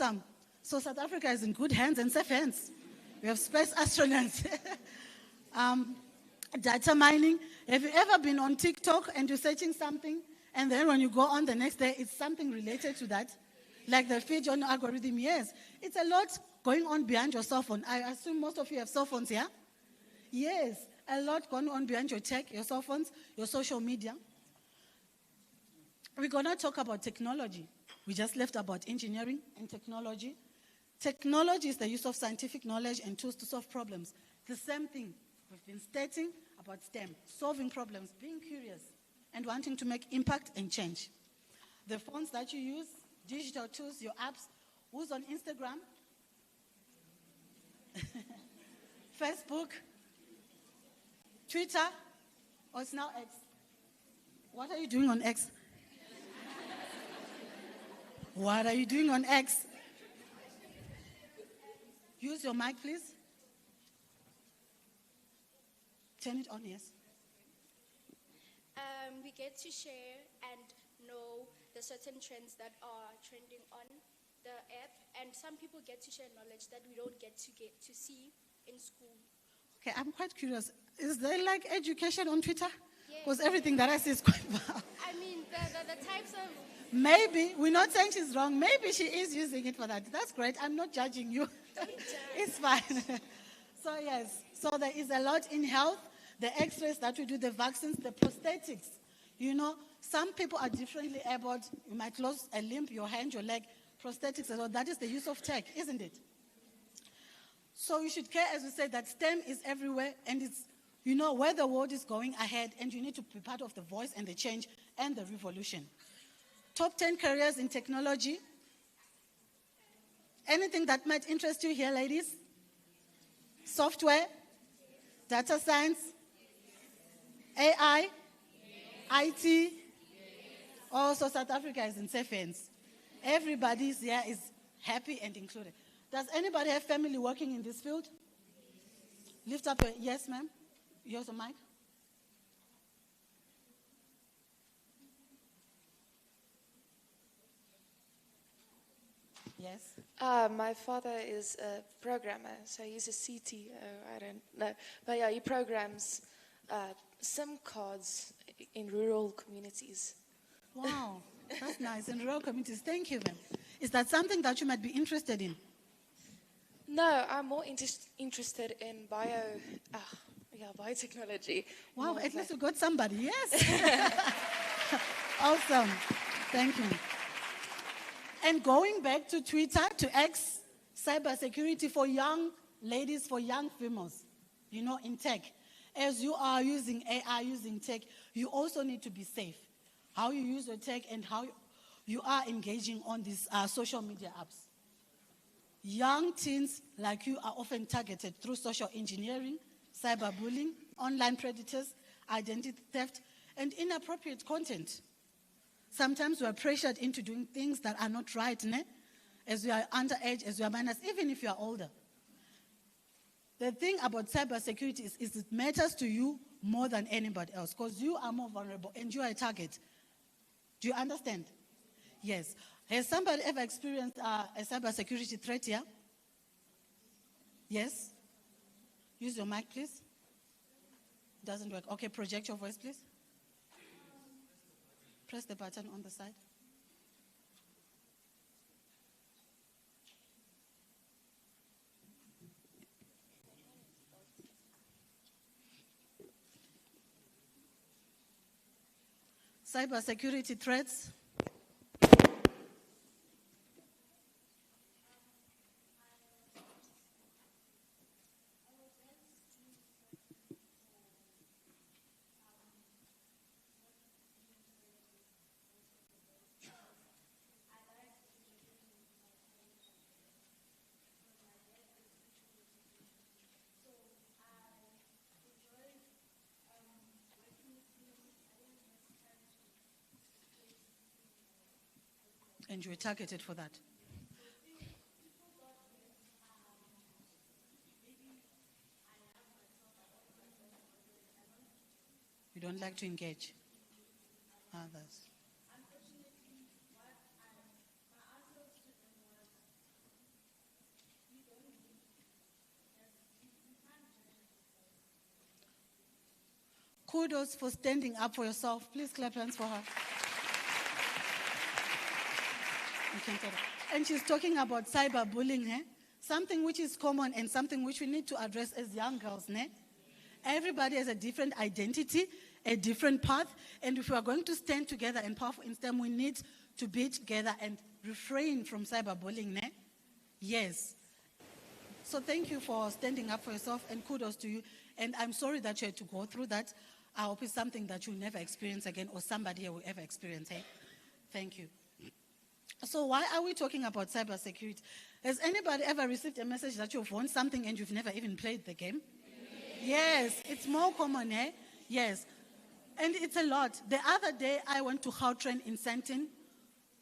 Awesome. So South Africa is in good hands and safe hands. We have space astronauts. Data mining. Have you ever been on TikTok and you're searching something, and then when you go on the next day, it's something related to that? Like the feed on algorithm, yes. It's a lot going on behind your cell phone. I assume most of you have cell phones, yeah? Yes, a lot going on behind your tech, your cell phones, your social media. We're going to talk about technology. We just left about engineering and technology. Technology is the use of scientific knowledge and tools to solve problems. The same thing we've been stating about STEM, solving problems, being curious, and wanting to make impact and change. The phones that you use, digital tools, your apps, who's on Instagram, Facebook, Twitter, or it's now X. What are you doing on X? What are you doing on X? Use your mic, please. Turn it on, yes. We get to share and know the certain trends that are trending on the app, and some people get to share knowledge that we don't get to see in school. Okay, I'm quite curious. Is there like education on Twitter? Because Yeah. everything that I see is quite wow. I mean, the types of... Maybe, we're not saying she's wrong. Maybe she is using it for that. That's great. I'm not judging you. It's fine. So yes, so there is a lot in health. The x-rays that we do, the vaccines, the prosthetics. You know, some people are differently abled. You might lose a limb, your hand, your leg, prosthetics as well. That is the use of tech, isn't it? So you should care, as we said, that STEM is everywhere, and it's, you know, where the world is going ahead, and you need to be part of the voice and the change and the revolution. Top 10 careers in technology. Anything that might interest you here, ladies? Software, data science, AI, IT. Also, South Africa is in safe hands. Everybody here is happy and included. Does anybody have family working in this field? Lift up your, yes, ma'am. Here's a mic. Yes. My father is a programmer, so he's a CTO, I don't know. But yeah, he programs SIM cards in rural communities. Wow, that's nice. In rural communities, thank you, ma'am. Is that something that you might be interested in? No, I'm more interested in biotechnology. Wow, More at least like- we got somebody, yes. Awesome, thank you. And going back to Twitter, to X, cybersecurity for young ladies, for young females, you know, in tech. As you are using AI, using tech, you also need to be safe. How you use your tech and how you are engaging on these social media apps. Young teens like you are often targeted through social engineering, cyberbullying, online predators, identity theft, and inappropriate content. Sometimes we are pressured into doing things that are not right, ne? As we are underage, as we are minors, even if you are older. The thing about cybersecurity is it matters to you more than anybody else, because you are more vulnerable and you are a target. Do you understand? Yes. Has somebody ever experienced a cybersecurity threat here? Yes? Use your mic, please. Doesn't work. Okay, project your voice, please. Press the button on the side. Cybersecurity threats. And you were targeted for that. You don't like to engage others. kudos for standing up for yourself. Please clap hands for her. You can tell her. And she's talking about cyberbullying, eh? Something which is common and something which we need to address as young girls, ne? Everybody has a different identity, a different path, and if we are going to stand together and powerful in STEM, we need to be together and refrain from cyberbullying, ne? Yes. So thank you for standing up for yourself, and kudos to you. And I'm sorry that you had to go through that. I hope it's something that you'll never experience again, or somebody here will ever experience, eh? Thank you. So why are we talking about cybersecurity? Has anybody ever received a message that you've won something and you've never even played the game? Yes, it's more common, eh? Yes. And it's a lot. The other day, I went to Gautrain in Sandton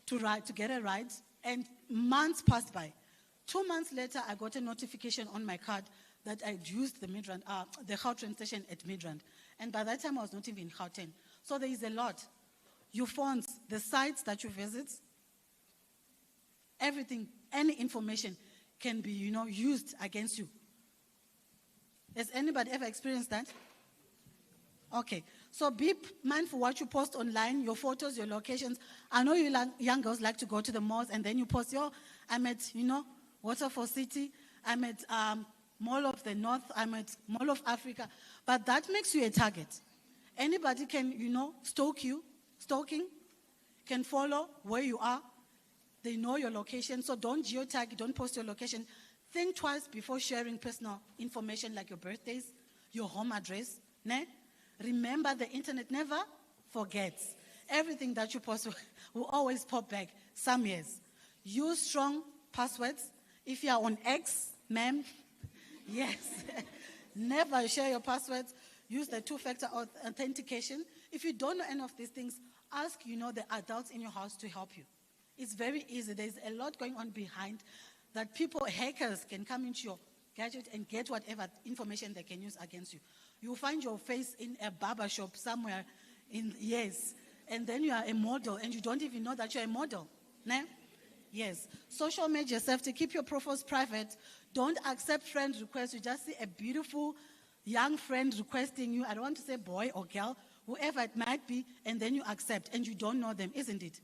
to get a ride, and months passed by. 2 months later, I got a notification on my card that I'd used the Gautrain station at Midrand. And by that time, I was not even in Gauteng. So there is a lot. Your phones, the sites that you visit, everything, any information can be, used against you. Has anybody ever experienced that? Okay. So be mindful what you post online, your photos, your locations. I know you young girls like to go to the malls and then you post, I'm at, Waterfall City, I'm at Mall of the North, I'm at Mall of Africa. But that makes you a target. Anybody can, stalking, can follow where you are. They know your location, so don't geotag, don't post your location. Think twice before sharing personal information like your birthdays, your home address. Ne? Remember, the internet never forgets. Everything that you post will always pop back some years. Use strong passwords. If you are on X, ma'am, yes. Never share your passwords. Use the two-factor authentication. If you don't know any of these things, ask, the adults in your house to help you. It's very easy. There's a lot going on behind that hackers can come into your gadget and get whatever information they can use against you. You'll find your face in a barber shop somewhere and then you are a model and you don't even know that you're a model. Ne? Yes. Social media safety, keep your profiles private. Don't accept friend requests. You just see a beautiful young friend requesting you. I don't want to say boy or girl, whoever it might be, and then you accept and you don't know them, isn't it?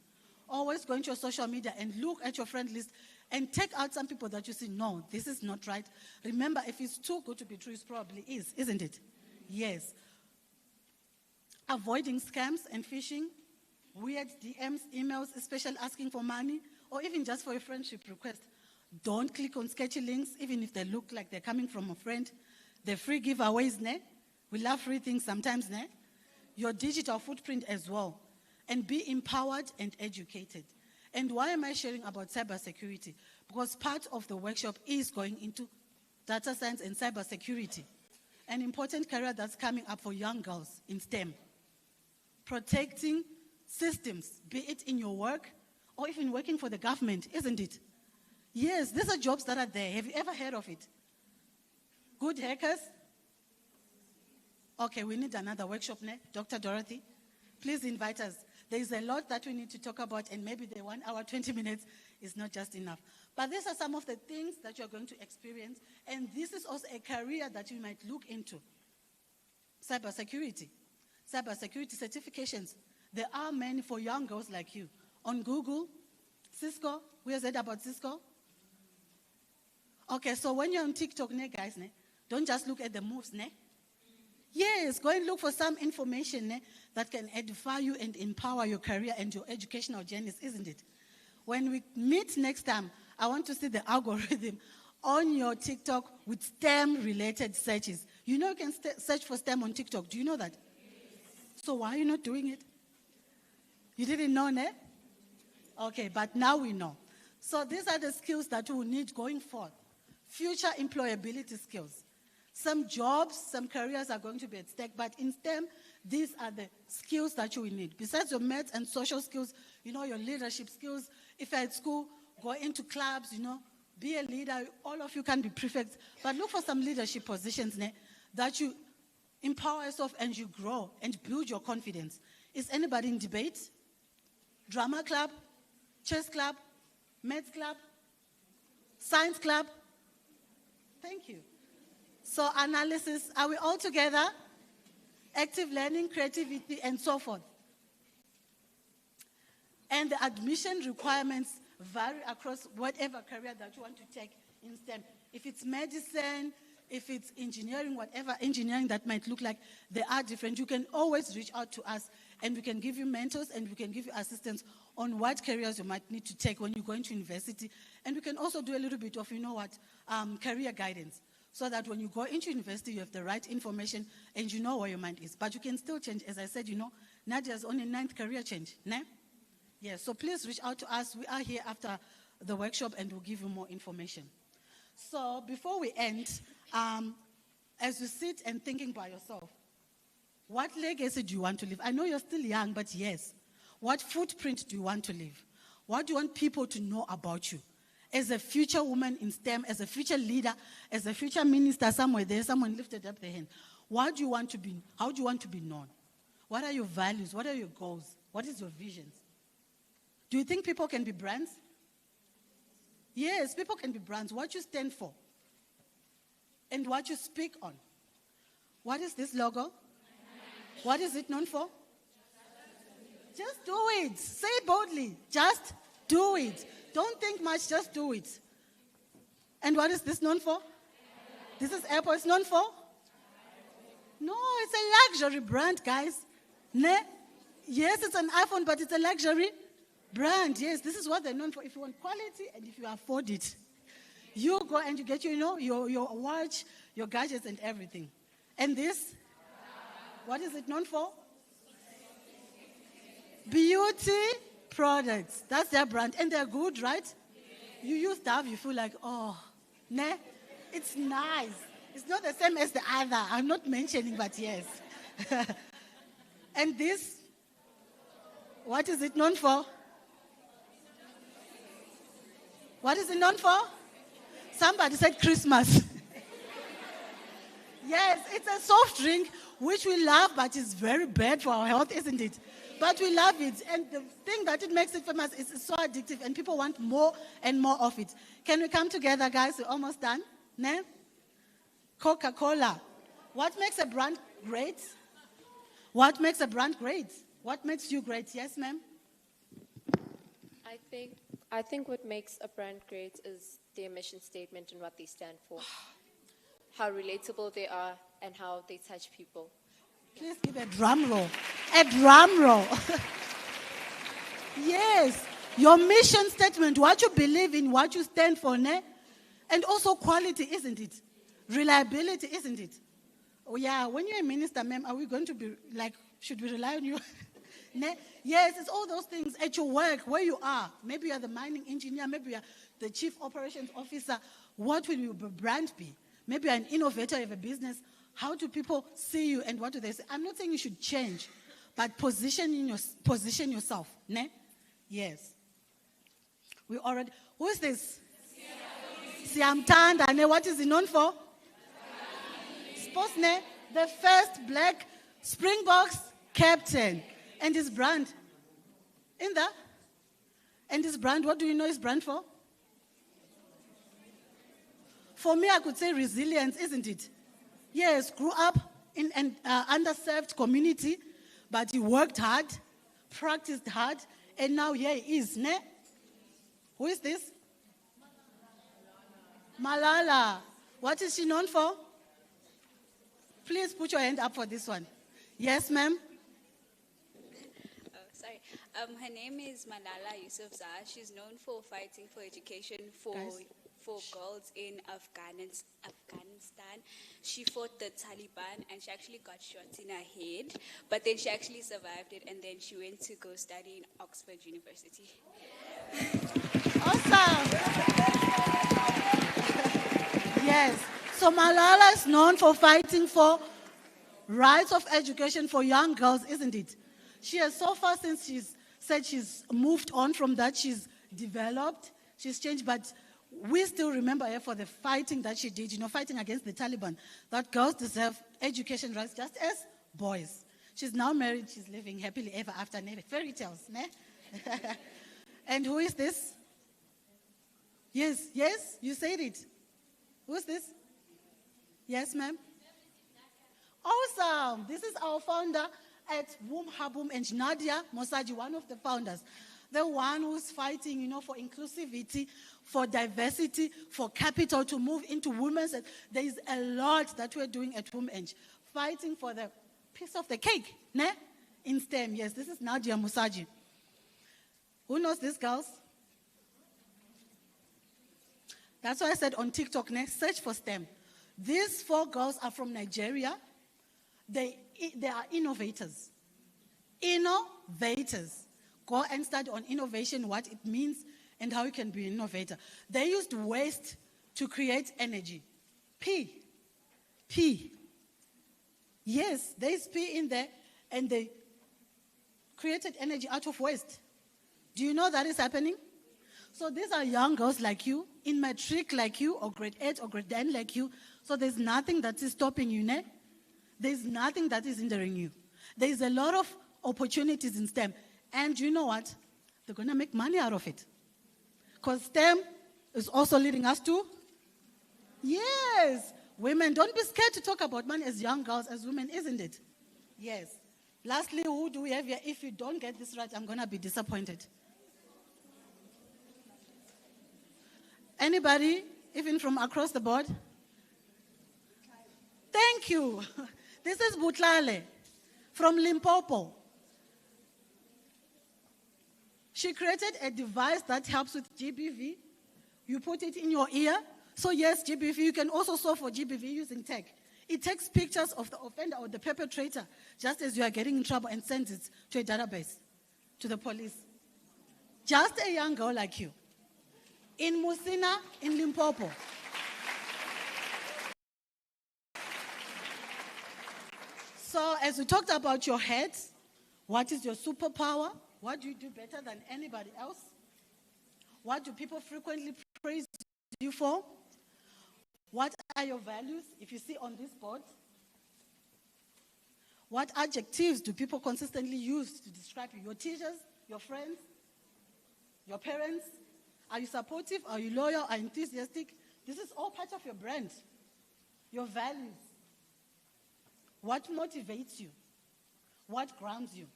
Always go into your social media and look at your friend list and take out some people that you see, no, this is not right. Remember, if it's too good to be true, it probably is, isn't it? Yes. Avoiding scams and phishing, weird DMs, emails, especially asking for money, or even just for a friendship request. Don't click on sketchy links, even if they look like they're coming from a friend. The free giveaways, ne? We love free things sometimes, ne? Your digital footprint as well. And be empowered and educated. And why am I sharing about cybersecurity? Because part of the workshop is going into data science and cybersecurity, an important career that's coming up for young girls in STEM. Protecting systems, be it in your work or even working for the government, isn't it? Yes, these are jobs that are there. Have you ever heard of it? Good hackers? Okay, we need another workshop, ne? Dr. Dorothy, please invite us. There is a lot that we need to talk about, and maybe the 1 hour, 20 minutes is not just enough. But these are some of the things that you're going to experience, and this is also a career that you might look into. Cybersecurity. Cybersecurity certifications. There are many for young girls like you. On Google, Cisco, we have said about Cisco. Okay, so when you're on TikTok, ne, guys, ne, don't just look at the moves, ne? Yes, go and look for some information that can edify you and empower your career and your educational journeys, isn't it? When we meet next time, I want to see the algorithm on your TikTok with STEM-related searches. You can search for STEM on TikTok. Do you know that? So why are you not doing it? You didn't know, ne? Okay, but now we know. So these are the skills that we will need going forward. Future employability skills. Some jobs, some careers are going to be at stake, but in STEM, these are the skills that you will need. Besides your maths and social skills, your leadership skills. If you're at school, go into clubs, be a leader. All of you can be prefects, but look for some leadership positions that you empower yourself and you grow and build your confidence. Is anybody in debate? Drama club? Chess club? Maths club? Science club? Thank you. So analysis, are we all together? active learning, creativity, and so forth. And the admission requirements vary across whatever career that you want to take in STEM. If it's medicine, if it's engineering, whatever engineering that might look like, they are different. You can always reach out to us, and we can give you mentors, and we can give you assistance on what careers you might need to take when you go into university. And we can also do a little bit of, career guidance, so that when you go into university, you have the right information, and you know where your mind is. But you can still change. As I said, Nadia's on a 9th career change, ne? Yes, so please reach out to us. We are here after the workshop, and we'll give you more information. So before we end, as you sit and thinking by yourself, what legacy do you want to leave? I know you're still young, but yes. What footprint do you want to leave? What do you want people to know about you? As a future woman in STEM, as a future leader, as a future minister somewhere there, someone lifted up their hand. What do you want to be? How do you want to be known? What are your values? What are your goals? What is your visions? Do you think people can be brands? Yes, people can be brands. What you stand for and what you speak on. What is this logo? What is it known for? Just do it. Say it boldly. Just do it. Don't think much, just do it. And what is this known for? This is Apple. It's known for? No, it's a luxury brand, guys. Ne? Yes, it's an iPhone, but it's a luxury brand. Yes, this is what they're known for. If you want quality and if you afford it, you go and you get your watch, your gadgets and everything. And this, what is it known for? Beauty products. That's their brand. And they're good, right? You use Dove, you feel like, oh, ne? It's nice. It's not the same as the other. I'm not mentioning, but yes. And this, what is it known for? What is it known for? Somebody said Christmas. Yes, it's a soft drink which we love, but it's very bad for our health, isn't it? But we love it. And the thing that it makes it famous is it's so addictive, and people want more and more of it. Can we come together, guys? We're almost done. Ne? Coca-Cola. What makes a brand great? What makes a brand great? What makes you great? Yes, ma'am? I think what makes a brand great is their mission statement and what they stand for. How relatable they are and how they touch people. Please give a drum roll. A drum roll. Yes. Your mission statement, what you believe in, what you stand for, ne? And also quality, isn't it? Reliability, isn't it? Oh yeah, when you're a minister, ma'am, are we going to be like, should we rely on you? Ne? Yes, it's all those things at your work, where you are. Maybe you're the mining engineer, maybe you're the chief operations officer. What will your brand be? Maybe you're an innovator, you have a business. How do people see you and what do they say? I'm not saying you should change, but position yourself. Ne? Yes. We already, who is this? Siamtanda. Ne? What is he known for? Sports, ne? The first black Springboks captain. And his brand? In there? And his brand, what do you know his brand for? For me, I could say resilience, isn't it? Yes, grew up in an underserved community, but he worked hard, practiced hard, and now here he is. Ne? Who is this? Malala. What is she known for? Please put your hand up for this one. Yes, ma'am? Her name is Malala Yousafzai. She's known for fighting for education for girls in Afghanistan. She fought the Taliban and she actually got shot in her head, but then she actually survived it and then she went to go study in Oxford University. Awesome. Yes. So Malala is known for fighting for rights of education for young girls, isn't it? She has so far, since she's said she's moved on from that, she's developed, she's changed, but we still remember her for the fighting that she did, fighting against the Taliban, that girls deserve education rights just as boys. She's now married, she's living happily ever after, fairy tales, ne? And who is this? Yes, you said it. Who is this? Yes, ma'am? Awesome. This is our founder at Womb Habum and Nadia Mosaji, one of the founders. The one who's fighting, for inclusivity, for diversity, for capital to move into women's. There is a lot that we're doing at Womb Eng, fighting for the piece of the cake, ne? In STEM. Yes, this is Nadia Mosaji. Who knows these girls? That's why I said on TikTok, search for STEM. These 4 girls are from Nigeria. They are innovators. Innovators. Go and study on innovation, what it means, and how you can be an innovator. They used waste to create energy. P. Yes, there's P in there, and they created energy out of waste. Do you know that is happening? So these are young girls like you, in matric like you, or grade 8 or grade 10 like you. So there's nothing that is stopping you, ne? There's nothing that is hindering you. There's a lot of opportunities in STEM. And you know what? They're going to make money out of it. Because STEM is also leading us to, yes, women. Don't be scared to talk about money as young girls, as women, isn't it? Yes. Lastly, who do we have here? If you don't get this right, I'm going to be disappointed. Anybody, even from across the board? Thank you. This is Butlale from Limpopo. She created a device that helps with GBV. You put it in your ear. So yes, GBV, you can also solve for GBV using tech. It takes pictures of the offender or the perpetrator just as you are getting in trouble and sends it to a database, to the police. Just a young girl like you. In Musina, in Limpopo. So as we talked about your head, what is your superpower? What do you do better than anybody else? What do people frequently praise you for? What are your values, if you see on this board? What adjectives do people consistently use to describe you? Your teachers, your friends, your parents? Are you supportive? Are you loyal? Are you enthusiastic? This is all part of your brand, your values. What motivates you? What grounds you?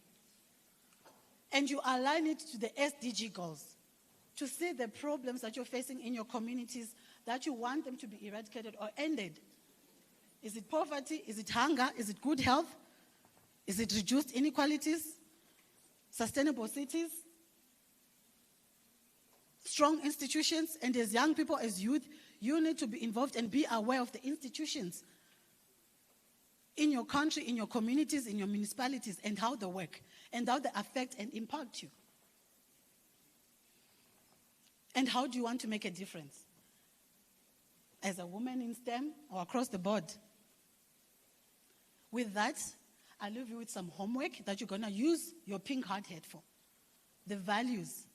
And you align it to the SDG goals, to see the problems that you're facing in your communities that you want them to be eradicated or ended. Is it poverty? Is it hunger? Is it good health? Is it reduced inequalities? Sustainable cities? Strong institutions? And as young people, as youth, you need to be involved and be aware of the institutions in your country, in your communities, in your municipalities, and how they work, and how they affect and impact you. And how do you want to make a difference? As a woman in STEM or across the board? With that, I leave you with some homework that you're going to use your pink hard hat for. The values.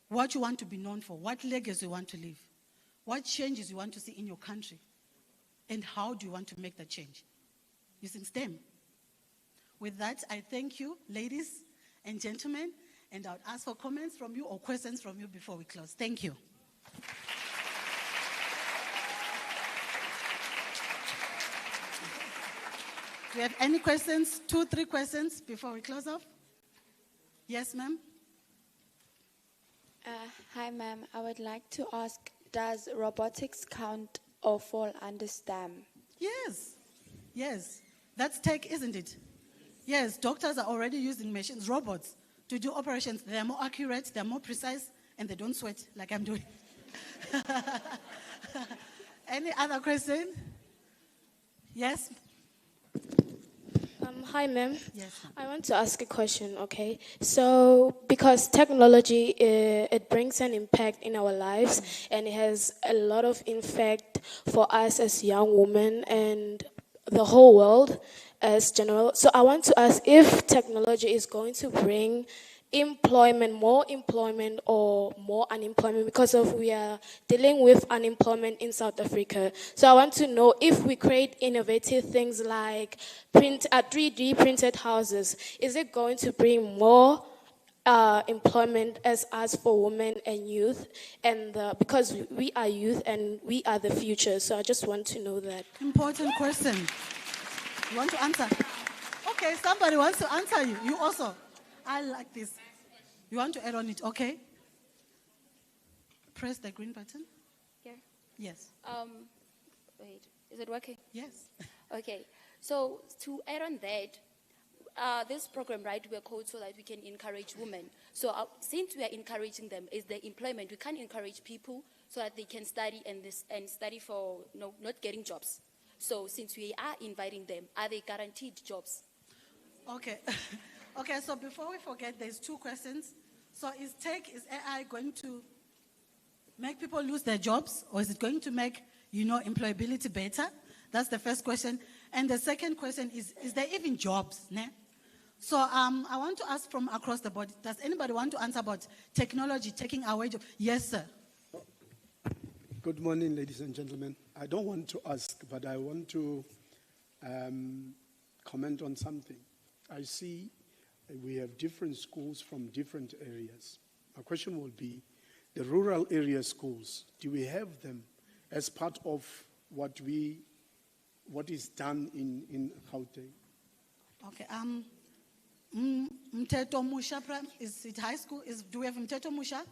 What you want to be known for. What legacy you want to leave. What changes you want to see in your country. And how do you want to make that change? Using STEM. With that, I thank you, ladies and gentlemen, and I would ask for comments from you or questions from you before we close. Thank you. Do you have any questions? 2, 3 questions before we close off? Yes, ma'am? Hi, ma'am. I would like to ask, does robotics count or fall under STEM? Yes. Yes. That's tech, isn't it? Yes, doctors are already using machines, robots, to do operations. They're more accurate, they're more precise, and they don't sweat like I'm doing. Any other question? Yes? Hi, ma'am. Yes, ma'am. I want to ask a question, okay? So, because technology, it brings an impact in our lives, and it has a lot of impact for us as young women and the whole world as general. So I want to ask if technology is going to bring more employment or more unemployment, because we are dealing with unemployment in South Africa. So I want to know if we create innovative things like 3D printed houses, is it going to bring more employment as us for women and youth, and because we are youth and we are the future. So I just want to know that. Important question. You want to answer? Okay, somebody wants to answer you. You also. I like this. You want to add on it, okay? Press the green button. Yeah. Yes. Wait, is it working? Yes. Okay. So to add on that, this program, right, we're called so that we can encourage women. So since we are encouraging them, is the employment. We can encourage people so that they can study and study for not getting jobs. So since we are inviting them, are they guaranteed jobs? Okay. Okay, so before we forget, there's 2 questions. So is AI going to make people lose their jobs, or is it going to make, employability better? That's the first question. And the second question is there even jobs? Ne? So I want to ask from across the board, does anybody want to answer about technology taking away jobs? Yes, sir. Good morning, ladies and gentlemen. I don't want to ask, but I want to comment on something. I see we have different schools from different areas. My question will be, the rural area schools, do we have them as part of what is done in Gauteng? Okay. Mteto Musha, is it high school? Do we have Mteto Musha?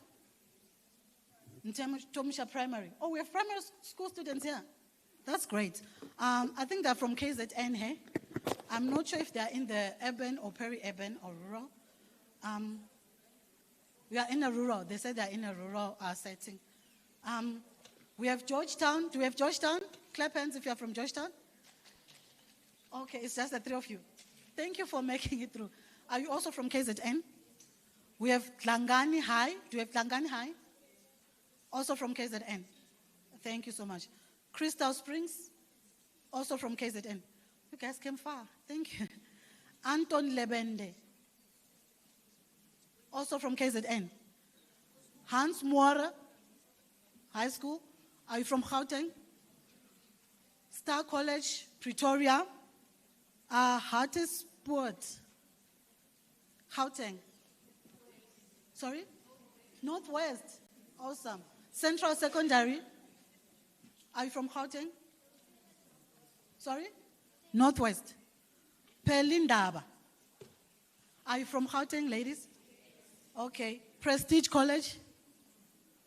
Mteto Musha Primary. Oh, we have primary school students here. That's great. I think they're from KZN, hey? I'm not sure if they're in the urban or peri-urban or rural. We are in a rural. They said they're in a rural setting. We have Georgetown. Do we have Georgetown? Clap hands if you're from Georgetown. Okay, it's just the 3 of you. Thank you for making it through. Are you also from KZN? We have Tlangani High. Do you have Tlangani High? Also from KZN. Thank you so much. Crystal Springs, also from KZN. You guys came far. Thank you. Anton Lebende, also from KZN. Hans Moore High School. Are you from Gauteng? Star College, Pretoria. Hartesport, Gauteng. Sorry? Northwest. Awesome. Central Secondary. Are you from Gauteng? Sorry? Northwest. Pelindaba. Are you from Gauteng, ladies? Okay. Prestige College.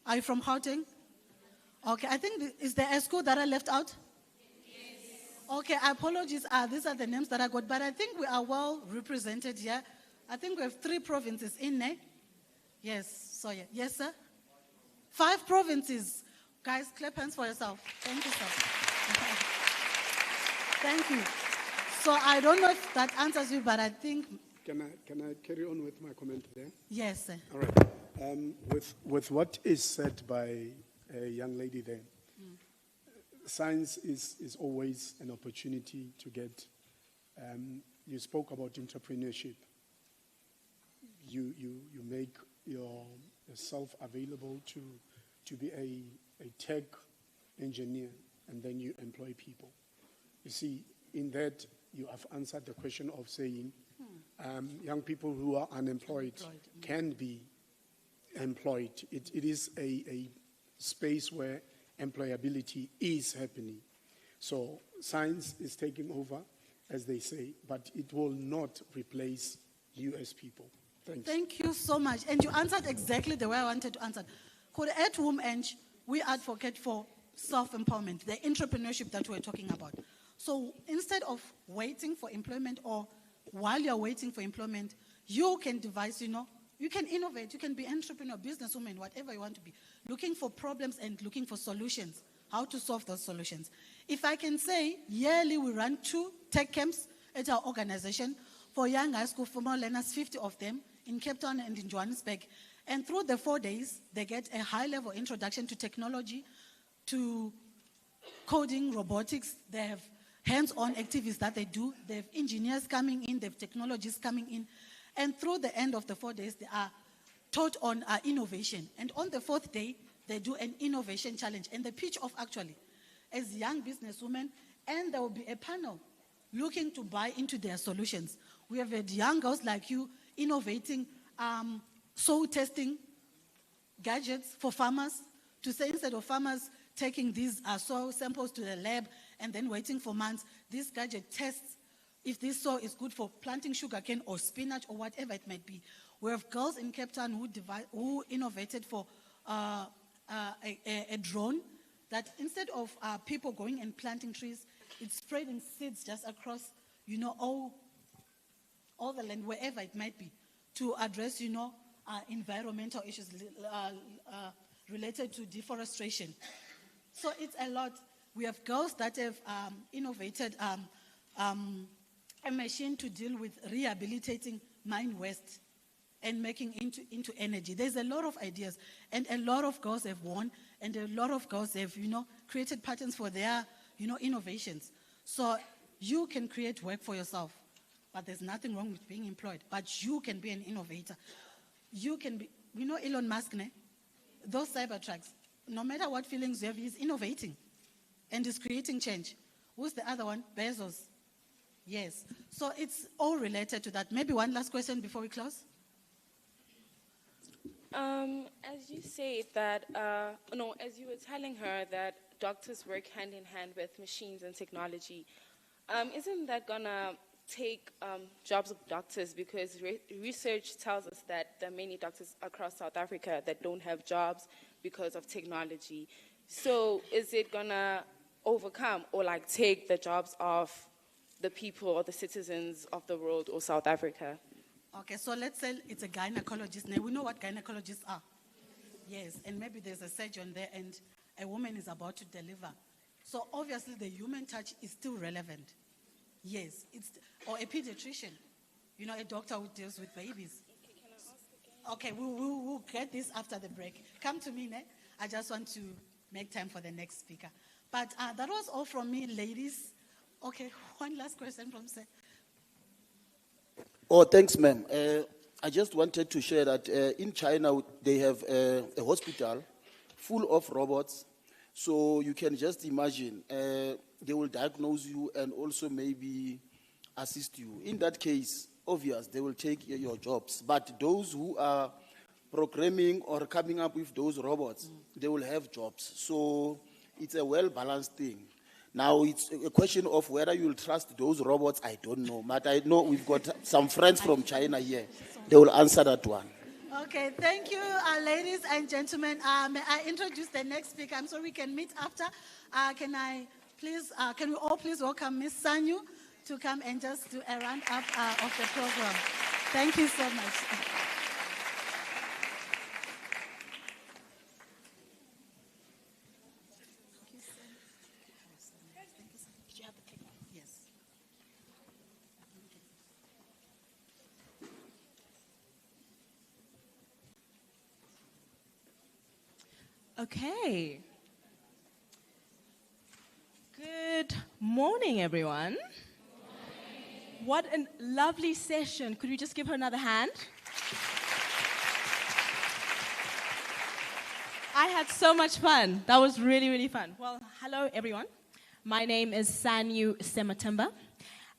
Are you from Gauteng? Okay. I think, is there a school that I left out? Okay, apologies. These are the names that I got, but I think we are well represented here. I think we have 3 provinces in there. Yes, so yeah. Yes, sir? 5 provinces. Guys, clap hands for yourself. Thank you, sir. Thank you. So I don't know if that answers you, but I think... Can I carry on with my comment there? Yes, sir. All right. With what is said by a young lady there, science is always an opportunity to get, you spoke about entrepreneurship. You make yourself available to be a tech engineer, and then you employ people. You see, in that, you have answered the question of saying young people who are unemployed can be employed. It is a space where employability is happening. So science is taking over, as they say, but it will not replace you as people. Thanks. Thank you so much. And you answered exactly the way I wanted to answer. At Women, we advocate for self-empowerment, the entrepreneurship that we're talking about. So instead of waiting for employment, or while you're waiting for employment, you can devise, you can innovate, you can be entrepreneur, businesswoman, whatever you want to be, looking for problems and looking for solutions, how to solve those solutions. If I can say, yearly we run 2 tech camps at our organization for young high school former learners, 50 of them, in Cape Town and in Johannesburg. And through the 4 days, they get a high-level introduction to technology, to coding, robotics. They have hands-on activities that they do. They have engineers coming in, they have technologists coming in. And through the end of the 4 days, they are taught on innovation. And on the 4th day, they do an innovation challenge. And the pitch of actually, as young businesswomen, and there will be a panel looking to buy into their solutions. We have had young girls like you innovating soil testing gadgets for farmers, to say instead of farmers taking these soil samples to the lab and then waiting for months, this gadget tests if this soil is good for planting sugarcane or spinach or whatever it might be. We have girls in Cape Town who innovated for a drone that instead of people going and planting trees, it's spreading seeds just across, all the land, wherever it might be, to address, environmental issues related to deforestation. So it's a lot. We have girls that have innovated a machine to deal with rehabilitating mine waste and making into energy. There's a lot of ideas, and a lot of girls have won, and a lot of girls have, created patents for their, innovations. So you can create work for yourself, but there's nothing wrong with being employed. But you can be an innovator. You can be, Elon Musk, those Cybertrucks, no matter what feelings you have, he's innovating and is creating change. Who's the other one? Bezos. Yes. So it's all related to that. Maybe one last question before we close. As you say that, as you were telling her that doctors work hand in hand with machines and technology, isn't that gonna take jobs of doctors? Because research tells us that there are many doctors across South Africa that don't have jobs because of technology. So is it gonna overcome or take the jobs of the people or the citizens of the world or South Africa? Okay, so let's say it's a gynecologist. Now, we know what gynecologists are. Yes, and maybe there's a surgeon there and a woman is about to deliver. So obviously the human touch is still relevant. Yes, or a pediatrician, a doctor who deals with babies. Can I ask again? Okay, we'll get this after the break. Come to me, I just want to make time for the next speaker. But that was all from me, ladies. Okay, one last question from Sir. Oh, thanks, ma'am. I just wanted to share that in China, they have a hospital full of robots. So you can just imagine, they will diagnose you and also maybe assist you. In that case, obvious, they will take your jobs. But those who are programming or coming up with those robots, they will have jobs. So it's a well-balanced thing. Now, it's a question of whether you'll trust those robots, I don't know. But I know we've got some friends from China here. They will answer that one. Okay, thank you, ladies and gentlemen. May I introduce the next speaker? I'm sorry we can meet after. Can we all please welcome Ms. Sanyu to come and just do a round-up of the program. Thank you so much. Okay. Good morning, everyone. Good morning. What a lovely session. Could we just give her another hand? I had so much fun. That was really, really fun. Well, hello, everyone. My name is Sanyu Sematimba,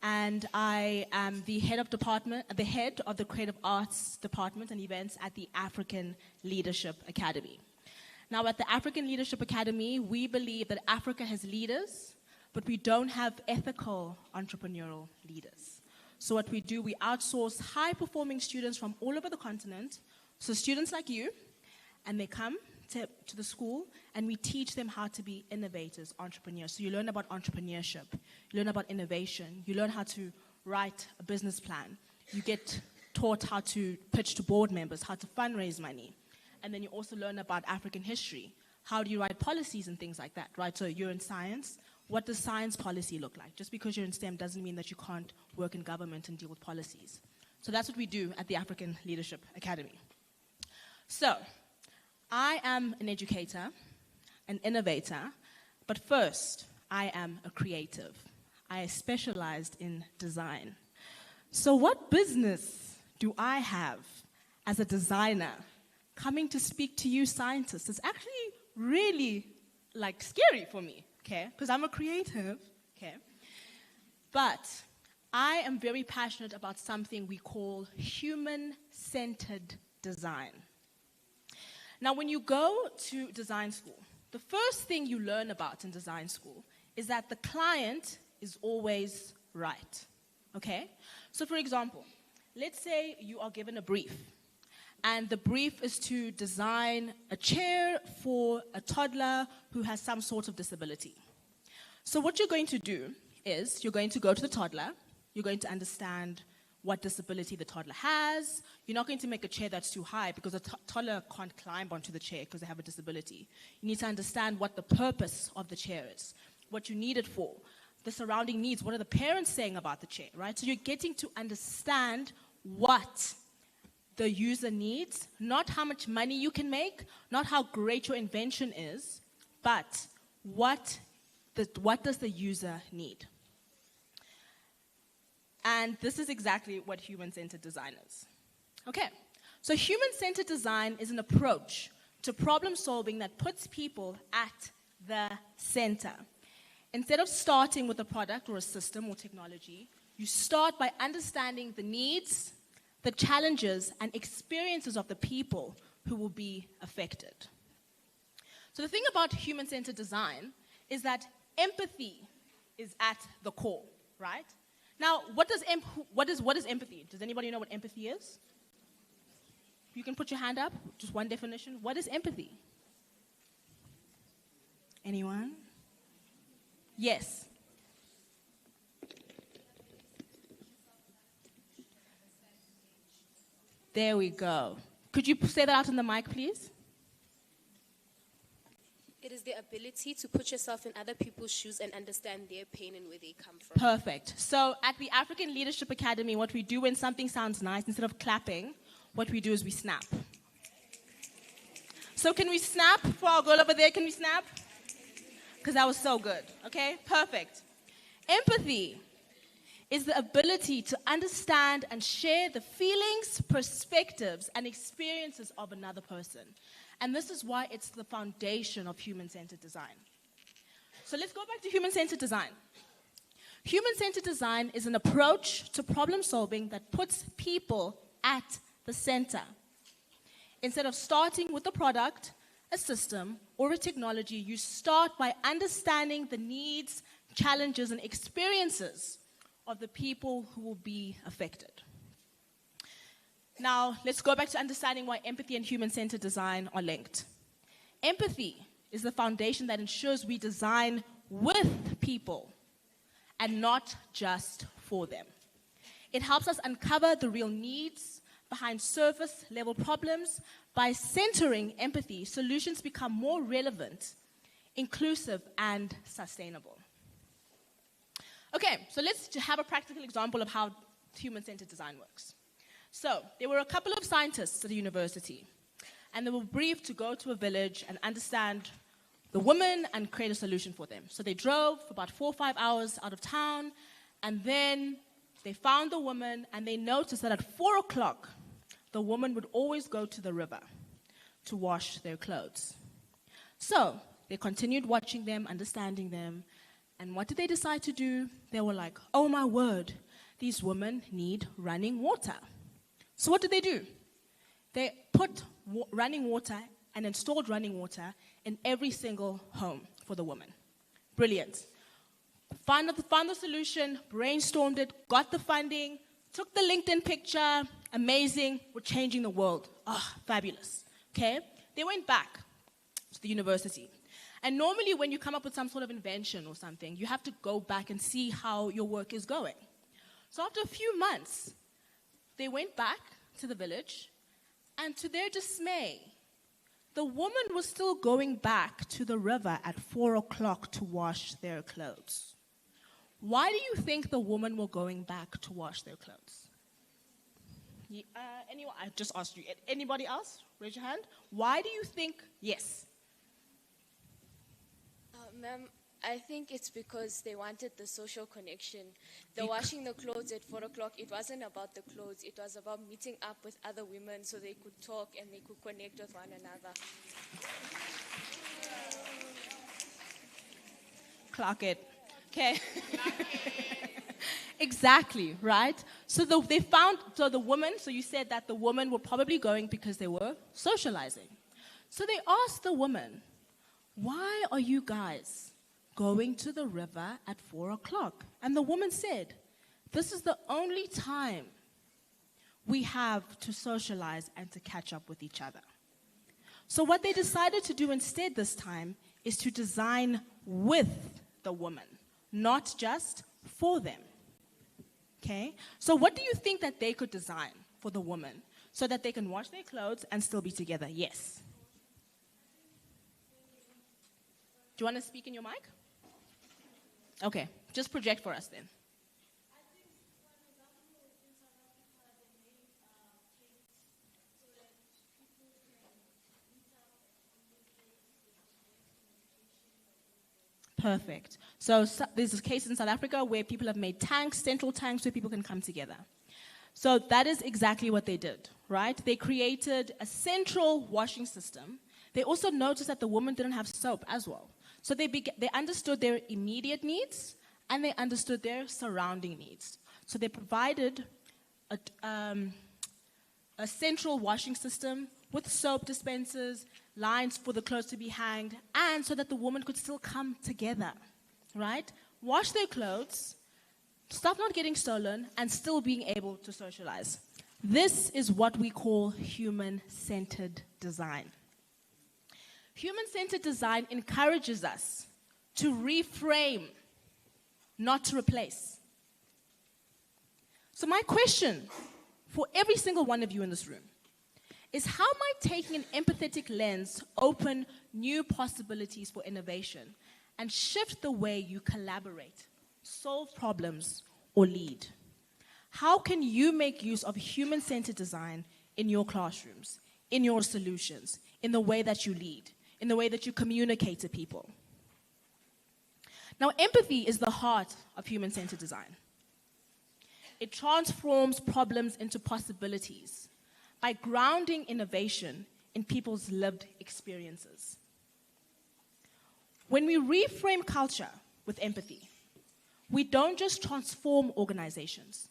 and I am the head of the Creative Arts Department and Events at the African Leadership Academy. Now, at the African Leadership Academy, we believe that Africa has leaders, but we don't have ethical entrepreneurial leaders. So what we do, we outsource high-performing students from all over the continent, so students like you, and they come to the school, and we teach them how to be innovators, entrepreneurs. So you learn about entrepreneurship, you learn about innovation, you learn how to write a business plan, you get taught how to pitch to board members, how to fundraise money. And then you also learn about African history. How do you write policies and things like that, right? So you're in science. What does science policy look like? Just because you're in STEM doesn't mean that you can't work in government and deal with policies. So that's what we do at the African Leadership Academy. So I am an educator, an innovator, but first, I am a creative. I specialized in design. So what business do I have as a designer coming to speak to you scientists? It's actually really scary for me, okay? Because I'm a creative, okay? But I am very passionate about something we call human-centered design. Now, when you go to design school, the first thing you learn about in design school is that the client is always right, okay? So for example, let's say you are given a brief, and the brief is to design a chair for a toddler who has some sort of disability. So what you're going to do is you're going to go to the toddler, you're going to understand what disability the toddler has. You're not going to make a chair that's too high because a toddler can't climb onto the chair because they have a disability. You need to understand what the purpose of the chair is, what you need it for, the surrounding needs, what are the parents saying about the chair, right? So you're getting to understand what the user needs, not how much money you can make, not how great your invention is, but what does the user need? And this is exactly what human-centered design is. Okay, so human-centered design is an approach to problem solving that puts people at the center. Instead of starting with a product or a system or technology, you start by understanding the needs, the challenges, and experiences of the people who will be affected. So the thing about human-centered design is that empathy is at the core, right? Now, what is empathy? Does anybody know what empathy is? You can put your hand up, just one definition. What is empathy? Anyone? Yes. There we go. Could you say that out in the mic, please? It is the ability to put yourself in other people's shoes and understand their pain and where they come from. Perfect. So at the African Leadership Academy, what we do when something sounds nice, instead of clapping, what we do is we snap. So can we snap for our girl over there? Can we snap? Because that was so good. Okay? Perfect. Empathy is the ability to understand and share the feelings, perspectives, and experiences of another person. And this is why it's the foundation of human-centered design. So let's go back to human-centered design. Human-centered design is an approach to problem solving that puts people at the center. Instead of starting with a product, a system, or a technology, you start by understanding the needs, challenges, and experiences of the people who will be affected. Now, let's go back to understanding why empathy and human-centered design are linked. Empathy is the foundation that ensures we design with people and not just for them. It helps us uncover the real needs behind surface-level problems. By centering empathy, solutions become more relevant, inclusive, and sustainable. Okay, so let's have a practical example of how human-centered design works. So, there were a couple of scientists at the university, and they were briefed to go to a village and understand the women and create a solution for them. So they drove for about 4 or 5 hours out of town, and then they found the woman, and they noticed that at 4 o'clock, the woman would always go to the river to wash their clothes. So they continued watching them, understanding them, and what did they decide to do? They were like, oh my word, these women need running water. So what did they do? They put running water and installed running water in every single home for the woman. Brilliant. Found the solution, brainstormed it, got the funding, took the LinkedIn picture, amazing, we're changing the world. Ah, fabulous. Okay? They went back to the university. And normally when you come up with some sort of invention or something, you have to go back and see how your work is going. So after a few months, they went back to the village, and to their dismay, the woman was still going back to the river at 4 o'clock to wash their clothes. Why do you think the women were going back to wash their clothes? Anyone? I just asked you. Anybody else? Raise your hand. Why do you think? Yes. Ma'am, I think it's because they wanted the social connection. The washing the clothes at 4 o'clock, it wasn't about the clothes. It was about meeting up with other women so they could talk and they could connect with one another. Clock it. Okay. Exactly, right? So the woman, so you said that the women were probably going because they were socializing. So they asked the woman, why are you guys going to the river at 4 o'clock? And the woman said, This is the only time we have to socialize and to catch up with each other. So what they decided to do instead this time is to design with the woman, not just for them. Okay? So what do you think that they could design for the woman so that they can wash their clothes and still be together? Yes. Do you want to speak in your mic? Okay, just project for us then. Perfect. So there's a case in South Africa where people have made tanks, central tanks, where people can come together. So that is exactly what they did, right? They created a central washing system. They also noticed that the woman didn't have soap as well. So they understood their immediate needs and they understood their surrounding needs. So they provided a central washing system with soap dispensers, lines for the clothes to be hanged, and so that the woman could still come together, right? Wash their clothes, stuff not getting stolen, and still being able to socialize. This is what we call human-centered design. Human-centered design encourages us to reframe, not to replace. So my question for every single one of you in this room is, how might taking an empathetic lens open new possibilities for innovation and shift the way you collaborate, solve problems, or lead? How can you make use of human-centered design in your classrooms, in your solutions, in the way that you lead, in the way that you communicate to people? Now, empathy is the heart of human-centered design. It transforms problems into possibilities by grounding innovation in people's lived experiences. When we reframe culture with empathy, we don't just transform organizations,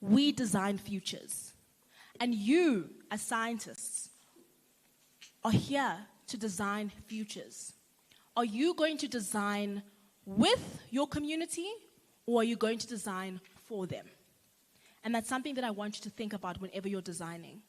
we design futures. And you, as scientists, are here to design futures. Are you going to design with your community, or are you going to design for them? And that's something that I want you to think about whenever you're designing.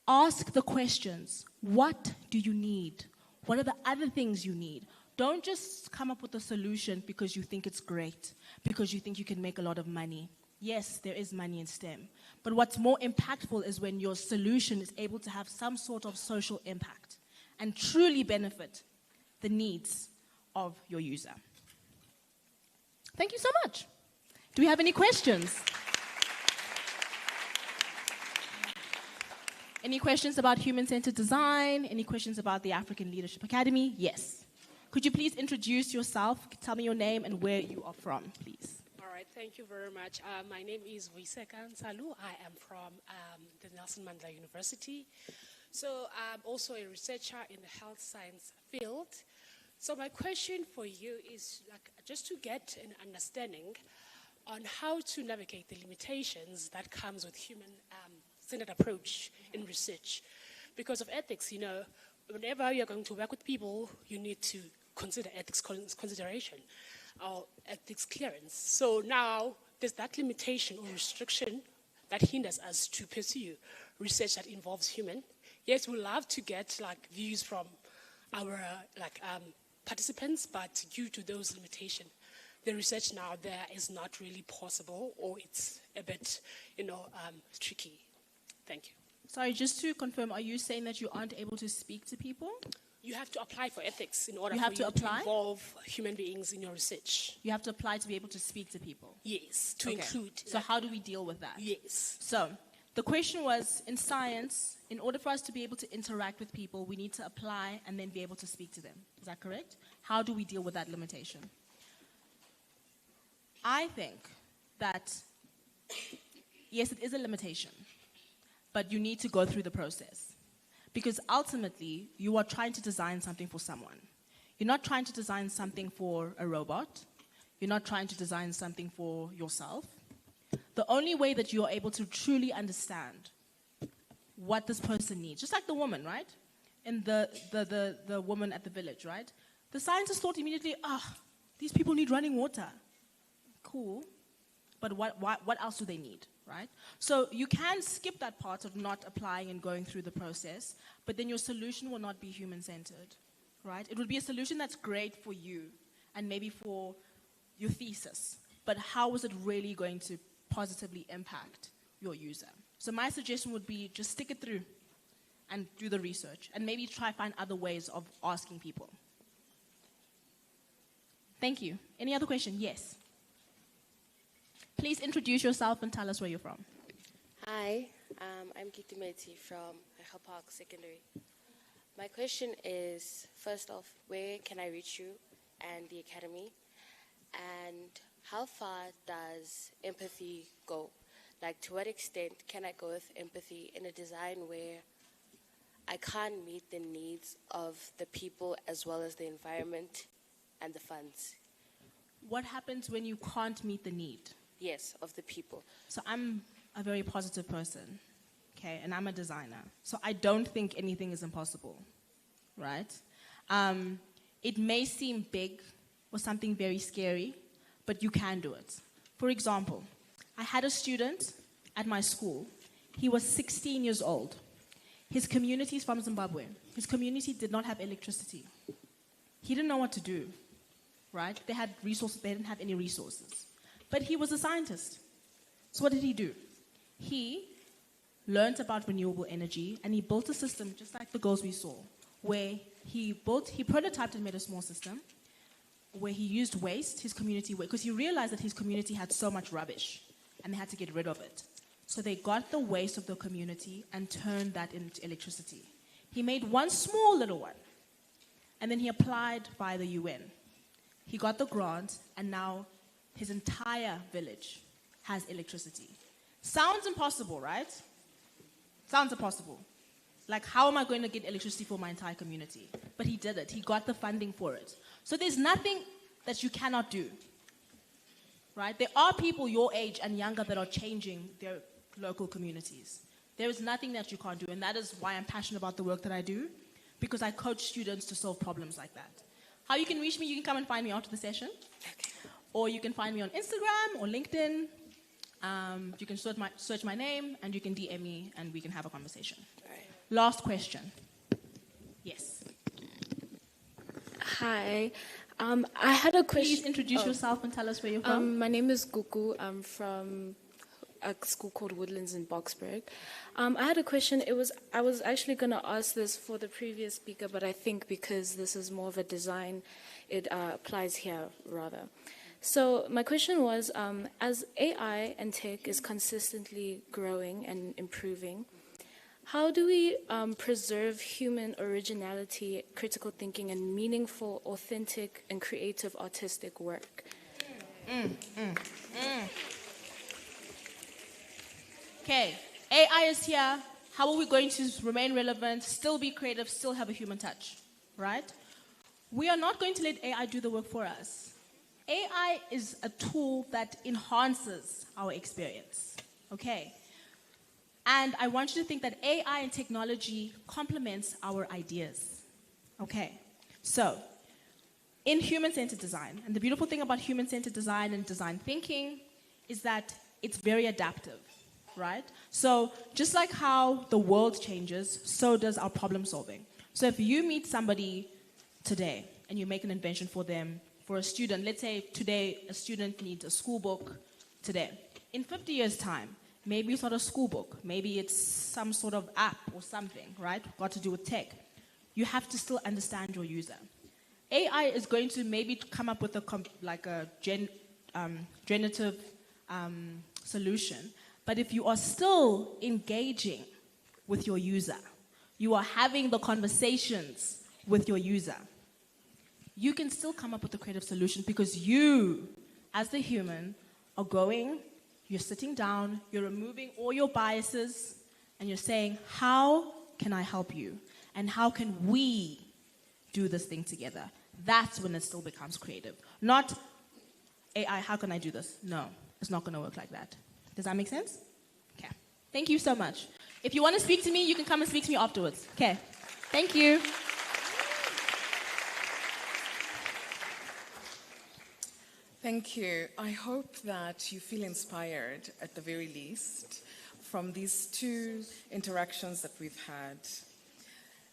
Ask the questions. What do you need? What are the other things you need? Don't just come up with a solution because you think it's great, because you think you can make a lot of money. Yes, there is money in STEM. But what's more impactful is when your solution is able to have some sort of social impact and truly benefit the needs of your user. Thank you so much. Do we have any questions? Any questions about human-centered design? Any questions about the African Leadership Academy? Yes. Could you please introduce yourself? Tell me your name and where you are from, please. All right, thank you very much. My name is Wiseka Nsalu. I am from the Nelson Mandela University. So I'm also a researcher in the health science field. So my question for you is just to get an understanding on how to navigate the limitations that comes with human-centered approach in research. Because of ethics, whenever you're going to work with people, you need to consider ethics consideration or ethics clearance. So now there's that limitation or restriction that hinders us to pursue research that involves human. Yes, we love to get views from our participants, but due to those limitations, the research now there is not really possible, or it's a bit, tricky. Thank you. Sorry, just to confirm, are you saying that you aren't able to speak to people? You have to apply for ethics in order You for have to you apply? to involve human beings in your research. You have to apply to be able to speak to people? Yes, to Okay. include. So how do we deal with that? Yes. So the question was, in science, in order for us to be able to interact with people, we need to apply and then be able to speak to them. Is that correct? How do we deal with that limitation? I think that, yes, it is a limitation, but you need to go through the process. Because ultimately, you are trying to design something for someone. You're not trying to design something for a robot. You're not trying to design something for yourself. The only way that you are able to truly understand what this person needs, just like the woman, right? And the woman at the village, right? The scientists thought immediately, these people need running water. Cool. But what else do they need, right? So you can skip that part of not applying and going through the process, but then your solution will not be human-centered, right? It would be a solution that's great for you and maybe for your thesis, but how is it really going to positively impact your user? So my suggestion would be just stick it through and do the research and maybe try find other ways of asking people. Thank you. Any other question? Yes. Please introduce yourself and tell us where you're from. Hi, I'm Kitimeti from Hill Park Secondary. My question is, first off, where can I reach you and the academy? And how far does empathy go? Like, to what extent can I go with empathy in a design where I can't meet the needs of the people as well as the environment and the funds? What happens when you can't meet the need? Yes, of the people. So I'm a very positive person, okay, and I'm a designer. So I don't think anything is impossible, right? It may seem big or something very scary, but you can do it. For example, I had a student at my school. He was 16 years old. His community is from Zimbabwe. His community did not have electricity. He didn't know what to do, right? They had resources, they didn't have any resources. But he was a scientist. So what did he do? He learned about renewable energy and he built a system just like the girls we saw, where he prototyped and made a small system where he used waste, his community waste, because he realized that his community had so much rubbish and they had to get rid of it. So they got the waste of the community and turned that into electricity. He made one small little one, and then he applied via the UN. He got the grant, and now his entire village has electricity. Sounds impossible, right? Sounds impossible. Like, how am I going to get electricity for my entire community? But he did it. He got the funding for it. So there's nothing that you cannot do, right? There are people your age and younger that are changing their local communities. There is nothing that you can't do, and that is why I'm passionate about the work that I do, because I coach students to solve problems like that. How you can reach me, you can come and find me after the session, or you can find me on Instagram or LinkedIn. You can search my name, and you can DM me, and we can have a conversation. Last question. Yes. Hi. I had a question. Please introduce yourself and tell us where you're from. My name is Gugu. I'm from a school called Woodlands in Boksburg. I had a question. I was actually going to ask this for the previous speaker, but I think because this is more of a design, it applies here rather. So my question was, as AI and tech is consistently growing and improving, how do we preserve human originality, critical thinking, and meaningful, authentic, and creative artistic work? Okay, AI is here. How are we going to remain relevant, still be creative, still have a human touch, right? We are not going to let AI do the work for us. AI is a tool that enhances our experience, okay? And I want you to think that AI and technology complements our ideas, okay? So, in human-centered design, and the beautiful thing about human-centered design and design thinking is that it's very adaptive, right? So just like how the world changes, so does our problem solving. So if you meet somebody today and you make an invention for them, for a student, let's say today a student needs a school book today. In 50 years' time, maybe it's not a school book, maybe it's some sort of app or something, right? Got to do with tech. You have to still understand your user. AI is going to maybe come up with a generative solution. But if you are still engaging with your user, you are having the conversations with your user, you can still come up with a creative solution because you, as the human, are going, you're sitting down, you're removing all your biases, and you're saying, how can I help you? And how can we do this thing together? That's when it still becomes creative. Not AI, how can I do this? No, it's not going to work like that. Does that make sense? Okay. Thank you so much. If you want to speak to me, you can come and speak to me afterwards. Okay. Thank you. Thank you. I hope that you feel inspired at the very least from these two interactions that we've had.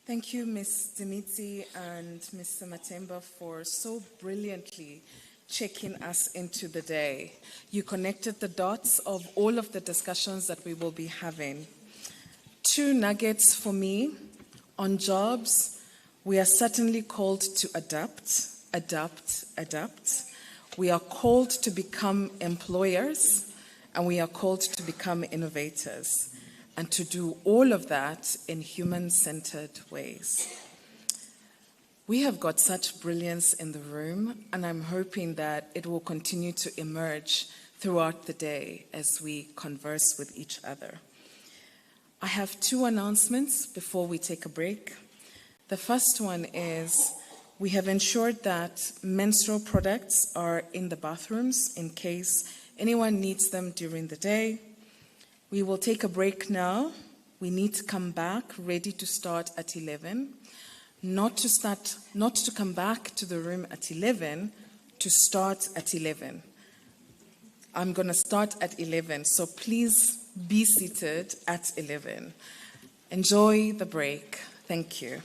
Thank you, Ms. Dimitri and Mr. Matemba, for so brilliantly checking us into the day. You connected the dots of all of the discussions that we will be having. Two nuggets for me. On jobs, we are certainly called to adapt. We are called to become employers, and we are called to become innovators, and to do all of that in human-centered ways. We have got such brilliance in the room, and I'm hoping that it will continue to emerge throughout the day as we converse with each other. I have two announcements before we take a break. The first one is we have ensured that menstrual products are in the bathrooms in case anyone needs them during the day. We will take a break now. We need to come back ready to start at 11. Not to come back to the room at 11, to start at 11. I'm going to start at 11, so please be seated at 11. Enjoy the break. Thank you.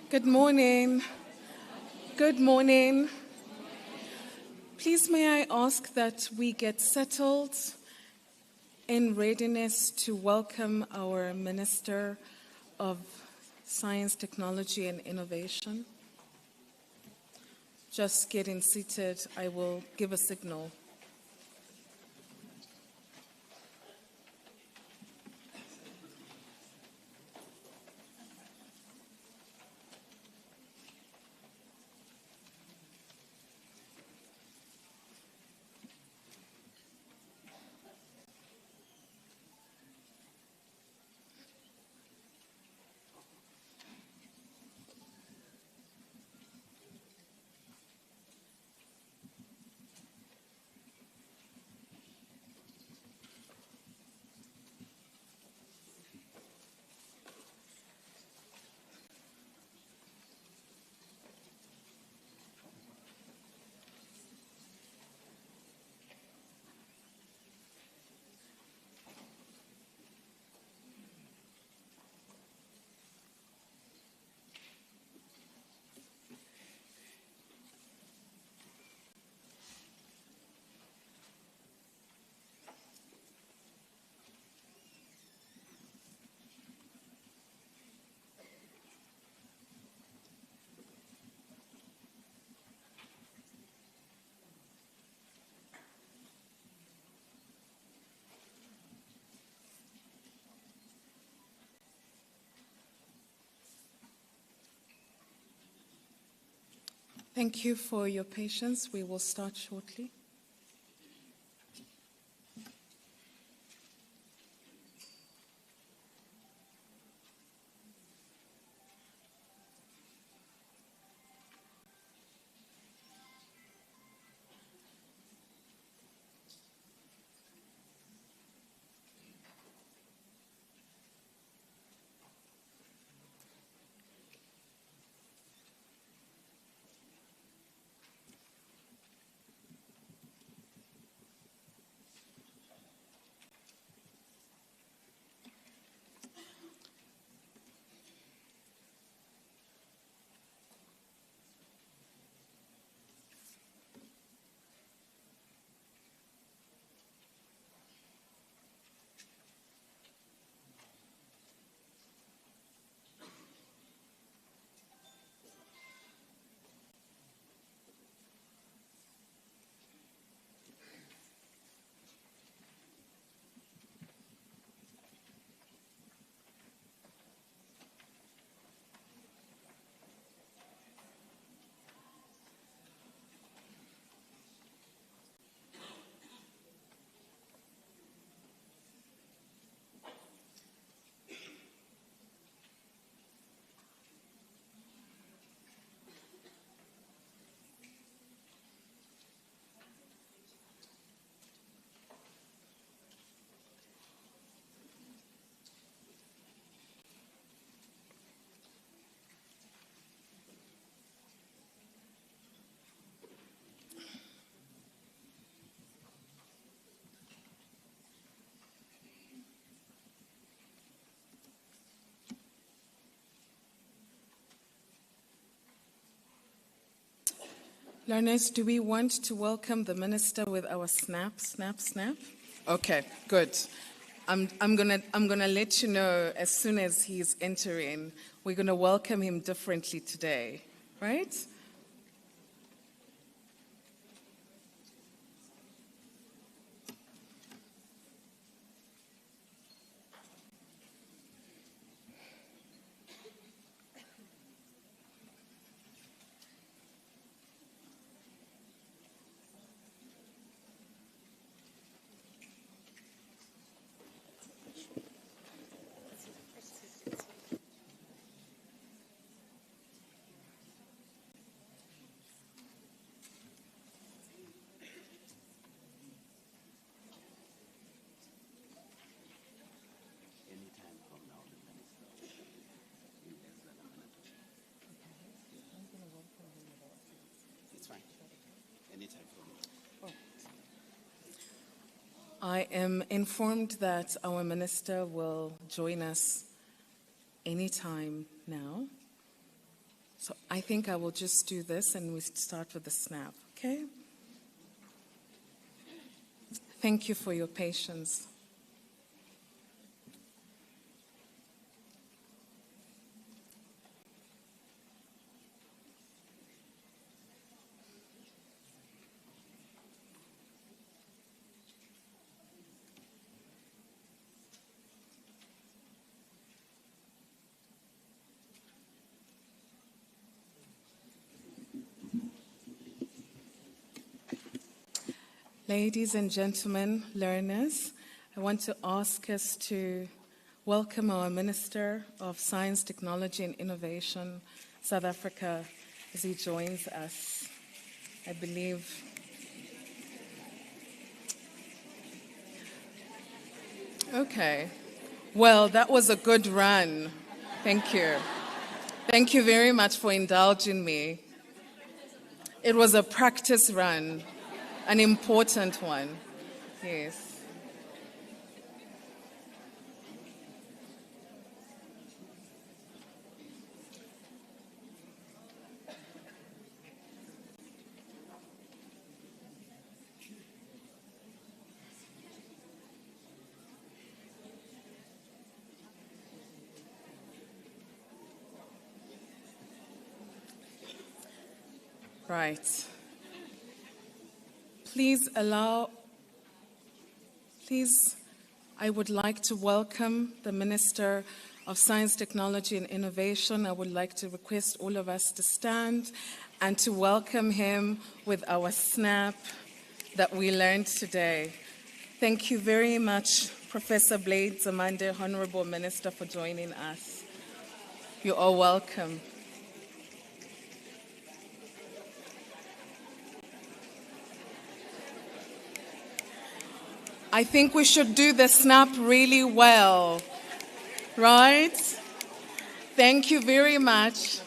Good morning. Good morning. Please may I ask that we get settled in readiness to welcome our Minister of Science, Technology and Innovation. Just getting seated, I will give a signal. Thank you for your patience. We will start shortly. Learners, do we want to welcome the minister with our snap, snap, snap? Okay, good. I'm gonna let you know as soon as he's entering. We're gonna welcome him differently today, right? I am informed that our minister will join us anytime now. So I think I will just do this and we start with the snap, okay? Thank you for your patience. Ladies and gentlemen, learners, I want to ask us to welcome our Minister of Science, Technology and Innovation, South Africa, as he joins us. I believe. Okay. Well, that was a good run. Thank you. Thank you very much for indulging me. It was a practice run, an important one. Yes. Right. Please, I would like to welcome the Minister of Science, Technology and Innovation. I would like to request all of us to stand and to welcome him with our snap that we learned today. Thank you very much, Professor Blade Zamande, Honorable Minister, for joining us. You are welcome. I think we should do the snap really well, right? Thank you very much.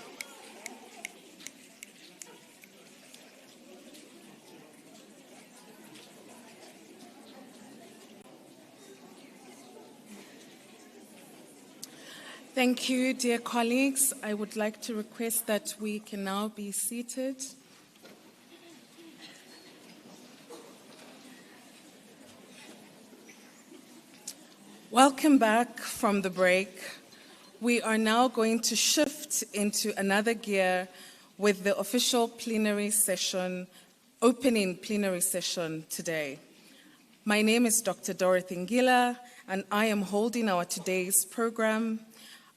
Thank you, dear colleagues. I would like to request that we can now be seated. Welcome back from the break. We are now going to shift into another gear with the official plenary session, opening plenary session today. My name is Dr. Dorothy Ngila, and I am holding our today's program.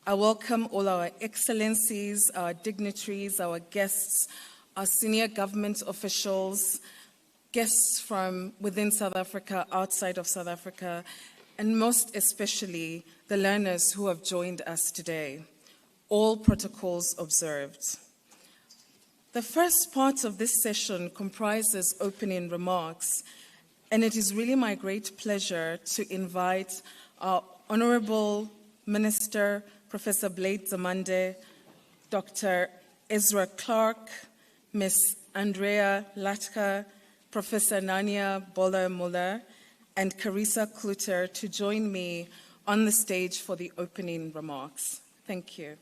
I welcome all our excellencies, our dignitaries, our guests, our senior government officials, guests from within South Africa, outside of South Africa, and most especially the learners who have joined us today. All protocols observed. The first part of this session comprises opening remarks, and it is really my great pleasure to invite our Honorable Minister, Professor Blade Zamande, Dr. Ezra Clark, Ms. Andrea Latka, Professor Nania Bola-Muller, and Carissa Kluter to join me on the stage for the opening remarks. Thank you.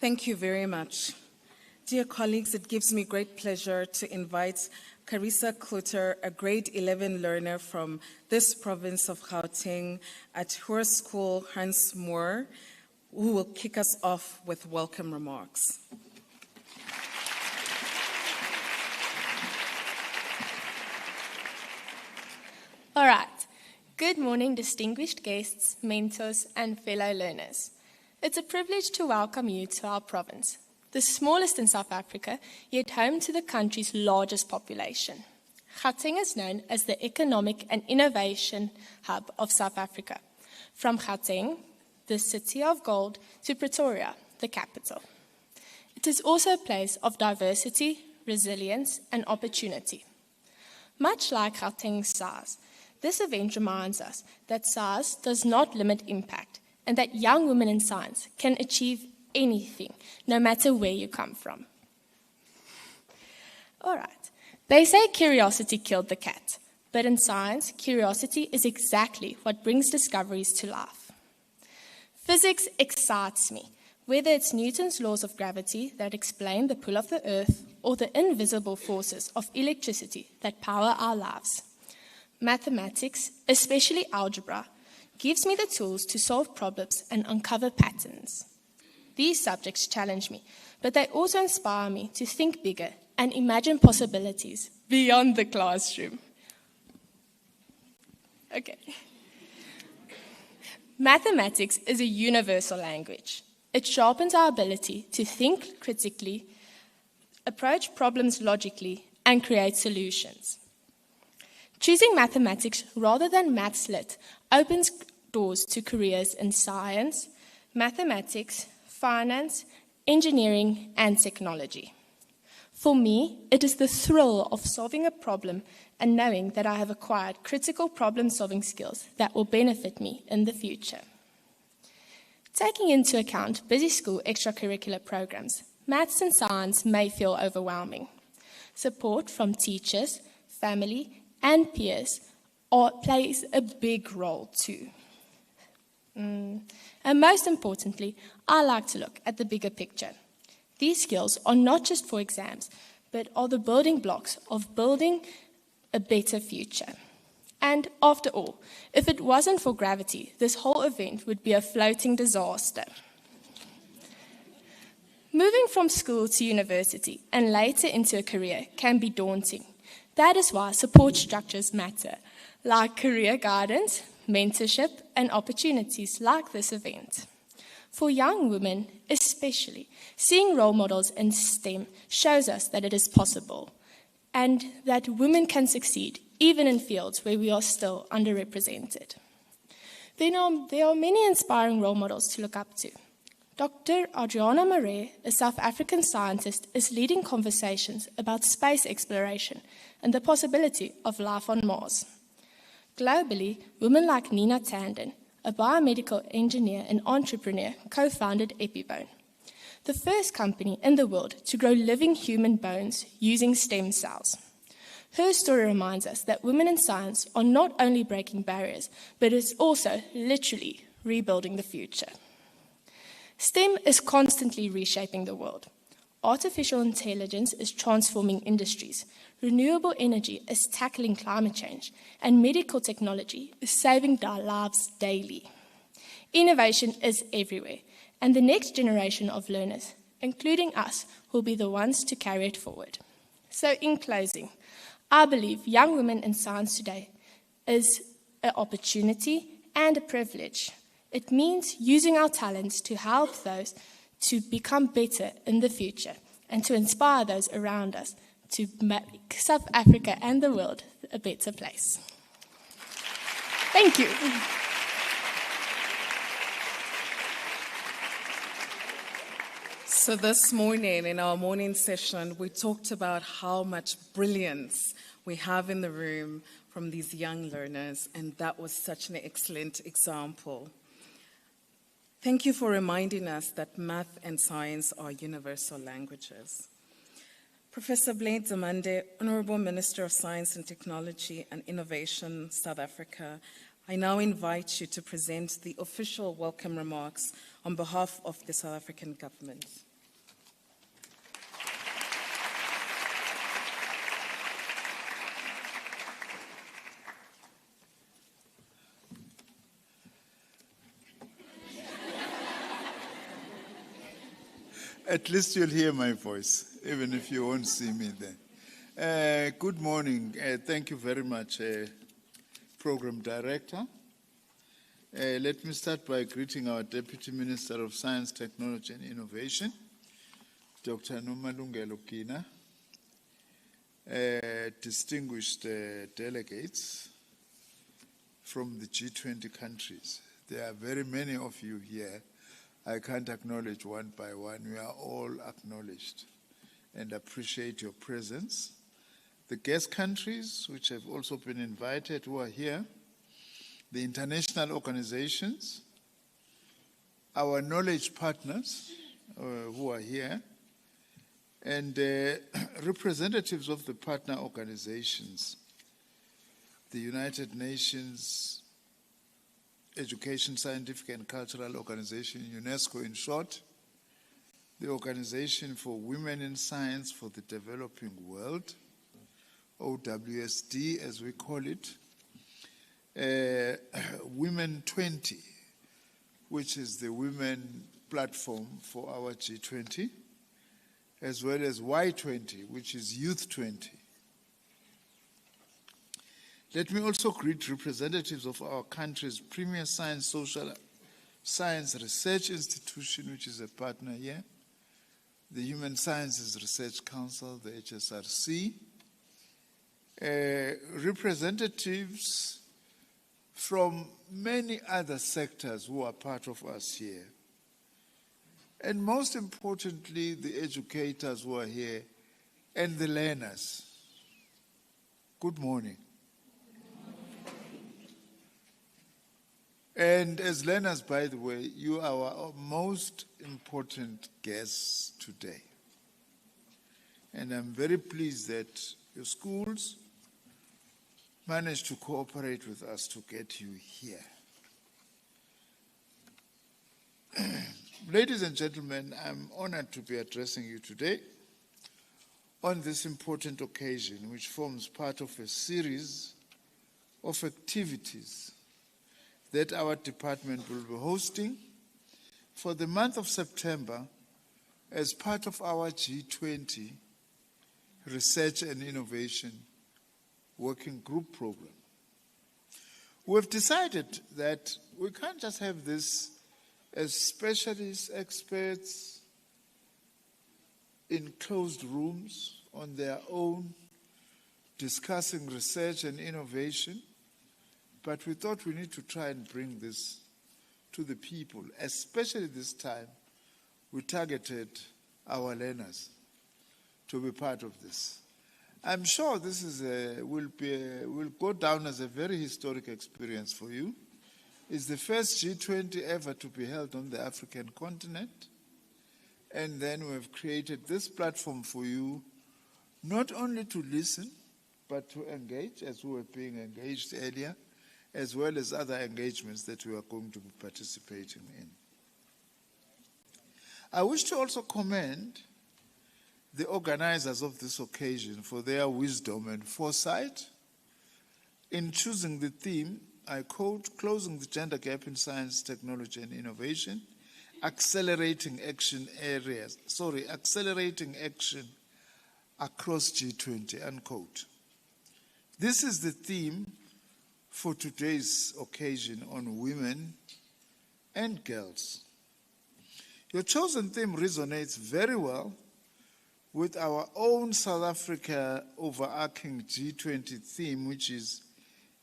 Thank you very much. Dear colleagues, it gives me great pleasure to invite Carissa Kluter, a grade 11 learner from this province of Gauteng at Hoërskool Hans Moore, who will kick us off with welcome remarks. All right. Good morning, distinguished guests, mentors, and fellow learners. It's a privilege to welcome you to our province, the smallest in South Africa, yet home to the country's largest population. Gauteng is known as the economic and innovation hub of South Africa. From Gauteng, the city of gold, to Pretoria, the capital. It is also a place of diversity, resilience, and opportunity. Much like Gauteng's SARS, this event reminds us that SARS does not limit impact and that young women in science can achieve anything, no matter where you come from. All right. They say curiosity killed the cat, but in science, curiosity is exactly what brings discoveries to life. Physics excites me, whether it's Newton's laws of gravity that explain the pull of the earth or the invisible forces of electricity that power our lives. Mathematics, especially algebra, gives me the tools to solve problems and uncover patterns. These subjects challenge me, but they also inspire me to think bigger and imagine possibilities beyond the classroom. Okay. Mathematics is a universal language. It sharpens our ability to think critically, approach problems logically, and create solutions. Choosing mathematics rather than maths lit opens doors to careers in science, mathematics, finance, engineering, and technology. For me, it is the thrill of solving a problem and knowing that I have acquired critical problem-solving skills that will benefit me in the future. Taking into account busy school extracurricular programs, maths and science may feel overwhelming. Support from teachers, family, and peers plays a big role too. And most importantly, I like to look at the bigger picture. These skills are not just for exams, but are the building blocks of building a better future. And after all, if it wasn't for gravity, this whole event would be a floating disaster. Moving from school to university and later into a career can be daunting. That is why support structures matter, like career guidance, mentorship, and opportunities like this event. For young women, especially, seeing role models in STEM shows us that it is possible and that women can succeed even in fields where we are still underrepresented. There are many inspiring role models to look up to. Dr. Adriana Marais, a South African scientist, is leading conversations about space exploration and the possibility of life on Mars. Globally, women like Nina Tanden, a biomedical engineer and entrepreneur, co-founded Epibone, the first company in the world to grow living human bones using stem cells. Her story reminds us that women in science are not only breaking barriers, but it's also literally rebuilding the future. STEM is constantly reshaping the world. Artificial intelligence is transforming industries, renewable energy is tackling climate change, and medical technology is saving lives daily. Innovation is everywhere, and the next generation of learners, including us, will be the ones to carry it forward. So in closing, I believe young women in science today is an opportunity and a privilege. It means using our talents to help those to become better in the future and to inspire those around us to make South Africa and the world a better place. Thank you. So this morning, in our morning session, we talked about how much brilliance we have in the room from these young learners, and that was such an excellent example. Thank you for reminding us that math and science are universal languages. Professor Blade Zamande, Honorable Minister of Science and Technology and Innovation, South Africa, I now invite you to present the official welcome remarks on behalf of the South African government. At least you'll hear my voice, even if you won't see me there. Good morning. Thank you very much, Program Director. Let me start by greeting our Deputy Minister of Science, Technology and Innovation, Dr. Nomalungelo Kina, distinguished delegates from the G20 countries. There are very many of you here. I can't acknowledge one by one. We are all acknowledged and appreciate your presence. The guest countries, which have also been invited, who are here, the international organizations, our knowledge partners who are here, and representatives of the partner organizations, the United Nations Education, Scientific and Cultural Organization, UNESCO in short, the Organization for Women in Science for the Developing World, OWSD as we call it, Women 20, which is the women platform for our G20, as well as Y20, which is Youth 20. Let me also greet representatives of our country's premier social science research institution, which is a partner here, the Human Sciences Research Council, the HSRC, representatives from many other sectors who are part of us here. And most importantly, the educators who are here and the learners. Good morning. And as learners, by the way, you are our most important guests today. And I'm very pleased that your schools managed to cooperate with us to get you here. Ladies and gentlemen, I'm honored to be addressing you today on this important occasion, which forms part of a series of activities that our department will be hosting for the month of September as part of our G20 Research and Innovation Working Group Program. We've decided that we can't just have this as specialists, experts in closed rooms on their own, discussing research and innovation, but we thought we need to try and bring this to the people, especially this time we targeted our learners to be part of this. I'm sure this is will go down as a very historic experience for you. It's the first G20 ever to be held on the African continent. And then we've created this platform for you, not only to listen, but to engage, as we were being engaged earlier, as well as other engagements that we are going to be participating in. I wish to also commend the organizers of this occasion for their wisdom and foresight in choosing the theme, I quote, "Closing the Gender Gap in Science, Technology and Innovation, accelerating action across G20, unquote." This is the theme for today's occasion on women and girls. Your chosen theme resonates very well with our own South Africa overarching G20 theme, which is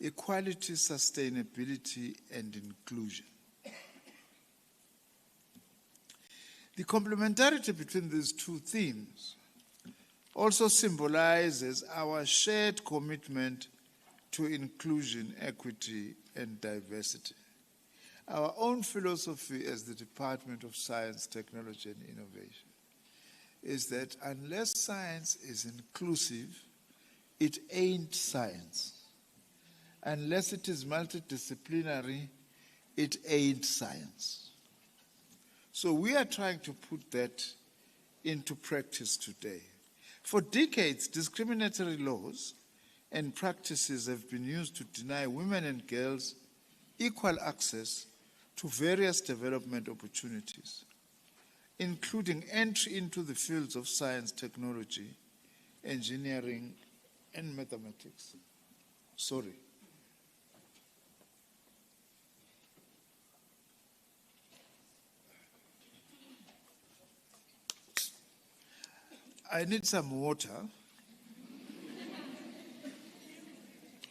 equality, sustainability, and inclusion. The complementarity between these two themes also symbolizes our shared commitment to inclusion, equity, and diversity. Our own philosophy as the Department of Science, Technology, and Innovation is that unless science is inclusive, it ain't science. Unless it is multidisciplinary, it ain't science. So we are trying to put that into practice today. For decades, discriminatory laws and practices have been used to deny women and girls equal access to various development opportunities, including entry into the fields of science, technology, engineering, and mathematics. I need some water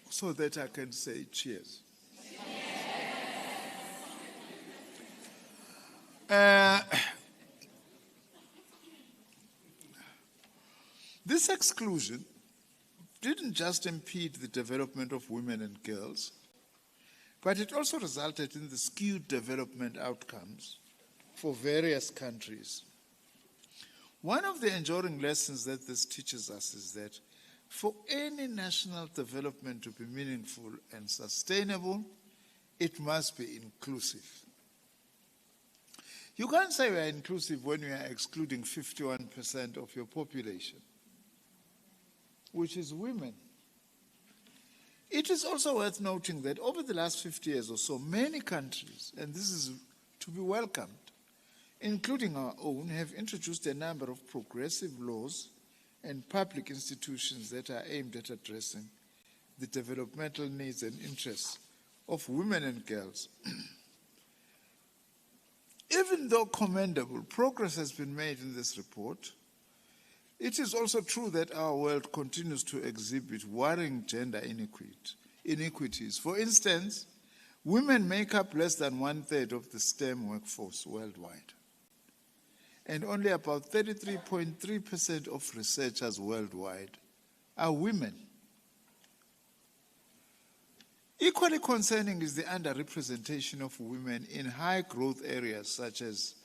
so that I can say cheers. This exclusion didn't just impede the development of women and girls, but it also resulted in the skewed development outcomes for various countries. One of the enduring lessons that this teaches us is that for any national development to be meaningful and sustainable, it must be inclusive. You can't say we are inclusive when we are excluding 51% of your population, which is women. It is also worth noting that over the last 50 years or so, many countries, and this is to be welcomed, including our own, have introduced a number of progressive laws and public institutions that are aimed at addressing the developmental needs and interests of women and girls. Even though commendable progress has been made in this report, it is also true that our world continues to exhibit worrying gender inequities. For instance, women make up less than 1/3 of the STEM workforce worldwide, and only about 33.3% of researchers worldwide are women. Equally concerning is the underrepresentation of women in high-growth areas such as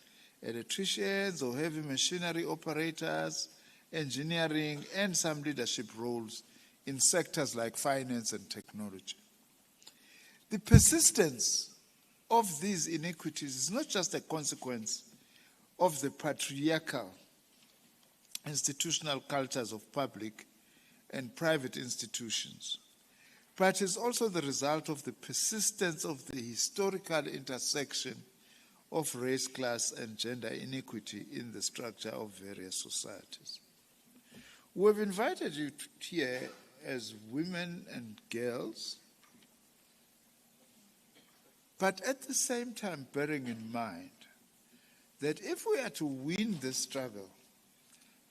electricians or heavy machinery operators, engineering, and some leadership roles in sectors like finance and technology. The persistence of these inequities is not just a consequence of the patriarchal institutional cultures of public and private institutions, but is also the result of the persistence of the historical intersection of race, class, and gender inequity in the structure of various societies. We've invited you here as women and girls, but at the same time bearing in mind that if we are to win this struggle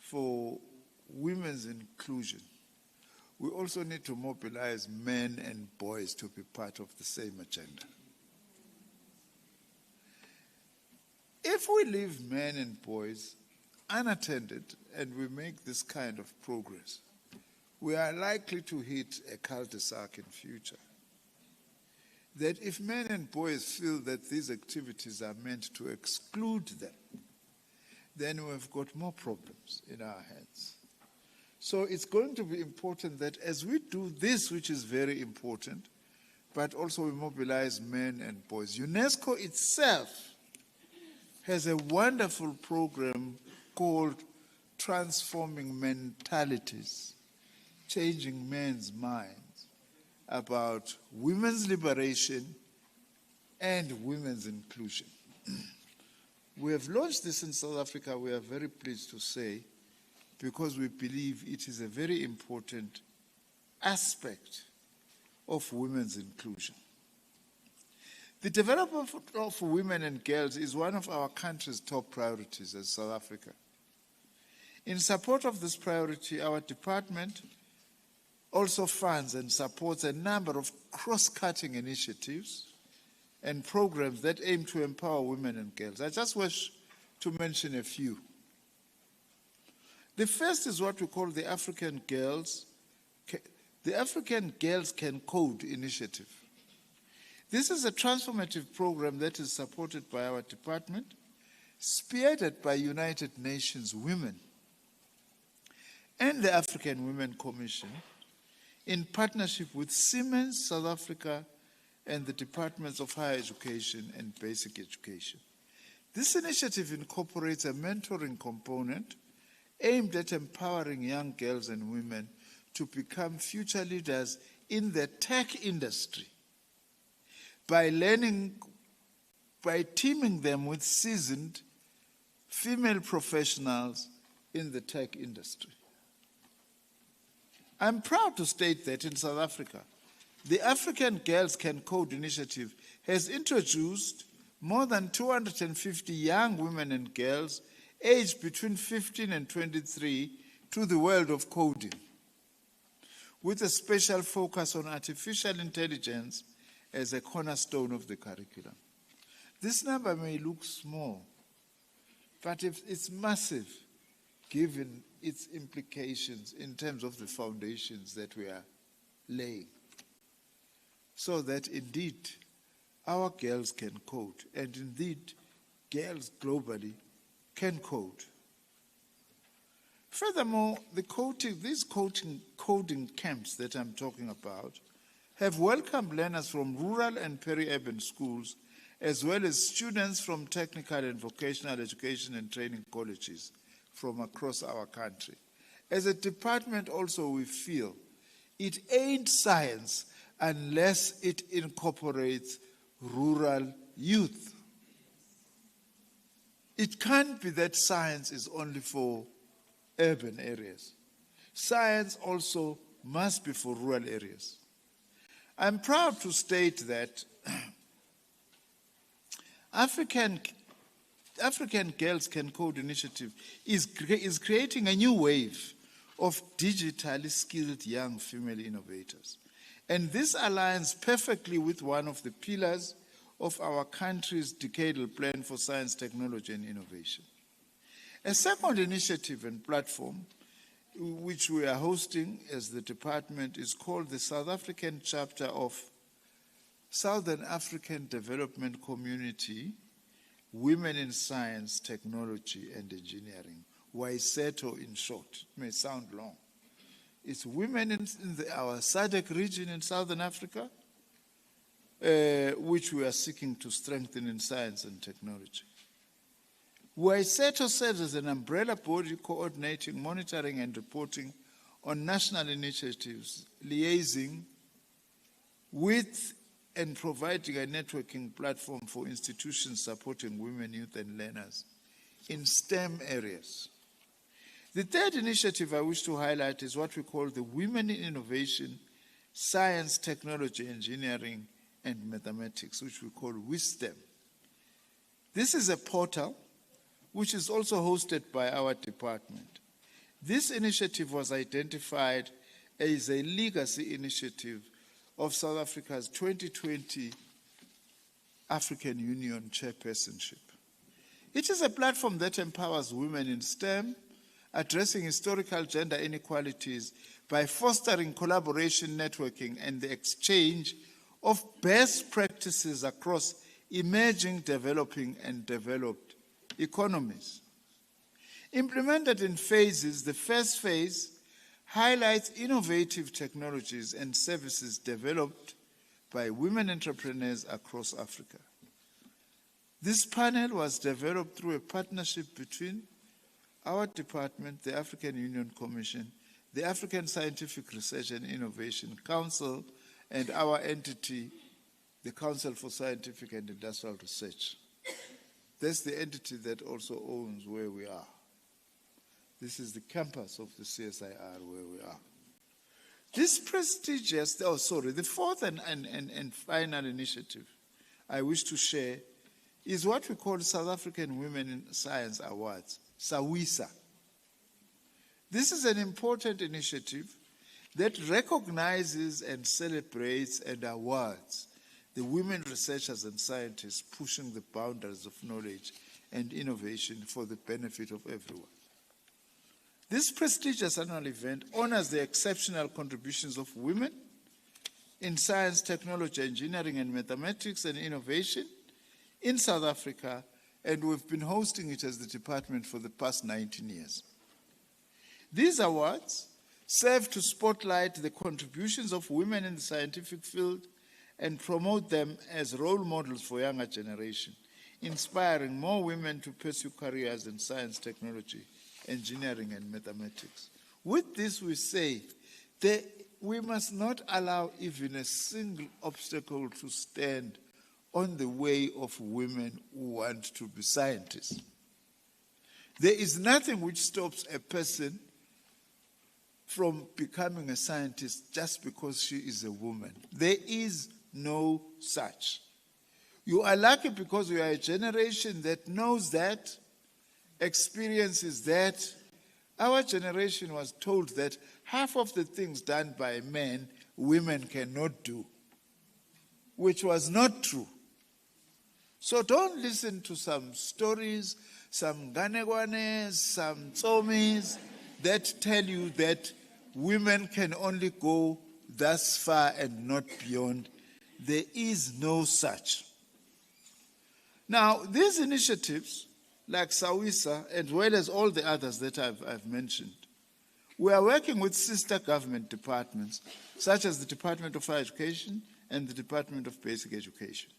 for women's inclusion, we also need to mobilize men and boys to be part of the same agenda. If we leave men and boys unattended and we make this kind of progress, we are likely to hit a cul-de-sac in future. That if men and boys feel that these activities are meant to exclude them, then we've got more problems in our hands. So it's going to be important that as we do this, which is very important, but also we mobilize men and boys. UNESCO itself has a wonderful program called Transforming Mentalities, Changing Men's Minds, about women's liberation and women's inclusion. We have launched this in South Africa, we are very pleased to say, because we believe it is a very important aspect of women's inclusion. The development of women and girls is one of our country's top priorities as South Africa. In support of this priority, our department also funds and supports a number of cross-cutting initiatives and programs that aim to empower women and girls. I just wish to mention a few. The first is what we call the African Girls Can Code initiative. This is a transformative program that is supported by our department, spearheaded by United Nations Women and the African Women Commission in partnership with Siemens South Africa and the Departments of Higher Education and Basic Education. This initiative incorporates a mentoring component aimed at empowering young girls and women to become future leaders in the tech industry by teaming them with seasoned female professionals in the tech industry. I'm proud to state that in South Africa, the African Girls Can Code initiative has introduced more than 250 young women and girls aged between 15 and 23 to the world of coding, with a special focus on artificial intelligence as a cornerstone of the curriculum. This number may look small, but it's massive given its implications in terms of the foundations that we are laying, so that indeed our girls can code, and indeed girls globally can code. Furthermore, these coding camps that I'm talking about have welcomed learners from rural and peri-urban schools, as well as students from technical and vocational education and training colleges from across our country. As a department also, we feel it ain't science unless it incorporates rural youth. It can't be that science is only for urban areas. Science also must be for rural areas. I'm proud to state that African Girls Can Code initiative is creating a new wave of digitally skilled young female innovators. And this aligns perfectly with one of the pillars of our country's decadal plan for science, technology, and innovation. A second initiative and platform which we are hosting as the department is called the South African chapter of Southern African Development Community, Women in Science, Technology, and Engineering, WISETO in short. It may sound long. It's women in our SADC region in Southern Africa, which we are seeking to strengthen in science and technology. WISETO serves as an umbrella body coordinating, monitoring, and reporting on national initiatives, liaising with and providing a networking platform for institutions supporting women, youth, and learners in STEM areas. The third initiative I wish to highlight is what we call the Women in Innovation, Science, Technology, Engineering, and Mathematics, which we call WISTEM. This is a portal which is also hosted by our department. This initiative was identified as a legacy initiative of South Africa's 2020 African Union chairpersonship. It is a platform that empowers women in STEM, addressing historical gender inequalities by fostering collaboration, networking, and the exchange of best practices across emerging, developing, and developed economies. Implemented in phases, the first phase highlights innovative technologies and services developed by women entrepreneurs across Africa. This panel was developed through a partnership between our department, the African Union Commission, the African Scientific Research and Innovation Council, and our entity, the Council for Scientific and Industrial Research. That's the entity that also owns where we are. This is the campus of the CSIR where we are. This prestigious, the fourth and final initiative I wish to share is what we call South African Women in Science Awards, SAWISA. This is an important initiative that recognizes and celebrates and awards the women researchers and scientists pushing the boundaries of knowledge and innovation for the benefit of everyone. This prestigious annual event honors the exceptional contributions of women in science, technology, engineering, and mathematics and innovation in South Africa, and we've been hosting it as the department for the past 19 years. These awards serve to spotlight the contributions of women in the scientific field and promote them as role models for younger generation, inspiring more women to pursue careers in science, technology, engineering, and mathematics. With this, we say that we must not allow even a single obstacle to stand on the way of women who want to be scientists. There is nothing which stops a person from becoming a scientist just because she is a woman. There is no such. You are lucky because you are a generation that knows that, experiences that, our generation was told that half of the things done by men, women cannot do, which was not true. So don't listen to some stories, some ganegwanes, some tsomis that tell you that women can only go thus far and not beyond. There is no such. Now, these initiatives, like SAWISA, as well as all the others that I've mentioned, we are working with sister government departments, such as the Department of Higher Education and the Department of Basic Education.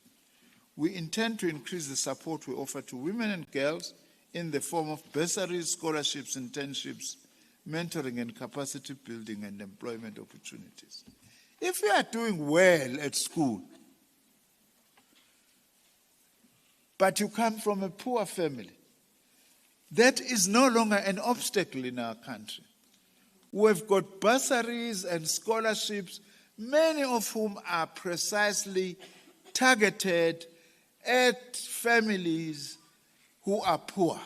We intend to increase the support we offer to women and girls in the form of bursaries, scholarships, internships, mentoring and capacity building and employment opportunities. If you are doing well at school, but you come from a poor family, that is no longer an obstacle in our country. We've got bursaries and scholarships, many of whom are precisely targeted at families who are poor.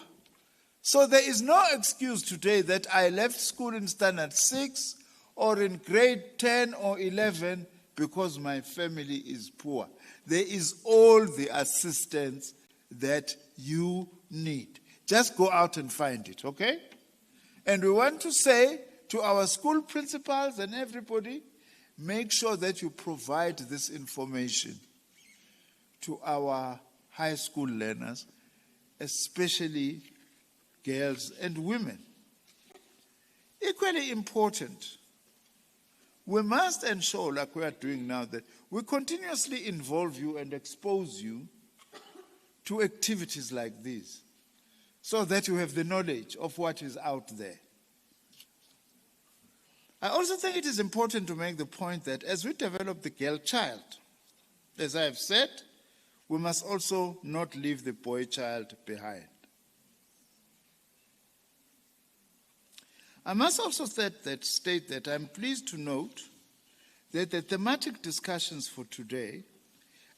So there is no excuse today that I left school in standard 6 or in grade 10 or 11 because my family is poor. There is all the assistance that you need. Just go out and find it, okay? And we want to say to our school principals and everybody, make sure that you provide this information to our high school learners, especially girls and women. Equally important, we must ensure, like we are doing now, that we continuously involve you and expose you to activities like these, so that you have the knowledge of what is out there. I also think it is important to make the point that as we develop the girl child, as I have said, we must also not leave the boy child behind. I must also state that I'm pleased to note that the thematic discussions for today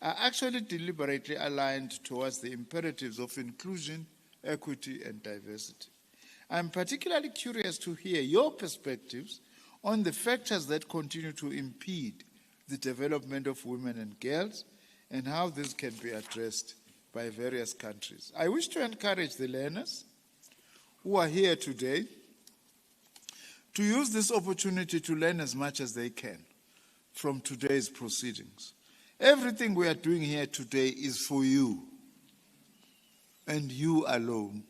are actually deliberately aligned towards the imperatives of inclusion, equity, and diversity. I'm particularly curious to hear your perspectives on the factors that continue to impede the development of women and girls and how this can be addressed by various countries. I wish to encourage the learners who are here today to use this opportunity to learn as much as they can from today's proceedings. Everything we are doing here today is for you and you alone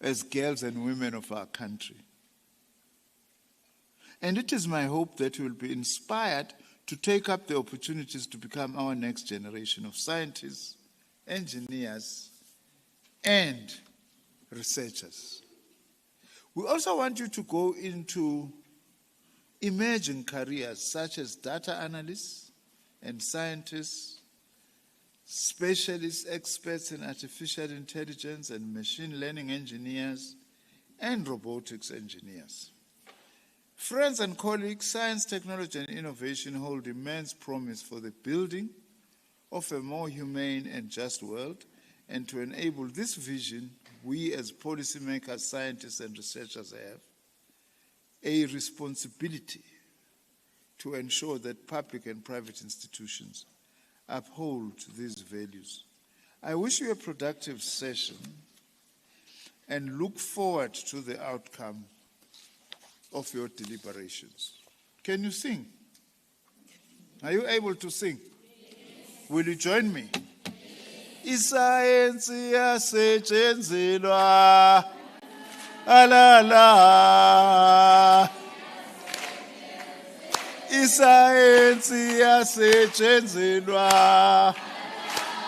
as girls and women of our country. And it is my hope that you will be inspired to take up the opportunities to become our next generation of scientists, engineers, and researchers. We also want you to go into emerging careers such as data analysts and scientists, specialists, experts in artificial intelligence and machine learning engineers, and robotics engineers. Friends and colleagues, science, technology, and innovation hold immense promise for the building of a more humane and just world, and to enable this vision, we as policymakers, scientists, and researchers have a responsibility to ensure that public and private institutions uphold these values. I wish you a productive session and look forward to the outcome of your deliberations. Can you sing? Are you able to sing? Will you join me? Isayensi yasetshenzelwa alala. Isayensi yasetshenzelwa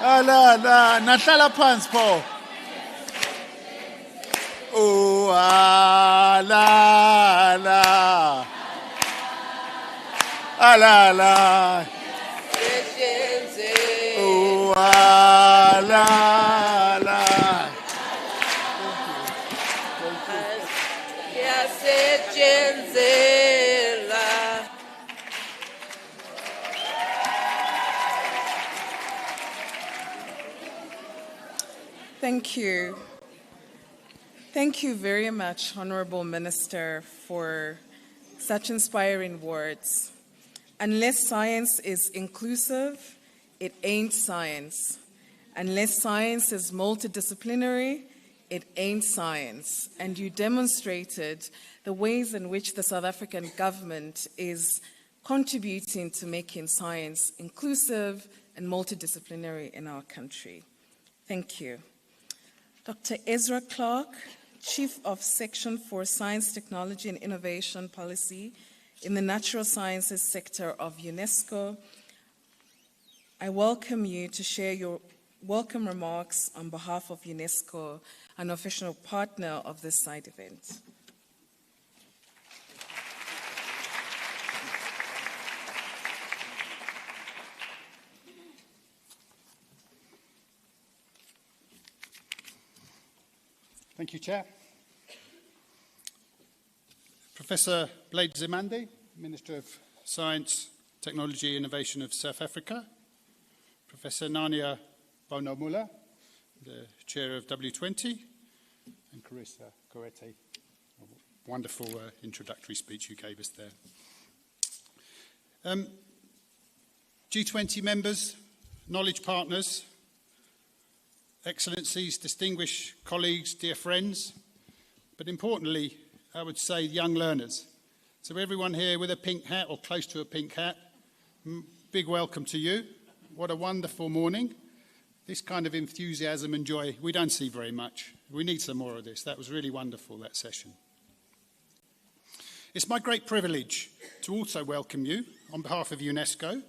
alala. Nahlala phansi pho. Oh, alala. Alala. Oh, alala. Thank you. Thank you very much, Honorable Minister, for such inspiring words. Unless science is inclusive, it ain't science. Unless science is multidisciplinary, it ain't science. And you demonstrated the ways in which the South African government is contributing to making science inclusive and multidisciplinary in our country. Thank you. Dr. Ezra Clark, Chief of Section for Science, Technology and Innovation Policy in the Natural Sciences sector of UNESCO, I welcome you to share your welcome remarks on behalf of UNESCO, an official partner of this side event. Thank you, Chair. Professor Blade Zimande, Minister of Science, Technology, Innovation of South Africa. Professor Nania Bonomula, the Chair of G20. And Carissa Corete, a wonderful introductory speech you gave us there. G20 members, knowledge partners, Excellencies, distinguished colleagues, dear friends, but importantly, I would say young learners. So everyone here with a pink hat or close to a pink hat, big welcome to you. What a wonderful morning. This kind of enthusiasm and joy, we don't see very much. We need some more of this. That was really wonderful, that session. It's my great privilege to also welcome you, on behalf of UNESCO,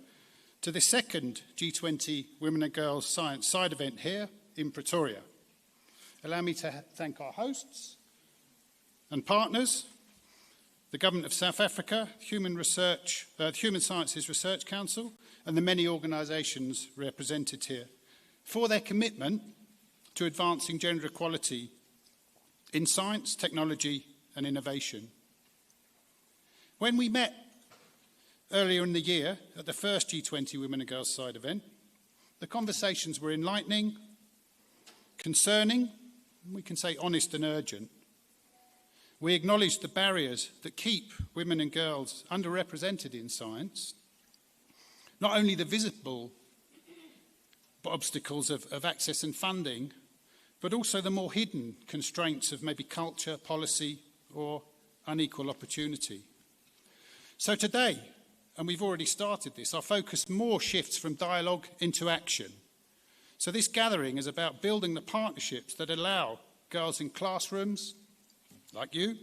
to the second G20 Women and Girls Science Side event here in Pretoria. Allow me to thank our hosts and partners, the Government of South Africa, Human Sciences Research Council, and the many organisations represented here for their commitment to advancing gender equality in science, technology, and innovation. When we met earlier in the year at the first G20 Women and Girls Side event, the conversations were enlightening, concerning, we can say honest and urgent. We acknowledged the barriers that keep women and girls underrepresented in science, not only the visible obstacles of access and funding, but also the more hidden constraints of maybe culture, policy, or unequal opportunity. So today, and we've already started this, our focus more shifts from dialogue into action. So this gathering is about building the partnerships that allow girls in classrooms, like you,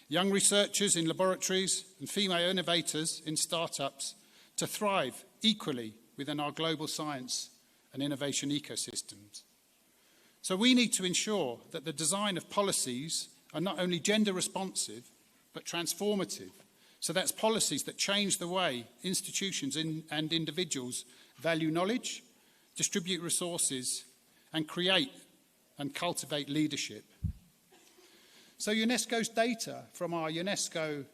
young researchers in laboratories, and female innovators in startups to thrive equally within our global science and innovation ecosystems. So we need to ensure that the design of policies are not only gender responsive, but transformative. So that's policies that change the way institutions and individuals value knowledge, distribute resources, and create and cultivate leadership. So UNESCO's data from our UNESCO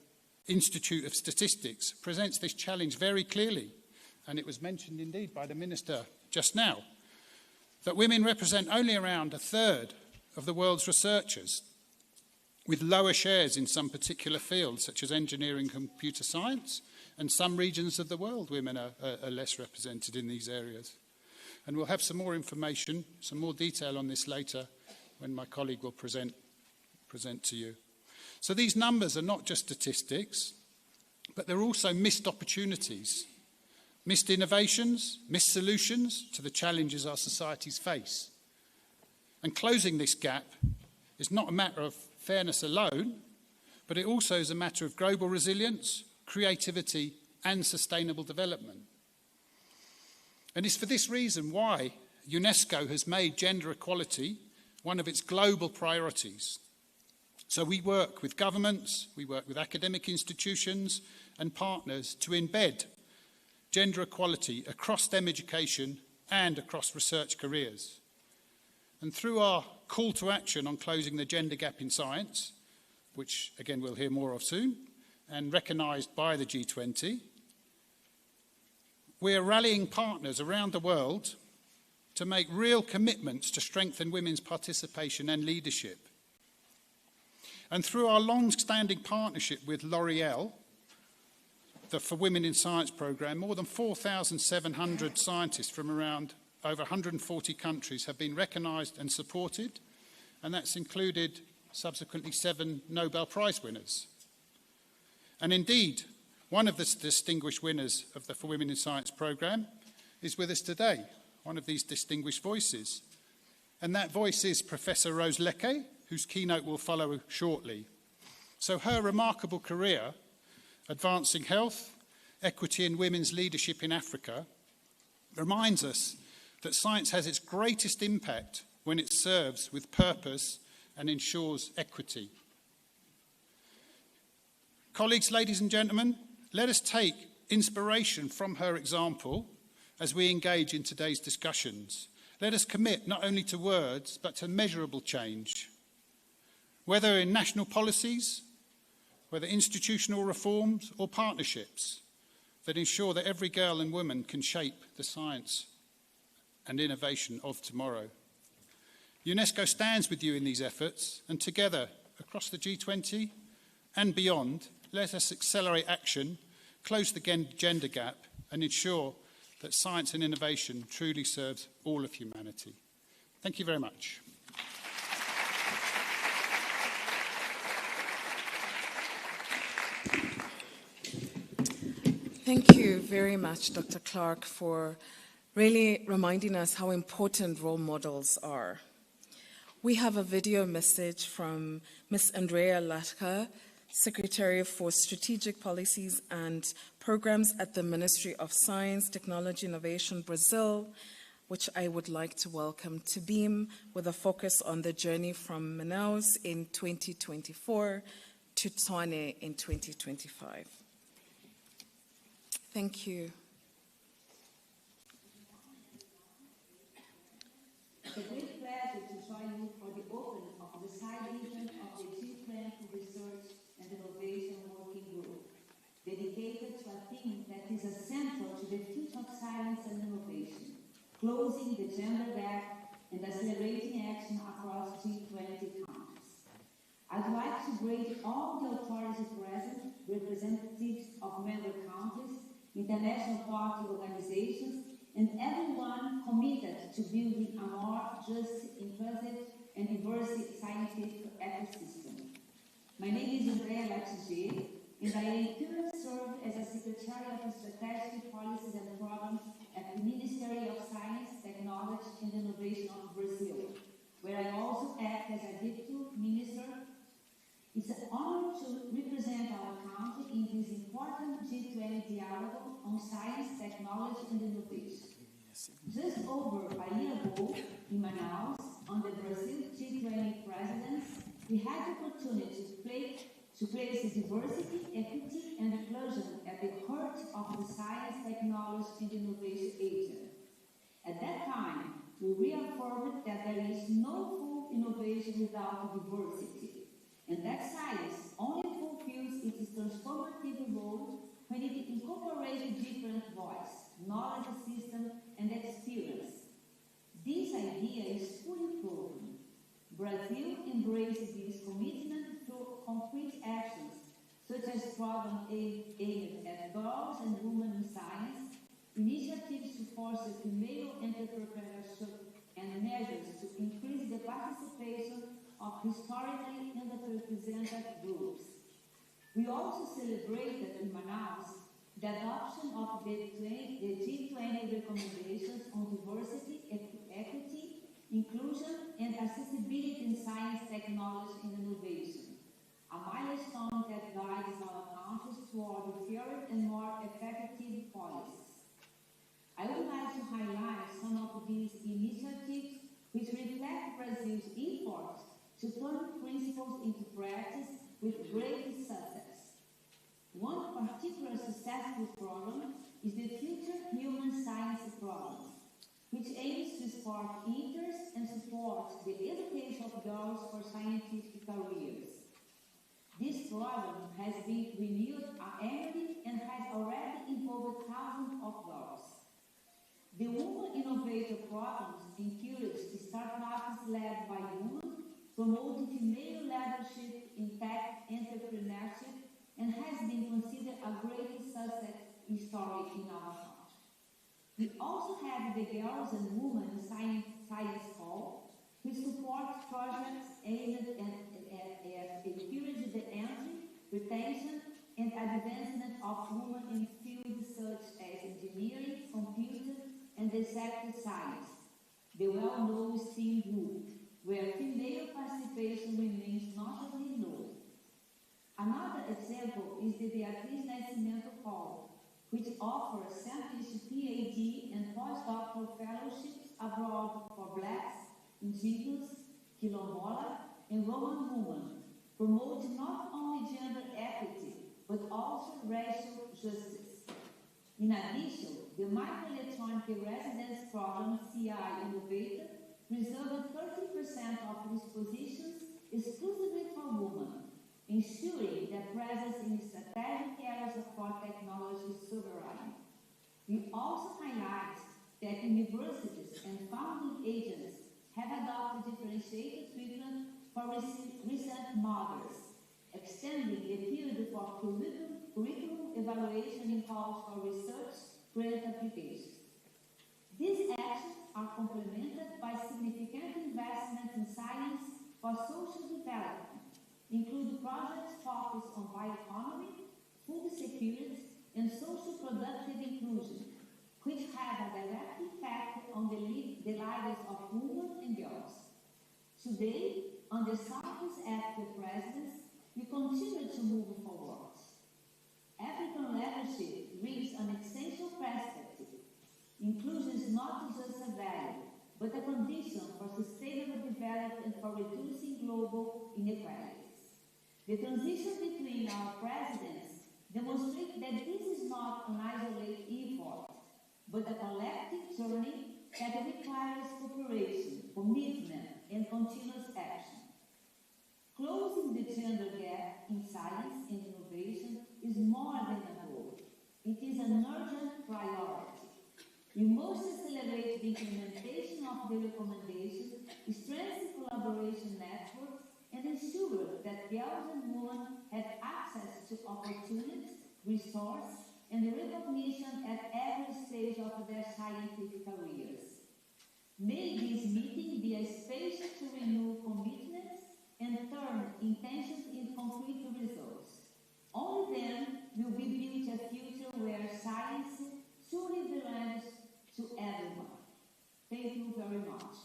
Institute of Statistics presents this challenge very clearly, and it was mentioned indeed by the Minister just now, that women represent only around a third of the world's researchers, with lower shares in some particular fields, such as engineering, computer science, and some regions of the world, women are less represented in these areas. And we'll have some more information, some more detail on this later when my colleague will present to you. So these numbers are not just statistics, but they're also missed opportunities, missed innovations, missed solutions to the challenges our societies face. And closing this gap is not a matter of fairness alone, but it also is a matter of global resilience, creativity, and sustainable development. And it's for this reason why UNESCO has made gender equality one of its global priorities. So we work with governments, we work with academic institutions and partners to embed gender equality across STEM education and across research careers. And through our call to action on closing the gender gap in science, which again we'll hear more of soon, and recognised by the G20, we are rallying partners around the world to make real commitments to strengthen women's participation and leadership. And through our long-standing partnership with L'Oréal, the For Women in Science programme, more than 4,700 scientists from around over 140 countries have been recognised and supported, and that's included subsequently 7 Nobel Prize winners. And indeed, one of the distinguished winners of the For Women in Science programme is with us today, one of these distinguished voices. And that voice is Professor Rose Lecce, whose keynote will follow shortly. So her remarkable career, advancing health, equity and women's leadership in Africa, reminds us that science has its greatest impact when it serves with purpose and ensures equity. Colleagues, ladies and gentlemen, let us take inspiration from her example as we engage in today's discussions. Let us commit not only to words, but to measurable change, whether in national policies, whether institutional reforms or partnerships that ensure that every girl and woman can shape the science and innovation of tomorrow. UNESCO stands with you in these efforts, and together, across the G20 and beyond, let us accelerate action, close the gender gap, and ensure that science and innovation truly serves all of humanity. Thank you very much. Thank you very much, Dr. Clark, for really reminding us how important role models are. We have a video message from Ms. Andrea Latka, Secretary for Strategic Policies and Programs at the Ministry of Science, Technology, Innovation, Brazil, which I would like to welcome to Beam, with a focus on the journey from Manaus in 2024 to Tshwane in 2025. Thank you. It's a great pleasure to join you for the opening of the side event of the G20 Research and Innovation Working Group, dedicated to a theme that is essential to the future of science and innovation, closing the gender gap and accelerating action across G20 countries. I'd like to greet all the authorities present, representatives of member countries, international party organizations, and everyone committed to building a more just, inclusive, and diverse scientific ecosystem. My name is Andrea Latige, and I am currently serve as a Secretary of Strategic Policies and Programs at the Ministry of Science, Technology, and Innovation of Brazil, where I also act as a Deputy Minister. It's an honor to represent our country in this important G20 dialogue on science, technology, and innovation. Just over a year ago, in Manaus, on the Brazil G20 presidents, we had the opportunity to place diversity, equity, and inclusion at the heart of the science, technology, and innovation agenda. At that time, we reaffirmed that there is no full innovation without diversity, and that science only fulfills its transformative role when it incorporates different voice, knowledge system, and experience. This idea is fully proven. Brazil embraces this commitment through concrete actions, such as programs aimed at girls and women in science, initiatives to foster female entrepreneurship, and measures to increase the participation of historically underrepresented groups. We also celebrated in Manaus the adoption of the G20 recommendations on diversity, equity, inclusion, and accessibility in science, technology, and innovation, a milestone that guides our countries toward fairer and more effective policies. I would like to highlight some of these initiatives which reflect Brazil's effort to turn principles into practice with great success. One particular successful program is the Future Human Science Program, which aims to spark interest and support the education of girls for scientific careers. This program has been renewed annually and has already involved thousands of girls. The Women Innovator programs encourage startups led by women promoting female leadership in tech entrepreneurship, and has been considered a great success story in our country. We also have the Girls and Women Science Hall, which supports projects aimed at encouraging the entry, retention, and advancement of women in fields such as engineering, computer, and exact science, the well-known STEAM group, where female participation remains notably low. Another example is the Beatriz Nascimento Hall, which offers scientific PhD and postdoctoral fellowships abroad for Blacks, Indigenous, Quilombola, and Roman women, promoting not only gender equity, but also racial justice. In addition, the Microelectronic Residence Program, CI Innovator, reserved 30% of its positions exclusively for women, ensuring their presence in strategic areas for technology sovereignty. We also highlight that universities and founding agents have adopted differentiated treatment for recent mothers, extending the period for curriculum evaluation in calls for research grant applications. These actions are complemented by significant investments in science for social development, including projects focused on bioeconomy, food security, and social productive inclusion, which have a direct effect on the lives of women and girls. Today, under Southeast Africa presidency, we continue to move forward. African leadership reaches an essential perspective. Inclusion is not just a value, but a condition for sustainable development and for reducing global inequalities. The transition between our presidents demonstrates that this is not an isolated effort, but a collective journey that requires cooperation, commitment, and continuous action. Closing the gender gap in science and innovation is more than a goal. It is an urgent priority. We must accelerate the implementation of the recommendations, strengthen collaboration networks, and ensure that girls and women have access to opportunities, resources, and recognition at every stage of their scientific careers. May this meeting be a space to renew commitments and turn intentions into concrete results. Only then will we build a future where science truly belongs to everyone. Thank you very much.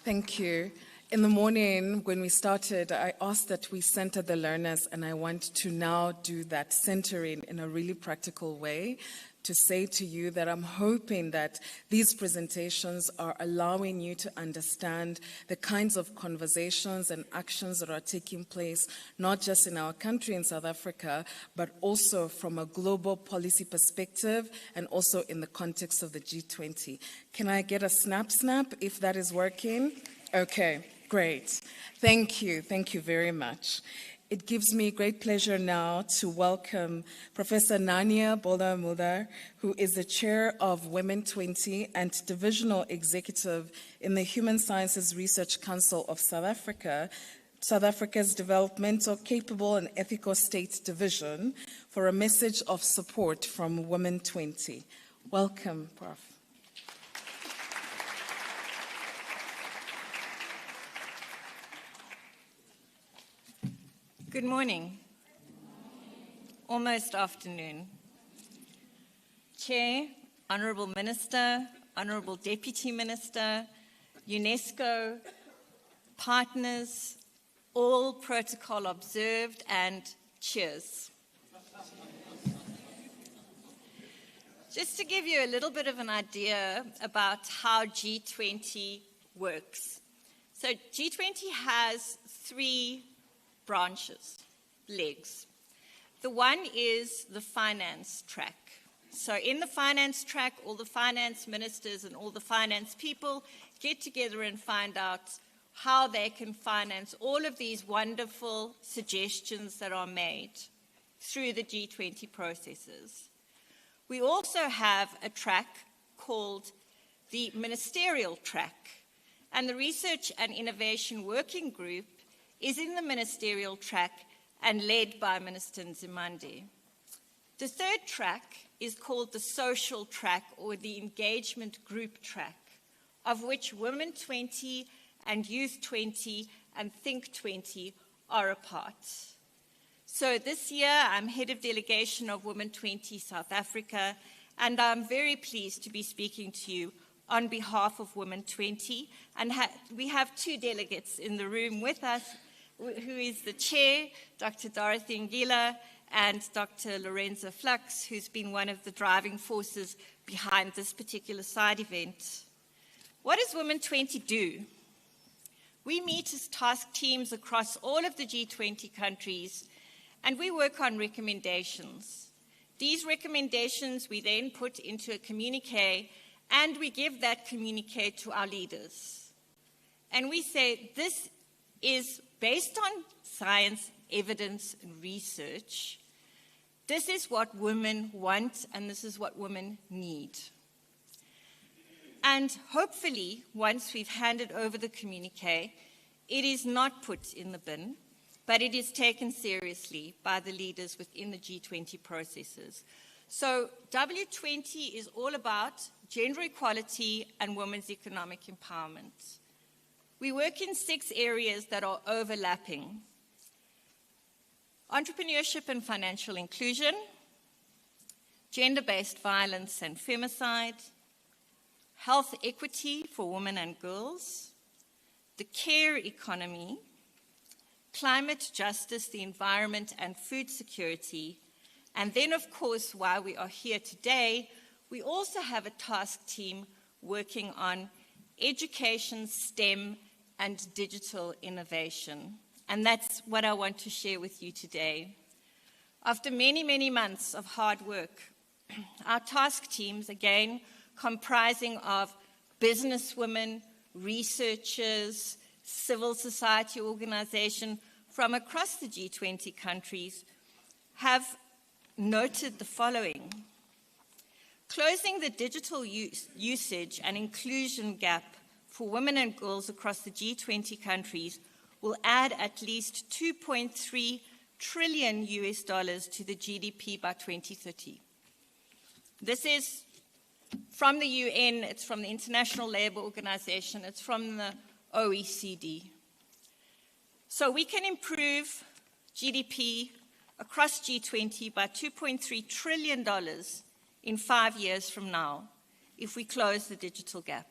Thank you. In the morning, when we started, I asked that we center the learners, and I want to now do that centering in a really practical way to say to you that I'm hoping that these presentations are allowing you to understand the kinds of conversations and actions that are taking place, not just in our country in South Africa, but also from a global policy perspective and also in the context of the G20. Can I get a snap if that is working? Okay, great. Thank you very much. It gives me great pleasure now to welcome Professor Nanya Bolda-Mudar, who is the chair of Women 20 and divisional executive in the Human Sciences Research Council of South Africa, South Africa's Developmental, Capable and Ethical State Division, for a message of support from Women 20. Welcome, Prof. Good morning. Almost afternoon. Chair, Honourable Minister, Honourable Deputy Minister, UNESCO, partners, all protocol observed, and cheers. Just to give you a little bit of an idea about how G20 works. So G20 has three branches, legs. The one is the finance track. So in the finance track, all the finance ministers and all the finance people get together and find out how they can finance all of these wonderful suggestions that are made through the G20 processes. We also have a track called the Ministerial Track, and the Research and Innovation Working Group is in the Ministerial Track and led by Minister Nzimande. The third track is called the Social Track, or the Engagement Group Track, of which Women 20 and Youth 20 and Think 20 are a part. So this year, I'm head of delegation of Women 20 South Africa, and I'm very pleased to be speaking to you on behalf of Women 20. And we have two delegates in the room with us, who is the chair, Dr. Dorothy Ngila, and Dr. Lorenzo Flux, who's been one of the driving forces behind this particular side event. What does Women 20 do? We meet as task teams across all of the G20 countries, and we work on recommendations. These recommendations we then put into a communiqué, and we give that communiqué to our leaders. And we say, this is based on science, evidence, and research. This is what women want, and this is what women need. And hopefully, once we've handed over the communiqué, it is not put in the bin, but it is taken seriously by the leaders within the G20 processes. So W20 is all about gender equality and women's economic empowerment. We work in 6 areas that are overlapping: entrepreneurship and financial inclusion, gender-based violence and femicide, health equity for women and girls, the care economy, climate justice, the environment, and food security. And then, of course, while we are here today, we also have a task team working on education, STEM, and digital innovation. And that's what I want to share with you today. After many, many months of hard work, our task teams, again, comprising of businesswomen, researchers, civil society organizations from across the G20 countries, have noted the following. Closing the digital usage and inclusion gap for women and girls across the G20 countries will add at least $2.3 trillion to the GDP by 2030. This is from the UN, it's from the International Labour Organization, it's from the OECD. So we can improve GDP across G20 by $2.3 trillion in 5 years from now if we close the digital gap.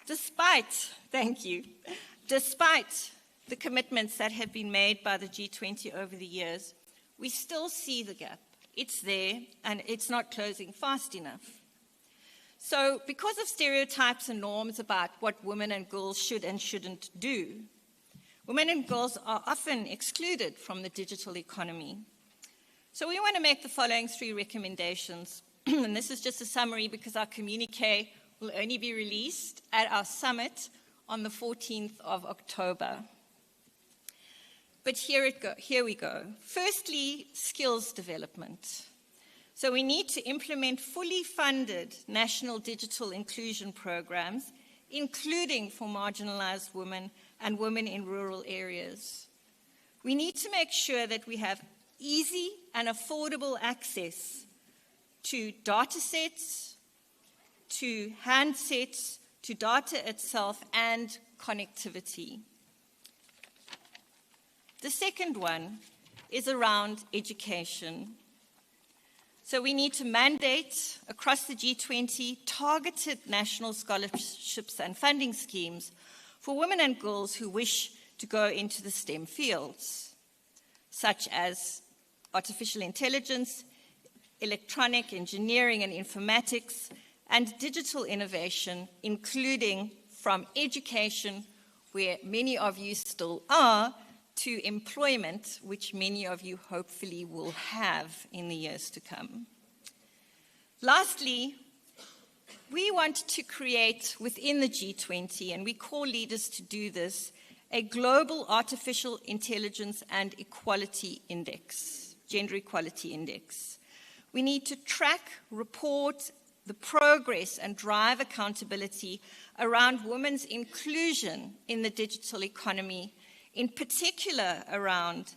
Despite the commitments that have been made by the G20 over the years, we still see the gap. It's there, and it's not closing fast enough. So because of stereotypes and norms about what women and girls should and shouldn't do, women and girls are often excluded from the digital economy. So we want to make the following 3 recommendations. And this is just a summary because our communiqué will only be released at our summit on the 14th of October. But here we go. Firstly, skills development. So we need to implement fully funded national digital inclusion programs, including for marginalized women and women in rural areas. We need to make sure that we have easy and affordable access to data sets, to handsets, to data itself, and connectivity. The second one is around education. So we need to mandate across the G20 targeted national scholarships and funding schemes for women and girls who wish to go into the STEM fields, such as artificial intelligence, electronic engineering and informatics, and digital innovation, including from education, where many of you still are, to employment, which many of you hopefully will have in the years to come. Lastly, we want to create within the G20, and we call leaders to do this, a global artificial intelligence and equality index, gender equality index, We need to track, report the progress and drive accountability around women's inclusion in the digital economy, in particular around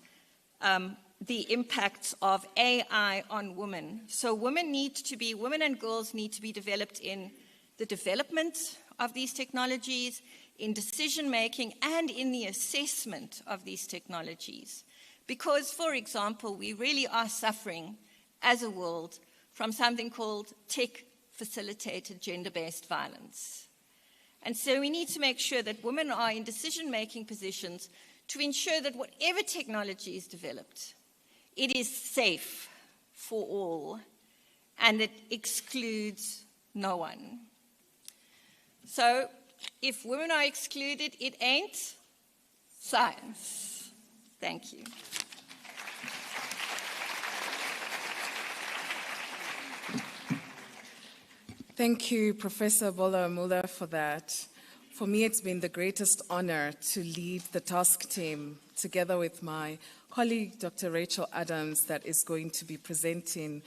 the impacts of AI on women. So women and girls need to be developed in the development of these technologies, in decision making, and in the assessment of these technologies. Because, for example, we really are suffering as a world from something called tech-facilitated gender-based violence. And so we need to make sure that women are in decision-making positions to ensure that whatever technology is developed, it is safe for all and it excludes no one. So if women are excluded, it ain't science. Thank you. Thank you, Professor Bola Muller, for that. For me, it's been the greatest honor to lead the task team together with my colleague, Dr. Rachel Adams, that is going to be presenting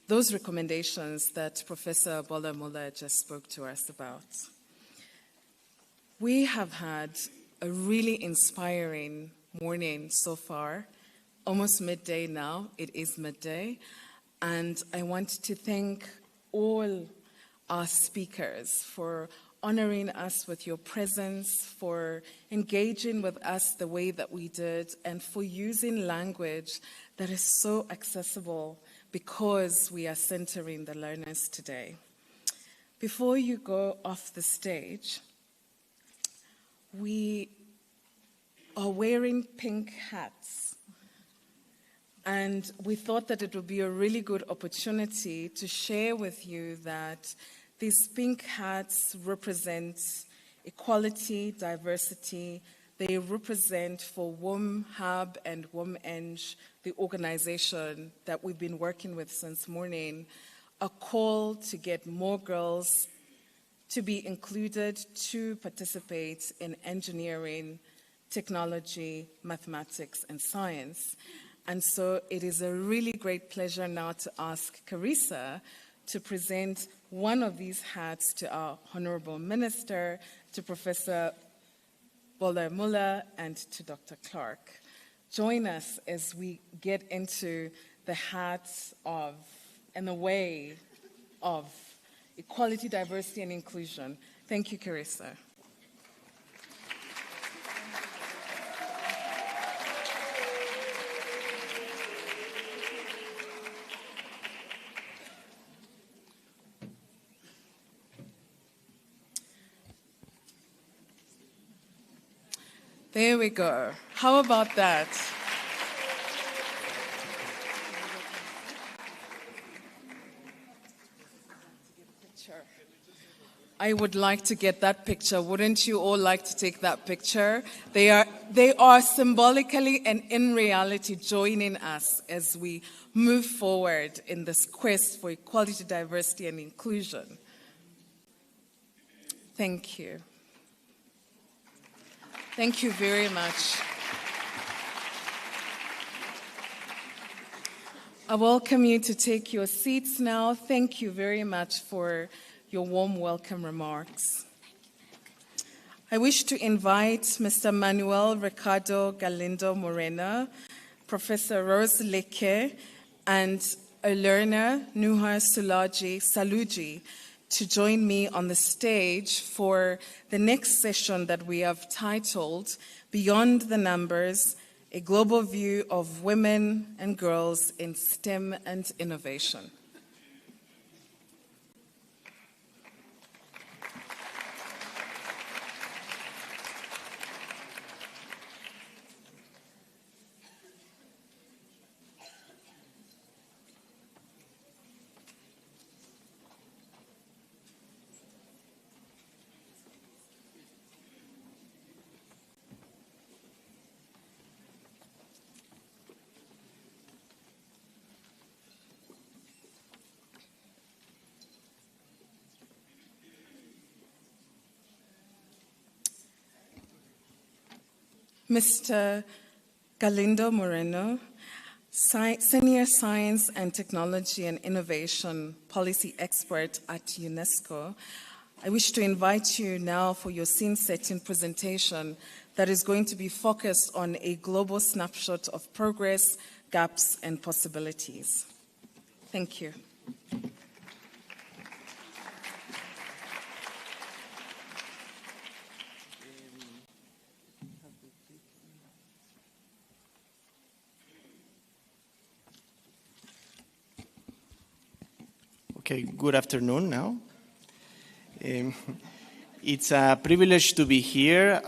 those recommendations that Professor Bola Muller just spoke to us about. We have had a really inspiring morning so far, almost midday now. It is midday. And I want to thank all our speakers for honoring us with your presence, for engaging with us the way that we did, and for using language that is so accessible because we are centering the learners today. Before you go off the stage, we are wearing pink hats. And we thought that it would be a really good opportunity to share with you that these pink hats represent equality, diversity. They represent for WomHub and WomEng, the organization that we've been working with since morning, a call to get more girls to be included to participate in engineering, technology, mathematics, and science. And so it is a really great pleasure now to ask Carissa to present one of these hats to our Honorable Minister, to Professor Bola Muller, and to Dr. Clark. Join us as we get into the hats of, and the way of, equality, diversity, and inclusion. Thank you, Carissa. There we go. How about that? I would like to get that picture. Wouldn't you all like to take that picture? They are symbolically and in reality joining us as we move forward in this quest for equality, diversity, and inclusion. Thank you. Thank you very much. I welcome you to take your seats now. Thank you very much for your warm welcome remarks. I wish to invite Mr. Manuel Ricardo Galindo Moreno, Professor Rose Leke, and a learner, Nuha Saluji, to join me on the stage for the next session that we have titled Beyond the Numbers, a Global View of Women and Girls in STEM and Innovation. Mr. Galindo Moreno, Senior Science and Technology and Innovation Policy Expert at UNESCO, I wish to invite you now for your scene-setting presentation that is going to be focused on a global snapshot of progress, gaps, and possibilities. Thank you. Okay, good afternoon now. It's a privilege to be here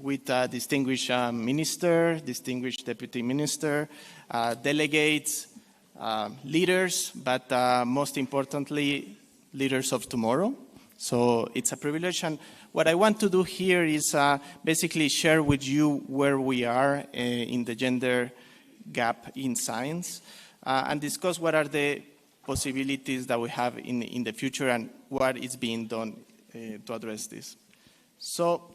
with a distinguished minister, distinguished deputy minister, delegates, leaders, but most importantly, leaders of tomorrow. So it's a privilege. And what I want to do here is basically share with you where we are in the gender gap in science and discuss what are the possibilities that we have in the future and what is being done to address this. So,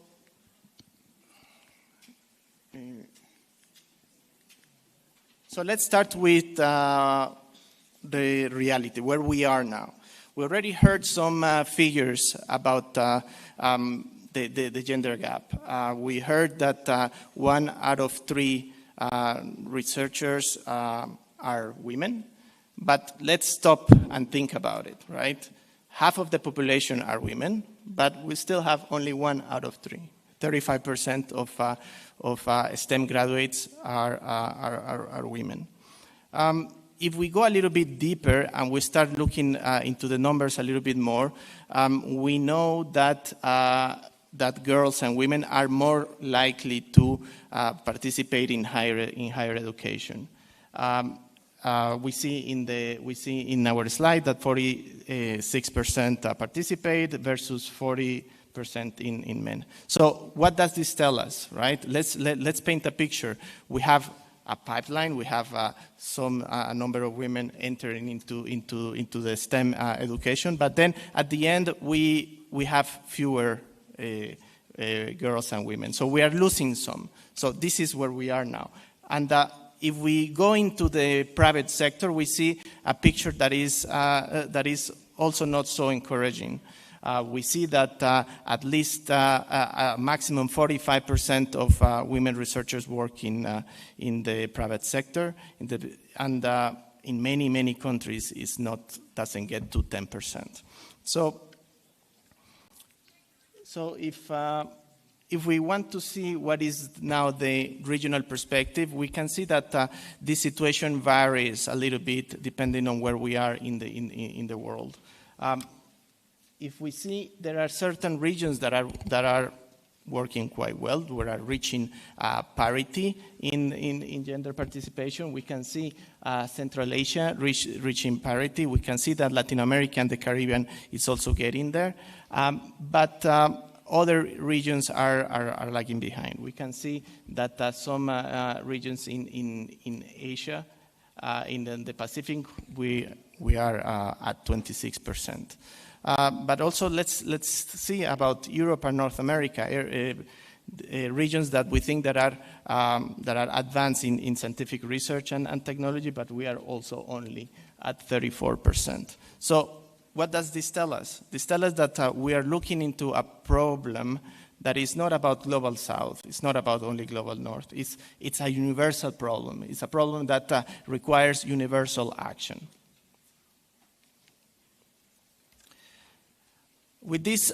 let's start with the reality, where we are now. We already heard some figures about the gender gap. We heard that 1 out of 3 researchers are women. But let's stop and think about it, right? Half of the population are women, but we still have only 1 out of 3. 35% of STEM graduates are women. If we go a little bit deeper and we start looking into the numbers a little bit more, we know that that girls and women are more likely to participate in higher education. We see in our slide that 46% participate versus 40% in men. So what does this tell us, right? Let's paint a picture. We have a pipeline. We have a number of women entering into the STEM education, but then at the end we have fewer girls and women. So we are losing some. So this is where we are now, and. If we go into the private sector, we see a picture that is also not so encouraging. We see that at least a maximum 45% of women researchers work in the private sector, and in many countries doesn't get to 10%. So if we want to see what is now the regional perspective, we can see that this situation varies a little bit depending on where we are in the world. If we see there are certain regions that are working quite well, we are reaching parity in gender participation. We can see Central Asia reaching parity. We can see that Latin America and the Caribbean is also getting there. But other regions are lagging behind. We can see that some regions in Asia, in the Pacific, we are at 26%. But also let's see about Europe and North America, regions that we think that are advanced in scientific research and technology, but we are also only at 34%. So what does this tell us? This tells us that we are looking into a problem that is not about global south. It's not about only global north. It's a universal problem. It's a problem that requires universal action. With this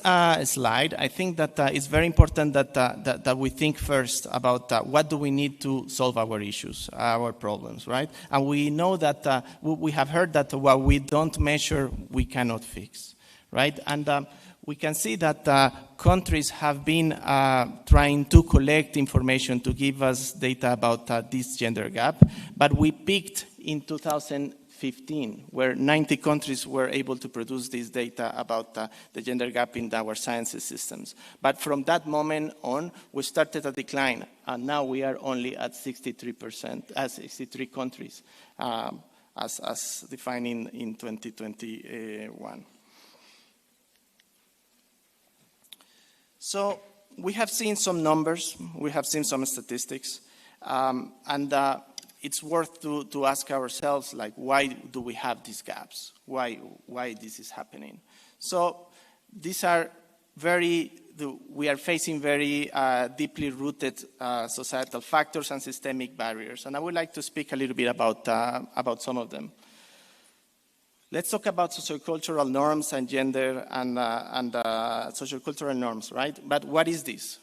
slide, I think that it's very important that we think first about what do we need to solve our issues, our problems, right? And we know that we have heard that what we don't measure, we cannot fix, right? And we can see that countries have been trying to collect information to give us data about this gender gap, but we peaked in 2015, where 90 countries were able to produce this data about the gender gap in our sciences systems. But from that moment on, we started a decline, and now we are only at 63%, 63 countries, as defined in 2021. So we have seen some numbers, we have seen some statistics, and it's worth to ask ourselves, like, why do we have these gaps? Why this is happening? So these are we are facing very deeply rooted societal factors and systemic barriers. And I would like to speak a little bit about some of them. Let's talk about sociocultural norms and gender and sociocultural norms, right? But what is this?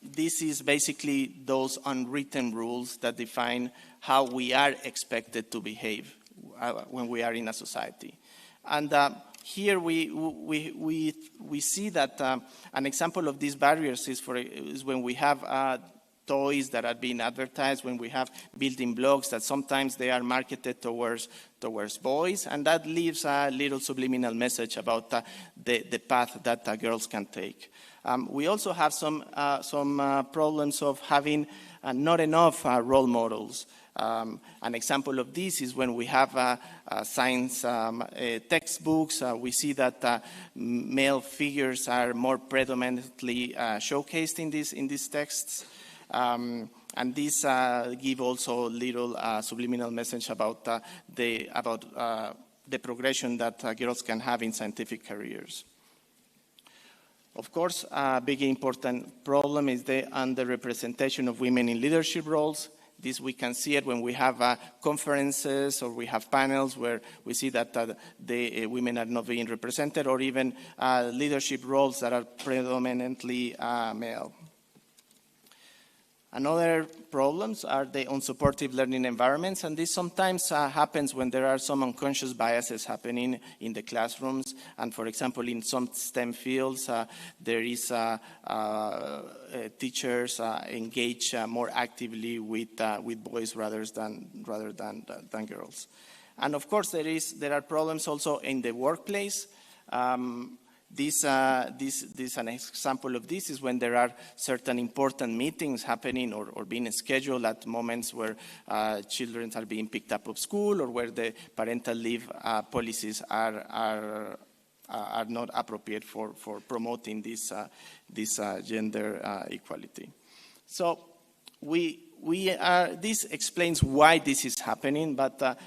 This is basically those unwritten rules that define how we are expected to behave when we are in a society. And here we see that an example of these barriers is when we have toys that are being advertised, when we have building blocks that sometimes they are marketed towards boys, and that leaves a little subliminal message about the path that girls can take. We also have some problems of having not enough role models. An example of this is when we have science textbooks. We see that male figures are more predominantly showcased in these texts. And these give also little subliminal message about the progression that girls can have in scientific careers. Of course, a big important problem is the underrepresentation of women in leadership roles. This we can see it when we have conferences or we have panels where we see that the women are not being represented, or even leadership roles that are predominantly male. Another problems are the unsupportive learning environments, and this sometimes happens when there are some unconscious biases happening in the classrooms. And for example, in some STEM fields, there is teachers engage more actively with boys rather than girls. And of course, there are problems also in the workplace. An example of this is when there are certain important meetings happening or being scheduled at moments where children are being picked up of school, or where the parental leave policies are not appropriate for promoting this gender equality. So this explains why this is happening, but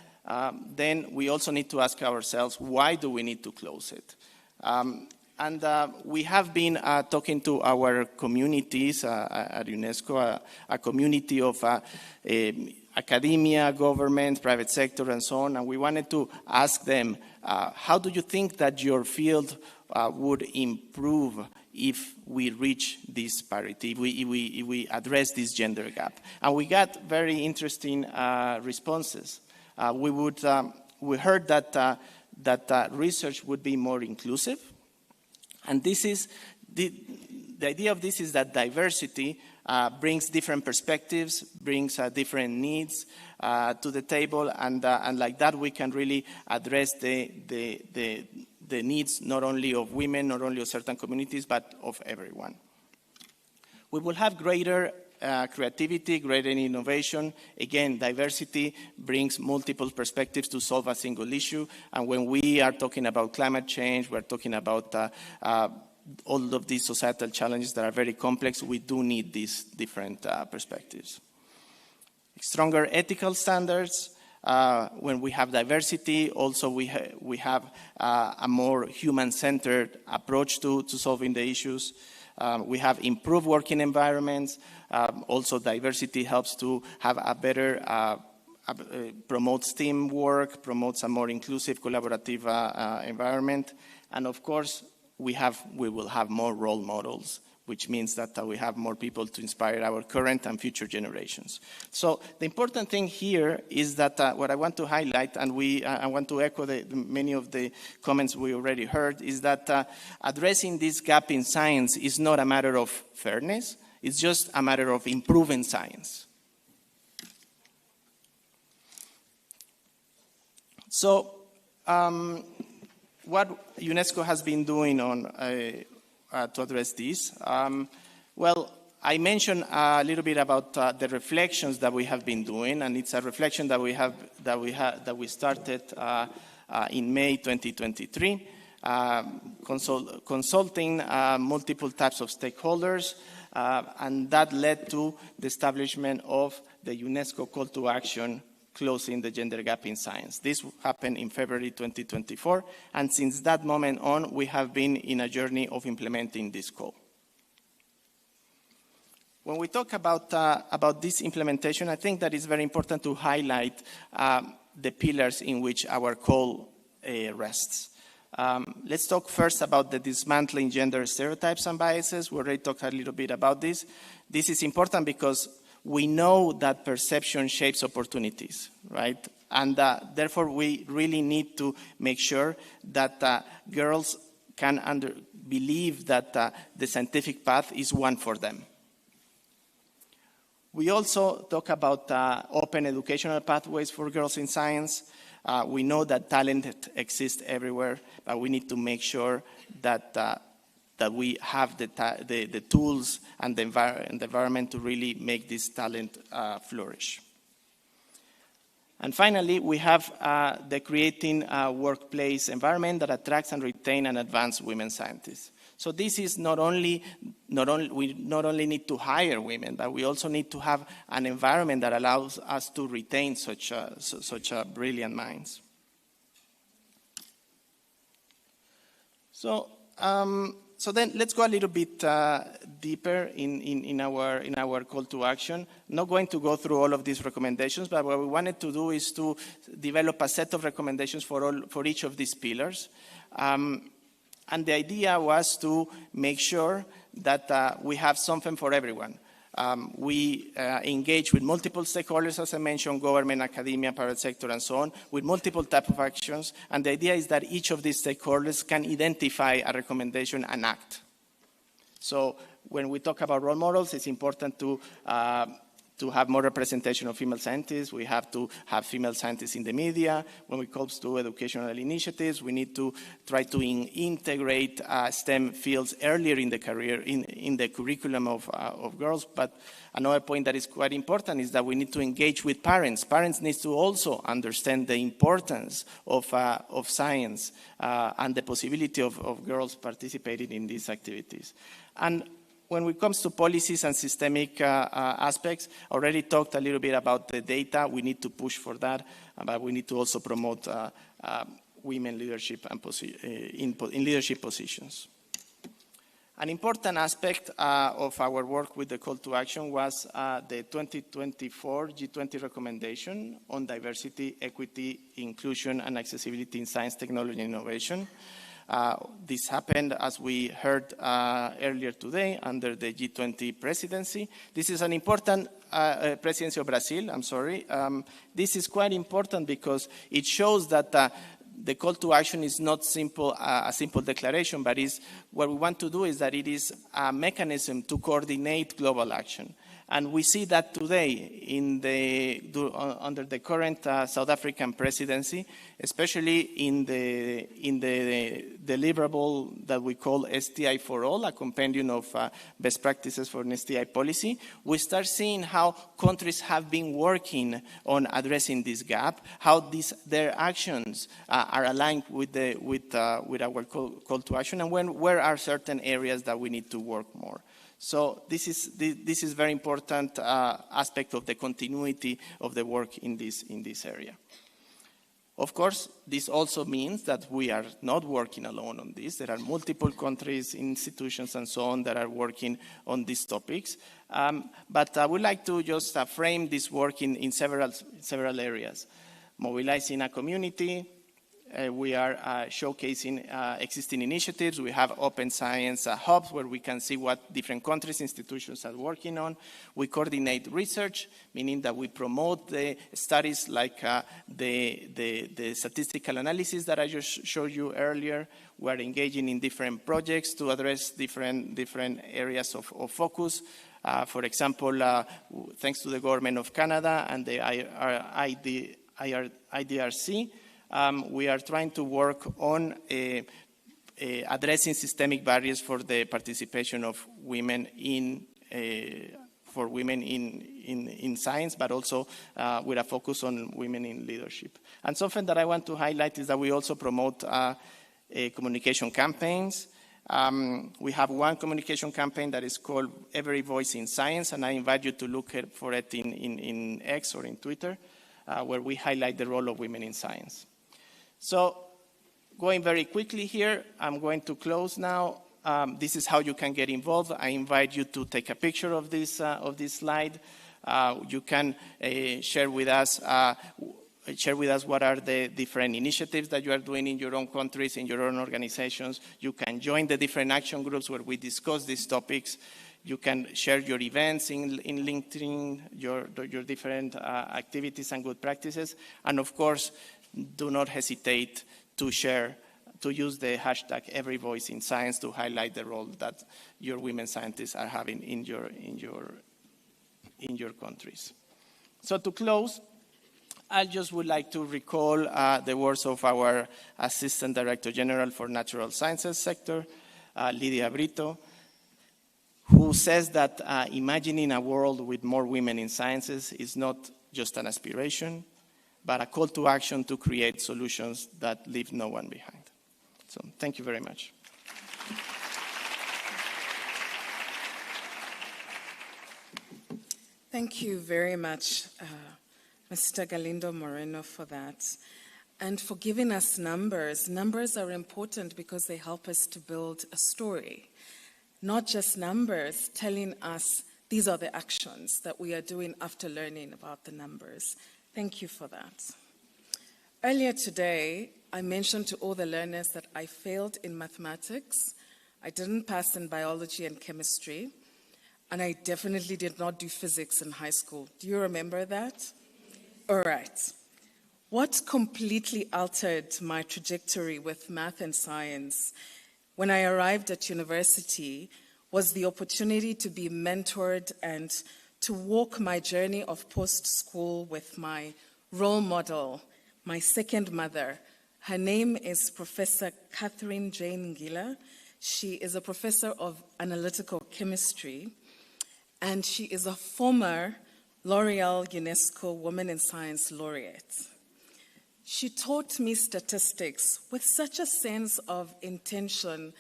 then we also need to ask ourselves, why do we need to close it? And we have been talking to our communities at UNESCO, a community of academia, government, private sector, and so on. And we wanted to ask them, how do you think that your field would improve if we reach this parity, if we address this gender gap? And we got very interesting responses. We heard that research would be more inclusive. And this is the idea of this is that diversity brings different perspectives, brings different needs to the table, and like that we can really address the needs not only of women, not only of certain communities, but of everyone. We will have greater creativity, greater innovation. Again, diversity brings multiple perspectives to solve a single issue. And when we are talking about climate change, we're talking about all of these societal challenges that are very complex. We do need these different perspectives. Stronger ethical standards. When we have diversity, also we have a more human-centered approach to solving the issues. We have improved working environments. Also, diversity helps to have a better, promotes teamwork, promotes a more inclusive, collaborative environment. And of course, we will have more role models, which means that we have more people to inspire our current and future generations. So the important thing here is that what I want to highlight, and I want to echo many of the comments we already heard, is that addressing this gap in science is not a matter of fairness, it's just a matter of improving science. So what UNESCO has been doing to address this? Well, I mentioned a little bit about the reflections that we have been doing, and it's a reflection that we started in May 2023. consulting multiple types of stakeholders, and that led to the establishment of the UNESCO Call to Action, Closing the Gender Gap in Science. This happened in February 2024, and since that moment on, we have been in a journey of implementing this call. When we talk about this implementation, I think that it's very important to highlight the pillars in which our call rests. Let's talk first about the dismantling gender stereotypes and biases. We already talked a little bit about this. This is important because we know that perception shapes opportunities, right? And therefore, we really need to make sure that girls can believe that the scientific path is one for them. We also talk about open educational pathways for girls in science. We know that talent exists everywhere, but we need to make sure that we have the tools and the environment to really make this talent flourish. And finally, we have the creating a workplace environment that attracts and retains and advances women scientists. So this is we not only need to hire women, but we also need to have an environment that allows us to retain such brilliant minds. So then let's go a little bit deeper in our call to action. I'm not going to go through all of these recommendations, but what we wanted to do is to develop a set of recommendations for each of these pillars. And the idea was to make sure that we have something for everyone. We engage with multiple stakeholders, as I mentioned, government, academia, private sector, and so on, with multiple types of actions. And the idea is that each of these stakeholders can identify a recommendation and act. So when we talk about role models, it's important to have more representation of female scientists. We have to have female scientists in the media. When it comes to educational initiatives, we need to try to integrate STEM fields earlier in the career, in the curriculum of girls. But another point that is quite important is that we need to engage with parents. Parents need to also understand the importance of science and the possibility of girls participating in these activities. And when it comes to policies and systemic aspects, I already talked a little bit about the data. We need to push for that, but we need to also promote women leadership and in leadership positions. An important aspect of our work with the call to action was the 2024 G20 recommendation on diversity, equity, inclusion, and accessibility in science, technology, and innovation. This happened, as we heard earlier today, under the G20 presidency. This is an important presidency of Brazil, I'm sorry. This is quite important because it shows that the call to action is not a simple declaration, but what we want to do is that it is a mechanism to coordinate global action. And we see that today under the current South African presidency, especially in the deliverable that we call STI for All, a compendium of best practices for an STI policy. We start seeing how countries have been working on addressing this gap, how their actions are aligned with our call to action, and where are certain areas that we need to work more. So this is very important aspect of the continuity of the work in this area. Of course, this also means that we are not working alone on this. There are multiple countries, institutions, and so on that are working on these topics. But I would like to just frame this work in several areas. Mobilizing a community. We are showcasing existing initiatives. We have open science hubs where we can see what different countries, institutions are working on. We coordinate research, meaning that we promote the studies like the statistical analysis that I just showed you earlier. We are engaging in different projects to address different areas of focus. For example, thanks to the government of Canada and the IDRC, we are trying to work on addressing systemic barriers for the participation of women in science, but also with a focus on women in leadership. And something that I want to highlight is that we also promote communication campaigns. We have one communication campaign that is called Every Voice in Science, and I invite you to look for it in X or in Twitter, where we highlight the role of women in science. So, going very quickly here, I'm going to close now. This is how you can get involved. I invite you to take a picture of this slide. You can share with us what are the different initiatives that you are doing in your own countries, in your own organizations. You can join the different action groups where we discuss these topics. You can share your events in LinkedIn, your different activities and good practices. And of course, do not hesitate to use the hashtag Every Voice in Science to highlight the role that your women scientists are having in your countries. So to close, I just would like to recall the words of our Assistant Director General for Natural Sciences sector, Lydia Brito, who says that imagining a world with more women in sciences is not just an aspiration, but a call to action to create solutions that leave no one behind. So thank you very much. Thank you very much, Mr. Galindo Moreno, for that. And for giving us numbers. Numbers are important because they help us to build a story. Not just numbers telling us these are the actions that we are doing after learning about the numbers. Thank you for that. Earlier today, I mentioned to all the learners that I failed in mathematics. I didn't pass in biology and chemistry. And I definitely did not do physics in high school. Do you remember that? All right. What completely altered my trajectory with math and science when I arrived at university was the opportunity to be mentored and to walk my journey of post-school with my role model, my second mother. Her name is Professor Catherine Jane Ngila. She is a professor of analytical chemistry, and she is a former L'Oreal UNESCO Women in Science laureate. She taught me statistics with such a sense of intention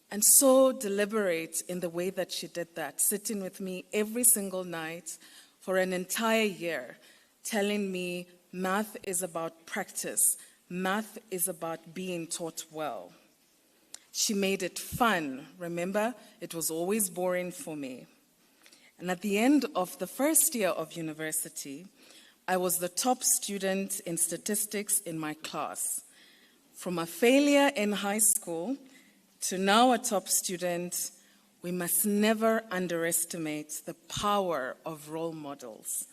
and so deliberate in the way that she did that, sitting with me every single night for an entire year, telling me math is about practice, math is about being taught well. She made it fun. Remember, it was always boring for me. And at the end of the first year of university, I was the top student in statistics in my class. From a failure in high school to now a top student, we must never underestimate the power of role models.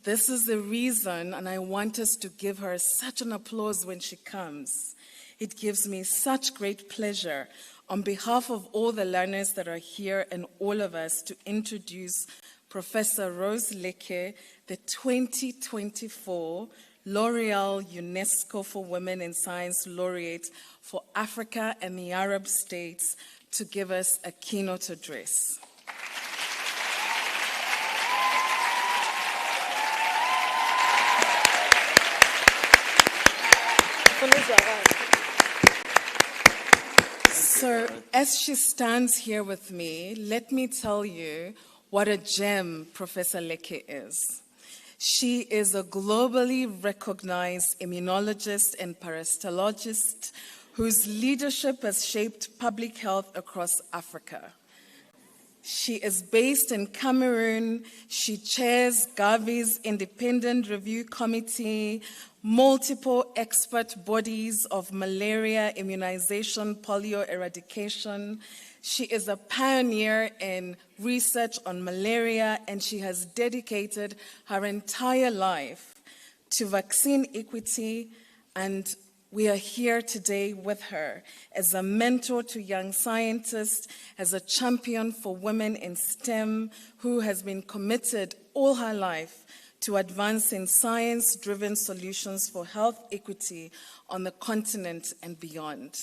This is the reason, and I want us to give her such an applause when she comes. It gives me such great pleasure on behalf of all the learners that are here and all of us to introduce Professor Rose Leke, the 2024 L'Oreal UNESCO for Women in Science laureate for Africa and the Arab states, to give us a keynote address. So, as she stands here with me, let me tell you what a gem Professor Leke is. She is a globally recognized immunologist and parasitologist whose leadership has shaped public health across Africa. She is based in Cameroon. She chairs Gavi's Independent Review Committee, multiple expert bodies of malaria immunization, polio eradication. She is a pioneer in research on malaria, and she has dedicated her entire life to vaccine equity, and we are here today with her as a mentor to young scientists, as a champion for women in STEM, who has been committed all her life to advancing science-driven solutions for health equity on the continent and beyond.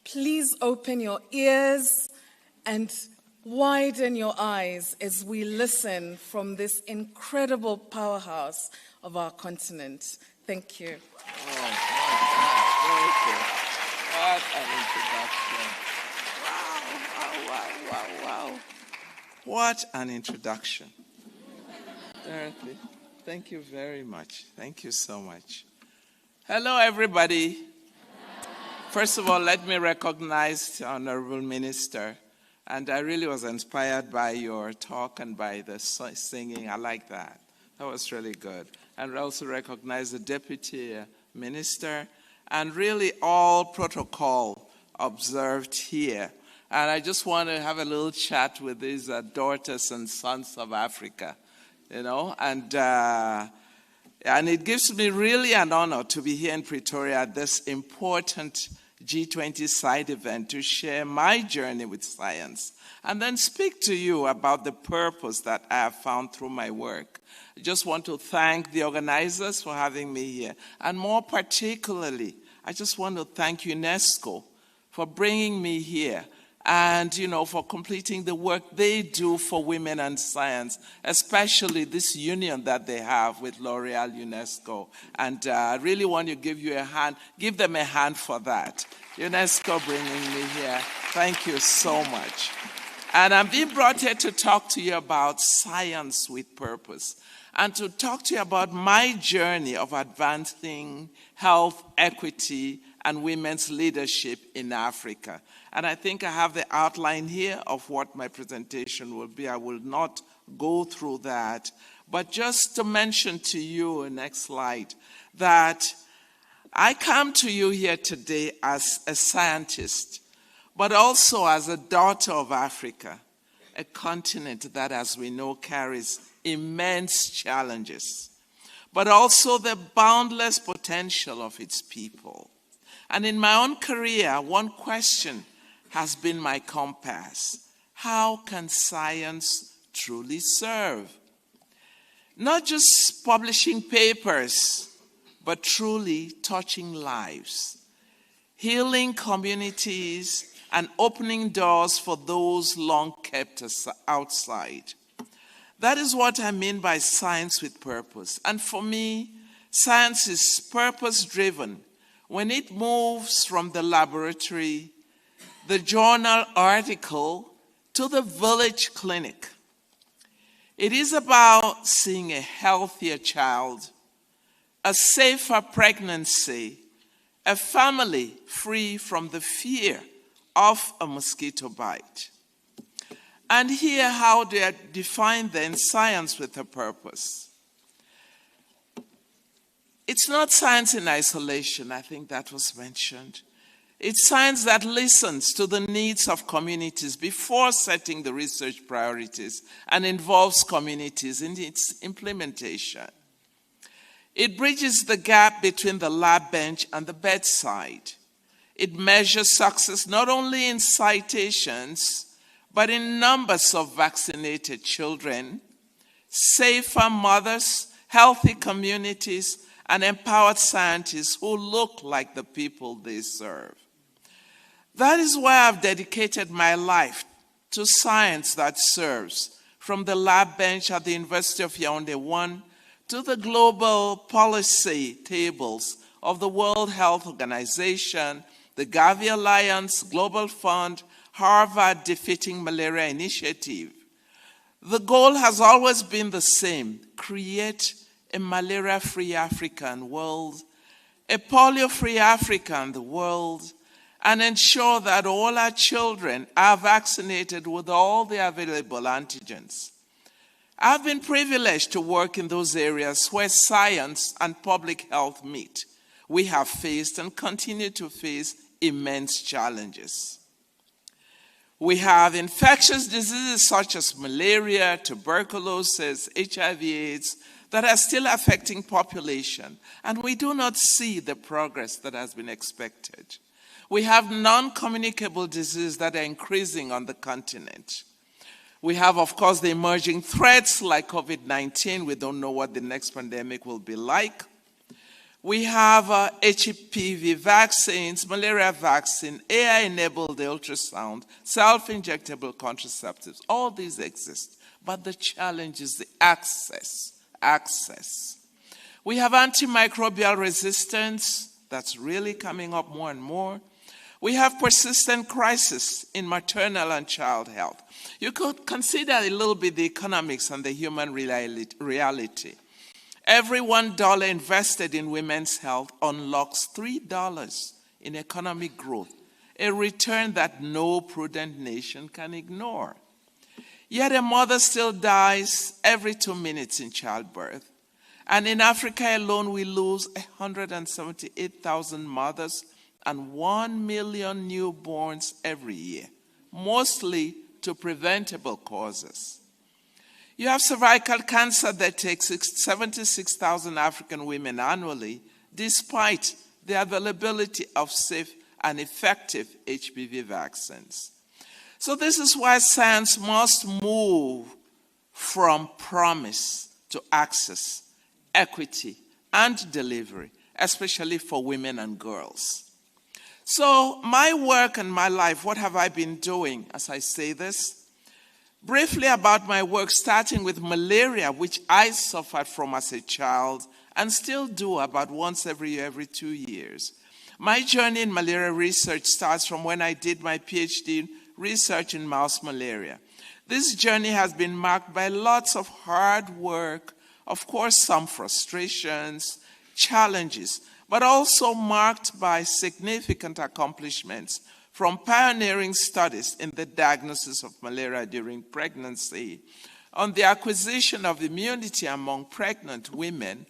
Please open your ears and widen your eyes as we listen from this incredible powerhouse of our continent. Thank you. Thank you. What an introduction. Wow. What an introduction. Dorothy, thank you very much. Thank you so much. Hello, everybody. First of all, let me recognize the Honorable Minister. And I really was inspired by your talk and by the singing. I like that. That was really good. And I also recognize the Deputy Minister and really all protocol observed here. And I just want to have a little chat with these daughters and sons of Africa, you know. And it gives me really an honor to be here in Pretoria at this important G20 side event to share my journey with science and then speak to you about the purpose that I have found through my work. I just want to thank the organizers for having me here. And more particularly, I just want to thank UNESCO for bringing me here and, you know, for completing the work they do for women and science, especially this union that they have with L'Oreal UNESCO. And I really want to give them a hand for that. UNESCO bringing me here. Thank you so much. And I'm being brought here to talk to you about science with purpose and to talk to you about my journey of advancing health, equity, and women's leadership in Africa. And I think I have the outline here of what my presentation will be. I will not go through that, but just to mention to you, next slide, that I come to you here today as a scientist, but also as a daughter of Africa, a continent that, as we know, carries immense challenges, but also the boundless potential of its people. And in my own career, one question has been my compass. How can science truly serve? Not just publishing papers, but truly touching lives, healing communities, and opening doors for those long kept outside. That is what I mean by science with purpose. And for me, science is purpose-driven when it moves from the laboratory, the journal article, to the village clinic. It is about seeing a healthier child, a safer pregnancy, a family free from the fear of a mosquito bite. And here how they define then science with a purpose. It's not science in isolation, I think that was mentioned. It's science that listens to the needs of communities before setting the research priorities and involves communities in its implementation. It bridges the gap between the lab bench and the bedside. It measures success not only in citations, but in numbers of vaccinated children, safer mothers, healthy communities, and empowered scientists who look like the people they serve. That is why I've dedicated my life to science that serves, from the lab bench at the University of Yaoundé 1 to the global policy tables of the World Health Organization, the Gavi Alliance, Global Fund, Harvard Defeating Malaria Initiative. The goal has always been the same: create a malaria-free African world, a polio-free Africa in the world, and ensure that all our children are vaccinated with all the available antigens. I've been privileged to work in those areas where science and public health meet. We have faced and continue to face immense challenges. We have infectious diseases such as malaria, tuberculosis, HIV/AIDS that are still affecting population, and we do not see the progress that has been expected. We have non-communicable diseases that are increasing on the continent. We have, of course, the emerging threats like COVID-19. We don't know what the next pandemic will be like. We have HPV vaccines, malaria vaccine, AI-enabled ultrasound, self-injectable contraceptives. All these exist, but the challenge is the access. We have antimicrobial resistance that's really coming up more and more. We have persistent crisis in maternal and child health. You could consider a little bit the economics and the human reality. Every $1 invested in women's health unlocks $3 in economic growth, a return that no prudent nation can ignore. Yet a mother still dies every 2 minutes in childbirth. And in Africa alone, we lose 178,000 mothers and 1 million newborns every year, mostly to preventable causes. You have cervical cancer that takes 76,000 African women annually, despite the availability of safe and effective HPV vaccines. So this is why science must move from promise to access, equity, and delivery, especially for women and girls. So my work and my life, what have I been doing as I say this? Briefly about my work, starting with malaria, which I suffered from as a child and still do about once every year, every 2 years. My journey in malaria research starts from when I did my PhD research in mouse malaria. This journey has been marked by lots of hard work, of course some frustrations, challenges, but also marked by significant accomplishments from pioneering studies in the diagnosis of malaria during pregnancy, on the acquisition of immunity among pregnant women,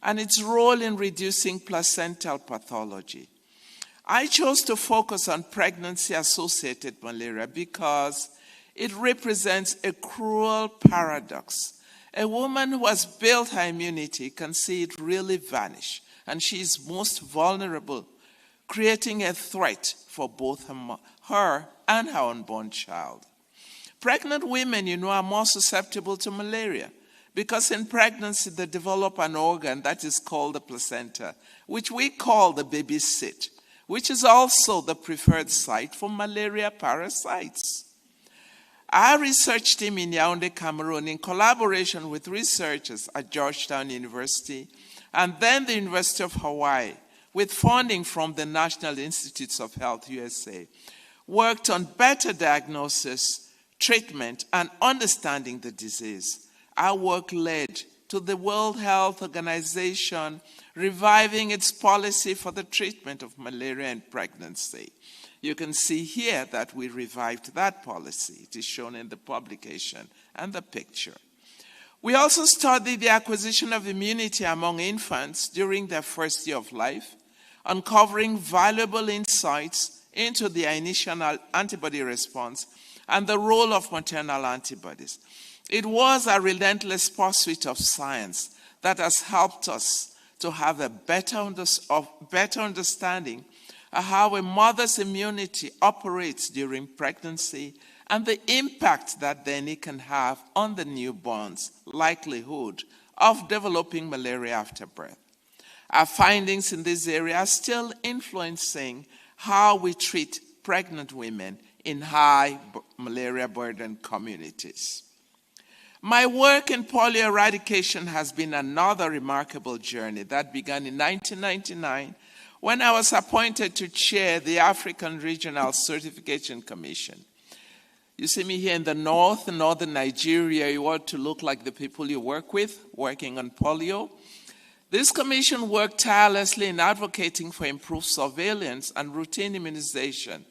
and its role in reducing placental pathology. I chose to focus on pregnancy-associated malaria because it represents a cruel paradox. A woman who has built her immunity can see it really vanish, and she is most vulnerable, creating a threat for both her and her unborn child. Pregnant women, are more susceptible to malaria because in pregnancy they develop an organ that is called the placenta, which we call the baby seat, which is also the preferred site for malaria parasites. Our research team in Yaoundé, Cameroon, in collaboration with researchers at Georgetown University and then the University of Hawaii, with funding from the National Institutes of Health, USA, worked on better diagnosis, treatment, and understanding the disease. Our work led to the World Health Organization reviving its policy for the treatment of malaria in pregnancy. You can see here that we revived that policy. It is shown in the publication and the picture. We also studied the acquisition of immunity among infants during their first year of life, uncovering valuable insights into the initial antibody response and the role of maternal antibodies. It was a relentless pursuit of science that has helped us to have a better understanding of how a mother's immunity operates during pregnancy and the impact that then it can have on the newborn's likelihood of developing malaria after birth. Our findings in this area are still influencing how we treat pregnant women in high malaria burden communities. My work in polio eradication has been another remarkable journey that began in 1999 when I was appointed to chair the African Regional Certification Commission. You see me here in the north, northern Nigeria. You want to look like the people you work with, working on polio. This commission worked tirelessly in advocating for improved surveillance and routine immunization,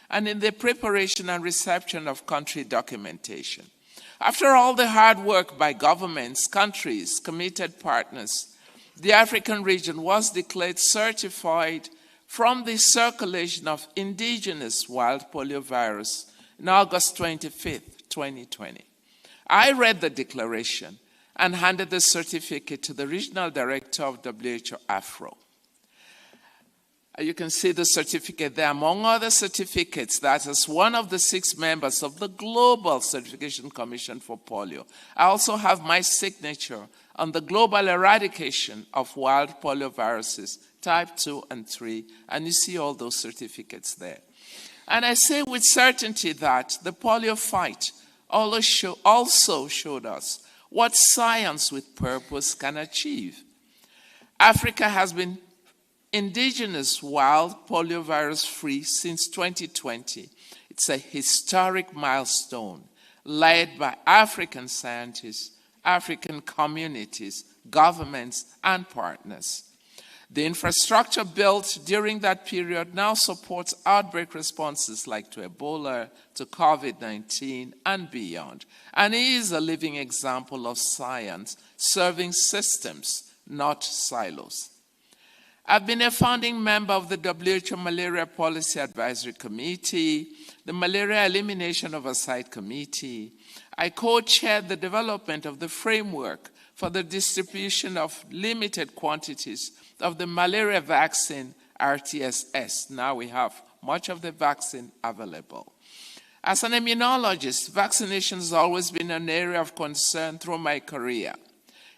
and in the preparation and reception of country documentation. After all the hard work by governments, countries, committed partners, the African region was declared certified from the circulation of indigenous wild poliovirus on August 25th, 2020. I read the declaration and handed the certificate to the regional director of WHO Afro. You can see the certificate there. Among other certificates, that is one of the 6 members of the Global Certification Commission for Polio. I also have my signature on the global eradication of wild polioviruses, type 2 and 3, and you see all those certificates there. And I say with certainty that the polio fight also showed us what science with purpose can achieve. Africa has been indigenous wild poliovirus-free since 2020. It's a historic milestone led by African scientists, African communities, governments, and partners. The infrastructure built during that period now supports outbreak responses like to Ebola, to COVID-19, and beyond, and is a living example of science serving systems, not silos. I've been a founding member of the WHO Malaria Policy Advisory Committee, the Malaria Elimination Oversight Committee. I co-chaired the development of the framework for the distribution of limited quantities of the malaria vaccine RTSS. Now we have much of the vaccine available. As an immunologist, vaccination has always been an area of concern through my career.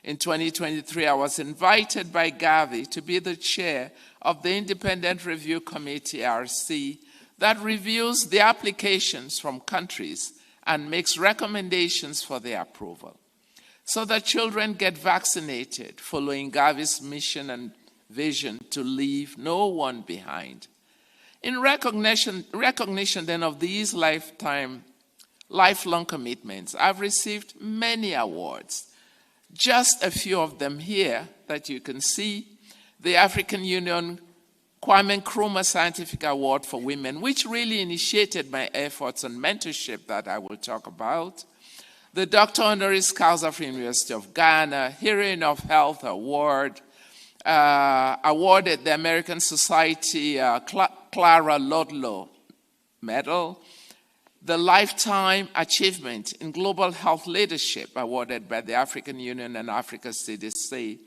In 2023, I was invited by Gavi to be the chair of the Independent Review Committee, RC, that reviews the applications from countries and makes recommendations for their approval, so that children get vaccinated, following Gavi's mission and vision to leave no one behind. In recognition then of these lifelong commitments, I've received many awards. Just a few of them here that you can see. The African Union Kwame Nkrumah Scientific Award for Women, which really initiated my efforts on mentorship that I will talk about. The Dr. Honoris Causa from University of Ghana, Heroine of Health Award, awarded the American Society Clara Ludlow Medal, the Lifetime Achievement in Global Health Leadership, awarded by the African Union and Africa CDC,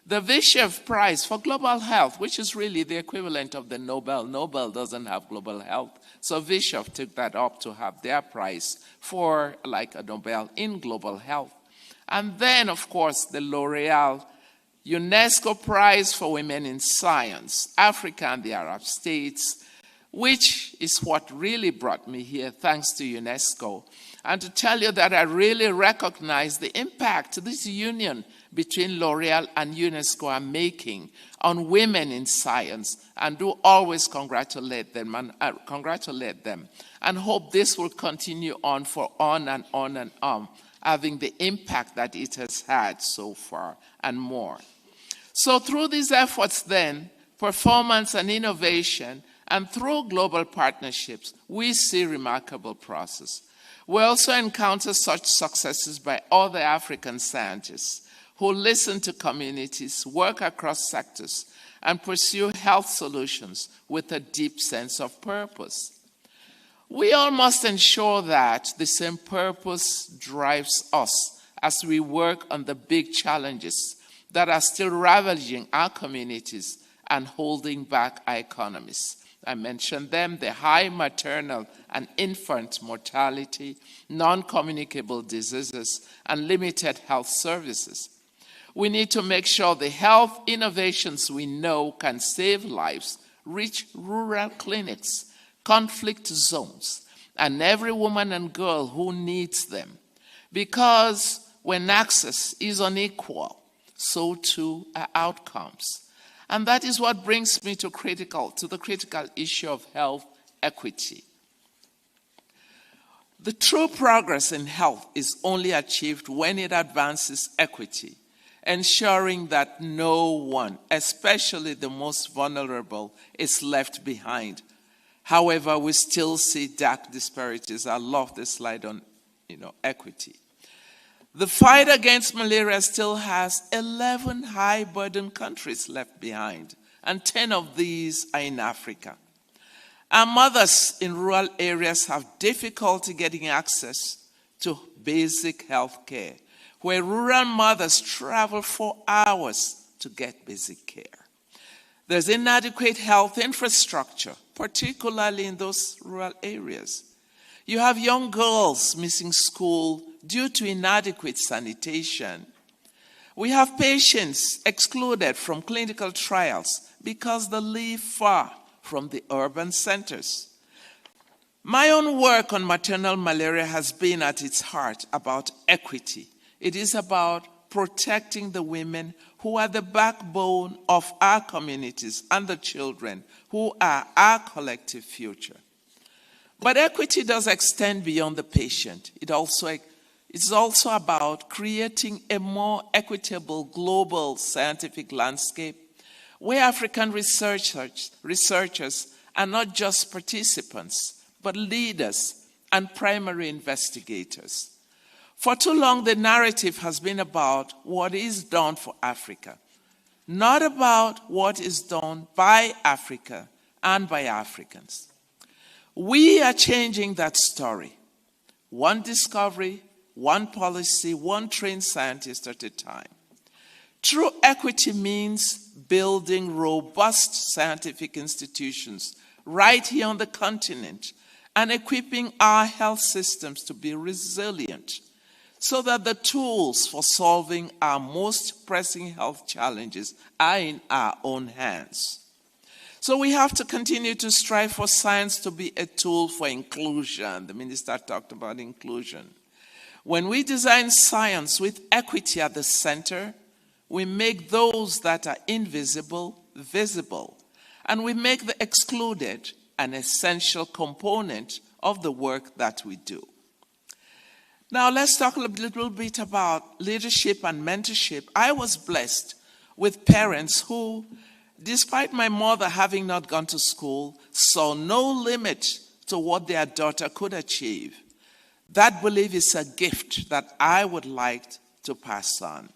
the Vishev Prize for Global Health, which is really the equivalent of the Nobel. Nobel doesn't have global health, so Vishev took that up to have their prize for like a Nobel in global health. And then, of course, the L'Oreal UNESCO Prize for Women in Science, Africa and the Arab States, which is what really brought me here, thanks to UNESCO. And to tell you that I really recognize the impact this union between L'Oreal and UNESCO are making on women in science, and do always congratulate them and hope this will continue on for on and on and on, having the impact that it has had so far and more. So through these efforts then, performance and innovation, and through global partnerships, we see remarkable process. We also encounter such successes by other African scientists who listen to communities, work across sectors, and pursue health solutions with a deep sense of purpose. We all must ensure that the same purpose drives us as we work on the big challenges that are still ravaging our communities and holding back our economies. I mentioned them: the high maternal and infant mortality, non-communicable diseases, and limited health services. We need to make sure the health innovations we know can save lives reach rural clinics, conflict zones, and every woman and girl who needs them. Because when access is unequal, so too are outcomes. And that is what brings me to the critical issue of health equity. The true progress in health is only achieved when it advances equity, ensuring that no one, especially the most vulnerable, is left behind. However, we still see dark disparities. I love this slide on equity. The fight against malaria still has 11 high-burden countries left behind, and 10 of these are in Africa. Our mothers in rural areas have difficulty getting access to basic health care, where rural mothers travel for hours to get basic care. There's inadequate health infrastructure, particularly in those rural areas. You have young girls missing school due to inadequate sanitation. We have patients excluded from clinical trials because they live far from the urban centers. My own work on maternal malaria has been at its heart about equity. It is about protecting the women who are the backbone of our communities and the children who are our collective future. But equity does extend beyond the patient. It's also about creating a more equitable global scientific landscape where African researchers are not just participants, but leaders and primary investigators. For too long, the narrative has been about what is done for Africa, not about what is done by Africa and by Africans. We are changing that story. One discovery, one policy, one trained scientist at a time. True equity means building robust scientific institutions right here on the continent and equipping our health systems to be resilient so that the tools for solving our most pressing health challenges are in our own hands. So we have to continue to strive for science to be a tool for inclusion. The minister talked about inclusion. When we design science with equity at the center, we make those that are invisible visible, and we make the excluded an essential component of the work that we do. Now let's talk a little bit about leadership and mentorship. I was blessed with parents who, despite my mother having not gone to school, saw no limit to what their daughter could achieve. That belief is a gift that I would like to pass on.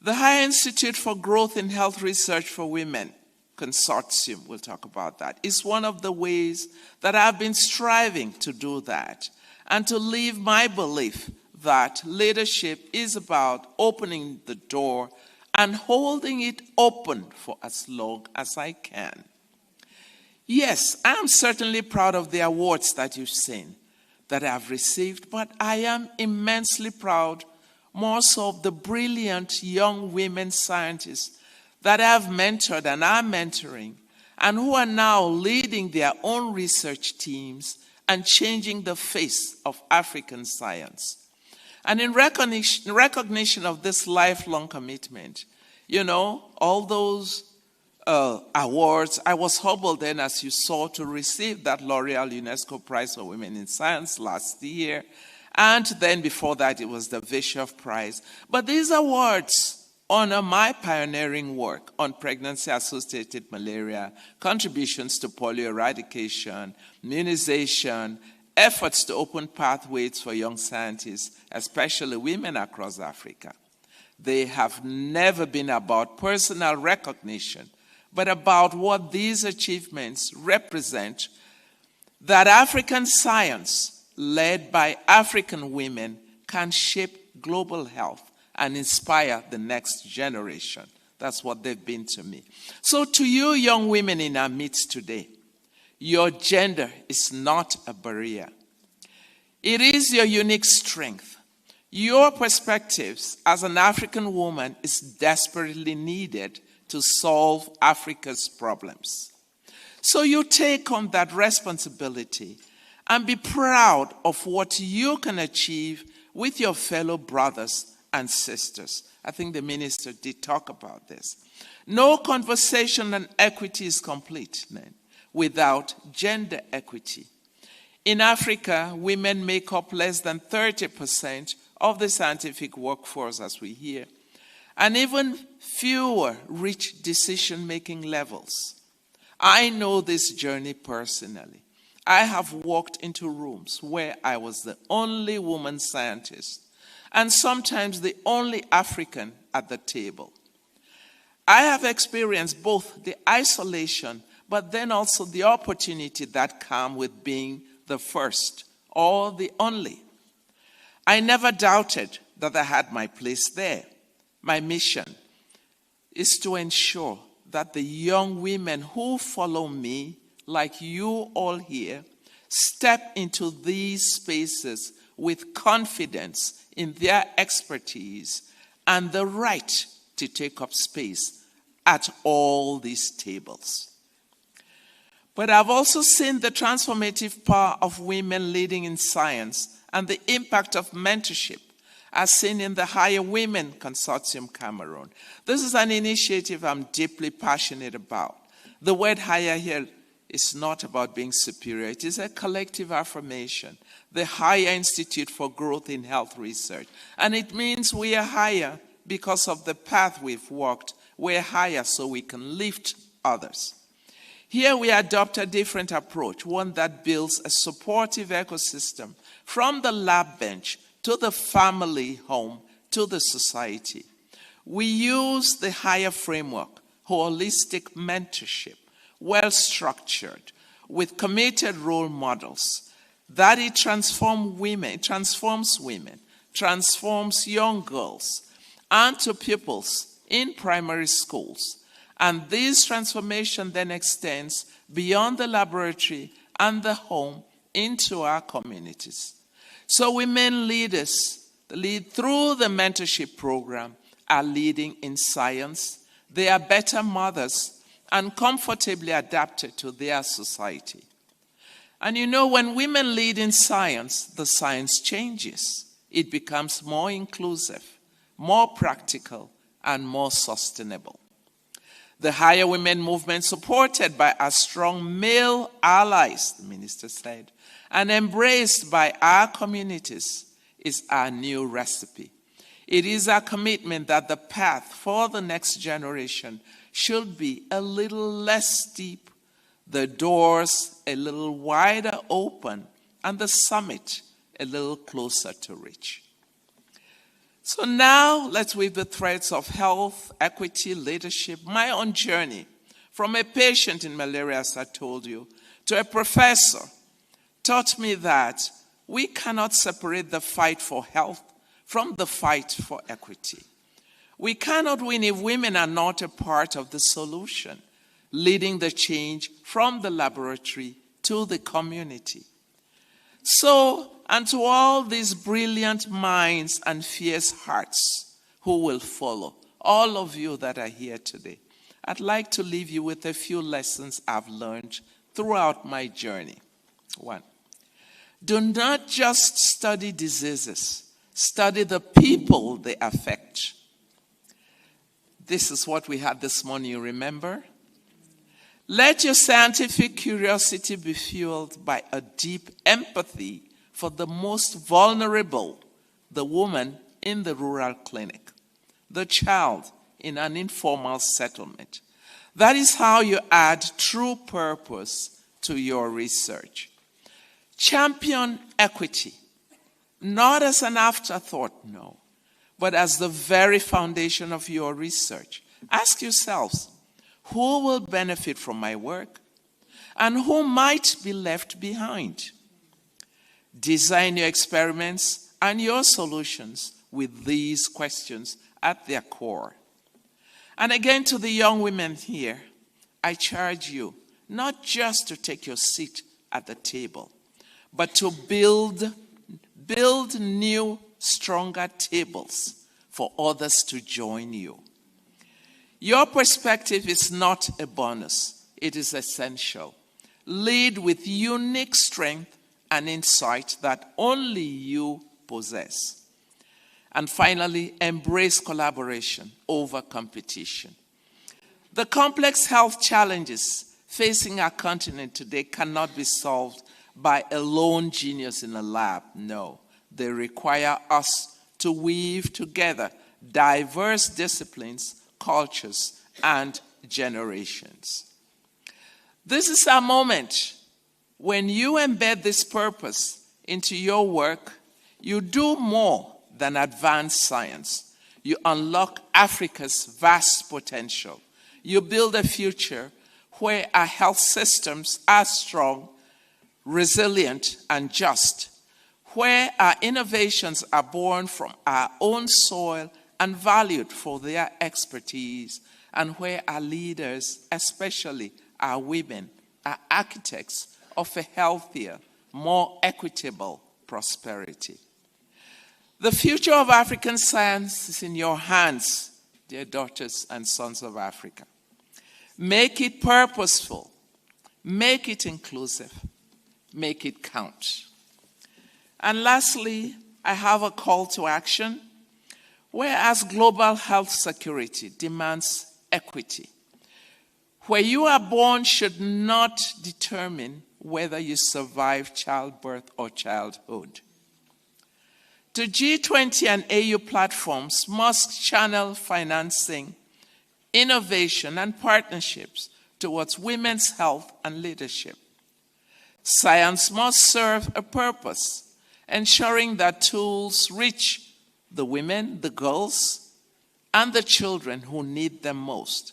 The Higher Institute for Growth in Health Research for Women Consortium, we'll talk about that, is one of the ways that I've been striving to do that and to live my belief that leadership is about opening the door and holding it open for as long as I can. Yes, I am certainly proud of the awards that you've seen that I've received, but I am immensely proud more so of the brilliant young women scientists that I've mentored and are mentoring and who are now leading their own research teams and changing the face of African science. And in recognition of this lifelong commitment, you know, all those awards, I was humbled then, as you saw, to receive that L'Oreal UNESCO Prize for Women in Science last year. And then before that, it was the Bischoff Prize. But these awards honor my pioneering work on pregnancy-associated malaria, contributions to polio eradication, immunization, efforts to open pathways for young scientists, especially women across Africa. They have never been about personal recognition, but about what these achievements represent, that African science, led by African women, can shape global health and inspire the next generation. That's what they've been to me. So to you young women in our midst today, your gender is not a barrier. It is your unique strength. Your perspectives as an African woman is desperately needed to solve Africa's problems. So you take on that responsibility and be proud of what you can achieve with your fellow brothers and sisters. I think the minister did talk about this. No conversation on equity is complete then, without gender equity. In Africa, women make up less than 30% of the scientific workforce, as we hear, and even fewer reach decision-making levels. I know this journey personally. I have walked into rooms where I was the only woman scientist and sometimes the only African at the table. I have experienced both the isolation, but then also the opportunity that comes with being the first or the only. I never doubted that I had my place there. My mission is to ensure that the young women who follow me, like you all here, step into these spaces with confidence in their expertise and the right to take up space at all these tables. But I've also seen the transformative power of women leading in science and the impact of mentorship as seen in the Higher Women Consortium Cameroon. This is an initiative I'm deeply passionate about. The word higher here is not about being superior. It is a collective affirmation. The Higher Institute for Growth in Health Research. And it means we are higher because of the path we've walked. We're higher so we can lift others. Here we adopt a different approach, one that builds a supportive ecosystem from the lab bench to the family home to the society. We use the higher framework, holistic mentorship, well-structured, with committed role models, that it transforms women, transforms young girls, and to pupils in primary schools. And this transformation then extends beyond the laboratory and the home into our communities. So women leaders lead through the mentorship program are leading in science. They are better mothers and comfortably adapted to their society. And you know, when women lead in science, the science changes. It becomes more inclusive, more practical, and more sustainable. The Higher Women movement, supported by our strong male allies, the minister said, and embraced by our communities, is our new recipe. It is our commitment that the path for the next generation should be a little less steep, the doors a little wider open, and the summit a little closer to reach. So now let's weave the threads of health, equity, leadership, my own journey from a patient in malaria, as I told you, to a professor, taught me that we cannot separate the fight for health from the fight for equity. We cannot win if women are not a part of the solution, leading the change from the laboratory to the community. So, and to all these brilliant minds and fierce hearts who will follow, all of you that are here today, I'd like to leave you with a few lessons I've learned throughout my journey. 1, do not just study diseases, study the people they affect. This is what we had this morning, you remember? Let your scientific curiosity be fueled by a deep empathy for the most vulnerable, the woman in the rural clinic, the child in an informal settlement. That is how you add true purpose to your research. Champion equity, not as an afterthought, no, but as the very foundation of your research. Ask yourselves, who will benefit from my work and who might be left behind? Design your experiments and your solutions with these questions at their core. And again, to the young women here, I charge you not just to take your seat at the table, but to build new, stronger tables for others to join you. Your perspective is not a bonus. It is essential. Lead with unique strength and insight that only you possess. And finally, embrace collaboration over competition. The complex health challenges facing our continent today cannot be solved by a lone genius in a lab. No, they require us to weave together diverse disciplines, cultures, and generations. This is a moment when you embed this purpose into your work. You do more than advance science. You unlock Africa's vast potential. You build a future where our health systems are strong, resilient, and just, where our innovations are born from our own soil and valued for their expertise, and where our leaders, especially our women, are architects of a healthier, more equitable prosperity. The future of African science is in your hands, dear daughters and sons of Africa. Make it purposeful, make it inclusive, make it count. And lastly, I have a call to action. Whereas global health security demands equity, where you are born should not determine whether you survive childbirth or childhood. The G20 and AU platforms must channel financing, innovation, and partnerships towards women's health and leadership. Science must serve a purpose, ensuring that tools reach the women, the girls, and the children who need them most.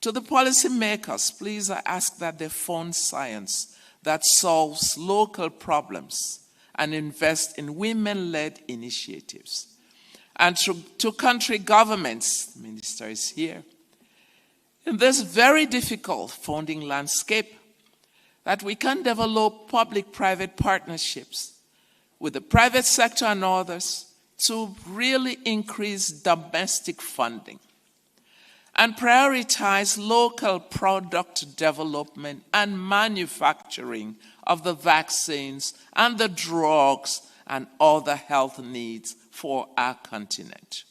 To the policymakers, please, I ask that they fund science that solves local problems and invest in women-led initiatives. And to country governments, the minister is here, in this very difficult funding landscape, that we can develop public-private partnerships with the private sector and others to really increase domestic funding and prioritize local product development and manufacturing of the vaccines and the drugs and other health needs for our continent.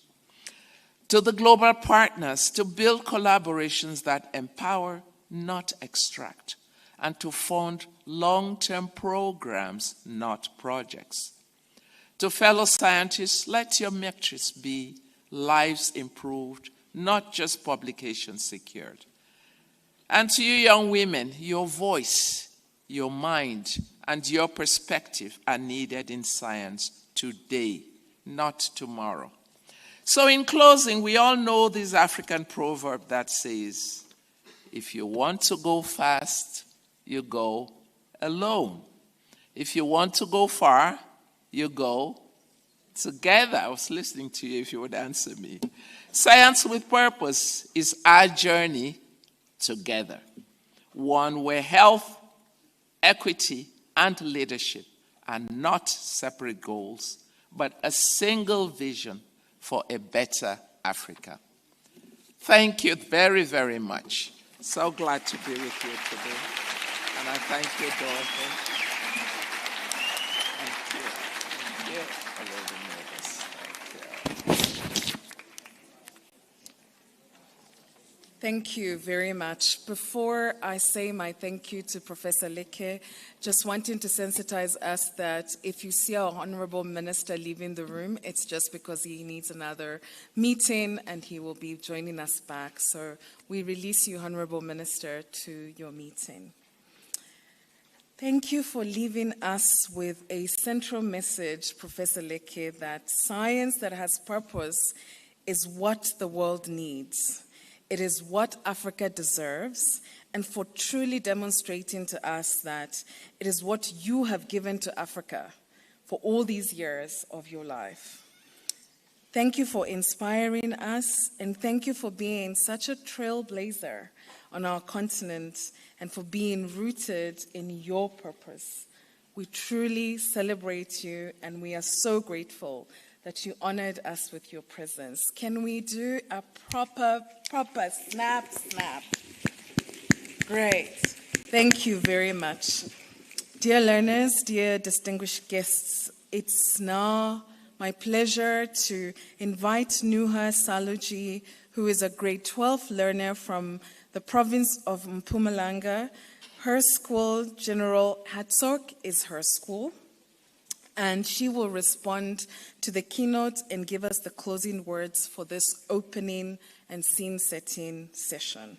To the global partners, to build collaborations that empower, not extract, and to fund long-term programs, not projects. To fellow scientists, let your metrics be lives improved, not just publications secured. And to you young women, your voice, your mind, and your perspective are needed in science today, not tomorrow. So in closing, we all know this African proverb that says, if you want to go fast, you go alone. If you want to go far, you go together. I was listening to you if you would answer me. Science with purpose is our journey together. One where health, equity, and leadership are not separate goals, but a single vision for a better Africa. Thank you very, very much. So glad to be with you today. And I thank you, Dorothy. Thank you. Thank you very much. Before I say my thank you to Professor Leke, just wanting to sensitize us that if you see our Honorable Minister leaving the room, it's just because he needs another meeting and he will be joining us back. So we release you, Honorable Minister, to your meeting. Thank you for leaving us with a central message, Professor Leke, that science that has purpose is what the world needs. It is what Africa deserves, and for truly demonstrating to us that it is what you have given to Africa for all these years of your life. Thank you for inspiring us, and thank you for being such a trailblazer on our continent and for being rooted in your purpose. We truly celebrate you, and we are so grateful that you honored us with your presence. Can we do a proper snap? Great. Thank you very much. Dear learners, dear distinguished guests, it's now my pleasure to invite Nuha Saluji, who is a grade 12 learner from the province of Mpumalanga. Her school, General Hatzok, is her school. And she will respond to the keynote and give us the closing words for this opening and scene-setting session.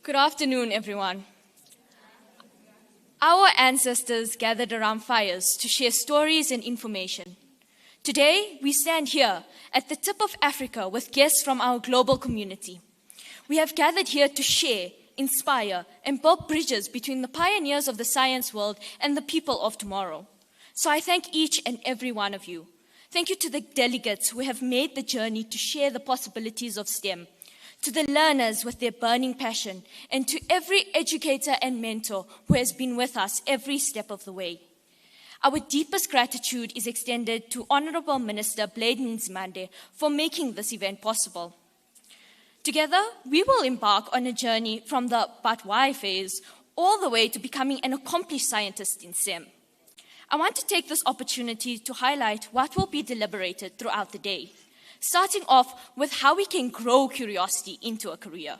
Good afternoon, everyone. Our ancestors gathered around fires to share stories and information. Today, we stand here at the tip of Africa with guests from our global community. We have gathered here to share, inspire, and build bridges between the pioneers of the science world and the people of tomorrow. So I thank each and every one of you. Thank you to the delegates who have made the journey to share the possibilities of STEM, to the learners with their burning passion, and to every educator and mentor who has been with us every step of the way. Our deepest gratitude is extended to Honorable Minister Blade Nzimande for making this event possible. Together, we will embark on a journey from the but why phase all the way to becoming an accomplished scientist in STEM. I want to take this opportunity to highlight what will be deliberated throughout the day, starting off with how we can grow curiosity into a career.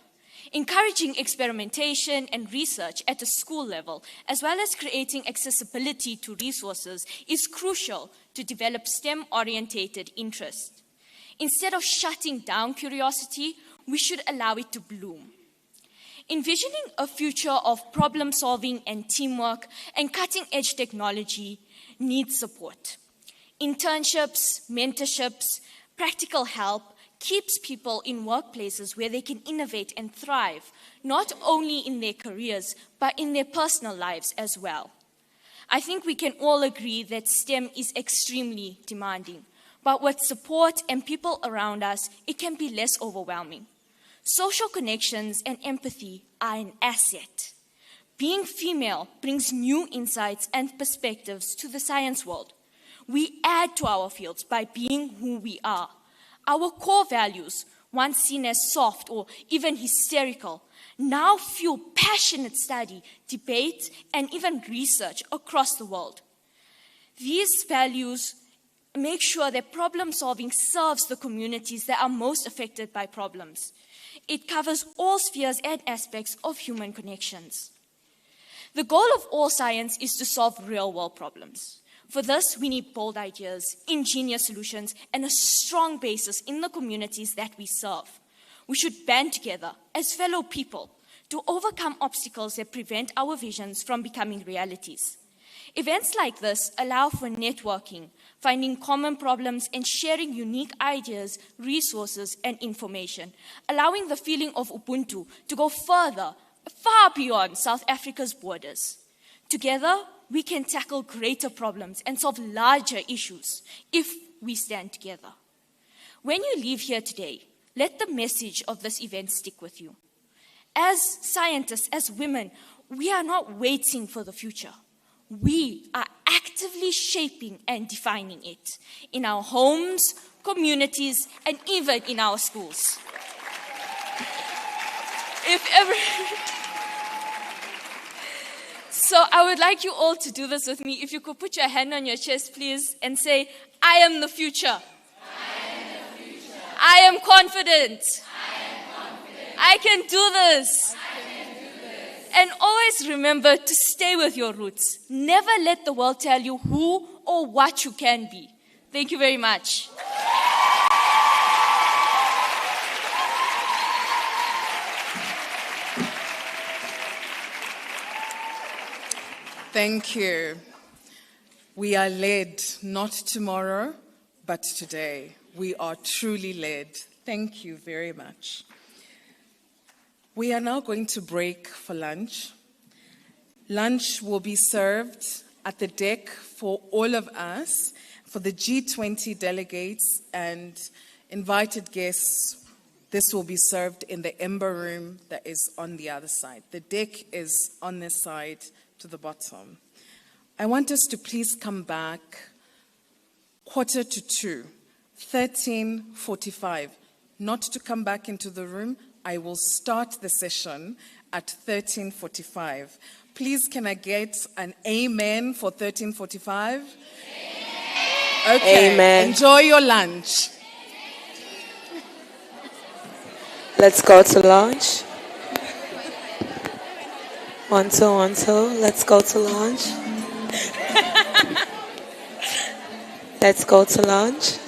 Encouraging experimentation and research at a school level, as well as creating accessibility to resources, is crucial to develop STEM-orientated interest. Instead of shutting down curiosity, we should allow it to bloom. Envisioning a future of problem-solving and teamwork and cutting-edge technology needs support. Internships, mentorships, practical help keeps people in workplaces where they can innovate and thrive, not only in their careers, but in their personal lives as well. I think we can all agree that STEM is extremely demanding, but with support and people around us, it can be less overwhelming. Social connections and empathy are an asset. Being female brings new insights and perspectives to the science world. We add to our fields by being who we are. Our core values, once seen as soft or even hysterical, now fuel passionate study, debate, and even research across the world. These values make sure that problem solving serves the communities that are most affected by problems. It covers all spheres and aspects of human connections. The goal of all science is to solve real-world problems. For this, we need bold ideas, ingenious solutions, and a strong basis in the communities that we serve. We should band together as fellow people to overcome obstacles that prevent our visions from becoming realities. Events like this allow for networking, finding common problems, and sharing unique ideas, resources, and information, allowing the feeling of Ubuntu to go further, far beyond South Africa's borders. Together, we can tackle greater problems and solve larger issues if we stand together. When you leave here today, let the message of this event stick with you. As scientists, as women, we are not waiting for the future. We are actively shaping and defining it in our homes, communities, and even in our schools. So I would like you all to do this with me. If you could put your hand on your chest, please, and say, I am the future. I am confident. I can do this. And always remember to stay with your roots. Never let the world tell you who or what you can be. Thank you very much. Thank you. We are led not tomorrow, but today. We are truly led. Thank you very much. We are now going to break for lunch. Lunch will be served at the deck for all of us, for the G20 delegates and invited guests. This will be served in the Ember Room that is on the other side. The deck is on this side to the bottom. I want us to please come back 1:45, 13:45. Not to come back into the room. I will start the session at 13:45. Please, can I get an amen for 13:45? Okay. Amen. Enjoy your lunch. Let's go to lunch. 1, 2, 1, 2. Let's go to lunch. Let's go to lunch.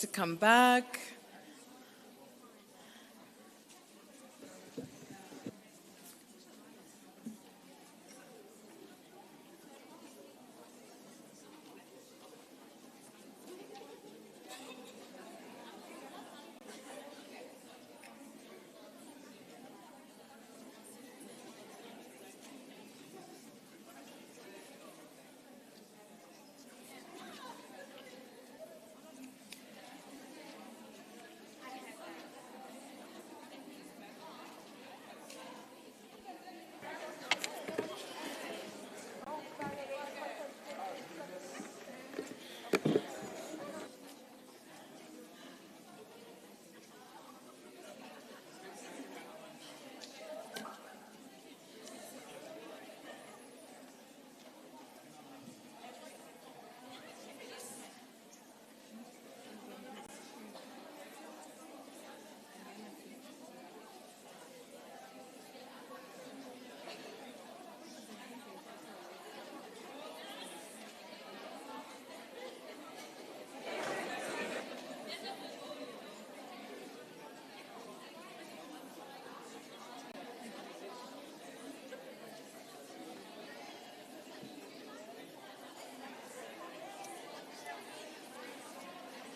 to come back.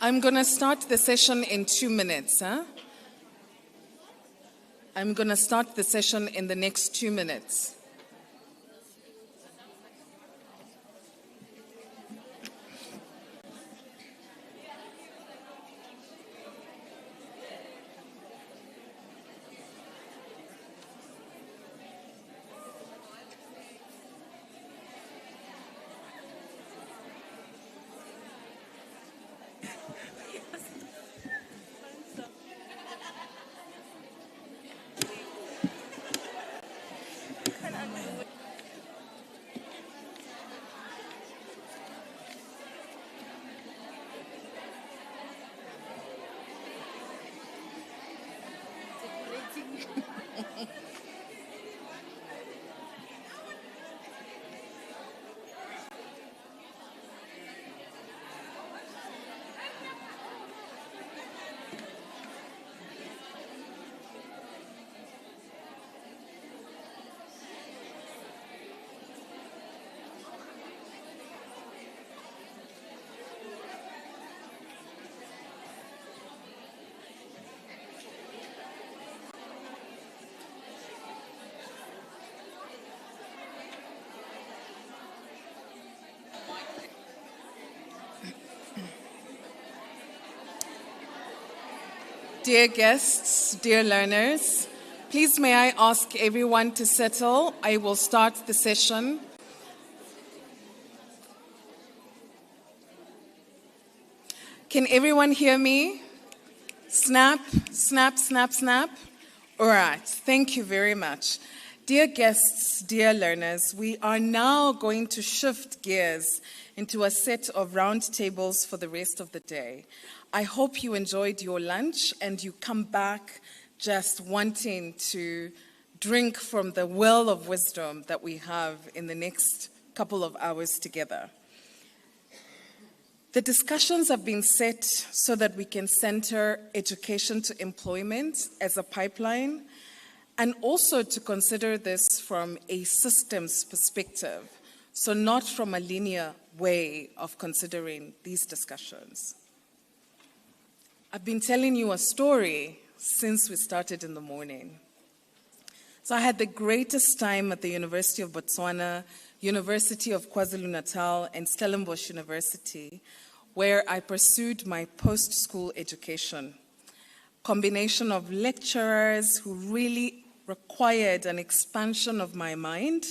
I'm going to start the session in 2 minutes. I'm going to start the session in the next 2 minutes. Dear guests, dear learners, please may I ask everyone to settle. I will start the session. Can everyone hear me? Snap, snap, snap, snap. All right, thank you very much. Dear guests, dear learners, we are now going to shift gears into a set of roundtables for the rest of the day. I hope you enjoyed your lunch and you come back just wanting to drink from the well of wisdom that we have in the next couple of hours together. The discussions have been set so that we can center education to employment as a pipeline, and also to consider this from a systems perspective, so not from a linear way of considering these discussions. I've been telling you a story since we started in the morning. So I had the greatest time at the University of Botswana, University of KwaZulu-Natal, and Stellenbosch University, where I pursued my post-school education. Combination of lecturers who really required an expansion of my mind,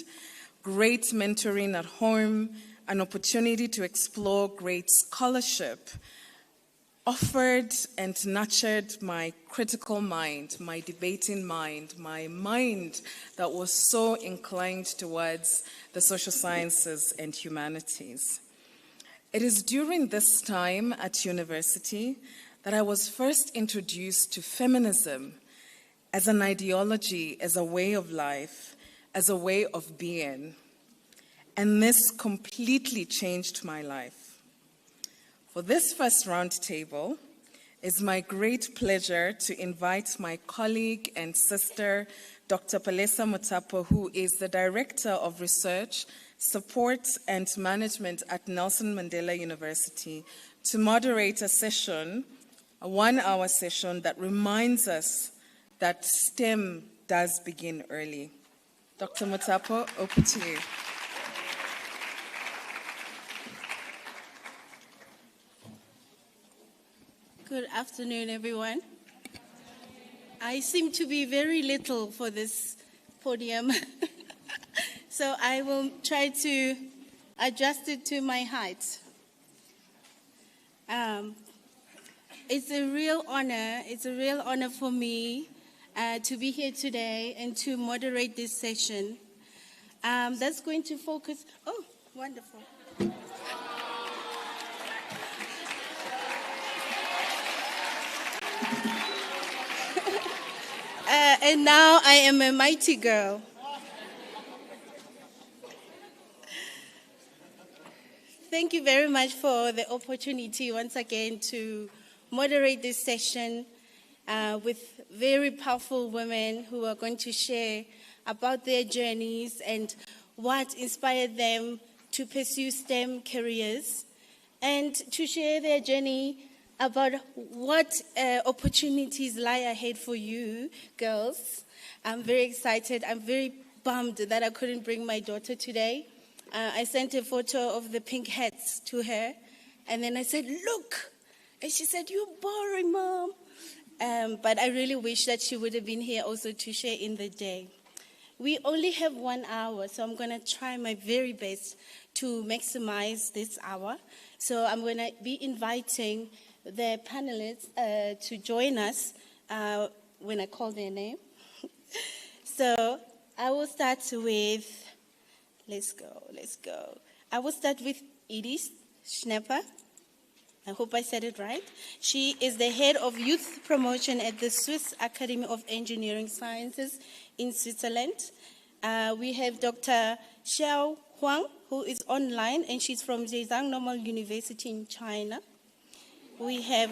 great mentoring at home, an opportunity to explore great scholarship, offered and nurtured my critical mind, my debating mind, my mind that was so inclined towards the social sciences and humanities. It is during this time at university that I was first introduced to feminism as an ideology, as a way of life, as a way of being. And this completely changed my life. For this first round table, It's my great pleasure to invite my colleague and sister, Dr. Palesa Mutapo, who is the Director of Research, Support and Management at Nelson Mandela University, to moderate a session, a 1-hour session that reminds us that STEM does begin early. Dr. Mutapo, over to you. Good afternoon, everyone. I seem to be very little for this podium, so I will try to adjust it to my height. It's a real honor for me to be here today and to moderate this session. That's going to focus, oh, wonderful. And now I am a mighty girl. Thank you very much for the opportunity once again to moderate this session with very powerful women who are going to share about their journeys and what inspired them to pursue STEM careers and to share their journey about what opportunities lie ahead for you, girls. I'm very excited. I'm very bummed that I couldn't bring my daughter today. I sent a photo of the pink hats to her, and then I said, look. And she said, you're boring, Mom. But I really wish that she would have been here also to share in the day. We only have 1 hour, so I'm going to try my very best to maximize this hour. So I'm going to be inviting the panelists to join us when I call their name. So I will start with, let's go. I will start with Edith Schnepper. I hope I said it right. She is the head of youth promotion at the Swiss Academy of Engineering Sciences in Switzerland. We have Dr. Xiao Huang, who is online, and she's from Zhejiang Normal University in China. We have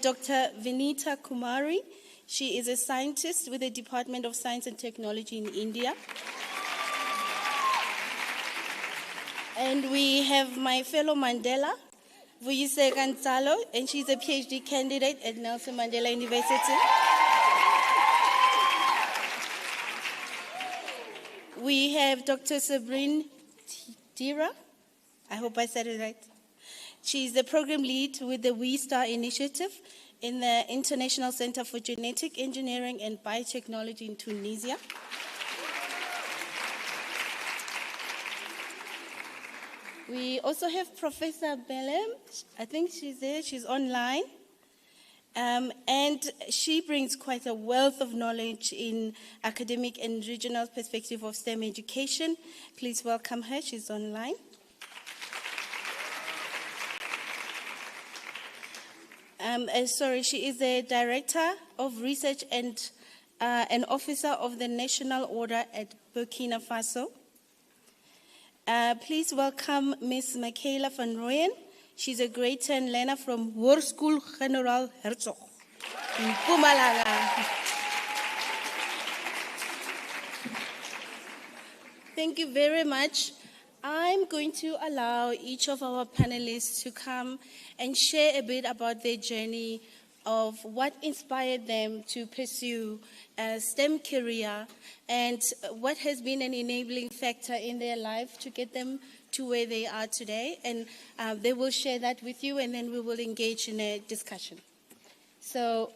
Dr. Vinita Kumari. She is a scientist with the Department of Science and Technology in India. And we have my fellow Mandela, Vuyise Gonzalo, and she's a PhD candidate at Nelson Mandela University. We have Dr. Sabrine Dira. I hope I said it right. She's the program lead with the We Star initiative in the International Center for Genetic Engineering and Biotechnology in Tunisia. We also have Professor Belem. I think she's there. She's online. And she brings quite a wealth of knowledge in academic and regional perspective of STEM education. Please welcome her. She's online. She is the Director of Research and an Officer of the National Order at Burkina Faso. Please welcome Ms. Michaela van Rooyen. She's a grade 10 learner from Hoërskool Generaal Herzog in Mpumalanga. Thank you very much. I'm going to allow each of our panelists to come and share a bit about their journey of what inspired them to pursue a STEM career and what has been an enabling factor in their life to get them to where they are today. And they will share that with you, and then we will engage in a discussion. So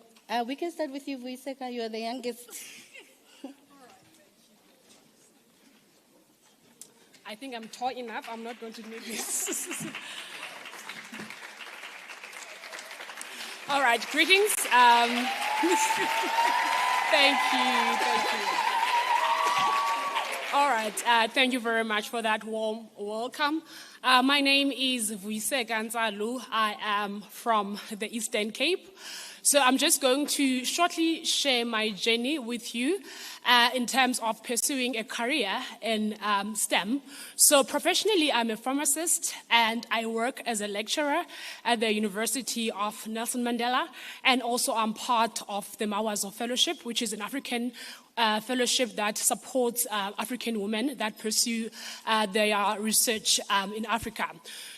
we can start with you, Vuiseka. You are the youngest. I think I'm tall enough. I'm not going to need this. All right, greetings. Thank you. All right, thank you very much for that warm welcome. My name is Vuyise Gonzalo. I am from the Eastern Cape. So I'm just going to shortly share my journey with you in terms of pursuing a career in STEM. So professionally, I'm a pharmacist and I work as a lecturer at the University of Nelson Mandela, and also I'm part of the Mawazo Fellowship, which is an African fellowship that supports African women that pursue their research in Africa.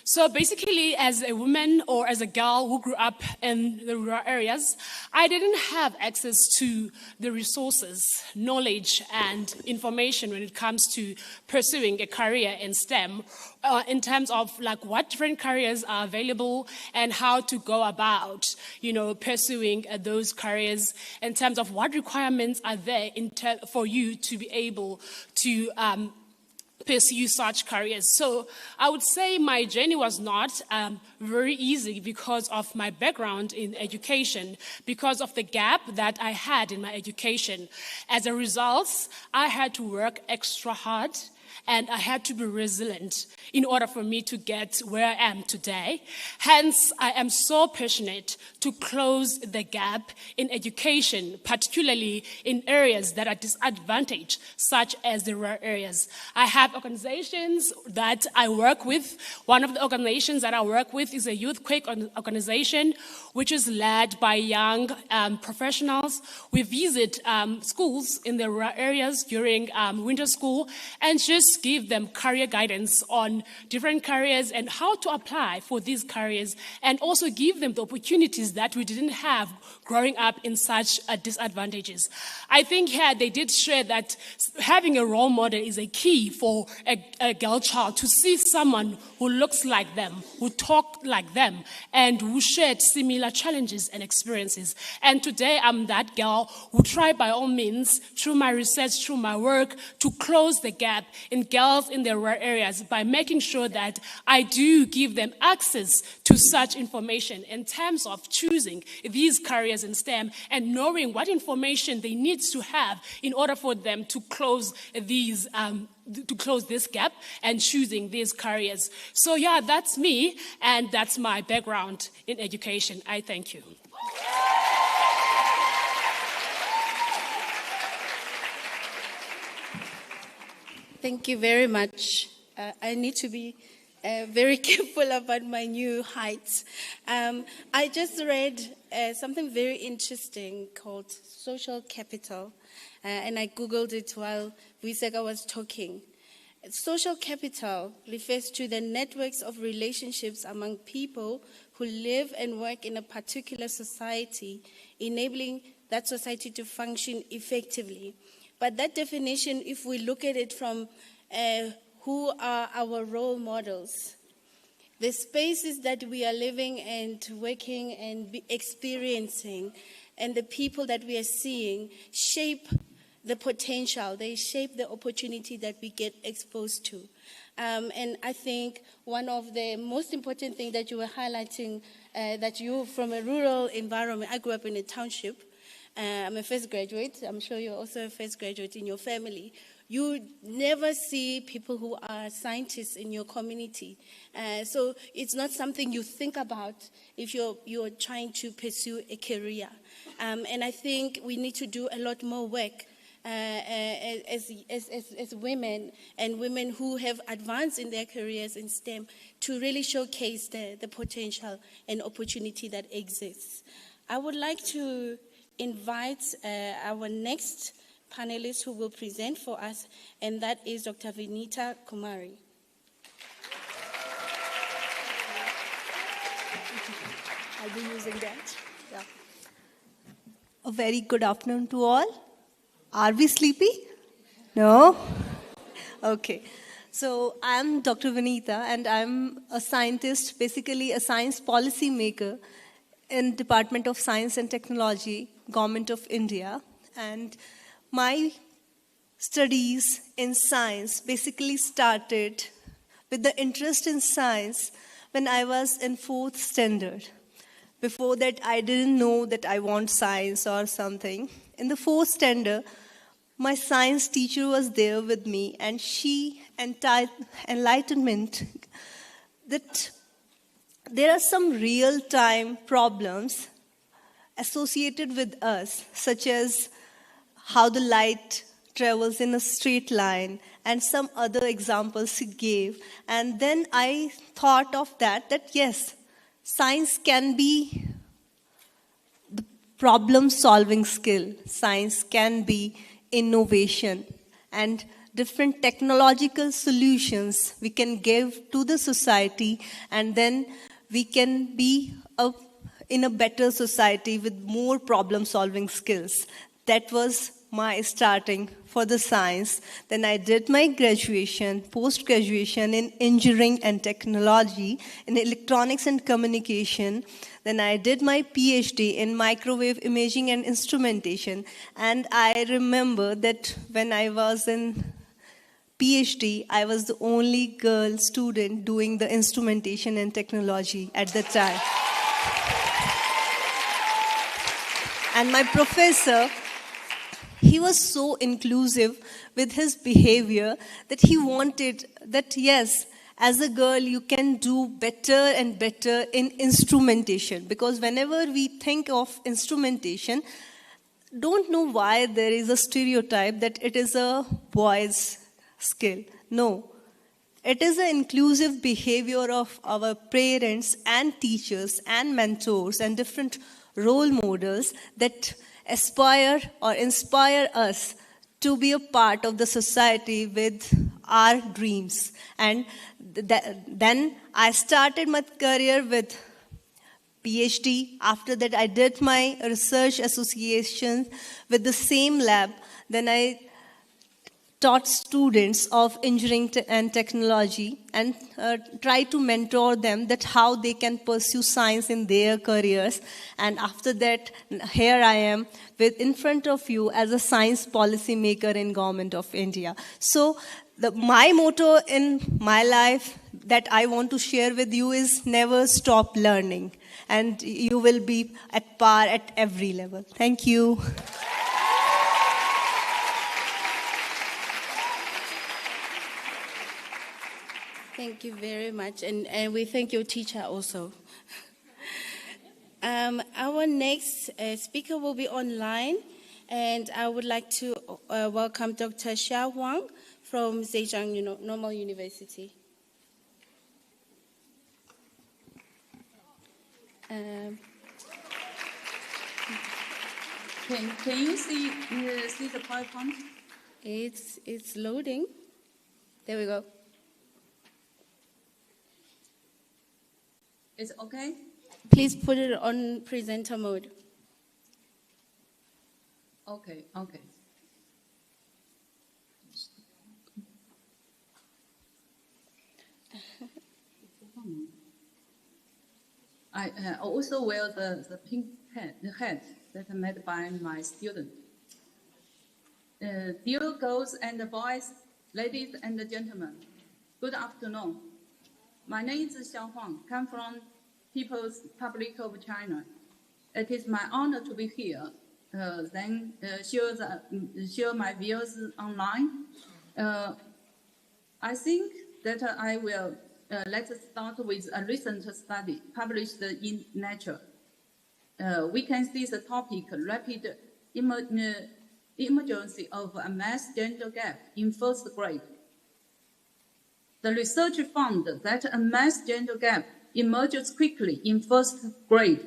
So basically, as a woman or as a girl who grew up in the rural areas, I didn't have access to the resources, knowledge, and information when it comes to pursuing a career in STEM, in terms of like what different careers are available and how to go about, pursuing those careers, in terms of what requirements are there for you to be able to pursue such careers. So I would say my journey was not very easy because of my background in education, because of the gap that I had in my education. As a result, I had to work extra hard and I had to be resilient in order for me to get where I am today. Hence, I am so passionate to close the gap in education, particularly in areas that are disadvantaged, such as the rural areas. I have organizations that I work with. One of the organizations that I work with is a Youth Quake organization, which is led by young professionals. We visit schools in the rural areas during winter school and just give them career guidance on different careers and how to apply for these careers, and also give them the opportunities that we didn't have growing up in such disadvantages. I think here they did share that having a role model is a key for a girl child to see someone who looks like them, who talk like them, and who shared similar challenges and experiences. And today I'm that girl who try by all means, through my research, through my work, to close the gap in girls in the rural areas by making sure that I do give them access to such information in terms of choosing these careers in STEM and knowing what information they need to have in order for them to close these to close this gap and choosing these careers. So yeah, that's me, and that's my background in education. I thank you. Thank you very much. I need to be very careful about my new heights. I just read something very interesting called social capital, and I Googled it while Viseka was talking. Social capital refers to the networks of relationships among people who live and work in a particular society, enabling that society to function effectively. But that definition, if we look at it from who are our role models, the spaces that we are living and working and experiencing, and the people that we are seeing shape the potential, they shape the opportunity that we get exposed to. And I think one of the most important things that you were highlighting, that you from a rural environment, I grew up in a township, I'm a first graduate, I'm sure you're also a first graduate in your family. You never see people who are scientists in your community. So it's not something you think about if you're trying to pursue a career. And I think we need to do a lot more work as women and women who have advanced in their careers in STEM to really showcase the potential and opportunity that exists. I would like to invite our next panelist who will present for us, and that is Dr. Vinita Kumari. I'll be using that. Yeah. A very good afternoon to all. Are we sleepy? No? Okay. So I'm Dr. Vinita, and I'm a scientist, basically a science policy maker in Department of Science and Technology, Government of India. And my studies in science basically started with the interest in science when I was in 4th standard. Before that, I didn't know that I want science or something. In the 4th standard, my science teacher was there with me, and she enlightenment that there are some real-time problems associated with us, such as how the light travels in a straight line, and some other examples he gave. And then I thought of that yes, science can be the problem-solving skill. Science can be innovation, and different technological solutions we can give to the society, and then we can be in a better society with more problem-solving skills. That was my starting for the science. Then I did my graduation, post-graduation in engineering and technology, in electronics and communication. Then I did my PhD in microwave imaging and instrumentation. And I remember that when I was in PhD, I was the only girl student doing the instrumentation and technology at the time. And my professor, he was so inclusive with his behavior that he wanted that, yes, as a girl, you can do better and better in instrumentation. Because whenever we think of instrumentation, don't know why there is a stereotype that it is a boy's skill. No. It is an inclusive behavior of our parents and teachers and mentors and different role models that aspire or inspire us to be a part of the society with our dreams. And then I started my career with PhD. After that, I did my research association with the same lab. Then I taught students of engineering and technology and try to mentor them that how they can pursue science in their careers. And after that, here I am in front of you as a science policy maker in Government of India. So my motto in my life that I want to share with you is never stop learning. And you will be at par at every level. Thank you. Thank you very much, and we thank your teacher also. Our next speaker will be online, and I would like to welcome Dr. Xia Huang from Zhejiang Normal University. Can you see the PowerPoint? It's loading. There we go. Is it okay? Please put it on presenter mode. Okay. I also wear the pink hat that made by my student. Dear girls and boys, ladies and gentlemen, good afternoon. My name is Xia Huang, come from People's Republic of China. It is my honor to be here, share my views online. I think that I will let's start with a recent study published in Nature. We can see the topic, rapid emergence of a mass gender gap in first grade. The research found that a mass gender gap emerges quickly in first grade.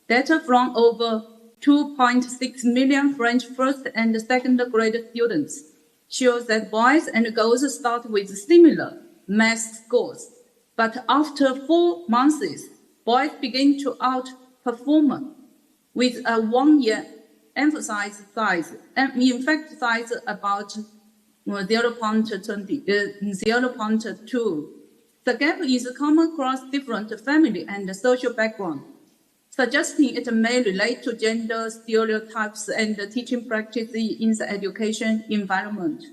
Data from over 2.6 million French first and second grade students shows that boys and girls start with similar math scores. But after 4 months, boys begin to outperform with a 1 year emphasize size, and effect size about 0.2. The gap is common across different family and social background, suggesting it may relate to gender stereotypes and teaching practices in the education environment.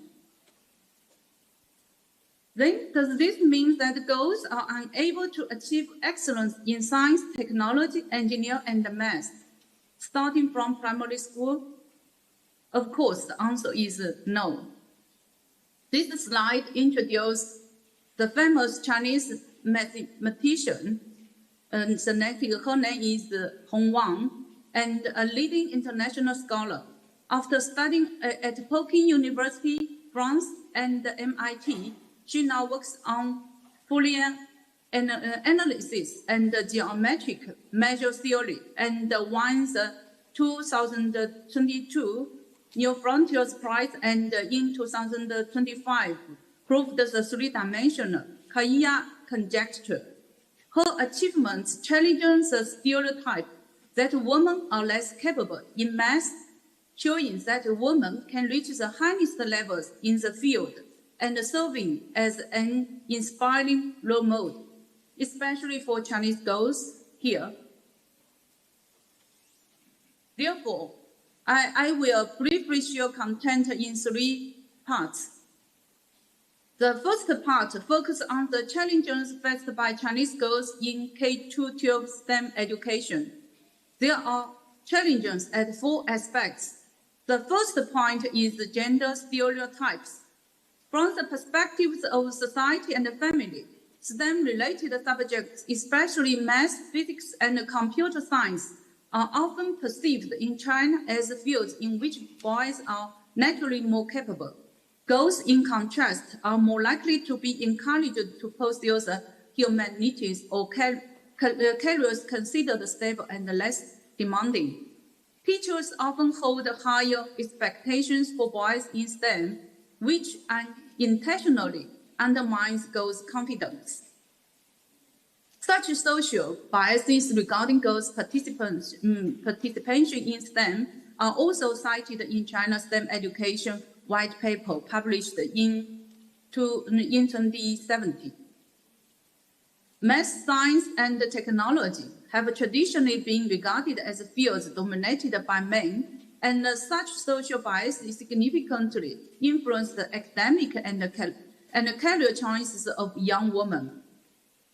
Then, does this mean that girls are unable to achieve excellence in science, technology, engineering, and math, starting from primary school? Of course, the answer is no. This slide introduces the famous Chinese mathematician, her name is Hong Wang, and a leading international scholar. After studying at Peking University, France, and MIT, she now works on Fourier analysis and geometric measure theory, and won the 2022 New Frontiers Prize, and in 2025 proved the three-dimensional Kaya conjecture. Her achievements challenge the stereotype that women are less capable in math, showing that women can reach the highest levels in the field and serving as an inspiring role model, especially for Chinese girls here. Therefore, I will briefly share content in 3 parts. The first part focuses on the challenges faced by Chinese girls in K-12 STEM education. There are challenges at 4 aspects. The first point is the gender stereotypes. From the perspectives of society and family, STEM-related subjects, especially math, physics, and computer science, are often perceived in China as fields in which boys are naturally more capable. Girls, in contrast, are more likely to be encouraged to pursue the humanities or careers considered stable and less demanding. Teachers often hold higher expectations for boys in STEM, which unintentionally undermines girls' confidence. Such social biases regarding girls' participation in STEM are also cited in China's STEM education white paper published in 2017. Math, science, and technology have traditionally been regarded as fields dominated by men, and such social biases significantly influence the academic and career choices of young women.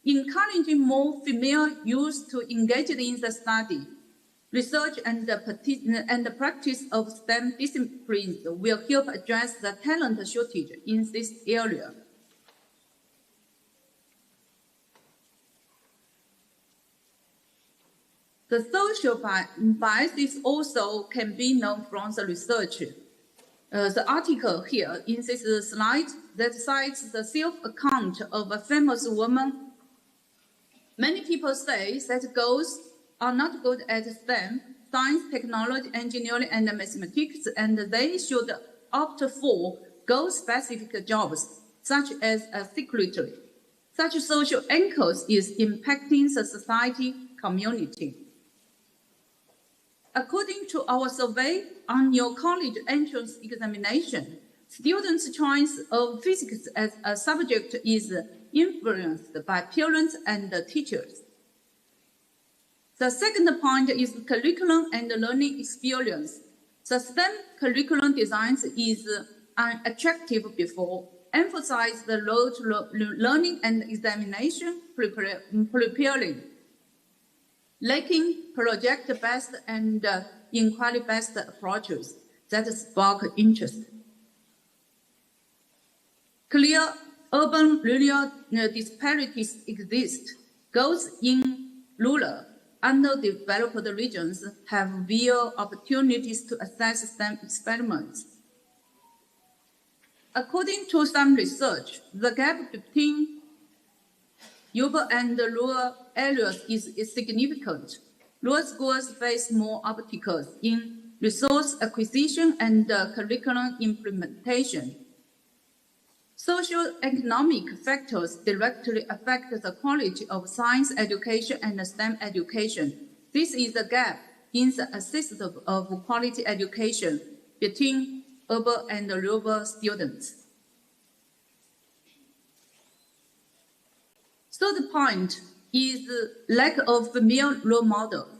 Encouraging more female youth to engage in the study, research, and the practice of STEM disciplines will help address the talent shortage in this area. The social biases also can be known from the research. The article here in this slide that cites the self-account of a famous woman. Many people say that girls are not good at STEM, science, technology, engineering, and mathematics, and they should opt for girl-specific jobs, such as a secretary. Such social anchors is impacting the society community. According to our survey on your college entrance examination, students' choice of physics as a subject is influenced by parents and teachers. The second point is curriculum and learning experience. The STEM curriculum design is unattractive before, emphasize the road to learning and examination preparing, lacking project-based and inquiry-based approaches that spark interest. Clear urban-rural disparities exist. Girls in rural, underdeveloped regions have fewer opportunities to access STEM experiments. According to some research, the gap between urban and rural areas is significant. Rural schools face more obstacles in resource acquisition and curriculum implementation. Socio-economic factors directly affect the quality of science education and STEM education. This is the gap in the access of quality education between urban and rural students. Third point is the lack of female role models.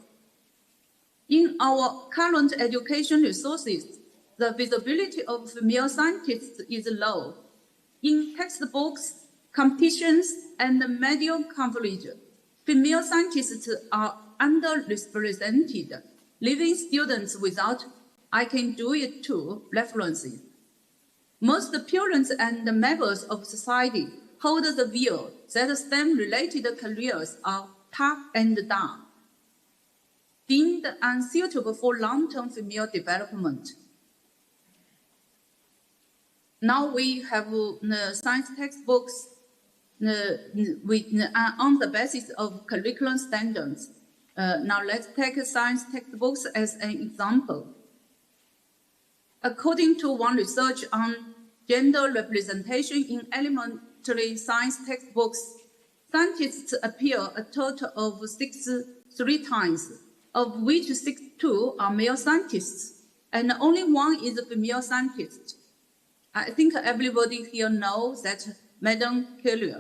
In our current education resources, the visibility of female scientists is low. In textbooks, competitions, and media coverage, female scientists are underrepresented, leaving students without "I can do it too" references. Most parents and members of society hold the view that STEM-related careers are tough and down. deemed unsuitable for long-term female development. Now we have science textbooks on the basis of curriculum standards. Now let's take science textbooks as an example. According to one research on gender representation in elementary science textbooks, scientists appear a total of 63 times, of which 62 are male scientists, and only one is a female scientist. I think everybody here knows that Madam Curie.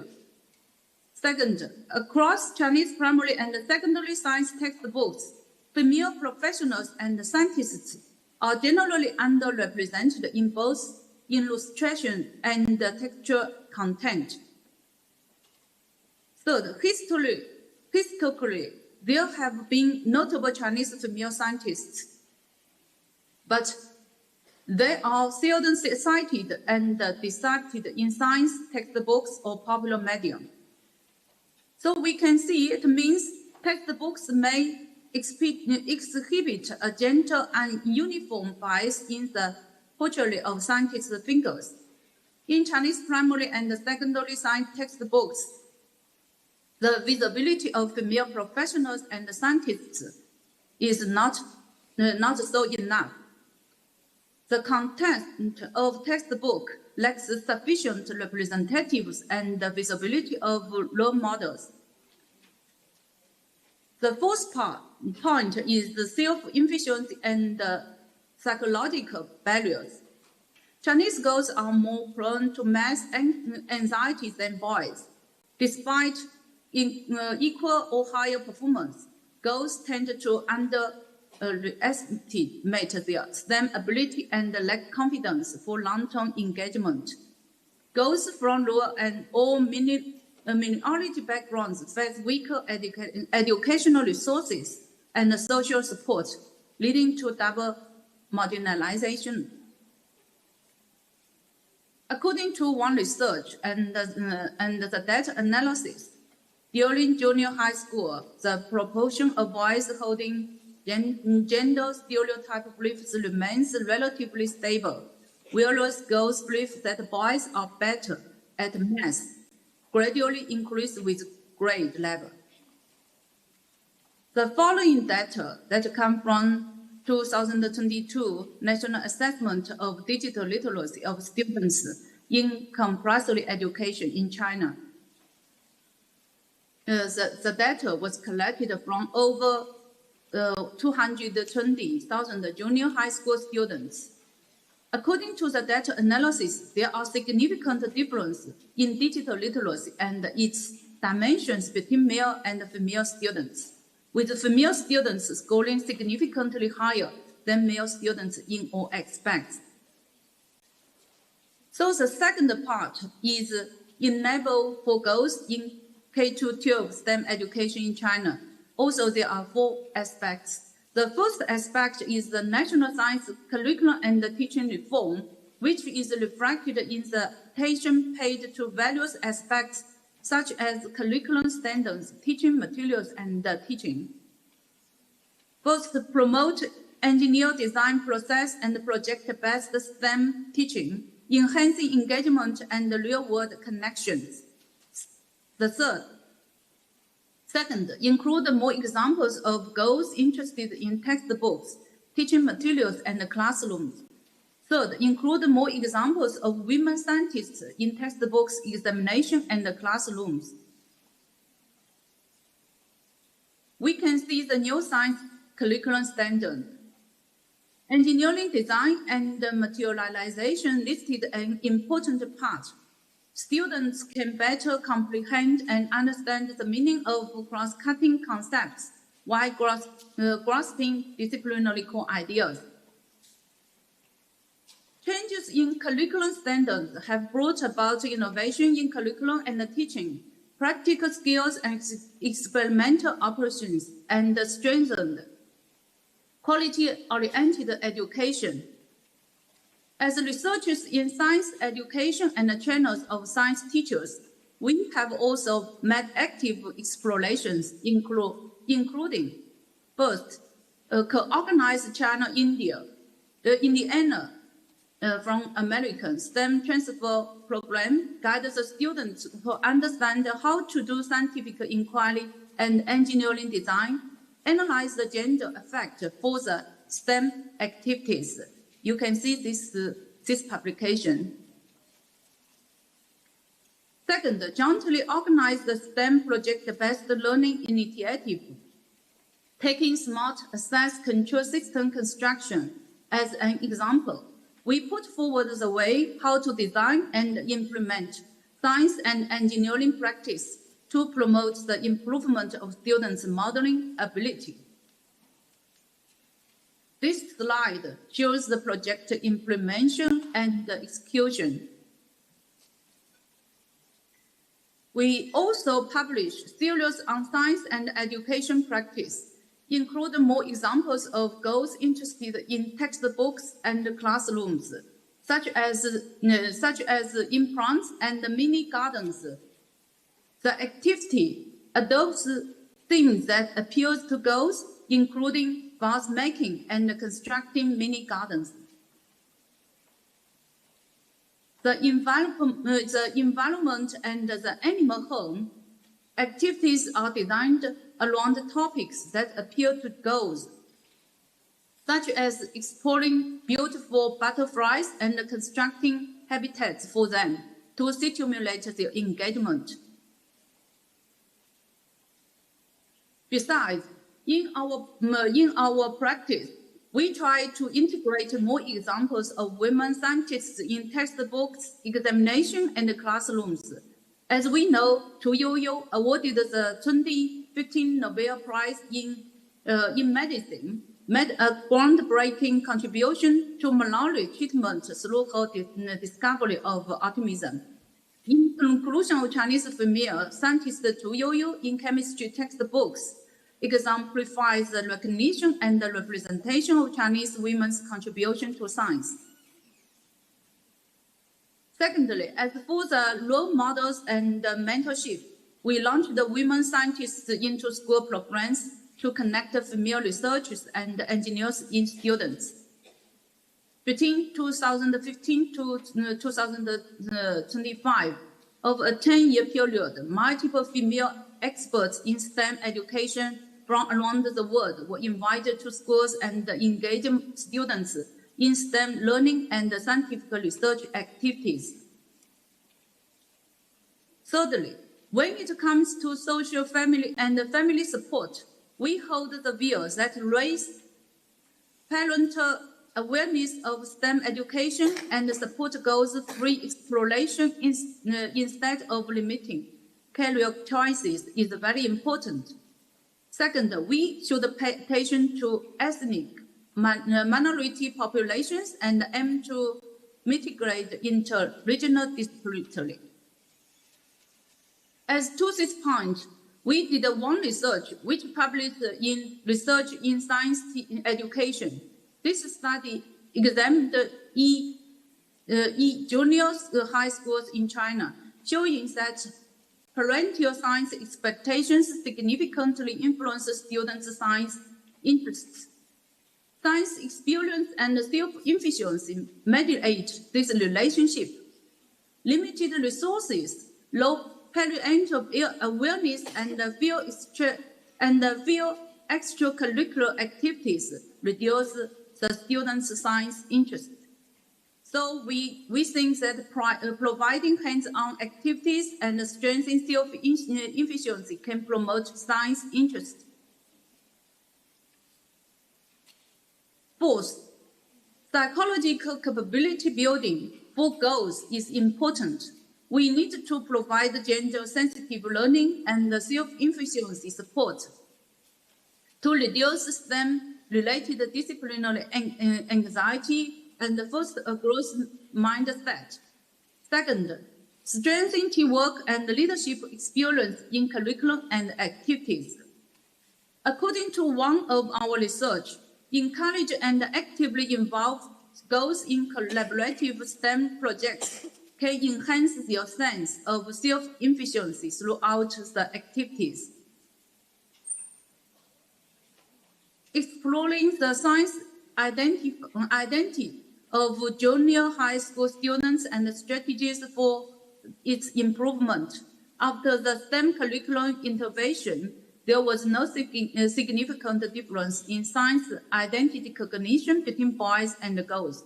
Second, across Chinese primary and secondary science textbooks, female professionals and scientists are generally underrepresented in both illustration and textual content. Third, historically, there have been notable Chinese female scientists, but they are seldom cited and dissected in science textbooks or popular media. So we can see it means textbooks may exhibit a gender and uniform bias in the portrayal of scientists' figures. In Chinese primary and secondary science textbooks, the visibility of female professionals and scientists is not so enough. The content of textbook lacks sufficient representatives and the visibility of role models. The fourth point is the self-efficiency and psychological barriers. Chinese girls are more prone to math anxiety than boys. Despite equal or higher performance, girls tend to underestimate their STEM ability and lack confidence for long-term engagement. Girls from rural and all minority backgrounds face weaker educational resources and social support, leading to double marginalization. According to one research and the data analysis, during junior high school, the proportion of boys holding gender stereotype beliefs remains relatively stable, whereas girls' belief that boys are better at math gradually increase with grade level. The following data that come from 2022 National Assessment of Digital Literacy of Students in Compulsory Education in China. The data was collected from over 220,000 junior high school students. According to the data analysis, there are significant differences in digital literacy and its dimensions between male and female students, with female students scoring significantly higher than male students in all aspects. So the second part is enable for girls in K-12 STEM education in China. Also, there are 4 aspects. The first aspect is the national science curriculum and teaching reform, which is reflected in the attention paid to various aspects such as curriculum standards, teaching materials, and teaching. First, promote engineer design process and project-based STEM teaching, enhancing engagement and real-world connections. Second, include more examples of girls interested in textbooks, teaching materials, and classrooms. Third, include more examples of women scientists in textbooks, examination, and classrooms. We can see the new science curriculum standard. Engineering design and materialization listed an important part. Students can better comprehend and understand the meaning of cross-cutting concepts while grasping disciplinary core ideas. Changes in curriculum standards have brought about innovation in curriculum and teaching, practical skills and experimental operations, and strengthened quality-oriented education. As researchers in science education and channels of science teachers, we have also made active explorations, including, first, co-organized China-India, Indiana from American STEM transfer program guides the students to understand how to do scientific inquiry and engineering design, analyze the gender effect for the STEM activities. You can see this publication. Second, jointly organize the STEM project-based learning initiative, taking smart access control system construction as an example. We put forward the way how to design and implement science and engineering practice to promote the improvement of students' modeling ability. This slide shows the project implementation and execution. We also publish series on science and education practice, include more examples of goals interested in textbooks and classrooms, such as implants and mini gardens. The activity adopts themes that appeal to goals, including vase making and constructing mini gardens. The environment and the animal home activities are designed around topics that appeal to goals, such as exploring beautiful butterflies and constructing habitats for them to stimulate their engagement. Besides, in our practice, we try to integrate more examples of women scientists in textbooks, examination, and classrooms. As we know, Tu Youyou awarded the 2015 Nobel Prize in Medicine, made a groundbreaking contribution to malaria treatment through her discovery of optimism. In conclusion of Chinese female scientist Tu Youyou in chemistry textbooks exemplifies the recognition and the representation of Chinese women's contribution to science. Secondly, as for the role models and mentorship, we launched the Women Scientists into School programs to connect female researchers and engineers in students. Between 2015 to 2025, over a 10-year period, multiple female experts in STEM education from around the world were invited to schools and engaged students in STEM learning and scientific research activities. Thirdly, when it comes to social family and family support, we hold the view that raise parental awareness of STEM education and support goals-free exploration instead of limiting career choices is very important. Second, we should pay attention to ethnic minority populations and aim to mitigate inter-regional disparities. As to this point, we did one research which published in Research in Science Education. This study examined junior high schools in China, showing that parental science expectations significantly influence students' science interests. Science experience and self-efficiency mediate this relationship. Limited resources, low parental awareness, and few extracurricular activities reduce the students' science interest. So we think that providing hands-on activities and strengthening self-efficiency can promote science interest. Fourth, psychological capability building for girls is important. We need to provide gender-sensitive learning and self-efficiency support to reduce STEM-related disciplinary anxiety and foster a growth mindset. Second, strengthen teamwork and leadership experience in curriculum and activities. According to one of our research, encourage and actively involve girls in collaborative STEM projects can enhance their sense of self-efficiency throughout the activities. exploring the science identity of junior high school students and strategies for its improvement. After the STEM curriculum intervention, there was no significant difference in science identity cognition between boys and girls.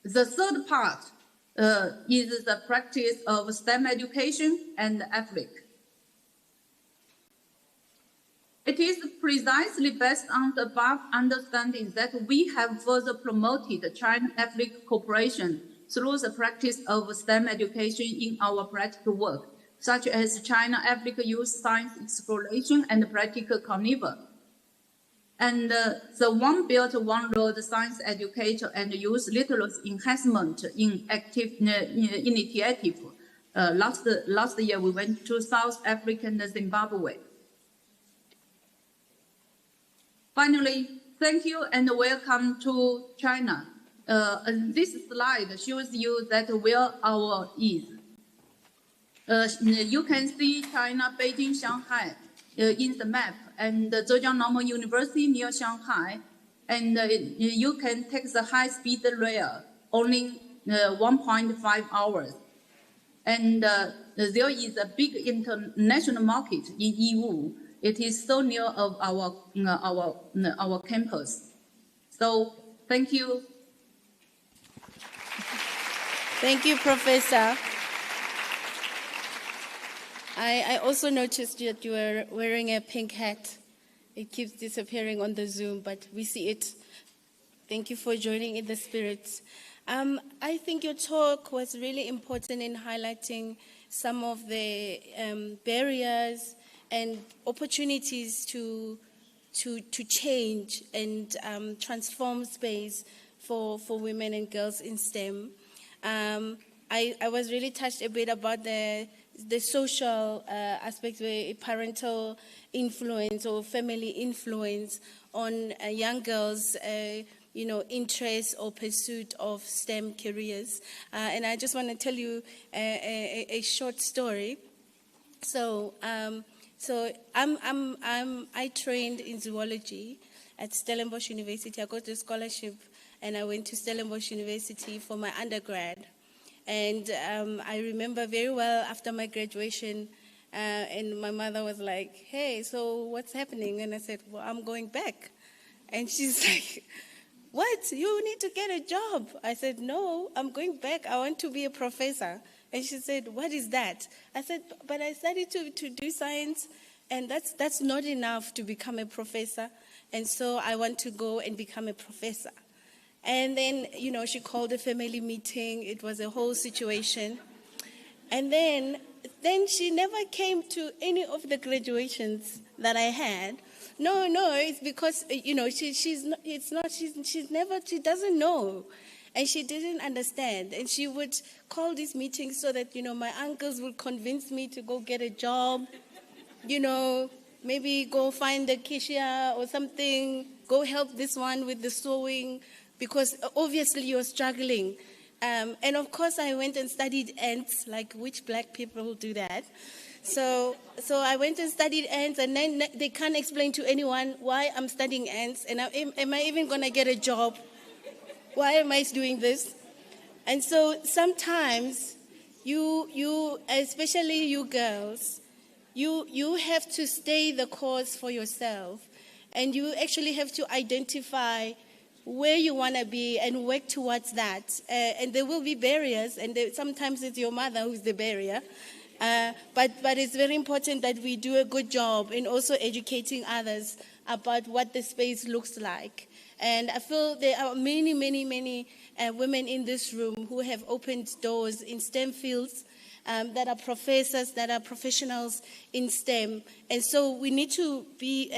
The third part is the practice of STEM education and AFRIC. It is precisely based on the above understanding that we have further promoted China-AFRIC cooperation through the practice of STEM education in our practical work, such as China-AFRIC Youth Science Exploration and Practical Carnival. And the One Belt, One Road Science Educator and Youth Literacy Enhancement in Active Initiative. Last year, we went to South Africa and Zimbabwe. Finally, thank you and welcome to China. This slide shows you that where our is. You can see China, Beijing, Shanghai in the map, and Zhejiang Normal University near Shanghai. And you can take the high-speed rail, only 1.5 hours. And there is a big international market in EU. It is so near of our campus. So thank you. Thank you, Professor. I also noticed that you were wearing a pink hat. It keeps disappearing on the Zoom, but we see it. Thank you for joining in the spirit. I think your talk was really important in highlighting some of the barriers and opportunities to change and transform space for women and girls in STEM. I was really touched a bit about the social aspect, where parental influence or family influence on young girls' interest or pursuit of STEM careers. And I just want to tell you a short story. So I trained in zoology at Stellenbosch University. I got a scholarship and I went to Stellenbosch University for my undergrad. And I remember very well after my graduation, and my mother was like, "Hey, so what's happening?" And I said, "Well, I'm going back." And she's like, "What? You need to get a job." I said, "No, I'm going back. I want to be a professor." And she said, "What is that?" I said, "But I studied to do science, and that's not enough to become a professor. And so I want to go and become a professor." And then, she called a family meeting. It was a whole situation. And then she never came to any of the graduations that I had. No, it's because, she doesn't know. And she didn't understand. And she would call these meetings so that, my uncles would convince me to go get a job, maybe go find a cashier or something, go help this one with the sewing, because obviously you're struggling. And of course, I went and studied ants, like which black people do that. So I went and studied ants, and then they can't explain to anyone why I'm studying ants, and am I even going to get a job? Why am I doing this? And so sometimes you, especially you girls, you have to stay the course for yourself, and you actually have to identify where you want to be and work towards that. And there will be barriers, and sometimes it's your mother who's the barrier. But it's very important that we do a good job in also educating others about what the space looks like. And I feel there are many women in this room who have opened doors in STEM fields, that are professors, that are professionals in STEM. And so we need to be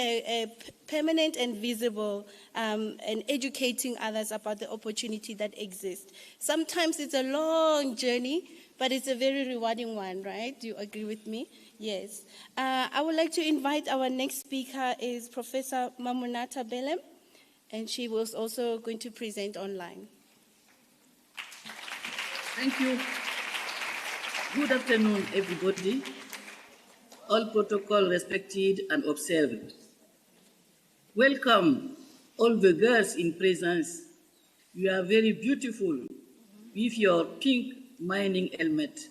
permanent and visible, and educating others about the opportunity that exists. Sometimes it's a long journey, but it's a very rewarding one, right? Do you agree with me? Yes. I would like to invite our next speaker is Professor Mamunata Belem, and she was also going to present online. Thank you. Good afternoon, everybody. All protocol respected and observed. Welcome, all the girls in presence. You are very beautiful with your pink mining helmet.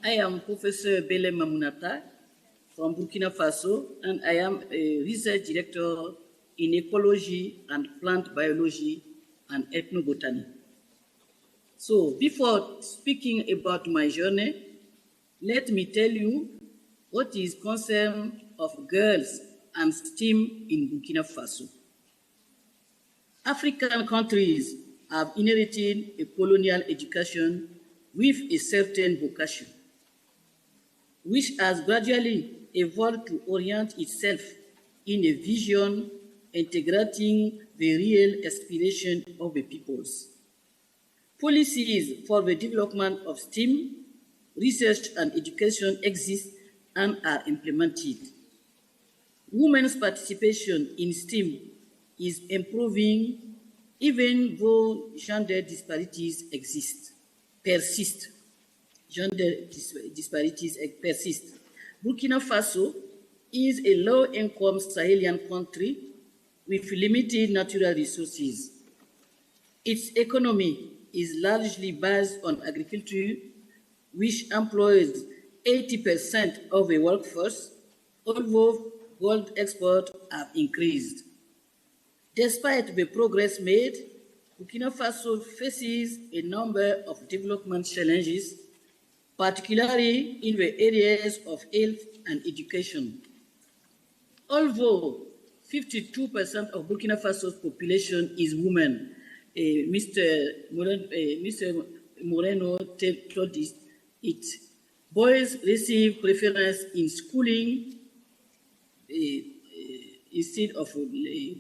I am Professor Bele Mamunata from Burkina Faso, and I am a research director in ecology and plant biology and ethnobotany. So before speaking about my journey, let me tell you what is concern of girls and STEM in Burkina Faso. African countries have inherited a colonial education with a certain vocation, which has gradually evolved to orient itself in a vision integrating the real aspiration of the peoples. Policies for the development of STEM, research and education exist and are implemented. Women's participation in STEM is improving even though gender disparities persist. Gender disparities persist. Burkina Faso is a low-income Sahelian country with limited natural resources. Its economy is largely based on agriculture, which employs 80% of the workforce, although gold exports have increased. Despite the progress made, Burkina Faso faces a number of development challenges, particularly in the areas of health and education. Although 52% of Burkina Faso's population is women, Mr. Moreno told it, boys receive preference in schooling instead of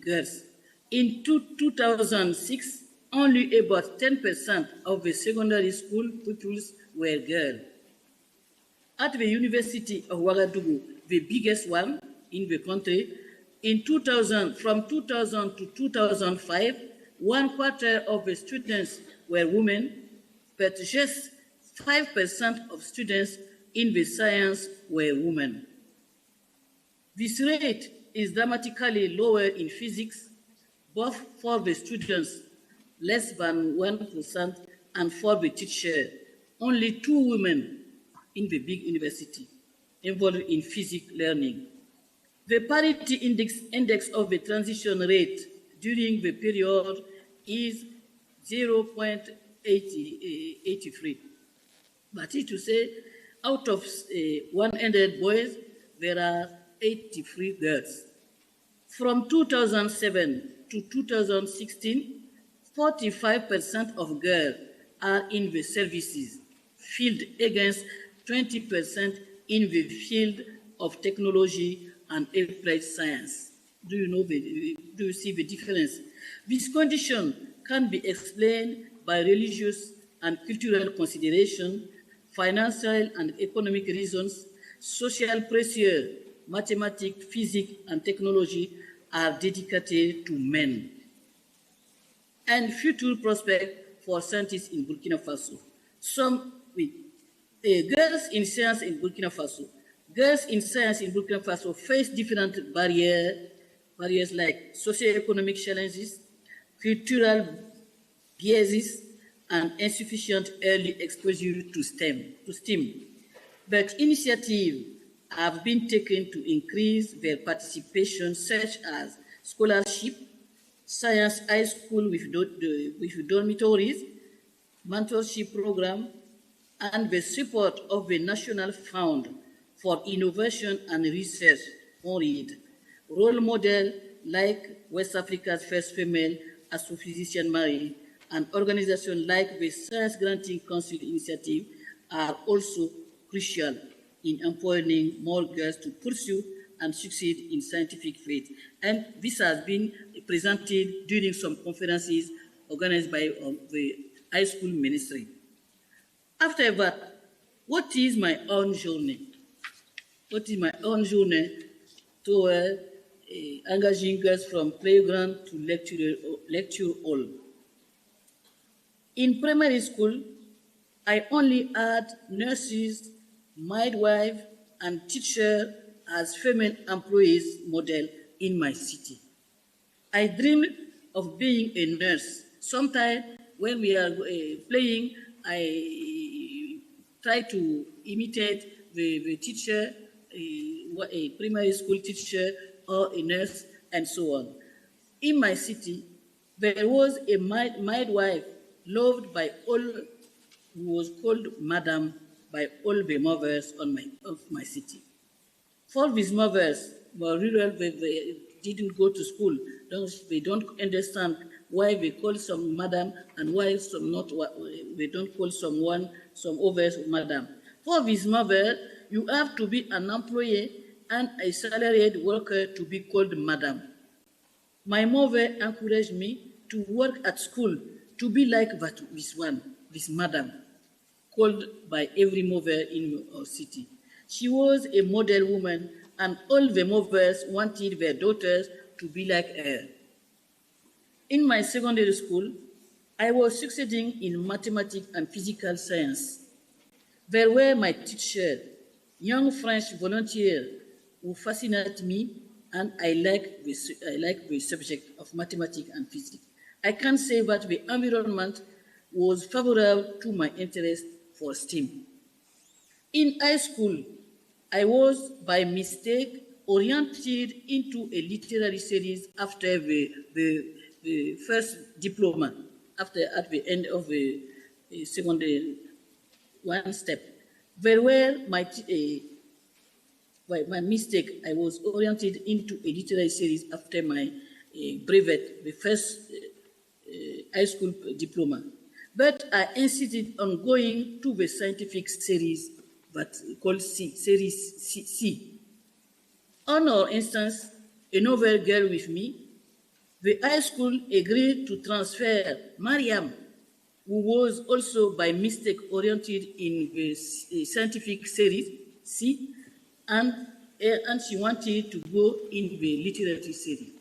girls. In 2006, only about 10% of the secondary school pupils were girls. At the University of Ouagadougou, the biggest one in the country, from 2000 to 2005, 1/4 of the students were women, but just 5% of students in the science were women. This rate is dramatically lower in physics, both for the students, less than 1%, and for the teacher, only 2 women in the big university involved in physics learning. The parity index of the transition rate during the period is 0.83. That is to say, out of 100 boys, there are 83 girls. From 2007 to 2016, 45% of girls are in the services field against 20% in the field of technology and applied science. Do you see the difference? This condition can be explained by religious and cultural consideration, financial and economic reasons, social pressure. Mathematics, physics, and technology are dedicated to men. And future prospects for scientists in Burkina Faso. Girls in science in Burkina Faso. Girls in science in Burkina Faso face different barriers like socioeconomic challenges, cultural biases, and insufficient early exposure to STEM. But initiatives have been taken to increase their participation, such as scholarship, science high school with dormitories, mentorship program, and the support of the National Fund for Innovation and Research, ORID. Role models like West Africa's first female astrophysician Marie and organizations like the Science Granting Council Initiative are also crucial in empowering more girls to pursue and succeed in scientific faith. And this has been presented during some conferences organized by the high school ministry. After that, what is my own journey? What is my own journey toward engaging girls from playground to lecture hall? In primary school, I only had nurses, midwife, and teacher as female employees model in my city. I dreamed of being a nurse. Sometimes when we are playing, I try to imitate the teacher, a primary school teacher or a nurse, and so on. In my city, there was a midwife loved by all, who was called Madam by all the mothers of my city. For these mothers were rural, they didn't go to school. They don't understand why they call some madam and why some not. They don't call some others madam. For this mother, you have to be an employee and a salaried worker to be called madam. My mother encouraged me to work at school to be like this madam, called by every mother in our city. She was a model woman, and all the mothers wanted their daughters to be like her. In my secondary school, I was succeeding in mathematics and physical science. There were my teachers, young French volunteers who fascinate me, and I like the subject of mathematics and physics. I can say that the environment was favorable to my interest for STEM. In high school, I was, by mistake, oriented into a literary series after the first diploma, at the end of the secondary one step. There were by my mistake, I was oriented into a literary series after my brevet, the first high school diploma. But I insisted on going to the scientific series that called Series C. On our instance, another girl with me, the high school agreed to transfer Mariam, who was also by mistake oriented in the scientific series C, and she wanted to go in the literary series.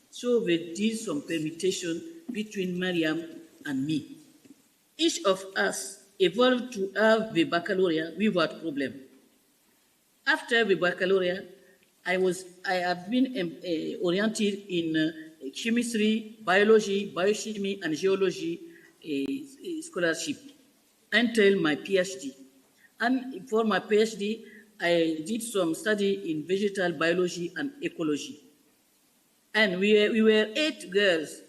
So they did some permutation between Mariam and me. Each of us evolved to have the baccalaureate without problem. After the baccalaureate, I have been oriented in chemistry, biology, biochemistry, and geology scholarship until my PhD. And for my PhD, I did some study in vegetal biology and ecology. And we were 8 girls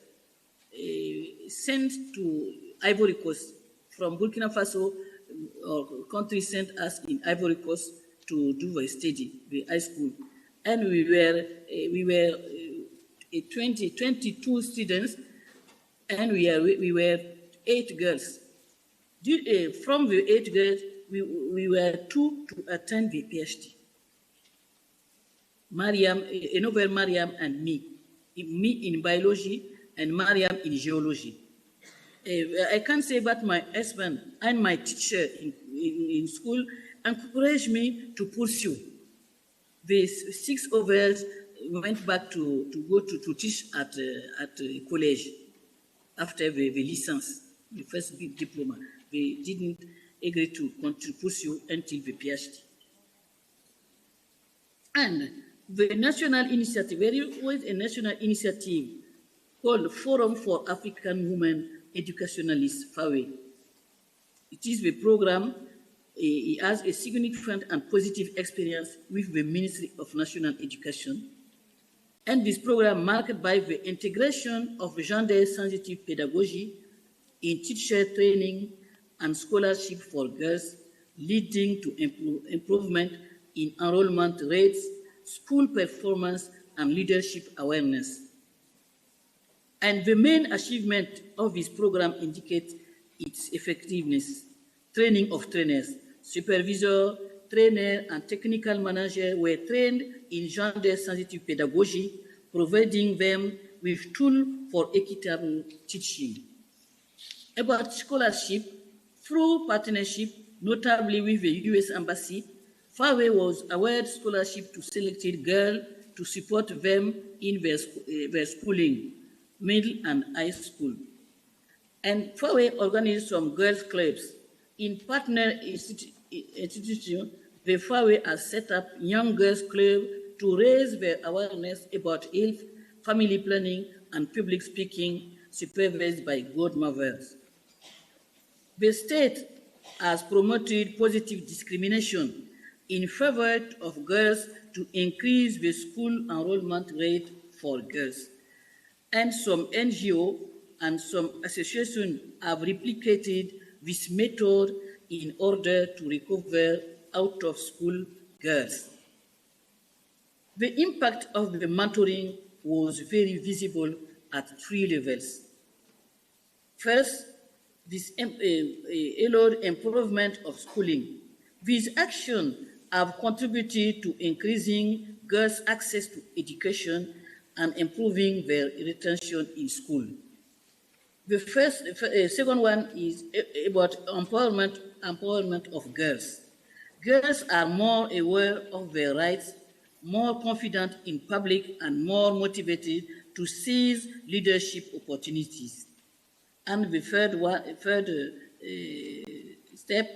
sent to Ivory Coast from Burkina Faso. Our country sent us in Ivory Coast to do a study, the high school. And we were 22 students, and we were 8 girls. From the 8 girls, we were 2 to attend the PhD. Another Mariam and me in biology, and Mariam in geology. I can say that my husband and my teacher in school encouraged me to pursue. The 6 others went back to go to teach at college after the license, the first big diploma. They didn't agree to pursue until the PhD. And the national initiative, there was a national initiative called Forum for African Women Educationalists, FAWE. It is the program. It has a significant and positive experience with the Ministry of National Education. And this program marked by the integration of gender-sensitive pedagogy in teacher training and scholarship for girls, leading to improvement in enrollment rates, school performance, and leadership awareness. And the main achievement of this program indicates its effectiveness. Training of trainers, supervisor, trainer, and technical manager were trained in gender-sensitive pedagogy, providing them with tools for equitable teaching. About scholarship, through partnership, notably with the US Embassy, FAWE was awarded scholarship to selected girls to support them in their schooling, middle and high school. And FAWE organized some girls' clubs. In partner institutions, the FAWE has set up young girls' club to raise their awareness about health, family planning, and public speaking supervised by godmothers. The state has promoted positive discrimination in favor of girls to increase the school enrollment rate for girls. And some NGO and some associations have replicated this method in order to recover out-of-school girls. The impact of the mentoring was very visible at 3 levels. First, this allowed improvement of schooling. These actions have contributed to increasing girls' access to education and improving their retention in school. The second one is about empowerment of girls. Girls are more aware of their rights, more confident in public, and more motivated to seize leadership opportunities. And the third step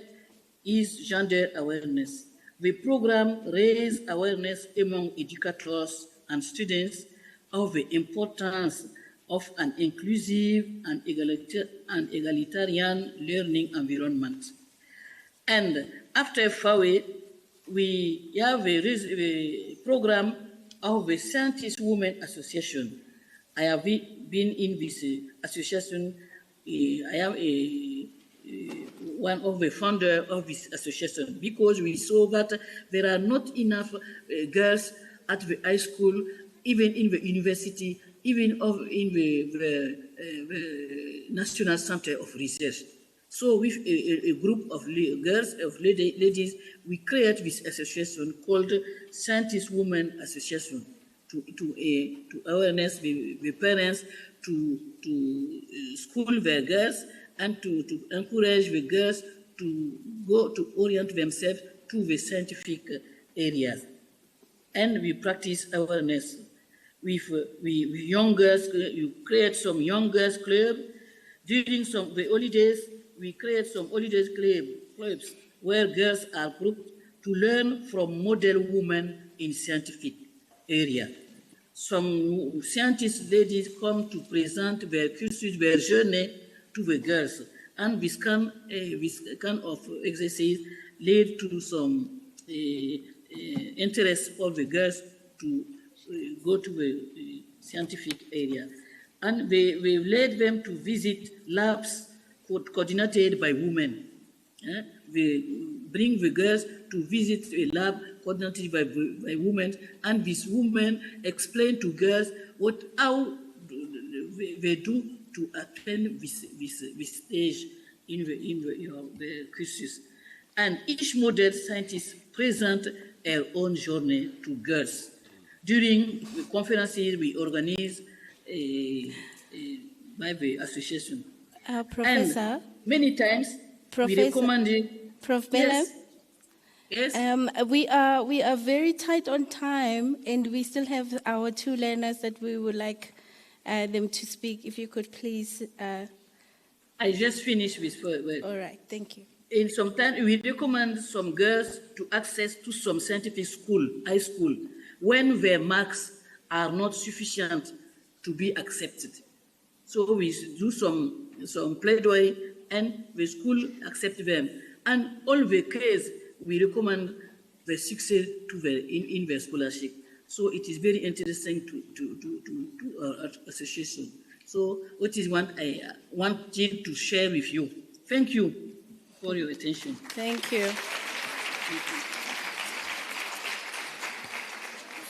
is gender awareness. The program raised awareness among educators and students of the importance of an inclusive and egalitarian learning environment. And after FAWE, we have a program of the Scientist Women Association. I have been in this association. I am one of the founders of this association because we saw that there are not enough girls at the high school, even in the university, even in the National Center of Research. So with a group of girls, of ladies, we create this association called Scientist Women Association to awareness the parents to school their girls and to encourage the girls to go to orient themselves to the scientific areas. And we practice awareness with young girls. You create some young girls club. During the holidays, we create some holidays clubs where girls are grouped to learn from model women in scientific area. Some scientist ladies come to present their cursus, their journey to the girls, and this kind of exercise led to some interest of the girls to go to the scientific area. And we led them to visit labs coordinated by women. We bring the girls to visit a lab coordinated by women, and these women explain to girls how they do to attend this stage in the courses. And each model scientist present her own journey to girls. During the conferences we organize by the association. Professor? And many times we recommended. Prof. Yes. Yes. We are very tight on time, and we still have our 2 learners that we would like them to speak. If you could please. I just finished with. All right. Thank you. In some time, we recommend some girls to access to some scientific school, high school, when their marks are not sufficient to be accepted. So we do some plaidoyer, and the school accept them. And all the case, we recommend the success to in their scholarship. So it is very interesting to our association. So what is what I wanted to share with you. Thank you for your attention. Thank you.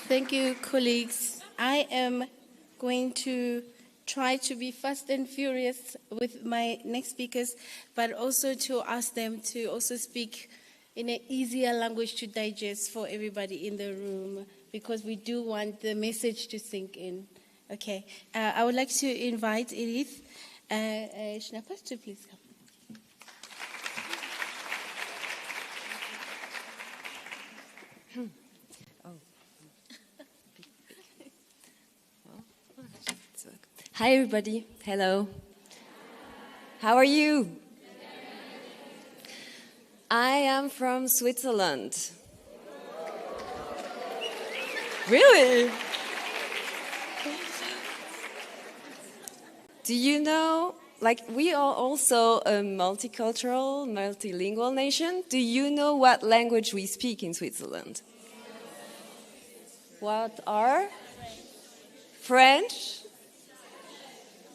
Thank you, colleagues. I am going to try to be fast and furious with my next speakers, but also to ask them to also speak in an easier language to digest for everybody in the room, because we do want the message to sink in. Okay. I would like to invite Edith Schnapper to please come. Hi, everybody. Hello. How are you? I am from Switzerland. Really? Do you know, like, we are also a multicultural, multilingual nation. Do you know what language we speak in Switzerland? What are? French?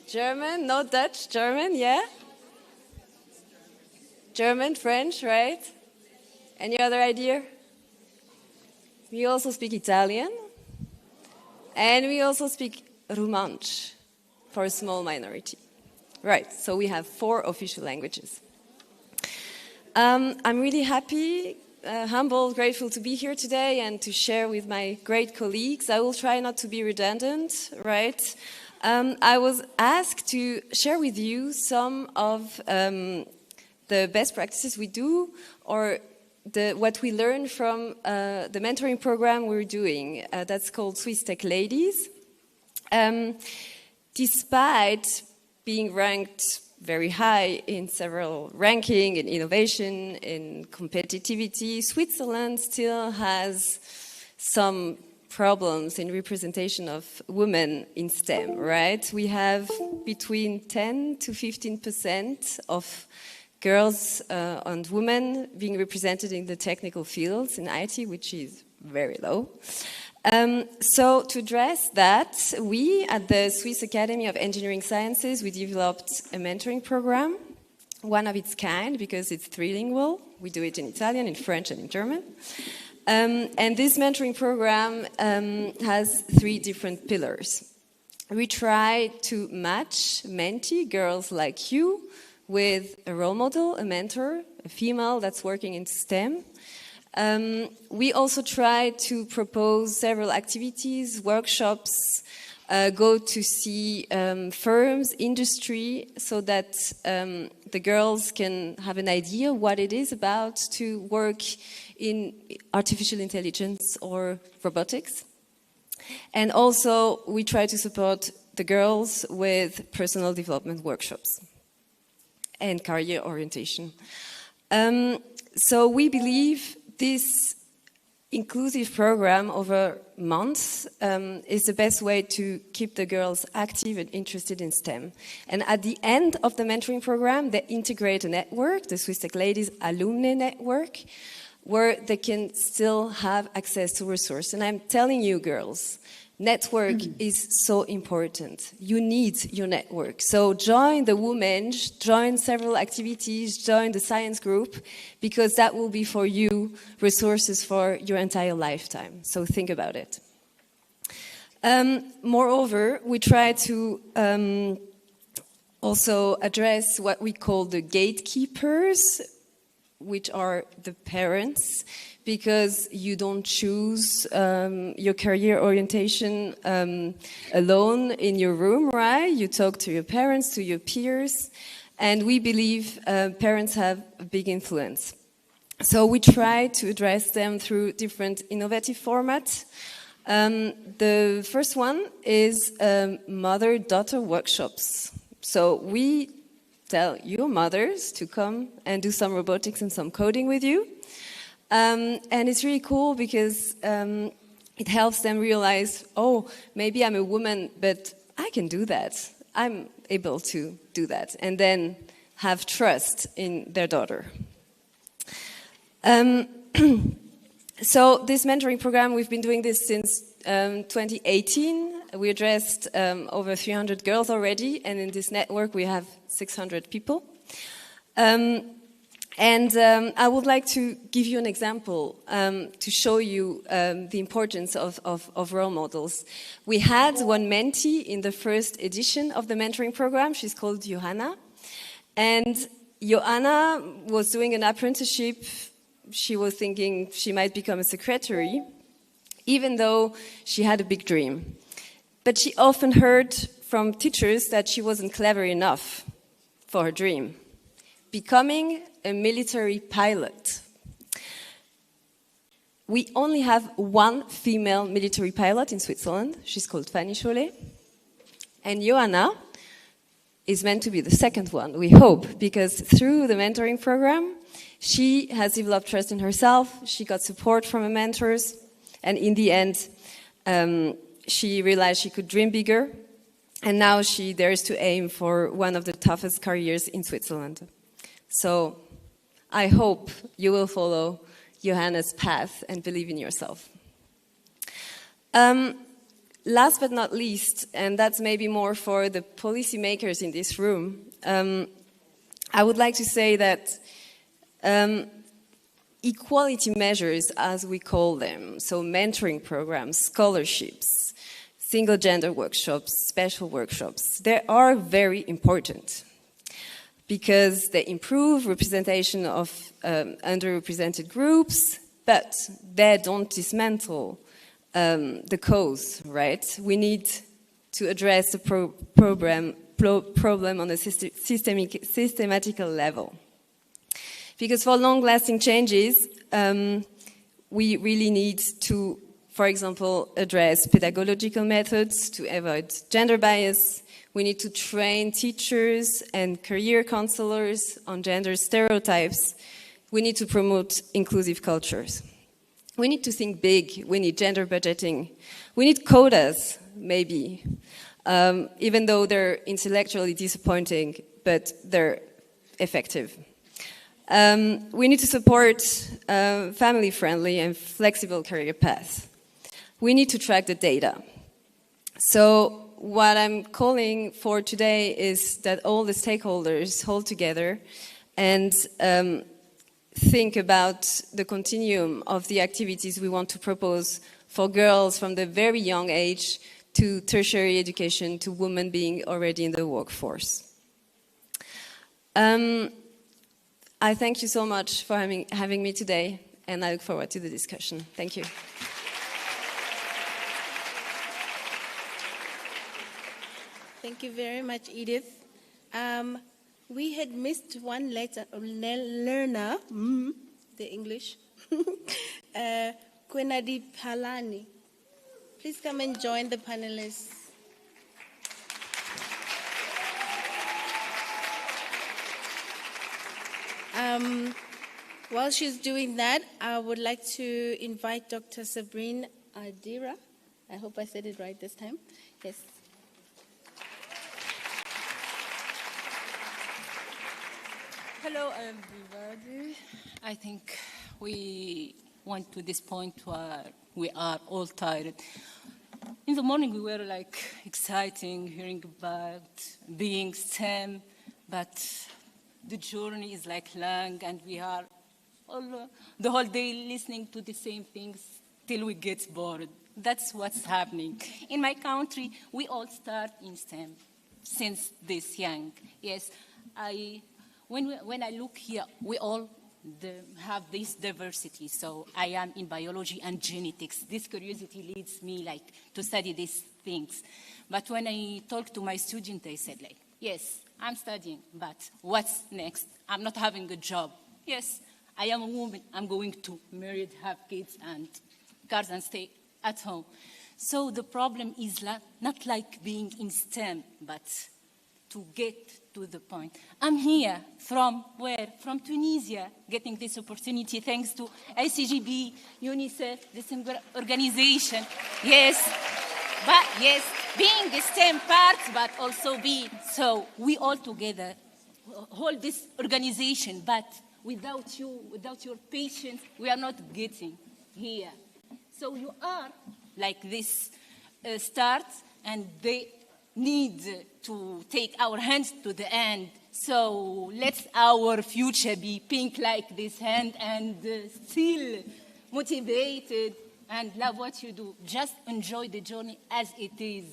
German? No, Dutch, German, yeah? German, French, right? Any other idea? We also speak Italian. And we also speak Romansh for a small minority. Right, so we have 4 official languages. I'm really happy, humble, grateful to be here today and to share with my great colleagues. I will try not to be redundant, right? I was asked to share with you some of the best practices we do, or what we learned from the mentoring program we're doing. That's called Swiss Tech Ladies. Despite being ranked very high in several ranking, in innovation, in competitivity, Switzerland still has some problems in representation of women in STEM, right? We have between 10 to 15% of girls and women being represented in the technical fields in IT, which is very low. So to address that, we at the Swiss Academy of Engineering Sciences, we developed a mentoring program, one of its kind because it's trilingual. We do it in Italian, in French, and in German. And this mentoring program has 3 different pillars. We try to match mentee girls like you with a role model, a mentor, a female that's working in STEM. We also try to propose several activities, workshops, go to see firms, industry, so that the girls can have an idea what it is about to work in artificial intelligence or robotics. And also we try to support the girls with personal development workshops and career orientation. So we believe this inclusive program over months is the best way to keep the girls active and interested in STEM. And at the end of the mentoring program, they integrate a network, the Swiss Tech Ladies Alumni Network, where they can still have access to resources. And I'm telling you, girls, network is so important. You need your network. So join the women, join several activities, join the science group, because that will be for you resources for your entire lifetime. So think about it. Moreover, we try to also address what we call the gatekeepers, which are the parents, because you don't choose your career orientation alone in your room, right? You talk to your parents, to your peers, and we believe parents have a big influence. So we try to address them through different innovative formats. The first one is mother-daughter workshops. So we tell your mothers to come and do some robotics and some coding with you. And it's really cool because it helps them realize, oh, maybe I'm a woman, but I can do that. I'm able to do that. And then have trust in their daughter. So this mentoring program, we've been doing this since 2018. We addressed over 300 girls already, and in this network we have 600 people. And I would like to give you an example to show you the importance of role models. We had one mentee in the first edition of the mentoring program. She's called Johanna. And Johanna was doing an apprenticeship. She was thinking she might become a secretary, even though she had a big dream. But she often heard from teachers that she wasn't clever enough for her dream. Becoming a military pilot. We only have one female military pilot in Switzerland. She's called Fanny Chollet. And Johanna is meant to be the second one, we hope, because through the mentoring program, she has developed trust in herself, she got support from her mentors, and in the end, She realized she could dream bigger, and now she dares to aim for one of the toughest careers in Switzerland. So I hope you will follow Johanna's path and believe in yourself. Last but not least, and that's maybe more for the policymakers in this room, I would like to say that equality measures, as we call them, so mentoring programs, scholarships, single gender workshops, special workshops, they are very important because they improve representation of underrepresented groups, but they don't dismantle the cause, right? We need to address the problem on a systematical level. Because for long-lasting changes, we really need to, for example, address pedagogical methods to avoid gender bias. We need to train teachers and career counselors on gender stereotypes. We need to promote inclusive cultures. We need to think big. We need gender budgeting. We need quotas, maybe, even though they're intellectually disappointing, but they're effective. We need to support family-friendly and flexible career paths. We need to track the data. So what I'm calling for today is that all the stakeholders hold together and think about the continuum of the activities we want to propose for girls from the very young age to tertiary education to women being already in the workforce. I thank you so much for having me today, and I look forward to the discussion. Thank you. Thank you very much, Edith. We had missed one learner, the English, Kwenadi Palani. Please come and join the panelists. While she's doing that, I would like to invite Dr. Sabrine Adira. I hope I said it right this time. Yes. Hello, everybody. I think we went to this point where we are all tired. In the morning, we were like exciting, hearing about being STEM, but the journey is like long, and we are all, the whole day listening to the same things till we get bored. That's what's happening. In my country, we all start in STEM since this young. Yes, when I look here, we all have this diversity. So I am in biology and genetics. This curiosity leads me like to study these things. But when I talk to my students, they said like, yes, I'm studying, but what's next? I'm not having a job. Yes, I am a woman. I'm going to marry, have kids and cars and stay at home. So the problem is not like being in STEM, but to get to the point. I'm here from where? From Tunisia, getting this opportunity thanks to ICGB, UNICEF, this organization. Yes, but yes, being the STEM part, but also being, so we all together hold this organization, but without you, without your patience, we are not getting here. So you are like this start, and they need to take our hands to the end. So let our future be pink like this hand and still motivated and love what you do. Just enjoy the journey as it is.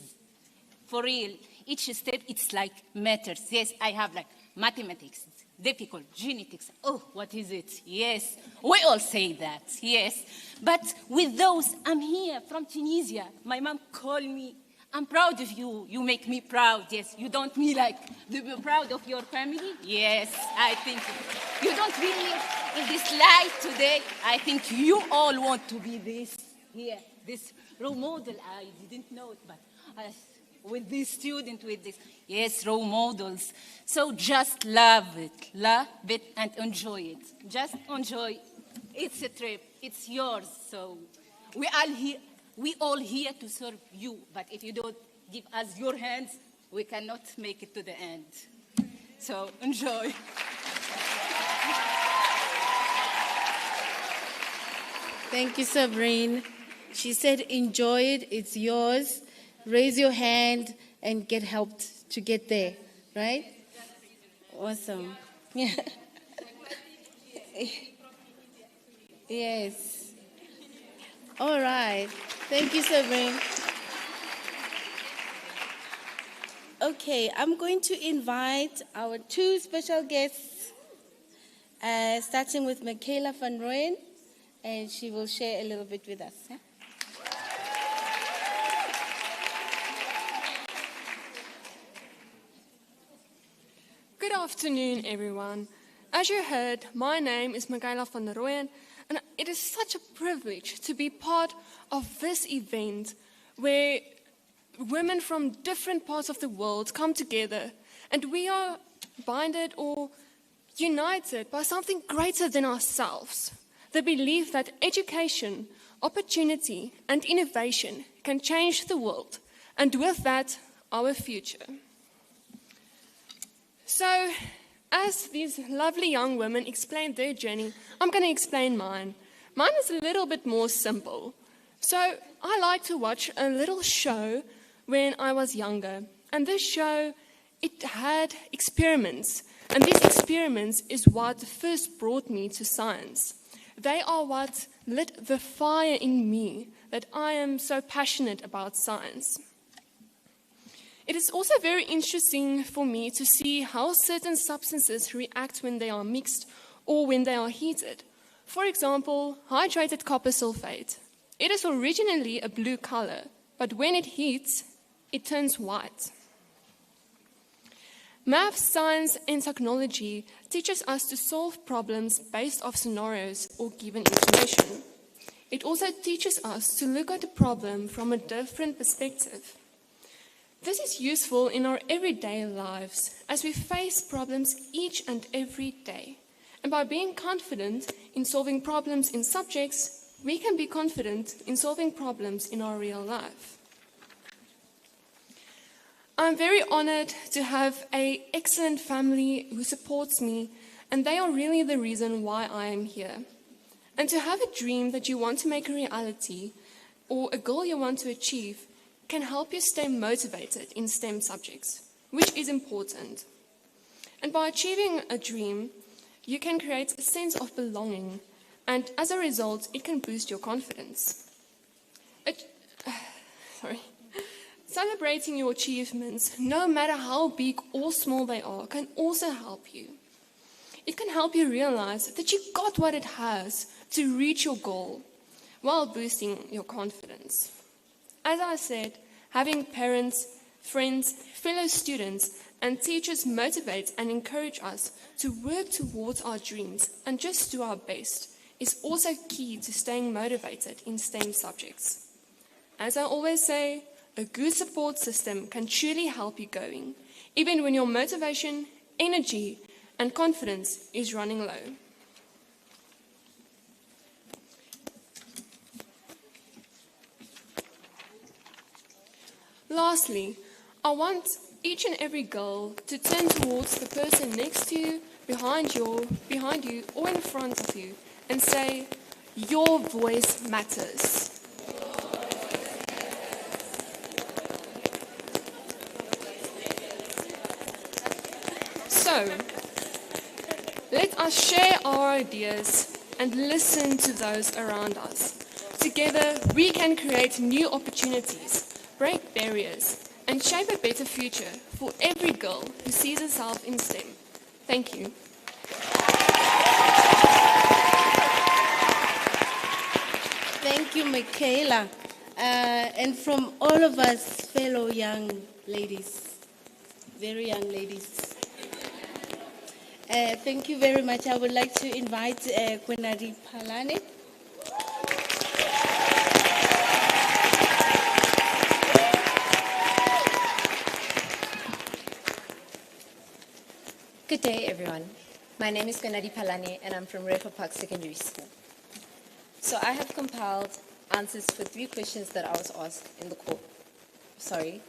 For real, each step, it's like matters. Yes, I have like mathematics, difficult, genetics. Oh, what is it? Yes, we all say that, yes. But with those, I'm here from Tunisia. My mom called me, I'm proud of you. You make me proud. Yes, you don't me like to be proud of your family? Yes, I think you don't really in this life today. I think you all want to be this here, this role model. I didn't know it, but with this student, with this, yes, role models. So just love it, and enjoy it. Just enjoy. It's a trip. It's yours. So we all here. We all here to serve you, but if you don't give us your hands, we cannot make it to the end. So enjoy. Thank you, Sabrine. She said, enjoy it, it's yours. Raise your hand and get helped to get there, right? Awesome. Yeah. Yes. All right. Thank you, Sabrine. Okay, I'm going to invite our two special guests, starting with Michaela van Rooyen, and she will share a little bit with us. Yeah? Good afternoon, everyone. As you heard, my name is Michaela van Rooyen, and it is such a privilege to be part of this event where women from different parts of the world come together, and we are binded or united by something greater than ourselves. The belief that education, opportunity, and innovation can change the world, and with that, our future. So, as these lovely young women explained their journey, I'm going to explain mine. Mine is a little bit more simple. So, I like to watch a little show when I was younger, and this show, it had experiments, and these experiments is what first brought me to science. They are what lit the fire in me that I am so passionate about science. It is also very interesting for me to see how certain substances react when they are mixed or when they are heated. For example, hydrated copper sulfate. It is originally a blue color, but when it heats, it turns white. Math, science, and technology teaches us to solve problems based off scenarios or given information. It also teaches us to look at a problem from a different perspective. This is useful in our everyday lives as we face problems each and every day. And by being confident in solving problems in subjects, we can be confident in solving problems in our real life. I'm very honored to have an excellent family who supports me, and they are really the reason why I am here. And to have a dream that you want to make a reality, or a goal you want to achieve, can help you stay motivated in STEM subjects, which is important. And by achieving a dream, you can create a sense of belonging, and as a result, it can boost your confidence. Celebrating your achievements, no matter how big or small they are, can also help you. It can help you realize that you got what it has to reach your goal while boosting your confidence. As I said, having parents, friends, fellow students, and teachers motivate and encourage us to work towards our dreams and just do our best is also key to staying motivated in STEM subjects. As I always say, a good support system can truly help you going, even when your motivation, energy, and confidence is running low. Lastly, I want each and every girl to turn towards the person next to you, behind you, or in front of you, and say, "Your voice matters." So, let us share our ideas and listen to those around us. Together, we can create new opportunities, break barriers, and shape a better future for every girl who sees herself in STEM. Thank you. Thank you, Michaela. And from all of us fellow young ladies, very young ladies, thank you very much. I would like to invite Kwenadi Palane. Good day, everyone. My name is Kwenadi Palane, and I'm from Refa Park Secondary School. So I have compiled answers for 3 questions that I was asked in the course,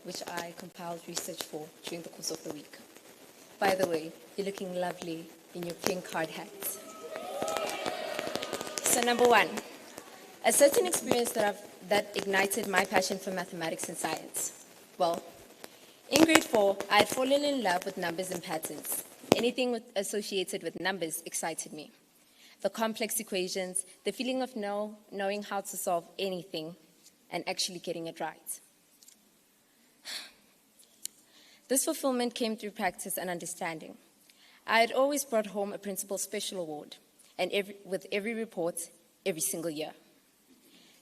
which I compiled research for during the course of the week. By the way, you're looking lovely in your pink hard hats. So number 1, a certain experience that ignited my passion for mathematics and science. Well, in grade 4, I had fallen in love with numbers and patterns. Anything associated with numbers excited me. The complex equations, the feeling of knowing how to solve anything and actually getting it right. This fulfillment came through practice and understanding. I had always brought home a principal special award, and with every report, every single year.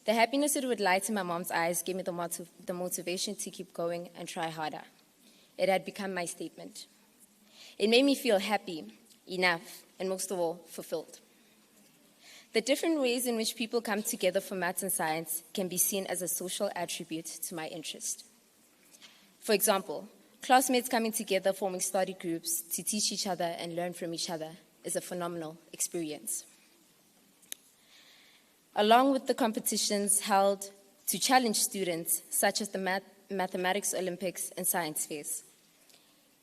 The happiness it would light in my mom's eyes gave me the motivation to keep going and try harder. It had become my statement. It made me feel happy, enough, and most of all, fulfilled. The different ways in which people come together for maths and science can be seen as a social attribute to my interest. For example, classmates coming together forming study groups to teach each other and learn from each other is a phenomenal experience. Along with the competitions held to challenge students, such as the Mathematics Olympics and Science Fairs.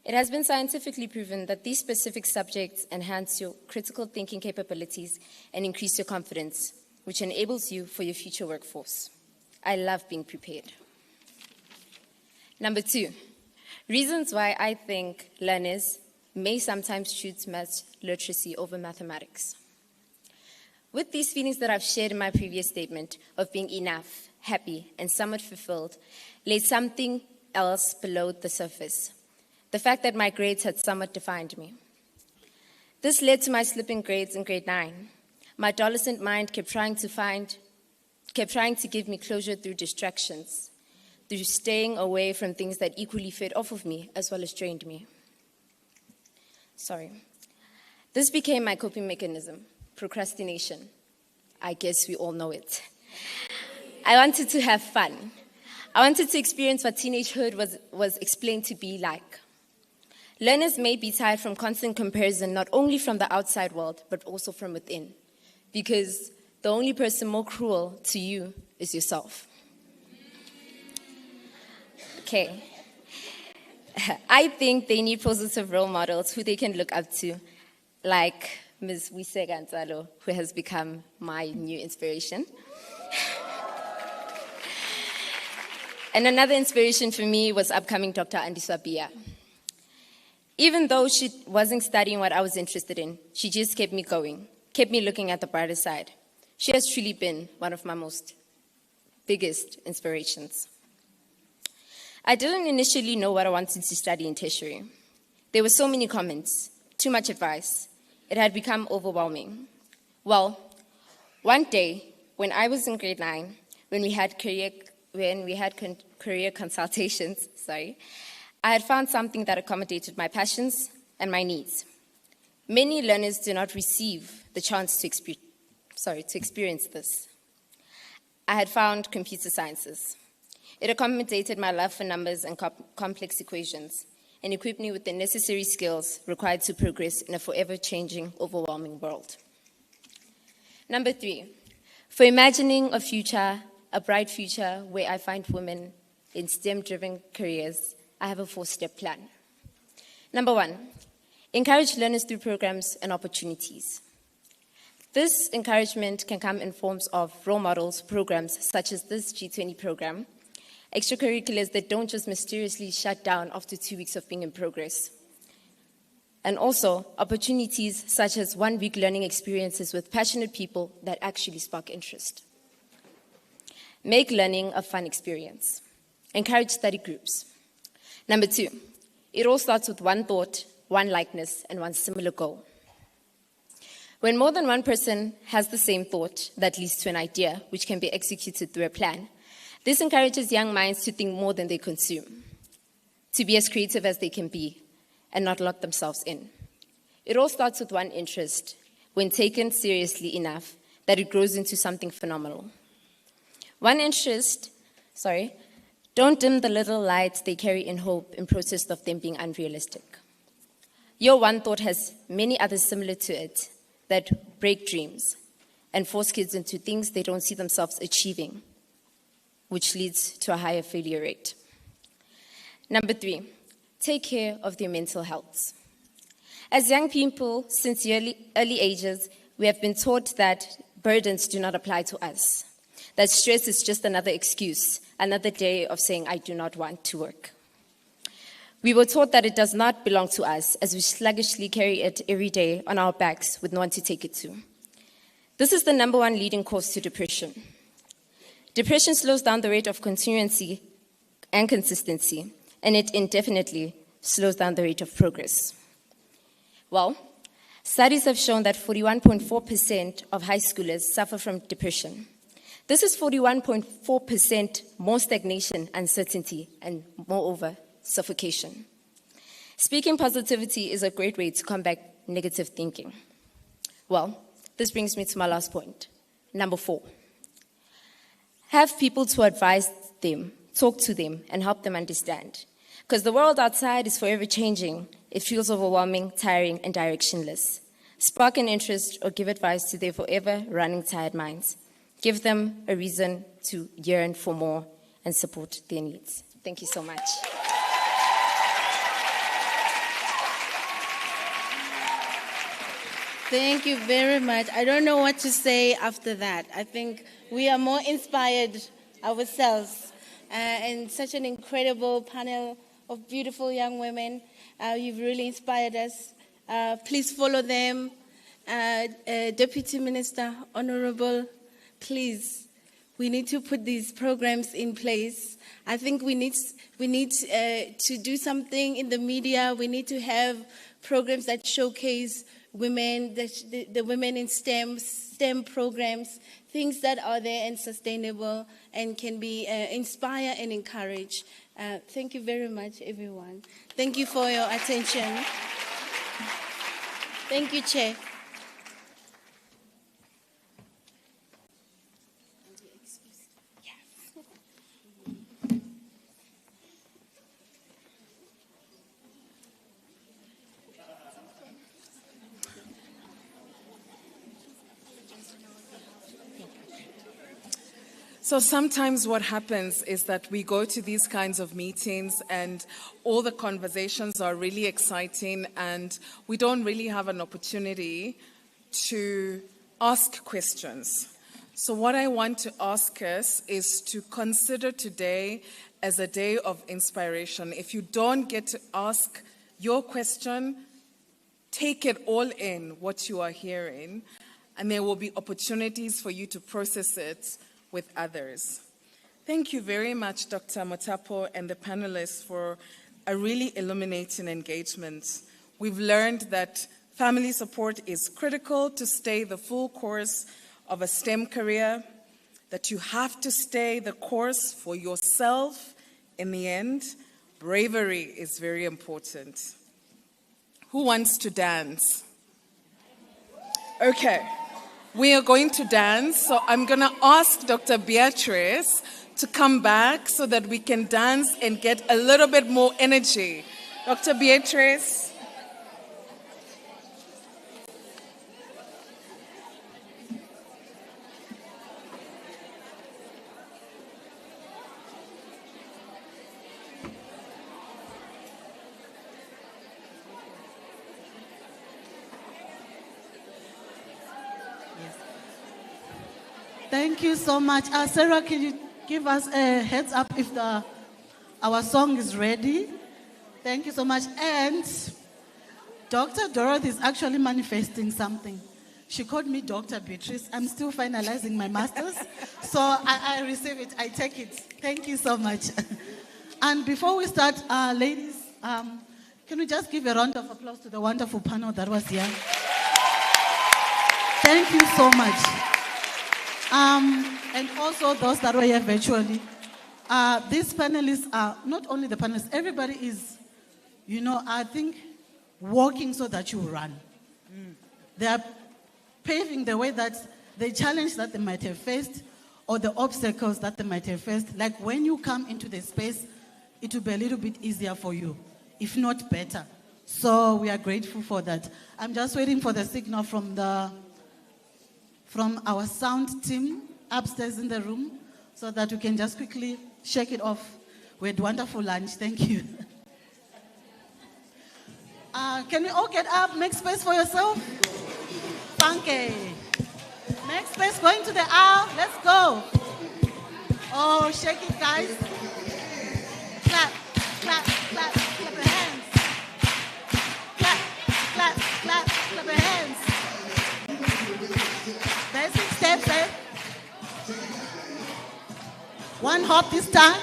It has been scientifically proven that these specific subjects enhance your critical thinking capabilities and increase your confidence, which enables you for your future workforce. I love being prepared. Number 2, reasons why I think learners may sometimes choose math literacy over mathematics. With these feelings that I've shared in my previous statement of being enough, happy, and somewhat fulfilled, lay something else below the surface. The fact that my grades had somewhat defined me. This led to my slipping grades in grade 9. My adolescent mind kept trying to give me closure through distractions, through staying away from things that equally fed off of me as well as drained me. This became my coping mechanism, procrastination. I guess we all know it. I wanted to have fun. I wanted to experience what teenagehood was explained to be like. Learners may be tired from constant comparison, not only from the outside world, but also from within, because the only person more cruel to you is yourself. Okay. I think they need positive role models who they can look up to, like Ms. Wiseka Ntsalo, who has become my new inspiration. And another inspiration for me was upcoming Dr. Andiswa Bia. Even though she wasn't studying what I was interested in, she just kept me going, kept me looking at the brighter side. She has truly been one of my biggest inspirations. I didn't initially know what I wanted to study in tertiary. There were so many comments, too much advice. It had become overwhelming. Well, one day, when I was in grade 9, when we had career consultations, I had found something that accommodated my passions and my needs. Many learners do not receive the chance to experience this. I had found computer sciences. It accommodated my love for numbers and complex equations and equipped me with the necessary skills required to progress in a forever changing, overwhelming world. Number 3, for imagining a bright future where I find women in STEM-driven careers, I have a 4-step plan. Number 1, encourage learners through programs and opportunities. This encouragement can come in forms of role models, programs such as this G20 program, extracurriculars that don't just mysteriously shut down after 2 weeks of being in progress, and also opportunities such as 1-week learning experiences with passionate people that actually spark interest. Make learning a fun experience. Encourage study groups. Number 2, it all starts with one thought, one likeness, and one similar goal. When more than one person has the same thought that leads to an idea, which can be executed through a plan, this encourages young minds to think more than they consume, to be as creative as they can be, and not lock themselves in. It all starts with one interest, when taken seriously enough that it grows into something phenomenal. One interest, don't dim the little lights they carry in hope in protest of them being unrealistic. Your one thought has many others similar to it that break dreams and force kids into things they don't see themselves achieving which leads to a higher failure rate. Number 3, take care of their mental health. As young people, since early ages, we have been taught that burdens do not apply to us, that stress is just another excuse, another day of saying, I do not want to work. We were taught that it does not belong to us, as we sluggishly carry it every day on our backs with no one to take it to. This is the number 1 leading cause to depression. Depression slows down the rate of continuancy and consistency, and it indefinitely slows down the rate of progress. Well, studies have shown that 41.4% of high schoolers suffer from depression. This is 41.4% more stagnation, uncertainty, and moreover, suffocation. Speaking positivity is a great way to combat negative thinking. Well, this brings me to my last point. Number 4. Have people to advise them, talk to them, and help them understand. Because the world outside is forever changing. It feels overwhelming, tiring, and directionless. Spark an interest or give advice to their forever running tired minds. Give them a reason to yearn for more and support their needs. Thank you so much. Thank you very much. I don't know what to say after that. I think we are more inspired ourselves. And such an incredible panel of beautiful young women. You've really inspired us. Please follow them. Deputy Minister, Honorable, please, we need to put these programs in place. I think we need to do something in the media. We need to have programs that showcase women, the women in STEM programs, things that are there and sustainable and can be inspire and encourage. Thank you very much, everyone. Thank you for your attention. Thank you, Chair. So sometimes what happens is that we go to these kinds of meetings and all the conversations are really exciting and we don't really have an opportunity to ask questions. So what I want to ask us is to consider today as a day of inspiration. If you don't get to ask your question, take it all in, what you are hearing, and there will be opportunities for you to process it with others. Thank you very much, Dr. Motapo and the panelists, for a really illuminating engagement. We've learned that family support is critical to stay the full course of a STEM career, that you have to stay the course for yourself in the end. Bravery is very important. Who wants to dance? Okay. We are going to dance, so I'm going to ask Dr. Beatrice to come back so that we can dance and get a little bit more energy. Dr. Beatrice. Thank you so much. Sarah, can you give us a heads up if our song is ready? Thank you so much. And Dr. Dorothy is actually manifesting something. She called me Dr. Beatrice. I'm still finalizing my master's. So I receive it. I take it. Thank you so much. And before we start, ladies, can we just give a round of applause to the wonderful panel that was here? Thank you so much. And also those that were here virtually. These panelists are, not only the panelists, everybody is, I think, walking so that you run. They are paving the way that the challenge that they might have faced or the obstacles that they might have faced, like when you come into the space, it will be a little bit easier for you, if not better. So we are grateful for that. I'm just waiting for the signal from our sound team upstairs in the room so that we can just quickly shake it off. We had wonderful lunch. Thank you. Can we all get up? Make space for yourself. Funky. Make space. Going to the aisle. Let's go. Oh, shake it, guys. Clap, clap, clap, clap your hands. Clap, clap, clap, clap your hands. Basic steps, eh? One hop this time.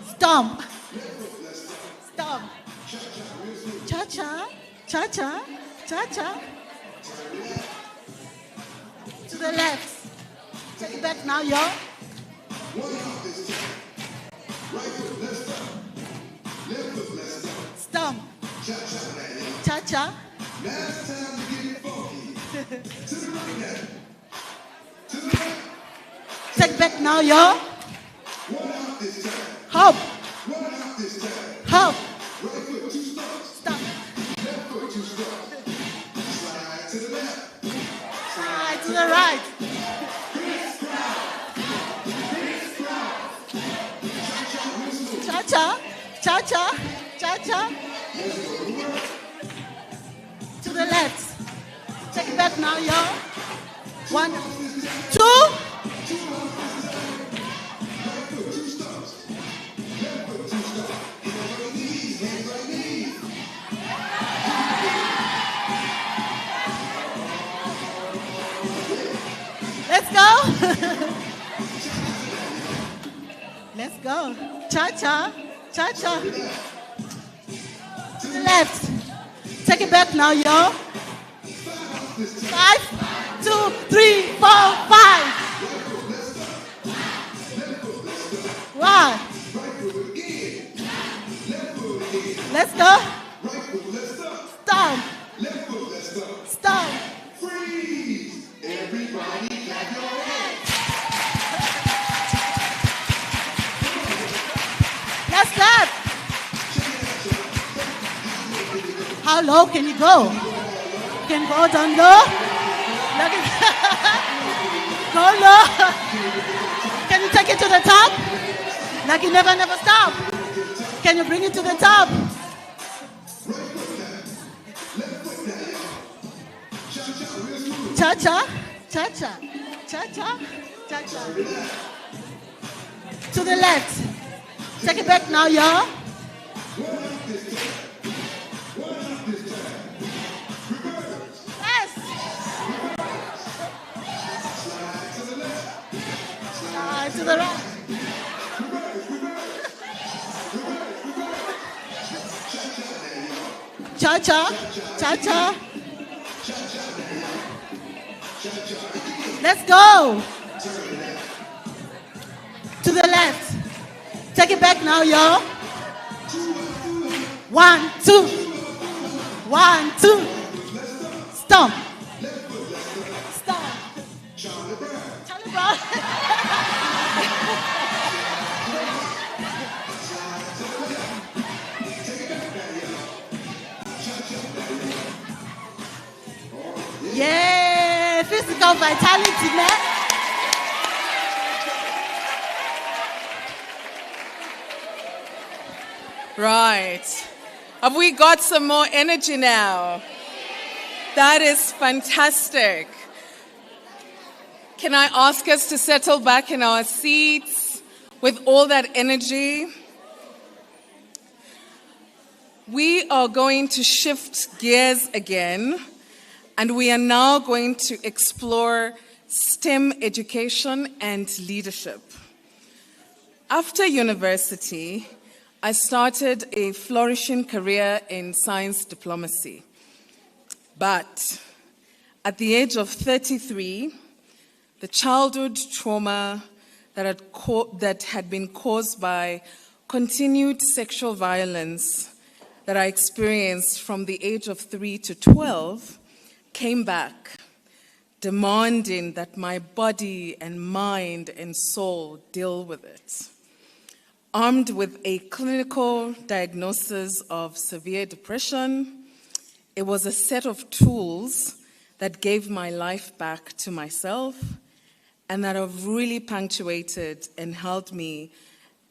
Stomp. Stomp. Cha-cha, cha-cha, cha-cha. To the left. Take it back now, y'all. Stomp. Cha-cha. Take it back now, y'all. Hop. Hop. Stop. Slide to the right. Cha-cha, cha-cha, cha-cha. To the left. Take it back now, y'all. 1, 2. Let's go. Let's go. Cha-cha, cha-cha. To the left. Take it back now, y'all. 5, 2, 3, 4, 5. 1. Let's go. Stomp. Stomp. Freeze. Everybody clap your hands. Let's clap. How low can you go? You can go down low. Go low. Can you take it to the top? Like you never stop. Can you bring it to the top? Cha-cha, cha-cha, cha-cha, cha-cha. To the left. Take it back now, y'all. Yes. Slide to the right. Cha-cha, cha-cha. Let's go. To the left. Take it back now, y'all. 1, 2. 1, 2. Stomp. Stomp. Charlie Brown. Yeah, physical vitality, man. Right. Have we got some more energy now? That is fantastic. Can I ask us to settle back in our seats with all that energy? We are going to shift gears again, and we are now going to explore STEM education and leadership. After university, I started a flourishing career in science diplomacy. But at the age of 33, the childhood trauma that had been caused by continued sexual violence that I experienced from the age of 3 to 12 came back, demanding that my body and mind and soul deal with it. Armed with a clinical diagnosis of severe depression, it was a set of tools that gave my life back to myself and that have really punctuated and held me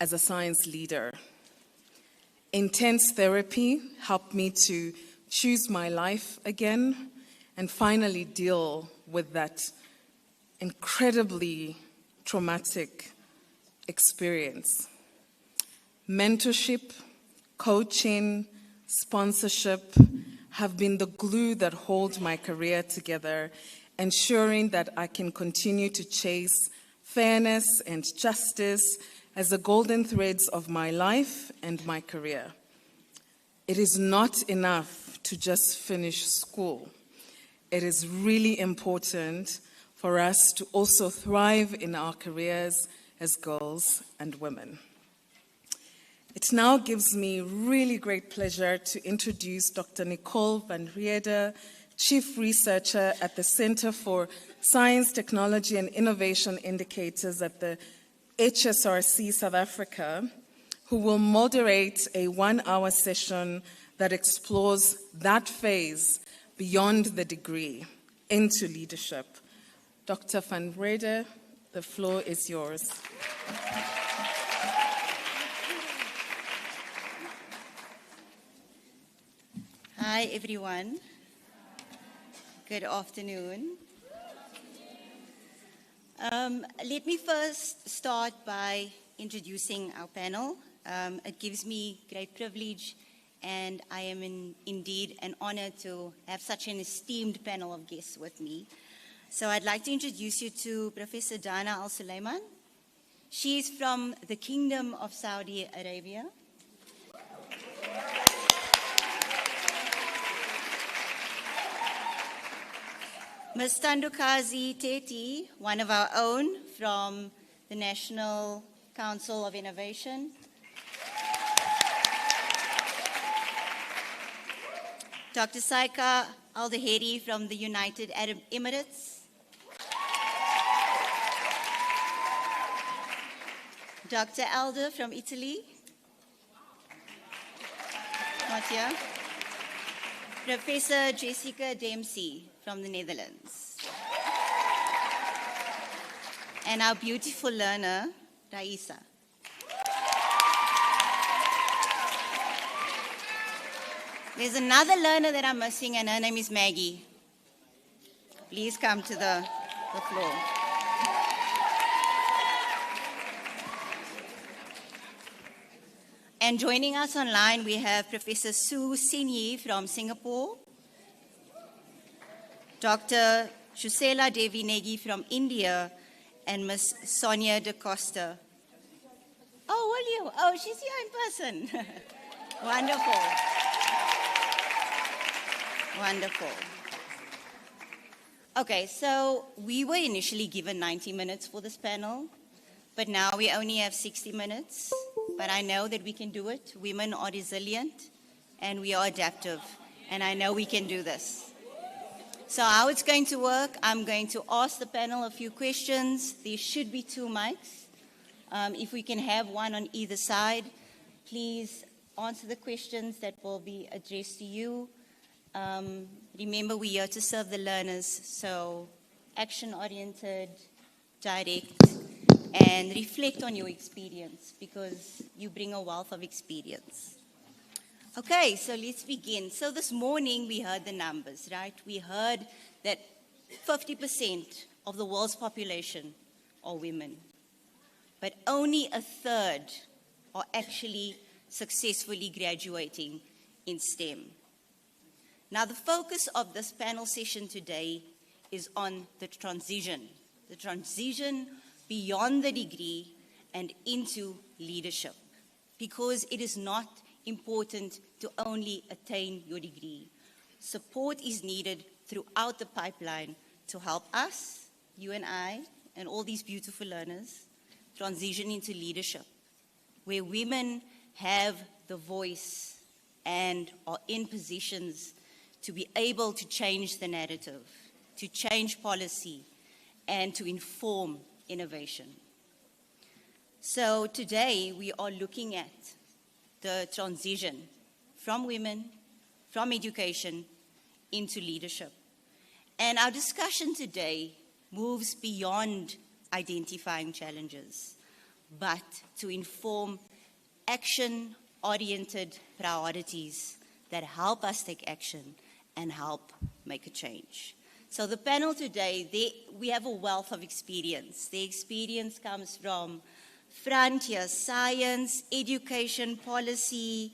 as a science leader. Intense therapy helped me to choose my life again and finally deal with that incredibly traumatic experience. Mentorship, coaching, sponsorship have been the glue that hold my career together, ensuring that I can continue to chase fairness and justice as the golden threads of my life and my career. It is not enough to just finish school. It is really important for us to also thrive in our careers as girls and women. It now gives me really great pleasure to introduce Dr. Nicole van Riede, Chief Researcher at the Center for Science, Technology and Innovation Indicators at the HSRC South Africa, who will moderate a 1-hour session that explores that phase beyond the degree into leadership. Dr. van Riede, the floor is yours. Hi, everyone. Good afternoon. Let me first start by introducing our panel. It gives me great privilege, and I am indeed an honor to have such an esteemed panel of guests with me. So I'd like to introduce you to Professor Dana Al-Sulaiman. She is from the Kingdom of Saudi Arabia. Ms. Tandukazi Teti, one of our own from the National Council of Innovation. Dr. Saika Al-Daheri from the United Arab Emirates. Dr. Alder from Italy. Not here. Professor Jessica Dempsey from the Netherlands. And our beautiful learner, Raisa. There's another learner that I'm missing, and her name is Maggie. Please come to the floor. And joining us online, we have Professor Sue Sinyi from Singapore, Dr. Shusela Devi Negi from India, and Ms. Sonia Da Costa. Oh, will you? Oh, she's here in person. Wonderful. Wonderful. Okay, so we were initially given 90 minutes for this panel, but now we only have 60 minutes. But I know that we can do it. Women are resilient, and we are adaptive, and I know we can do this. So how it's going to work, I'm going to ask the panel a few questions. There should be 2 mics. If we can have one on either side, please answer the questions that will be addressed to you. Remember, we're here to serve the learners, so action-oriented, direct, and reflect on your experience, because you bring a wealth of experience. Okay, so let's begin. So this morning we heard the numbers, right? We heard that 50% of the world's population are women, but only a third are actually successfully graduating in STEM. Now, the focus of this panel session today is on the transition beyond the degree and into leadership, because it is not important to only attain your degree. Support is needed throughout the pipeline to help us, you and I, and all these beautiful learners transition into leadership, where women have the voice and are in positions to be able to change the narrative, to change policy, and to inform innovation. So today we are looking at the transition from women, from education, into leadership. And our discussion today moves beyond identifying challenges, but to inform action-oriented priorities that help us take action and help make a change. So the panel today, we have a wealth of experience. The experience comes from frontier science, education policy,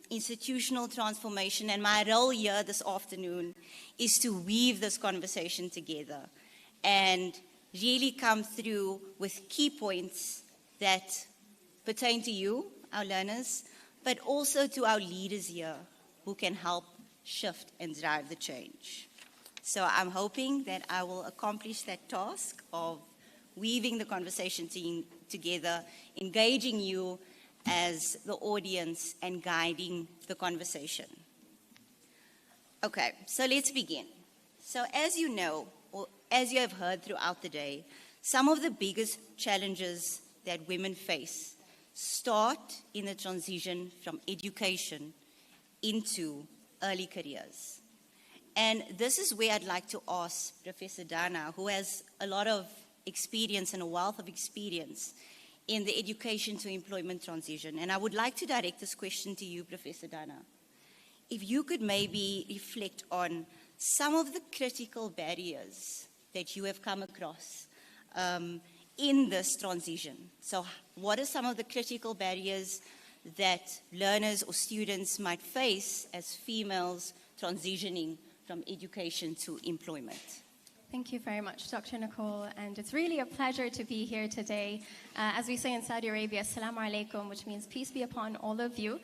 institutional transformation, and my role here this afternoon is to weave this conversation together and really come through with key points that pertain to you, our learners, but also to our leaders here who can help shift and drive the change. So I'm hoping that I will accomplish that task of weaving the conversation together, engaging you as the audience and guiding the conversation. Okay, so let's begin. So as you know, or as you have heard throughout the day, some of the biggest challenges that women face start in the transition from education into early careers. And this is where I'd like to ask Professor Dana, who has a lot of experience and a wealth of experience in the education to employment transition. And I would like to direct this question to you, Professor Dana. If you could maybe reflect on some of the critical barriers that you have come across in this transition. So what are some of the critical barriers that learners or students might face as females transitioning from education to employment? Thank you very much, Dr. Nicole, and it's really a pleasure to be here today. As we say in Saudi Arabia, Assalamu alaikum, which means peace be upon all of you.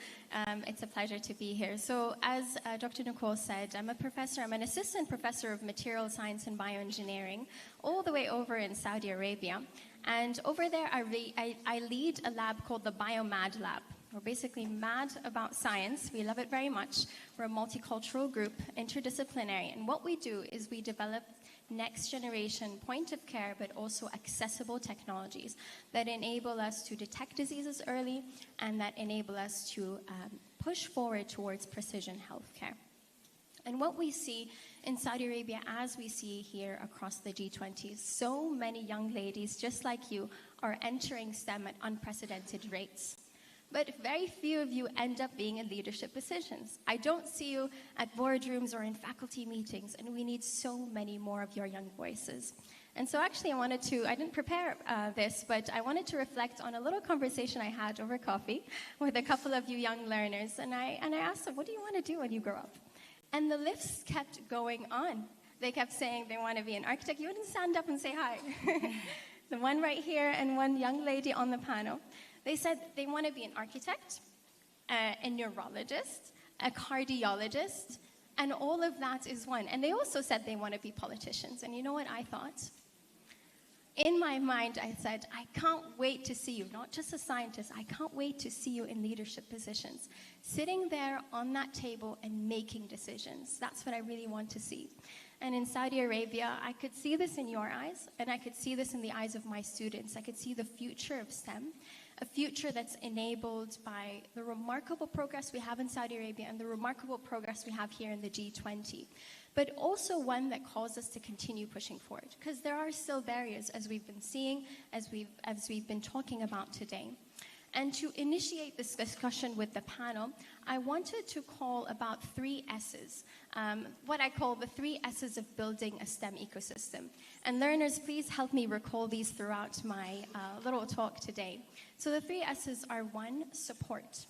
It's a pleasure to be here. So as Dr. Nicole said, I'm an assistant professor of material science and bioengineering all the way over in Saudi Arabia. And over there, I lead a lab called the BioMad Lab. We're basically mad about science. We love it very much. We're a multicultural group, interdisciplinary. And what we do is we develop next generation point of care, but also accessible technologies that enable us to detect diseases early and that enable us to push forward towards precision healthcare. And what we see in Saudi Arabia, as we see here across the G20, so many young ladies, just like you, are entering STEM at unprecedented rates. But very few of you end up being in leadership positions. I don't see you at boardrooms or in faculty meetings, and we need so many more of your young voices. And so actually I didn't prepare this, but I wanted to reflect on a little conversation I had over coffee with a couple of you young learners, and I asked them, what do you want to do when you grow up? And the lists kept going on. They kept saying they want to be an architect. You wouldn't stand up and say hi. The one right here and one young lady on the panel. They said they want to be an architect, a neurologist, a cardiologist, and all of that is one. And they also said they want to be politicians. And you know what I thought? In my mind, I said, I can't wait to see you, not just a scientist, I can't wait to see you in leadership positions, sitting there on that table and making decisions. That's what I really want to see. And in Saudi Arabia, I could see this in your eyes, and I could see this in the eyes of my students. I could see the future of STEM, a future that's enabled by the remarkable progress we have in Saudi Arabia and the remarkable progress we have here in the G20, but also one that calls us to continue pushing forward, because there are still barriers, as we've been seeing, as we've been talking about today. And to initiate this discussion with the panel, I wanted to call about 3 S's, what I call the 3 S's of building a STEM ecosystem. And learners, please help me recall these throughout my little talk today. So the 3 S's are 1, support,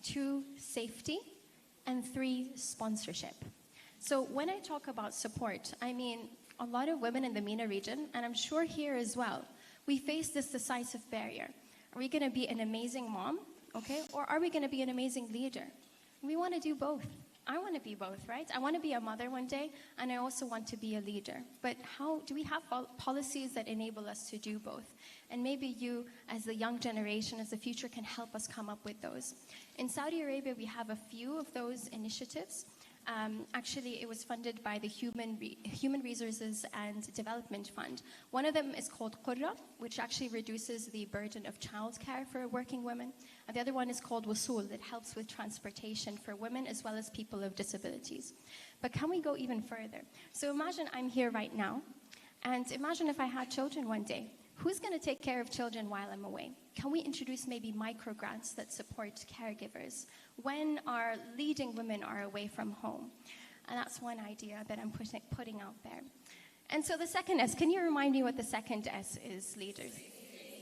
2, safety, and 3, sponsorship. So when I talk about support, I mean a lot of women in the MENA region, and I'm sure here as well, we face this decisive barrier. Are we going to be an amazing mom, okay? Or are we going to be an amazing leader? We want to do both. I want to be both, right? I want to be a mother one day, and I also want to be a leader. But how do we have policies that enable us to do both? And maybe you, as the young generation, as the future, can help us come up with those. In Saudi Arabia, we have a few of those initiatives. Actually, it was funded by the Human Resources and Development Fund. One of them is called Qurra, which actually reduces the burden of childcare for working women. And the other one is called Wusul, that helps with transportation for women as well as people of disabilities. But can we go even further? So imagine I'm here right now, And imagine if I had children one day. Who's going to take care of children while I'm away? Can we introduce maybe micro-grants that support caregivers when our leading women are away from home? And that's one idea that I'm putting out there. And so the second S, can you remind me what the second S is, leaders?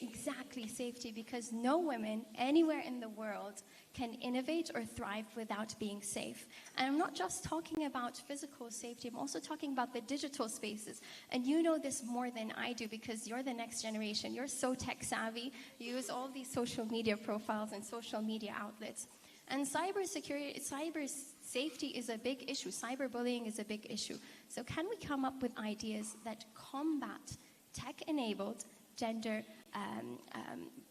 Exactly, safety, because no woman anywhere in the world can innovate or thrive without being safe. And I'm not just talking about physical safety, I'm also talking about the digital spaces. And you know this more than I do because you're the next generation. You're so tech savvy. You use all these social media profiles and social media outlets. And cyber safety is a big issue. Cyberbullying is a big issue. So can we come up with ideas that combat tech-enabled gender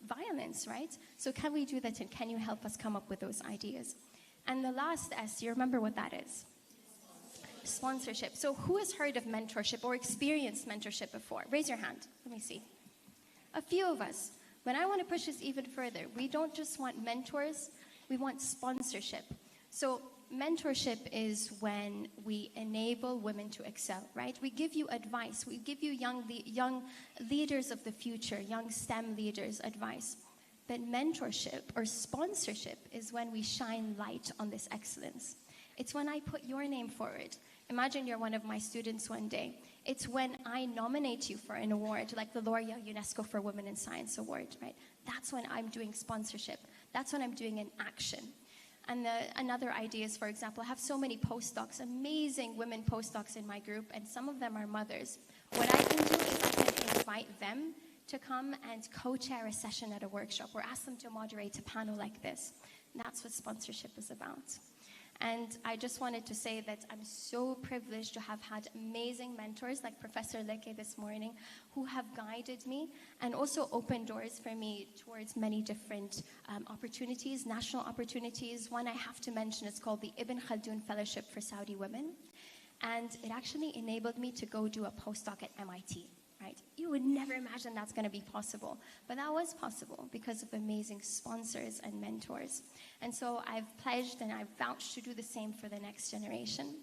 violence, right? So can we do that, and can you help us come up with those ideas? And the last S, you remember what that is? Sponsorship. So who has heard of mentorship or experienced mentorship before? Raise your hand. Let me see. A few of us. But I want to push this even further. We don't just want mentors, we want sponsorship. So mentorship is when we enable women to excel, right? We give you advice. We give you young leaders of the future, young STEM leaders advice. But mentorship or sponsorship is when we shine light on this excellence. It's when I put your name forward. Imagine you're one of my students one day. It's when I nominate you for an award, like the L'Oreal UNESCO for Women in Science Award, right? That's when I'm doing sponsorship. That's when I'm doing an action. And another idea is, for example, I have so many postdocs, amazing women postdocs in my group, and some of them are mothers. What I can do is I can invite them to come and co-chair a session at a workshop or ask them to moderate a panel like this. And that's what sponsorship is about. And I just wanted to say that I'm so privileged to have had amazing mentors like Professor Leke this morning who have guided me and also opened doors for me towards many different opportunities, national opportunities. One I have to mention is called the Ibn Khaldun Fellowship for Saudi Women. And it actually enabled me to go do a postdoc at MIT. Right? You would never imagine that's going to be possible. But that was possible because of amazing sponsors and mentors. And so I've pledged and I've vouched to do the same for the next generation.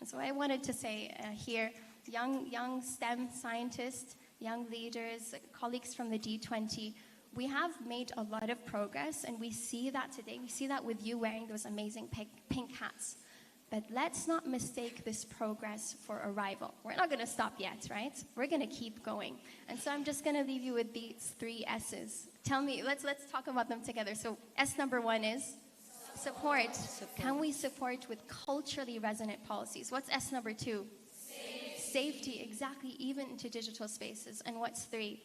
And so I wanted to say here, young STEM scientists, young leaders, colleagues from the G20, we have made a lot of progress, and we see that today. We see that with you wearing those amazing pink hats. But let's not mistake this progress for arrival. We're not going to stop yet, right? We're going to keep going. And so I'm just going to leave you with these 3 S's. Tell me, let's talk about them together. So S number 1 is support. Can we support with culturally resonant policies? What's S number 2? Safety, exactly, even into digital spaces. And what's 3?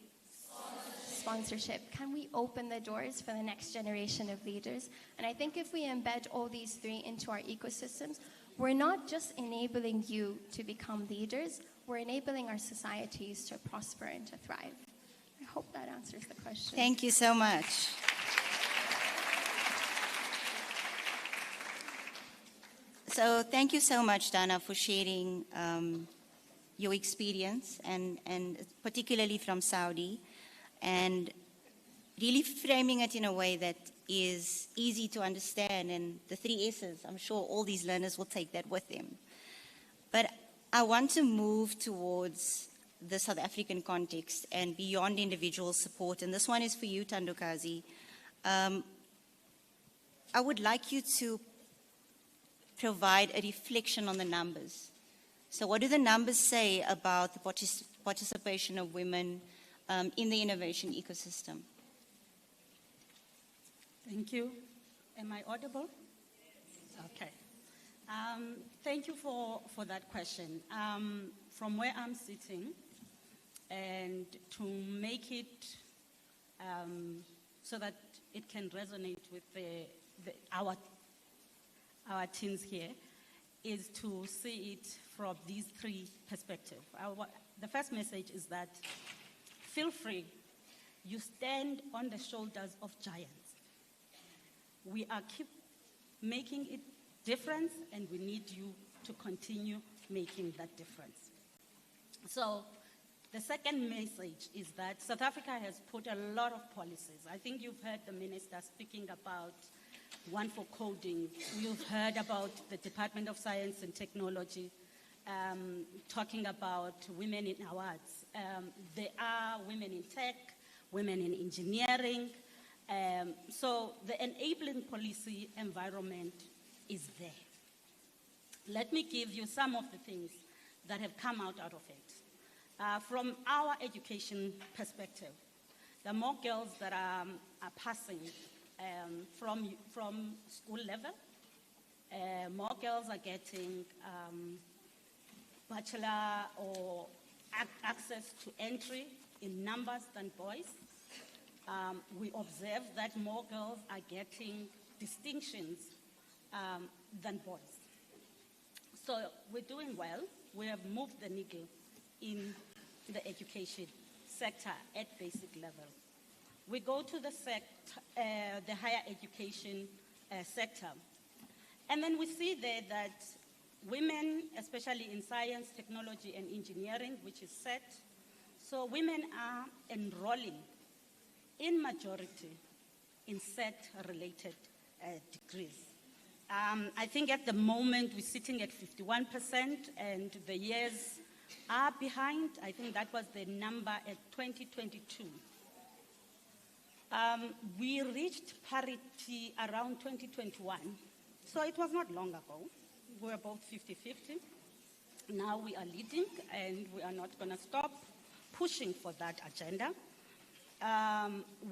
Sponsorship. Can we open the doors for the next generation of leaders? And I think if we embed all these 3 into our ecosystems, we're not just enabling you to become leaders, we're enabling our societies to prosper and to thrive. I hope that answers the question. Thank you so much. So thank you so much, Dana, for sharing your experience, and particularly from Saudi, and really framing it in a way that is easy to understand. And the 3 S's, I'm sure all these learners will take that with them. But I want to move towards the South African context and beyond individual support. And this one is for you, Thandokazi. I would like you to provide a reflection on the numbers. So what do the numbers say about the participation of women in the innovation ecosystem? Thank you. Am I audible? Okay. Thank you for that question. From where I'm sitting, and to make it so that it can resonate with our teens here, is to see it from these 3 perspectives. The first message is that feel free. You stand on the shoulders of giants. We are keep making it difference, and we need you to continue making that difference. So the second message is that South Africa has put a lot of policies. I think you've heard the minister speaking about one for coding. You've heard about the Department of Science and Technology talking about women in awards. There are women in tech, women in engineering. So the enabling policy environment is there. Let me give you some of the things that have come out of it. From our education perspective, the more girls that are passing from school level, more girls are getting bachelor or access to entry in numbers than boys. We observe that more girls are getting distinctions than boys. So we're doing well. We have moved the needle in the education sector at basic level. We go to the higher education sector, and then we see there that women, especially in science, technology, and engineering, which is set, so women are enrolling in majority in set-related degrees. I think at the moment we're sitting at 51%, and the years are behind. I think that was the number at 2022. We reached parity around 2021, so it was not long ago. We were both 50-50. Now we are leading, and we are not going to stop pushing for that agenda.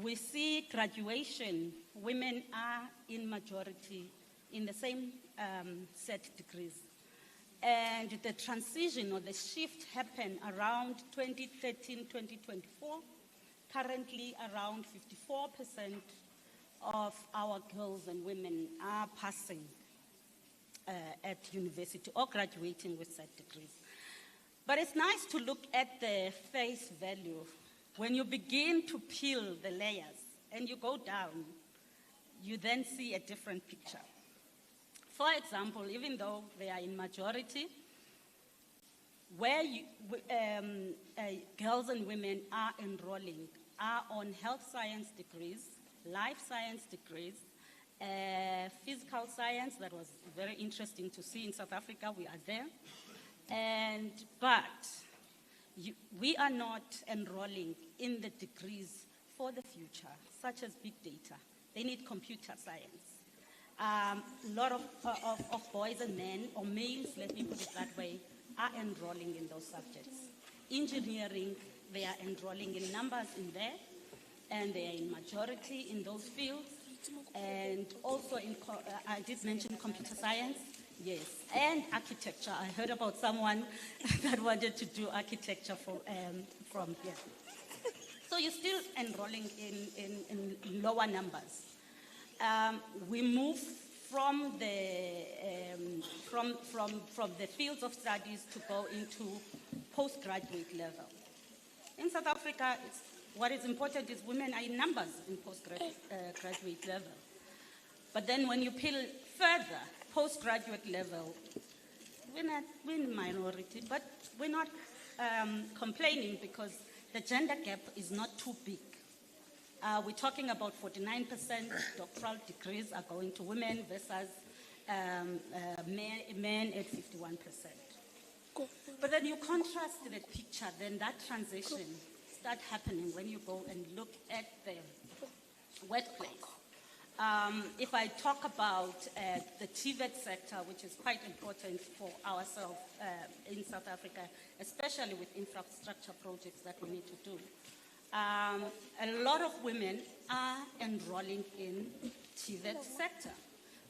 We see graduation, women are in majority in the same set degrees. And the transition or the shift happened around 2013, 2024. Currently, around 54% of our girls and women are passing at university or graduating with set degrees. But it's nice to look at the face value. When you begin to peel the layers and you go down, you then see a different picture. For example, even though they are in majority, where girls and women are enrolling are on health science degrees, life science degrees, physical science. That was very interesting to see in South Africa. We are there. But we are not enrolling in the degrees for the future, such as big data. They need computer science. A lot of boys and men, or males, let me put it that way, are enrolling in those subjects. Engineering, they are enrolling in numbers in there, and they are in majority in those fields. And also, I did mention computer science, yes, and architecture. I heard about someone that wanted to do architecture from here. So you're still enrolling in lower numbers. We move from the fields of studies to go into postgraduate level. In South Africa, what is important is women are in numbers in postgraduate level. But then when you peel further, postgraduate level, we're in minority, but we're not complaining because the gender gap is not too big. We're talking about 49% doctoral degrees are going to women versus men at 51%. But then you contrast the picture, then that transition starts happening when you go and look at the workplace. If I talk about the TVET sector, which is quite important for ourselves in South Africa, especially with infrastructure projects that we need to do, a lot of women are enrolling in TVET sector.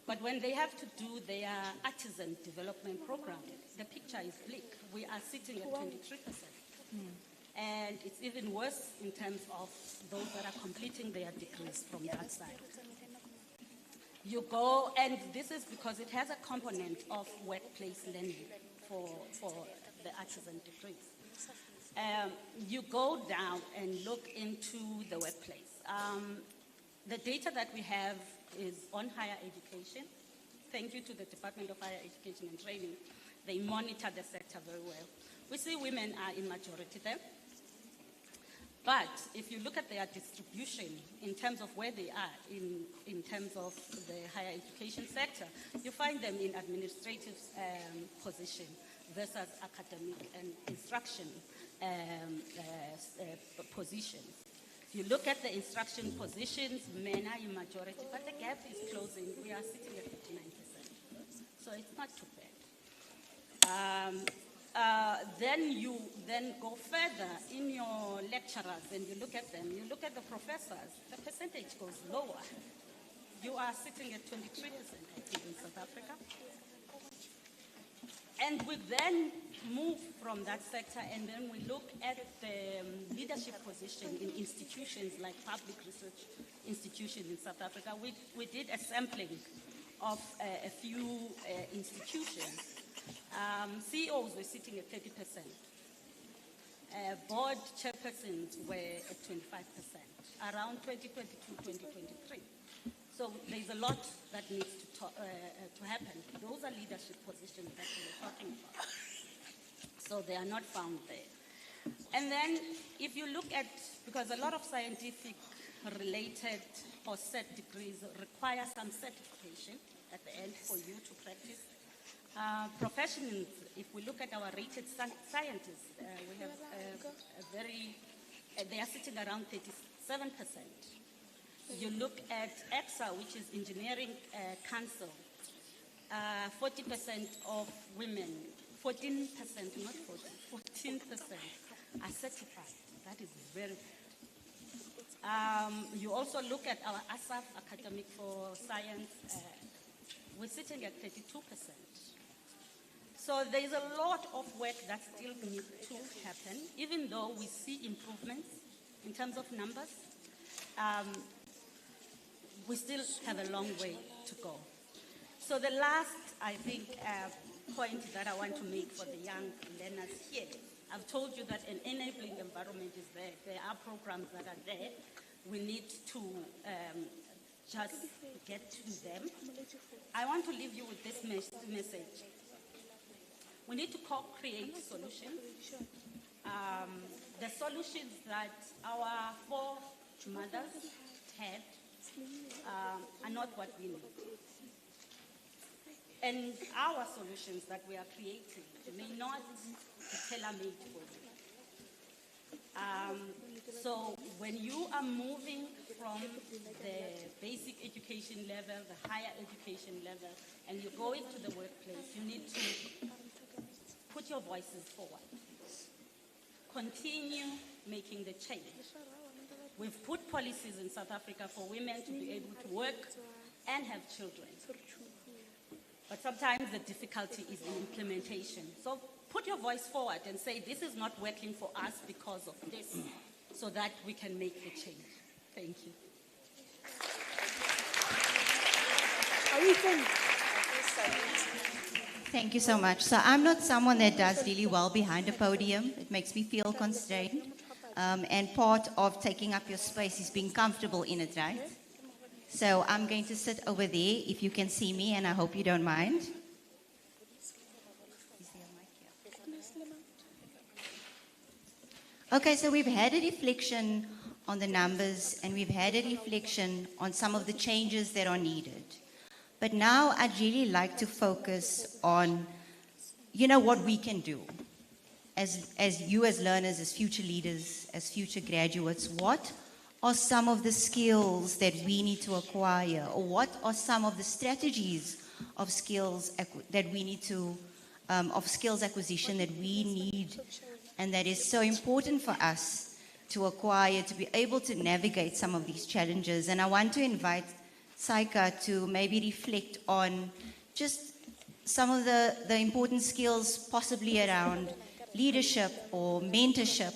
But when they have to do their artisan development program, the picture is bleak. We are sitting at 23%. And it's even worse in terms of those that are completing their degrees from that side. You go, and this is because it has a component of workplace learning for the artisan degrees. You go down and look into the workplace. The data that we have is on higher education. Thank you to the Department of Higher Education and Training. They monitor the sector very well. We see women are in majority there. But if you look at their distribution in terms of where they are in terms of the higher education sector, you find them in administrative position versus academic and instruction. positions. If you look at the instruction positions, men are in majority, but the gap is closing. We are sitting at 59%. So it's not too bad. Then you then go further in your lecturers and you look at them. You look at the professors, the percentage goes lower. You are sitting at 23%, I think, in South Africa. And we then move from that sector and then we look at the leadership position in institutions like public research institutions in South Africa. We did a sampling of a few institutions. CEOs were sitting at 30%. Board chairpersons were at 25%, around 2022, 2023. So there's a lot that needs to happen. Those are leadership positions that we were talking about. So they are not found there. And then if you look at, because a lot of scientific related or set degrees require some certification at the end for you to practice. Professionals, if we look at our rated scientists, we have they are sitting around 37%. You look at EXA, which is Engineering Council, 40% of women, 14%, not 40, 14% are certified. That is very good. You also look at our ASAF, Academic for Science, we're sitting at 32%. So there's a lot of work that still needs to happen, even though we see improvements in terms of numbers. We still have a long way to go. So the last, I think, point that I want to make for the young learners here, I've told you that an enabling environment is there. There are programs that are there. We need to just get to them. I want to leave you with this message. We need to co-create solutions. The solutions that our foremothers had are not what we need. And our solutions that we are creating may not be tailor-made for you. So when you are moving from the basic education level, the higher education level, and you go into the workplace, you need to put your voices forward. Continue making the change. We've put policies in South Africa for women to be able to work and have children. But sometimes the difficulty is in implementation. So put your voice forward and say, this is not working for us because of this, so that we can make the change. Thank you. Thank you so much. So I'm not someone that does really well behind a podium. It makes me feel constrained. And part of taking up your space is being comfortable in it, right? So I'm going to sit over there if you can see me, and I hope you don't mind. Okay, so we've had a reflection on the numbers, and we've had a reflection on some of the changes that are needed. But now I'd really like to focus on, what we can do. As you as learners, as future leaders, as future graduates, what are some of the skills that we need to acquire? Or what are some of the strategies of skills that we need to, of skills acquisition that we need, and that is so important for us to acquire to be able to navigate some of these challenges? And I want to invite Saika to maybe reflect on just some of the important skills possibly around leadership or mentorship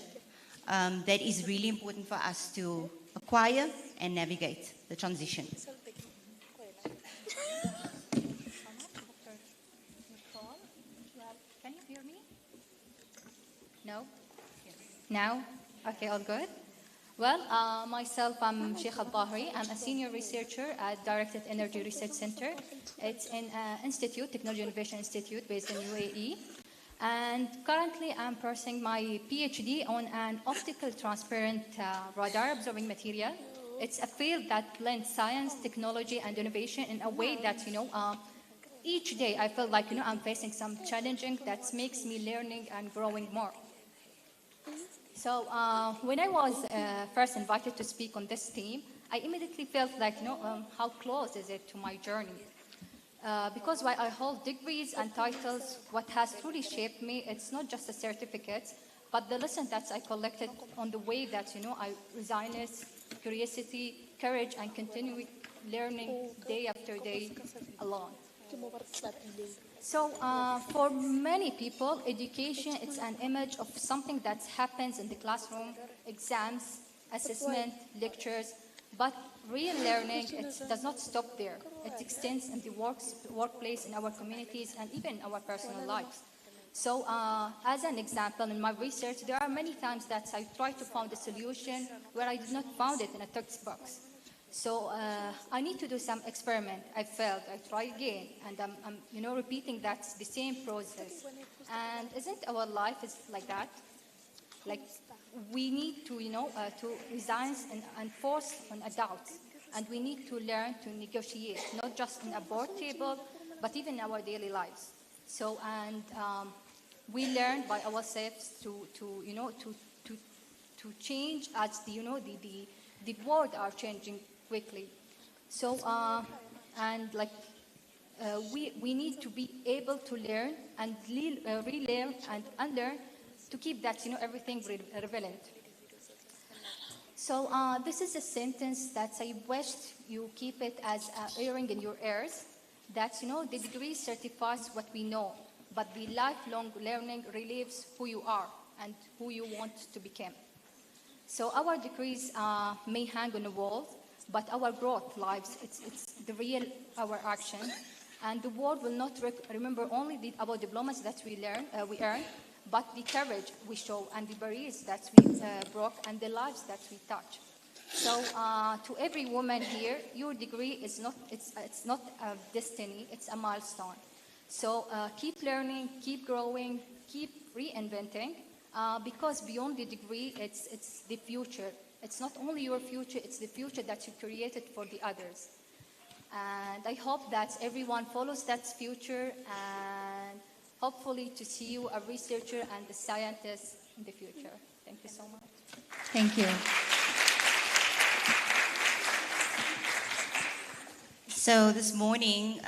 that is really important for us to acquire and navigate the transition. Can you hear me? No? Now? Okay, all good. Well, myself, I'm Sheikh Al-Bahri. I'm a senior researcher at Directed Energy Research Center. It's an institute, Technology Innovation Institute, based in UAE. And currently, I'm pursuing my PhD on an optical transparent radar absorbing material. It's a field that blends science, technology, and innovation in a way that, each day I feel like, I'm facing some challenging that makes me learning and growing more. So when I was first invited to speak on this theme, I immediately felt like, how close is it to my journey? Because while I hold degrees and titles, what has truly shaped me, it's not just the certificates, but the lessons that I collected on the way that, I resilience, curiosity, courage, and continuing learning day after day alone. So for many people, education is an image of something that happens in the classroom, exams, assessment, lectures, but real learning, it does not stop there. It extends in the workplace, in our communities, and even in our personal lives. So as an example, in my research, there are many times that I try to find a solution where I did not find it in a textbook. So I need to do some experiment. I failed. I try again, and I'm repeating that the same process. And isn't our life is like that? Like we need to, to resign and force on adults, and we need to learn to negotiate, not just in a board table, but even in our daily lives. So we learn by ourselves to change as the world are changing quickly. So, we need to be able to learn and relearn and unlearn to keep that, everything relevant. So, this is a sentence that I wish you keep it as earring in your ears, that, the degree certifies what we know, but the lifelong learning relieves who you are and who you want to become. So our degrees may hang on a wall, but our growth lives, it's the real, our action. And the world will not remember only about diplomas that we earn, but the courage we show and the barriers that we broke and the lives that we touch. So to every woman here, your degree is not, it's not a destiny, it's a milestone. So keep learning, keep growing, keep reinventing. Because beyond the degree, it's the future. It's not only your future, it's the future that you created for the others. And I hope that everyone follows that future and hopefully to see you a researcher and a scientist in the future. Thank you so much. Thank you. So this morning,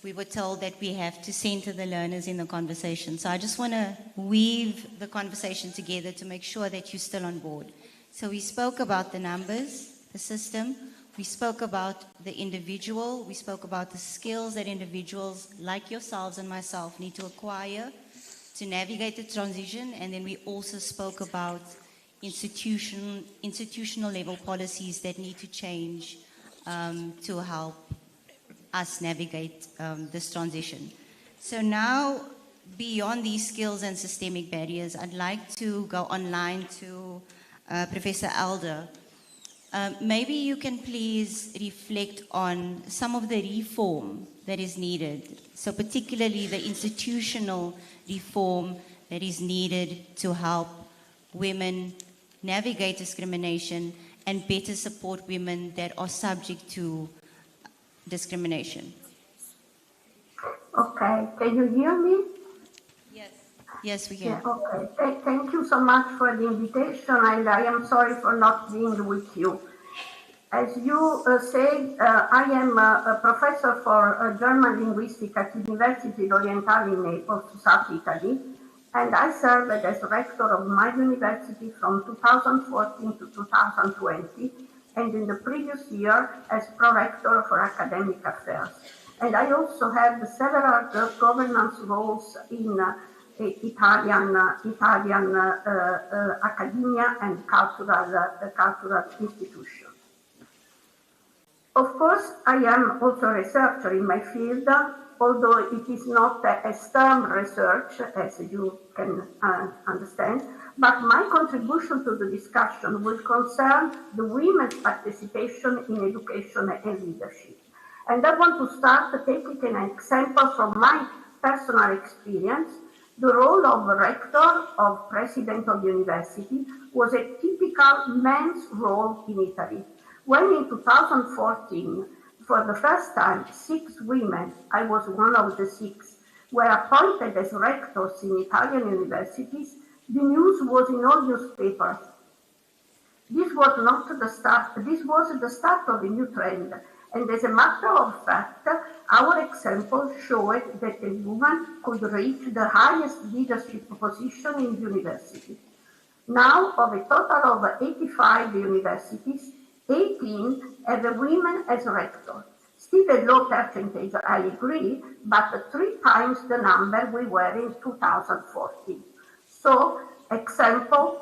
we were told that we have to center the learners in the conversation. So I just want to weave the conversation together to make sure that you're still on board. So we spoke about the numbers, the system. We spoke about the individual. We spoke about the skills that individuals like yourselves and myself need to acquire to navigate the transition. And then we also spoke about institutional level policies that need to change to help us navigate this transition. So now, beyond these skills and systemic barriers, I'd like to go online to Professor Elder. Maybe you can please reflect on some of the reform that is needed, so particularly the institutional reform that is needed to help women navigate discrimination and better support women that are subject to discrimination. Okay, can you hear me? Yes, we can. Yeah, okay. Thank you so much for the invitation, and I am sorry for not being with you. As you said, I am a professor for German linguistics at University Orientale in Naples, South Italy, and I served as rector of my university from 2014 to 2020, and in the previous year as pro-rector for academic affairs. And I also had several governance roles in Italian academia and cultural institutions. Of course, I am also a researcher in my field, although it is not a STEM research, as you can understand, but my contribution to the discussion will concern the women's participation in education and leadership. And I want to start taking an example from my personal experience. The role of rector, of president of the university, was a typical men's role in Italy. When in 2014, for the first time, 6 women, I was one of the 6, were appointed as rectors in Italian universities, The news was in all newspapers. This was not the start, this was the start of a new trend. And as a matter of fact, our example showed that a woman could reach the highest leadership position in university. Now, of a total of 85 universities, 18 have a women as rector. Still a low percentage, I agree, but 3 times the number we were in 2014. So, example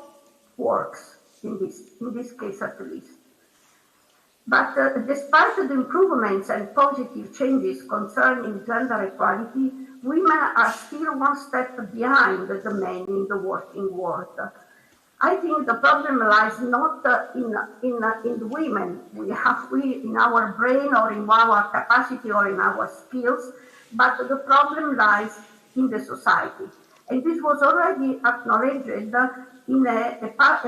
works in this case at least. But despite the improvements and positive changes concerning gender equality, women are still one step behind the men in the working world. I think the problem lies not in the women we in our brain or in our capacity or in our skills, but the problem lies in the society. And this was already acknowledged in a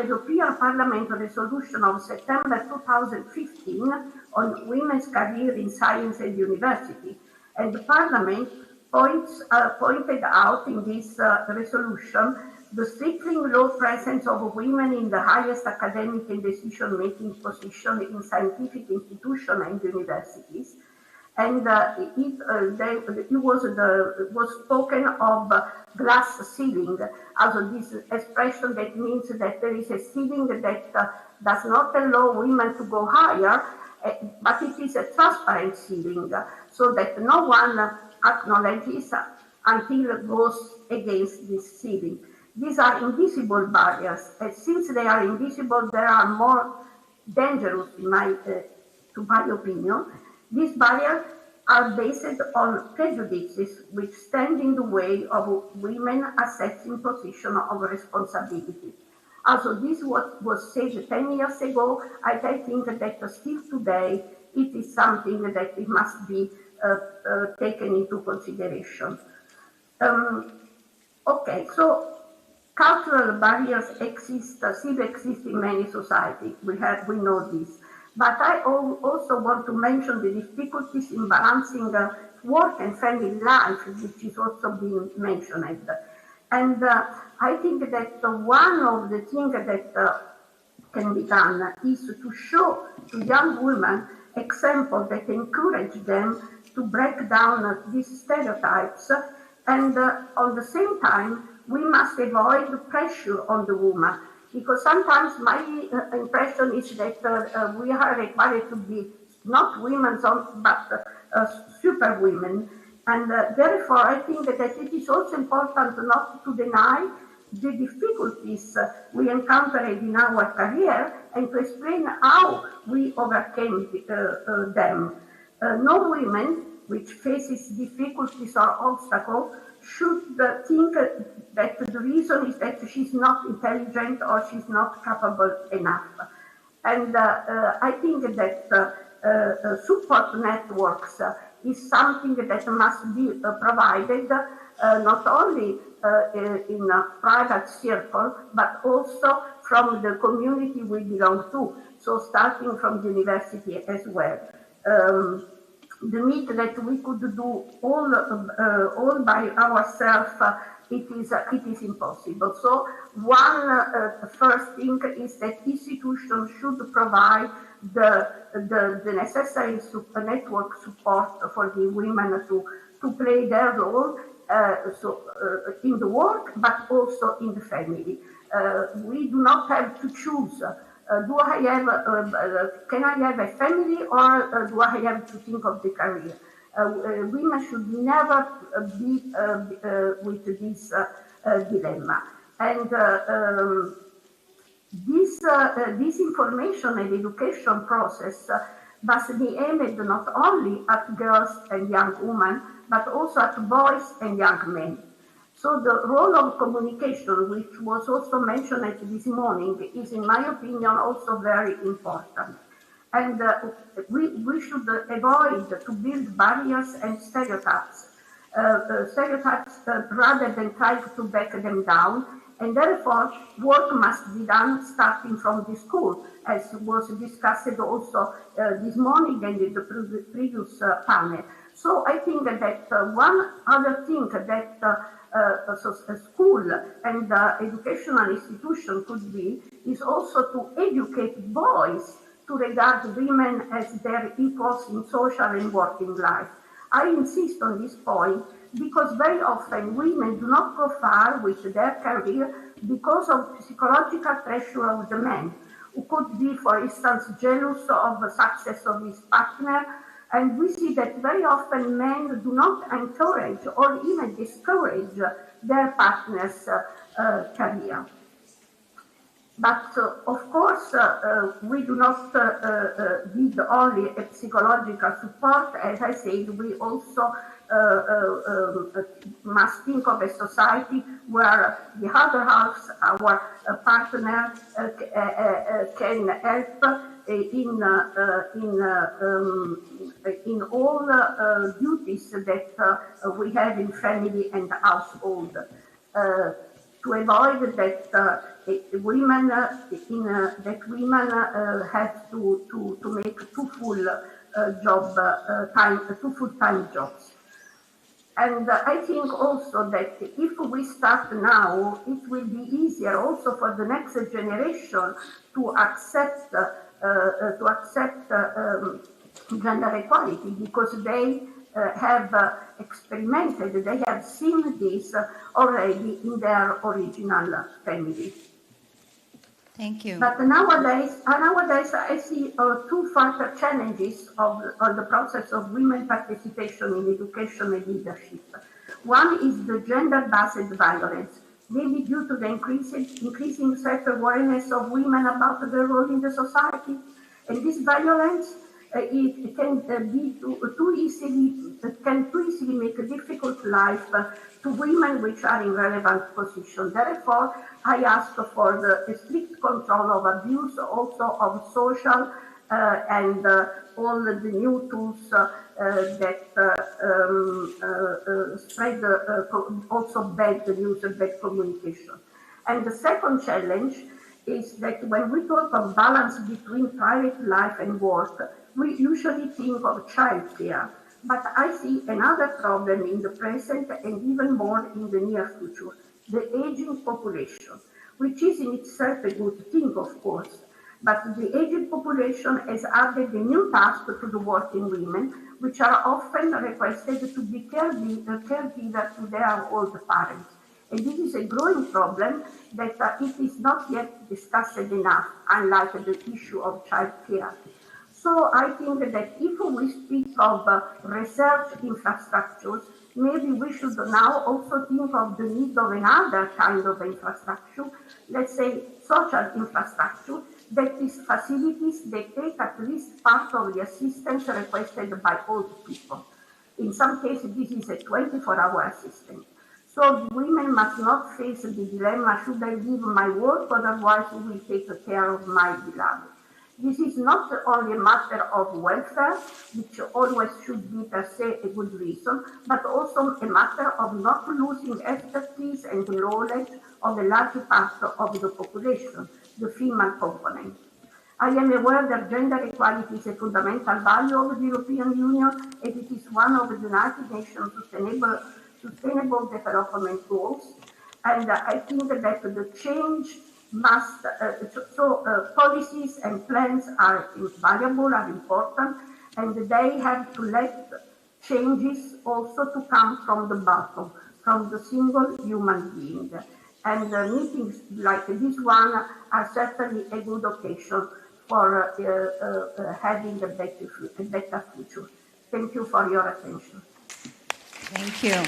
European Parliament resolution of September 2015 on women's career in science and university. And the Parliament pointed out in this resolution the strictly low presence of women in the highest academic and decision-making position in scientific institutions and universities. And it was spoken of glass ceiling, also this expression that means that there is a ceiling that does not allow women to go higher, but it is a transparent ceiling, so that no one acknowledges until it goes against this ceiling. These are invisible barriers, and since they are invisible, they are more dangerous, to my opinion. These barriers are based on prejudices which stand in the way of women assessing position of responsibility. Also, this was said 10 years ago. I think that still today it is something that it must be taken into consideration. Okay, so cultural barriers still exist in many societies. We know this. But I also want to mention the difficulties in balancing work and family life, which is also being mentioned. And I think that one of the things that can be done is to show to young women examples that encourage them to break down these stereotypes. And on the same time, we must avoid the pressure on the woman. Because sometimes my impression is that we are required to be not women, but super women. And therefore, I think that it is also important not to deny the difficulties we encountered in our career and to explain how we overcame them. No women which faces difficulties or obstacles should think that the reason is that she's not intelligent or she's not capable enough. And I think that support networks is something that must be provided not only in a private circle, but also from the community we belong to, so starting from the university as well. The myth that we could do all by ourselves, it is impossible. So one first thing is that institutions should provide the necessary network support for the women to play their role in the work, but also in the family. We do not have to choose. Can I have a family or do I have to think of the career? Women should never be with this dilemma. And this information and education process must be aimed not only at girls and young women, but also at boys and young men. So the role of communication, which was also mentioned this morning, is in my opinion also very important. And we should avoid to build barriers and stereotypes rather than trying to break them down. And therefore, work must be done starting from the school, as was discussed also this morning and in the previous panel. So I think that one other thing that a school and educational institution could be is also to educate boys to regard women as their equals in social and working life. I insist on this point because very often women do not go far with their career because of psychological pressure of the men, who could be, for instance, jealous of the success of his partner. And we see that very often men do not encourage or even discourage their partner's career. But of course, we do not need only a psychological support. As I said, we also must think of a society where the other half, our partner, can help in all duties that we have in family and household. To avoid that women have to make two full-time jobs. And I think also that if we start now, it will be easier also for the next generation to accept gender equality, because they have experimented, they have seen this already in their original family. Thank you. But nowadays I see two further challenges of the process of women participation in education and leadership. One is the gender-based violence, maybe due to the increasing self-awareness of women about their role in the society. And this violence it can be too easily make a difficult life to women which are in relevant position. Therefore, I ask for the strict control of abuse, also of social and all the new tools that spread also bad news and bad communication. And the second challenge is that when we talk of balance between private life and work, we usually think of childcare. But I see another problem in the present and even more in the near future, the aging population, which is in itself a good thing, of course. But the aging population has added a new task to the working women, which are often requested to be caregiver to their old parents. And this is a growing problem that it is not yet discussed enough, unlike the issue of childcare. So I think that if we speak of research infrastructures, maybe we should now also think of the need of another kind of infrastructure, let's say social infrastructure, that is facilities that take at least part of the assistance requested by old people. In some cases, this is a 24-hour assistance. So women must not face the dilemma, should I leave my work, otherwise who will take care of my beloved? This is not only a matter of welfare, which always should be per se a good reason, but also a matter of not losing expertise and knowledge of a large part of the population, the female component. I am aware that gender equality is a fundamental value of the European Union, and it is one of the United Nations Sustainable Development Goals. And I think that the change must, policies and plans are valuable, are important, and they have to let changes also to come from the bottom, from the single human being. And meetings like this one are certainly a good occasion for having a better future. Thank you for your attention. Thank you.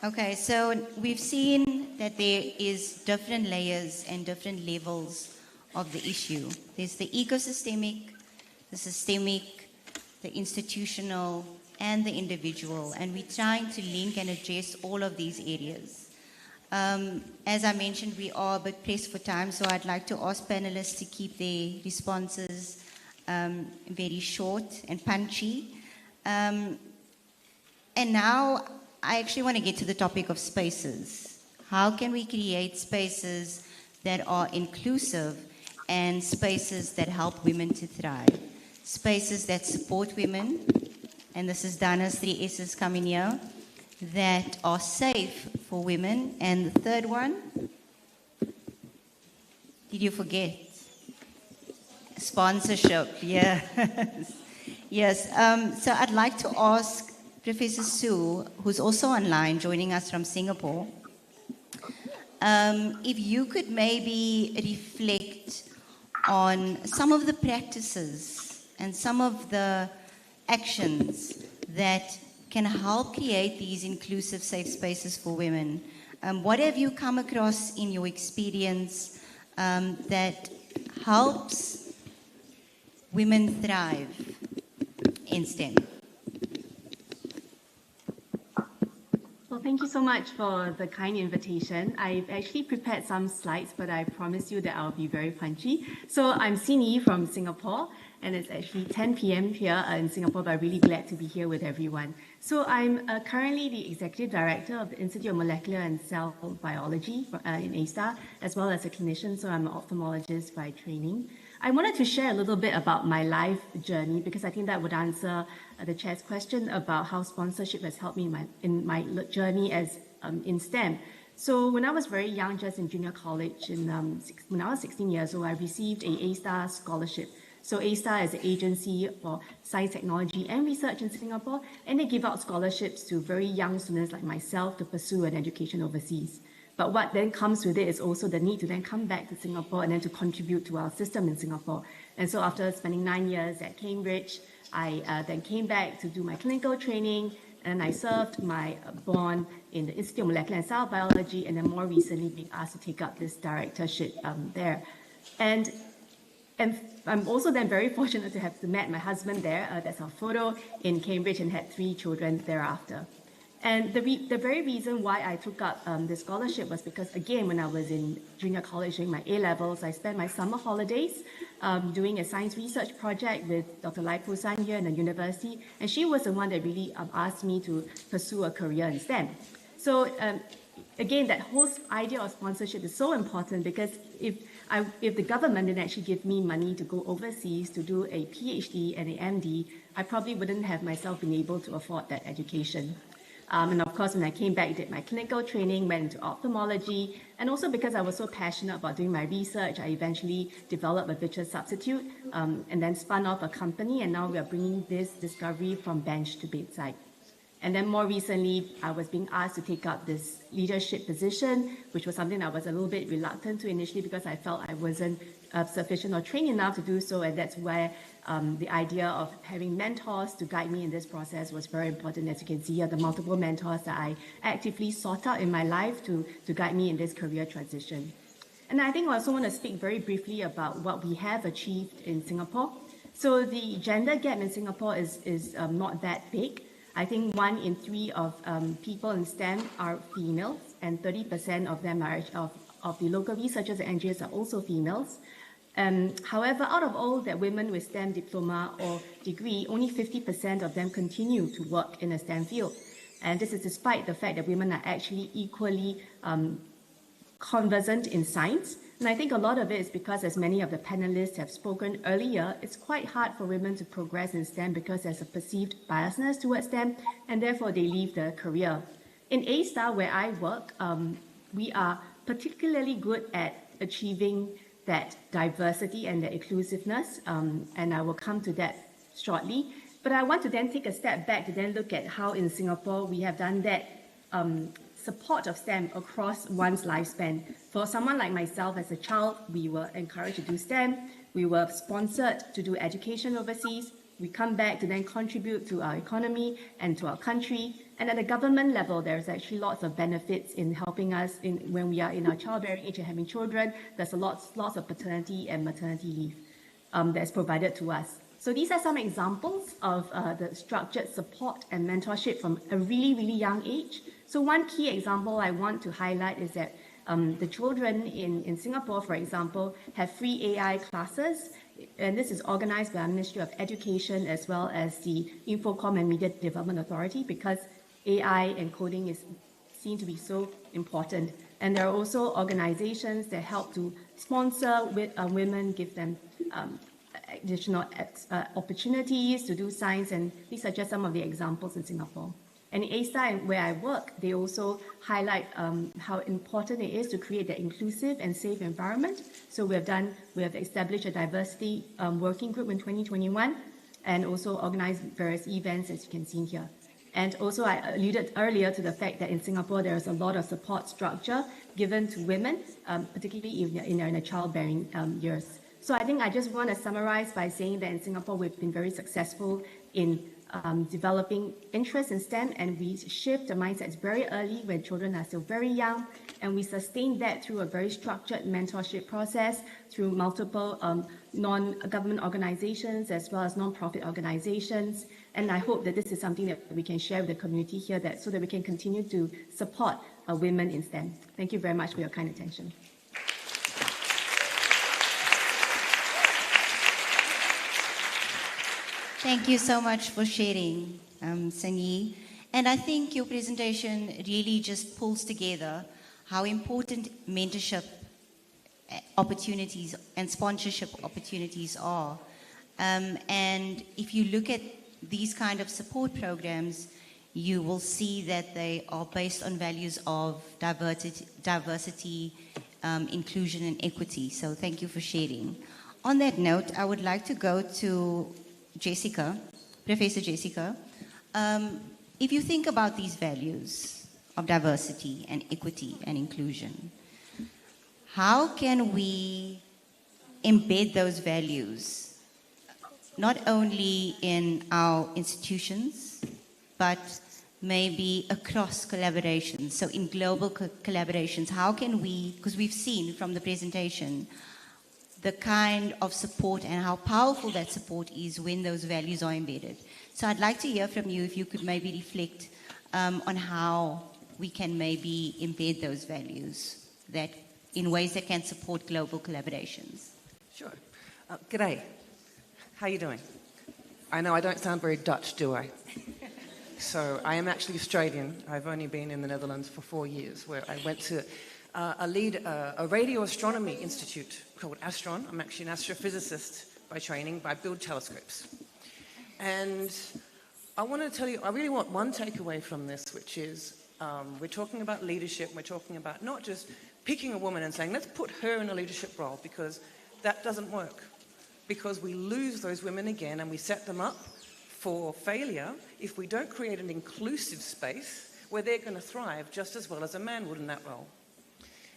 Okay, so we've seen that there is different layers and different levels of the issue. There's the ecosystemic, the systemic, the institutional, and the individual, and we're trying to link and address all of these areas. As I mentioned, we are a bit pressed for time, so I'd like to ask panelists to keep their responses very short and punchy. And now I actually want to get to the topic of spaces. How can we create spaces that are inclusive and spaces that help women to thrive. Spaces that support women, and this is Dana's 3 S's coming here, that are safe for women. And the third one, did you forget? Sponsorship, yes. Yes, so I'd like to ask Professor Sue, who's also online, joining us from Singapore, if you could maybe reflect on some of the practices and some of the actions that can help create these inclusive safe spaces for women. What have you come across in your experience that helps women thrive in STEM? Well, thank you so much for the kind invitation. I've actually prepared some slides, but I promise you that I'll be very punchy. So I'm Sini from Singapore, and it's actually 10 p.m. here in Singapore, but I'm really glad to be here with everyone. So I'm currently the Executive Director of the Institute of Molecular and Cell Biology in A-STAR, as well as a clinician, so I'm an ophthalmologist by training. I wanted to share a little bit about my life journey because I think that would answer the chair's question about how sponsorship has helped me in my journey as in STEM. So when I was very young, just in junior college, when I was 16 years old, I received a A-STAR scholarship. So A-STAR is an agency for science, technology, and research in Singapore, and they give out scholarships to very young students like myself to pursue an education overseas. But what then comes with it is also the need to then come back to Singapore and then to contribute to our system in Singapore. And so after spending 9 years at Cambridge, I then came back to do my clinical training, and I served my bond in the Institute of Molecular and Cell Biology, and then more recently being asked to take up this directorship there. And I'm also then very fortunate to have met my husband there, that's our photo, in Cambridge, and had 3 children thereafter. And the very reason why I took up the scholarship was because, again, when I was in junior college doing my A-levels, I spent my summer holidays doing a science research project with Dr. Lai Pusan here in the university, and she was the one that really asked me to pursue a career in STEM. So again, that whole idea of sponsorship is so important because if the government didn't actually give me money to go overseas to do a PhD and an MD, I probably wouldn't have myself been able to afford that education. And of course, when I came back, did my clinical training, went into ophthalmology, and also because I was so passionate about doing my research, I eventually developed a vitreous substitute and then spun off a company, and now we are bringing this discovery from bench to bedside. And then more recently, I was being asked to take up this leadership position, which was something I was a little bit reluctant to initially because I felt I wasn't sufficient or trained enough to do so, and that's where the idea of having mentors to guide me in this process was very important. As you can see here, the multiple mentors that I actively sought out in my life to guide me in this career transition. And I think I also want to speak very briefly about what we have achieved in Singapore. So the gender gap in Singapore is not that big. I think 1 in 3 of people in STEM are females, and 30% of them are of the local researchers and engineers are also females. However, out of all that women with STEM diploma or degree, only 50% of them continue to work in a STEM field. And this is despite the fact that women are actually equally conversant in science. And I think a lot of it is because, as many of the panelists have spoken earlier, it's quite hard for women to progress in STEM because there's a perceived biasness towards STEM, and therefore they leave the career. In A-STAR, where I work, we are particularly good at achieving that diversity and the inclusiveness, and I will come to that shortly. But I want to then take a step back to then look at how in Singapore we have done that support of STEM across one's lifespan. For someone like myself, as a child, we were encouraged to do STEM, we were sponsored to do education overseas, we come back to then contribute to our economy and to our country. And at the government level, there's actually lots of benefits in helping us when we are in our childbearing age and having children. There's lots of paternity and maternity leave that's provided to us. So these are some examples of the structured support and mentorship from a really, really young age. So one key example I want to highlight is that the children in Singapore, for example, have free AI classes, and this is organized by the Ministry of Education as well as the Infocom and Media Development Authority, because AI and coding is seen to be so important And there are also organizations that help to sponsor women, give them additional opportunities to do science, and these are just some of the examples in Singapore. And in A-Star, where I work, they also highlight how important it is to create an inclusive and safe environment. So we have established a diversity working group in 2021, and also organized various events, as you can see here. And also, I alluded earlier to the fact that in Singapore, there is a lot of support structure given to women, particularly if they're in a childbearing years. So I think I just want to summarize by saying that in Singapore, we've been very successful in developing interest in STEM, and we shift the mindsets very early when children are still very young, and we sustain that through a very structured mentorship process through multiple non-government organizations as well as non-profit organizations. And I hope that this is something that we can share with the community here, so that we can continue to support women in STEM. Thank you very much for your kind attention. Thank you so much for sharing, Sanyi. And I think your presentation really just pulls together how important mentorship opportunities and sponsorship opportunities are. And if you look at these kind of support programs, you will see that they are based on values of diversity, inclusion, and equity. So thank you for sharing. On that note, I would like to go to Jessica, Professor Jessica. If you think about these values of diversity and equity and inclusion, how can we embed those values not only in our institutions, but maybe across collaborations? So in global collaborations, how can we, because we've seen from the presentation, the kind of support and how powerful that support is when those values are embedded. So I'd like to hear from you if you could maybe reflect on how we can maybe embed those values that in ways that can support global collaborations. Sure. G'day. How are you doing? I know I don't sound very Dutch, do I? So I am actually Australian. I've only been in the Netherlands for 4 years, where I went to a radio astronomy institute called Astron. I'm actually an astrophysicist by training, but I build telescopes. And I want to tell you, I really want one takeaway from this, which is we're talking about leadership. We're talking about not just picking a woman and saying, let's put her in a leadership role, because that doesn't work. Because we lose those women again, and we set them up for failure if we don't create an inclusive space where they're going to thrive just as well as a man would in that role.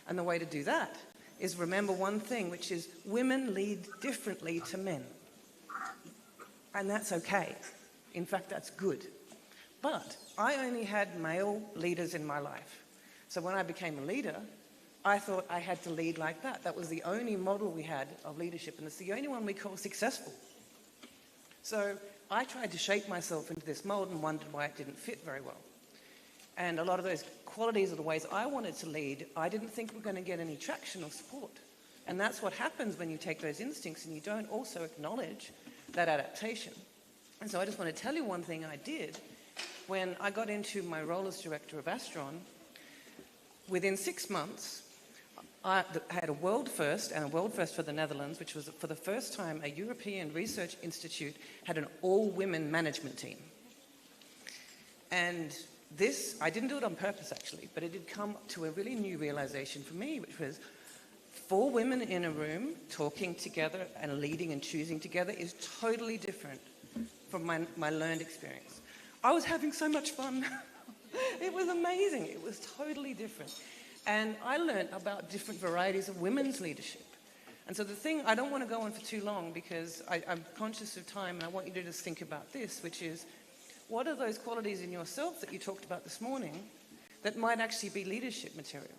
And the way to do that is remember one thing, which is women lead differently to men. And that's okay. In fact, that's good. But I only had male leaders in my life. So when I became a leader, I thought I had to lead like that. That was the only model we had of leadership, and it's the only one we call successful. So I tried to shape myself into this mold and wondered why it didn't fit very well. And a lot of those qualities are the ways I wanted to lead. I didn't think we're going to get any traction or support. And that's what happens when you take those instincts and you don't also acknowledge that adaptation. And so I just want to tell you one thing I did when I got into my role as director of Astron. Within 6 months, I had a world first, and a world first for the Netherlands, which was for the first time a European research institute had an all-women management team. And this, I didn't do it on purpose actually, but it did come to a really new realization for me, which was 4 women in a room talking together and leading and choosing together is totally different from my learned experience. I was having so much fun. It was amazing. It was totally different. And I learned about different varieties of women's leadership. And so the thing, I don't want to go on for too long because I'm conscious of time, and I want you to just think about this, which is, what are those qualities in yourself that you talked about this morning that might actually be leadership material?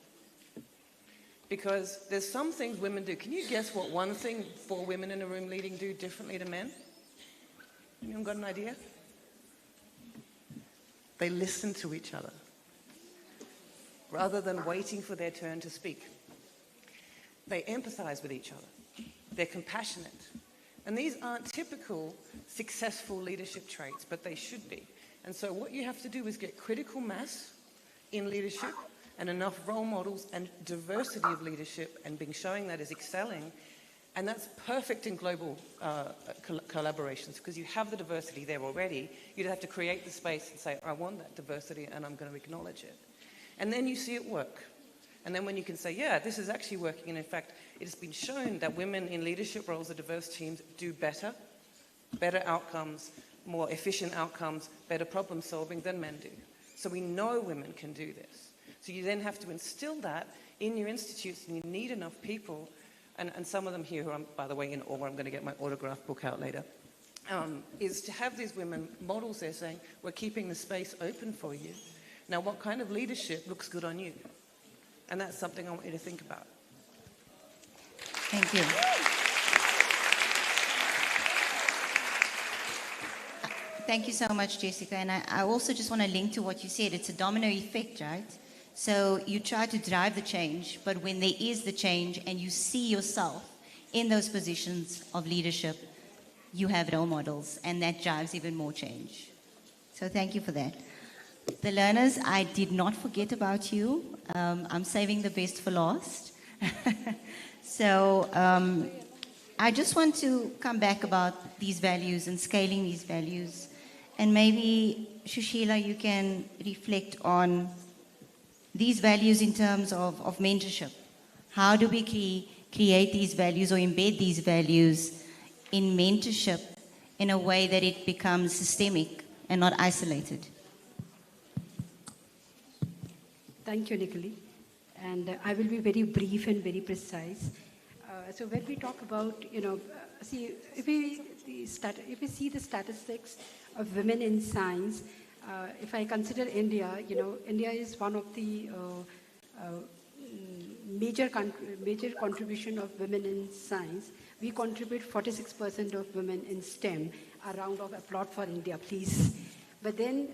Because there's some things women do. Can you guess what one thing 4 women in a room leading do differently to men? Anyone got an idea? They listen to each other rather than waiting for their turn to speak. They empathize with each other. They're compassionate. And these aren't typical successful leadership traits, but they should be. And so what you have to do is get critical mass in leadership and enough role models and diversity of leadership and being showing that as excelling. And that's perfect in global collaborations because you have the diversity there already. You'd have to create the space and say, I want that diversity and I'm going to acknowledge it. And then you see it work. And then when you can say, yeah, this is actually working, and in fact, it has been shown that women in leadership roles of diverse teams do better outcomes, more efficient outcomes, better problem solving than men do. So we know women can do this. So you then have to instill that in your institutes, and you need enough people, and some of them here who I'm, by the way, in awe, I'm going to get my autograph book out later, is to have these women models there saying, we're keeping the space open for you. Now, what kind of leadership looks good on you? And that's something I want you to think about. Thank you. Thank you so much, Jessica. And I also just want to link to what you said. It's a domino effect, right? So you try to drive the change, but when there is the change and you see yourself in those positions of leadership, you have role models, and that drives even more change. So thank you for that. The learners, I did not forget about you. I'm saving the best for last. So I just want to come back about these values and scaling these values. And maybe, Shushila, you can reflect on these values in terms of mentorship. How do we create these values or embed these values in mentorship in a way that it becomes systemic and not isolated? Thank you, Nikali. And I will be very brief and very precise. So when we talk about, see, if we see the statistics of women in science, if I consider India, India is one of the major contribution of women in science. We contribute 46% of women in STEM. A round of applause for India, please. But then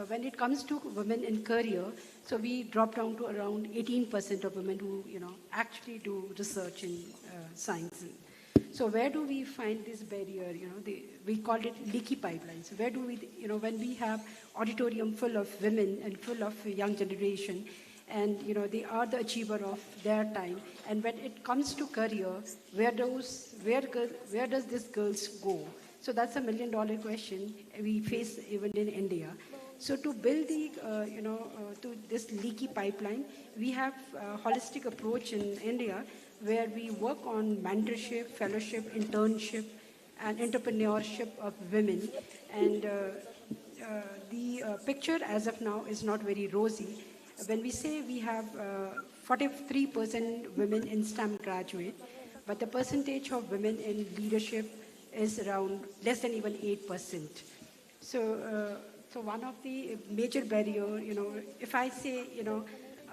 when it comes to women in career, so we drop down to around 18% of women who, actually do research in science. So where do we find this barrier? We call it leaky pipelines. Where do we, when we have auditorium full of women and full of young generation, and they are the achiever of their time, and when it comes to career, where does this girls go? So that's $1 million question we face even in India. So to build the, to this leaky pipeline, we have a holistic approach in India where we work on mentorship, fellowship, internship, and entrepreneurship of women. And the picture as of now is not very rosy. When we say we have 43% women in STEM graduate, but the percentage of women in leadership is around less than even 8%. So, so one of the major barrier, if I say,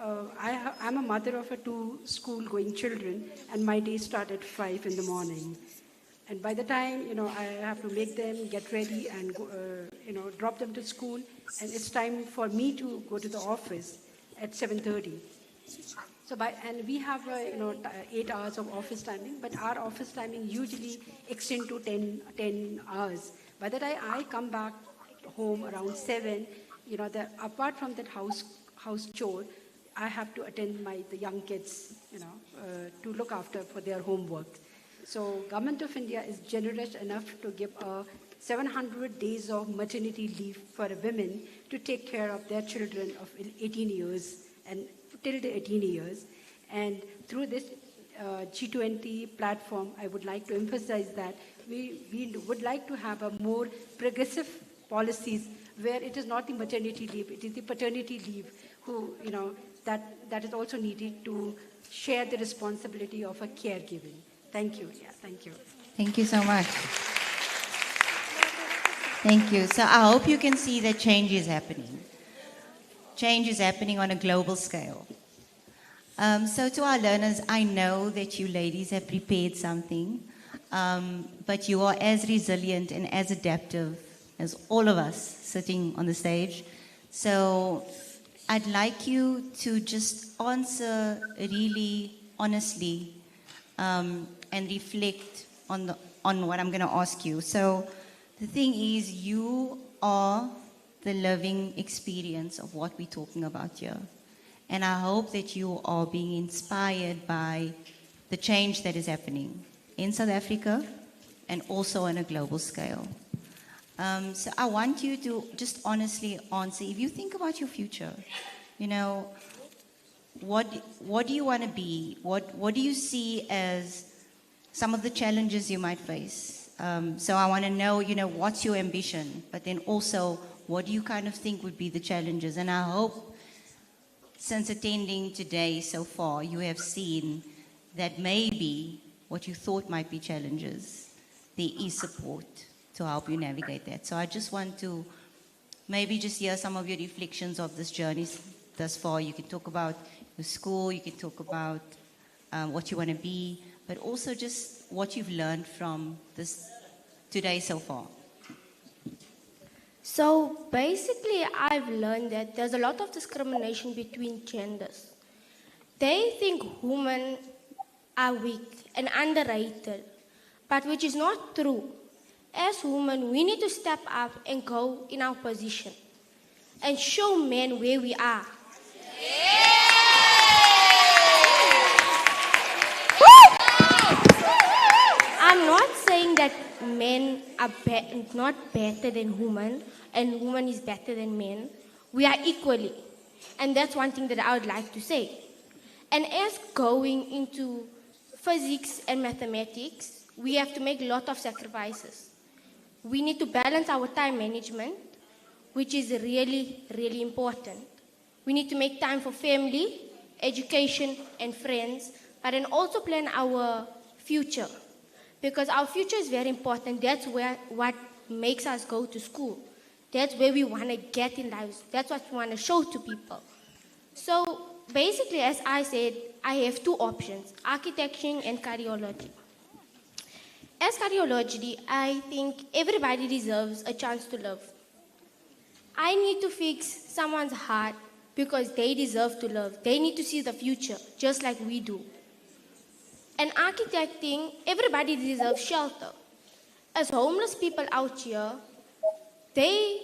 I'm a mother of 2 school-going children, and my day starts at 5 in the morning. And by the time, I have to make them get ready and, go, drop them to school, and it's time for me to go to the office at 7:30. So and we have, 8 hours of office timing, but our office timing usually extend to 10 hours. By the time I come back home around 7, apart from that house chore, I have to attend the young kids, to look after for their homework. So Government of India is generous enough to give 700 days of maternity leave for women to take care of their children of 18 years and till the 18 years. And through this G20 platform, I would like to emphasize that we would like to have a more progressive policies where it is not the maternity leave, it is the paternity leave who, that is also needed to share the responsibility of a caregiving. Thank you. Yeah, thank you. Thank you so much. Thank you. So I hope you can see that change is happening. Change is happening on a global scale. So to our learners, I know that you ladies have prepared something, but you are as resilient and as adaptive as all of us sitting on the stage. So I'd like you to just answer really honestly and reflect on what I'm going to ask you. So the thing is, you are the living experience of what we're talking about here. And I hope that you are being inspired by the change that is happening in South Africa and also on a global scale. So I want you to just honestly answer, if you think about your future, you know, what do you want to be? What do you see as some of the challenges you might face? So I want to know, you know, what's your ambition? But then also, what do you kind of think would be the challenges? And I hope since attending today so far, you have seen that maybe what you thought might be challenges, there is support to help you navigate that. So I just want to maybe just hear some of your reflections of this journey thus far. You can talk about your school, you can talk about what you want to be, but also just what you've learned from this today so far. So basically, I've learned that there's a lot of discrimination between genders. They think women are weak and underrated, but which is not true. As women, we need to step up and go in our position and show men where we are. I'm not saying that men are not better than women and women is better than men. We are equally. And that's one thing that I would like to say. And as going into physics and mathematics, we have to make a lot of sacrifices. We need to balance our time management, which is really, really important. We need to make time for family, education, and friends, but then also plan our future. Because our future is very important. That's what makes us go to school. That's where we want to get in life. That's what we want to show to people. So basically, as I said, I have two options, architecture and cardiology. As cardiology, I think everybody deserves a chance to live. I need to fix someone's heart because they deserve to live. They need to see the future, just like we do. And architecting, everybody deserves shelter. As homeless people out here, they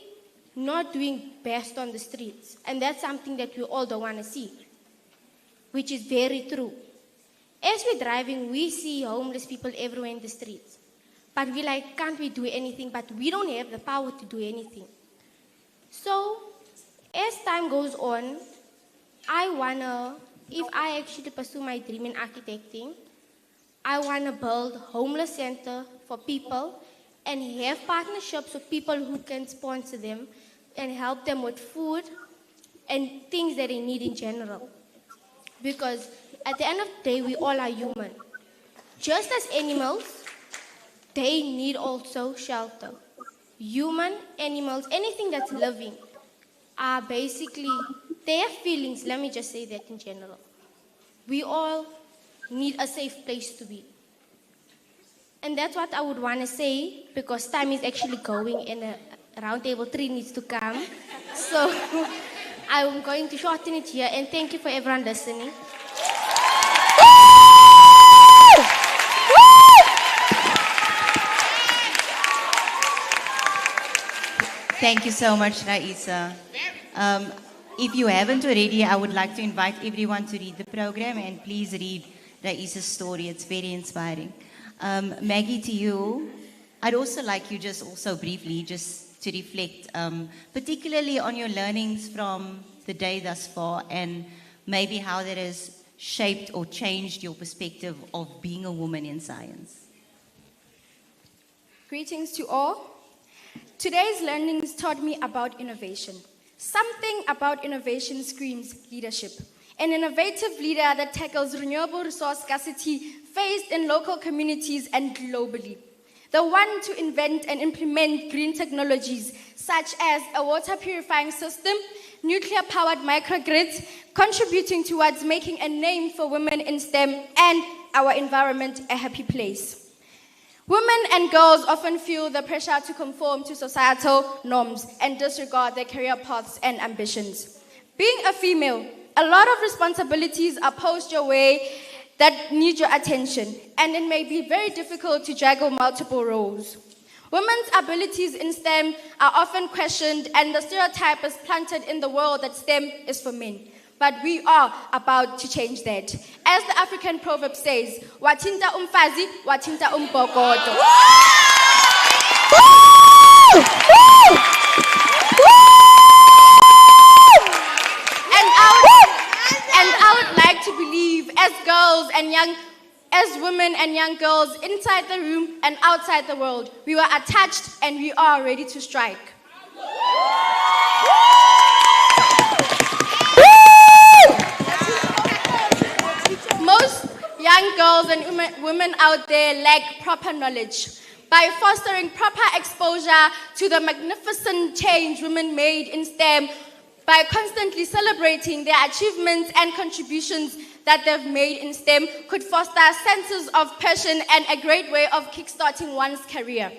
not doing best on the streets. And that's something that we all don't want to see, which is very true. As we're driving, we see homeless people everywhere in the streets. But we're like, can't we do anything? But we don't have the power to do anything. So, as time goes on, I wanna, if I actually pursue my dream in architecting, I wanna build homeless center for people and have partnerships with people who can sponsor them and help them with food and things that they need in general. Because at the end of the day, we all are human. Just as animals, they need also shelter. Human, animals, anything that's living are basically, they have feelings, let me just say that in general. We all need a safe place to be. And that's what I would want to say, because time is actually going and roundtable 3 needs to come. So I'm going to shorten it here, and thank you for everyone listening. Thank you so much, Raisa. If you haven't already, I would like to invite everyone to read the program, and please read Raisa's story. It's very inspiring. Maggie, to you, I'd also like you just also briefly just to reflect, particularly on your learnings from the day thus far, and maybe how that has shaped or changed your perspective of being a woman in science. Greetings to all. Today's learnings taught me about innovation. Something about innovation screams leadership. An innovative leader that tackles renewable resource scarcity faced in local communities and globally. The one to invent and implement green technologies such as a water purifying system, nuclear-powered microgrids, contributing towards making a name for women in STEM and our environment a happy place. Women and girls often feel the pressure to conform to societal norms and disregard their career paths and ambitions. Being a female, a lot of responsibilities are posed your way that need your attention, and it may be very difficult to juggle multiple roles. Women's abilities in STEM are often questioned, and the stereotype is planted in the world that STEM is for men. but we are about to change that. As the African proverb says, watinta umfazi, watinta umbokodo. And I would like to believe, as girls and as women and young girls inside the room and outside the world, we were attached and we are ready to strike. Most young girls and women out there lack proper knowledge. By fostering proper exposure to the magnificent change women made in STEM, by constantly celebrating their achievements and contributions that they've made in STEM, could foster senses of passion and a great way of kickstarting one's career,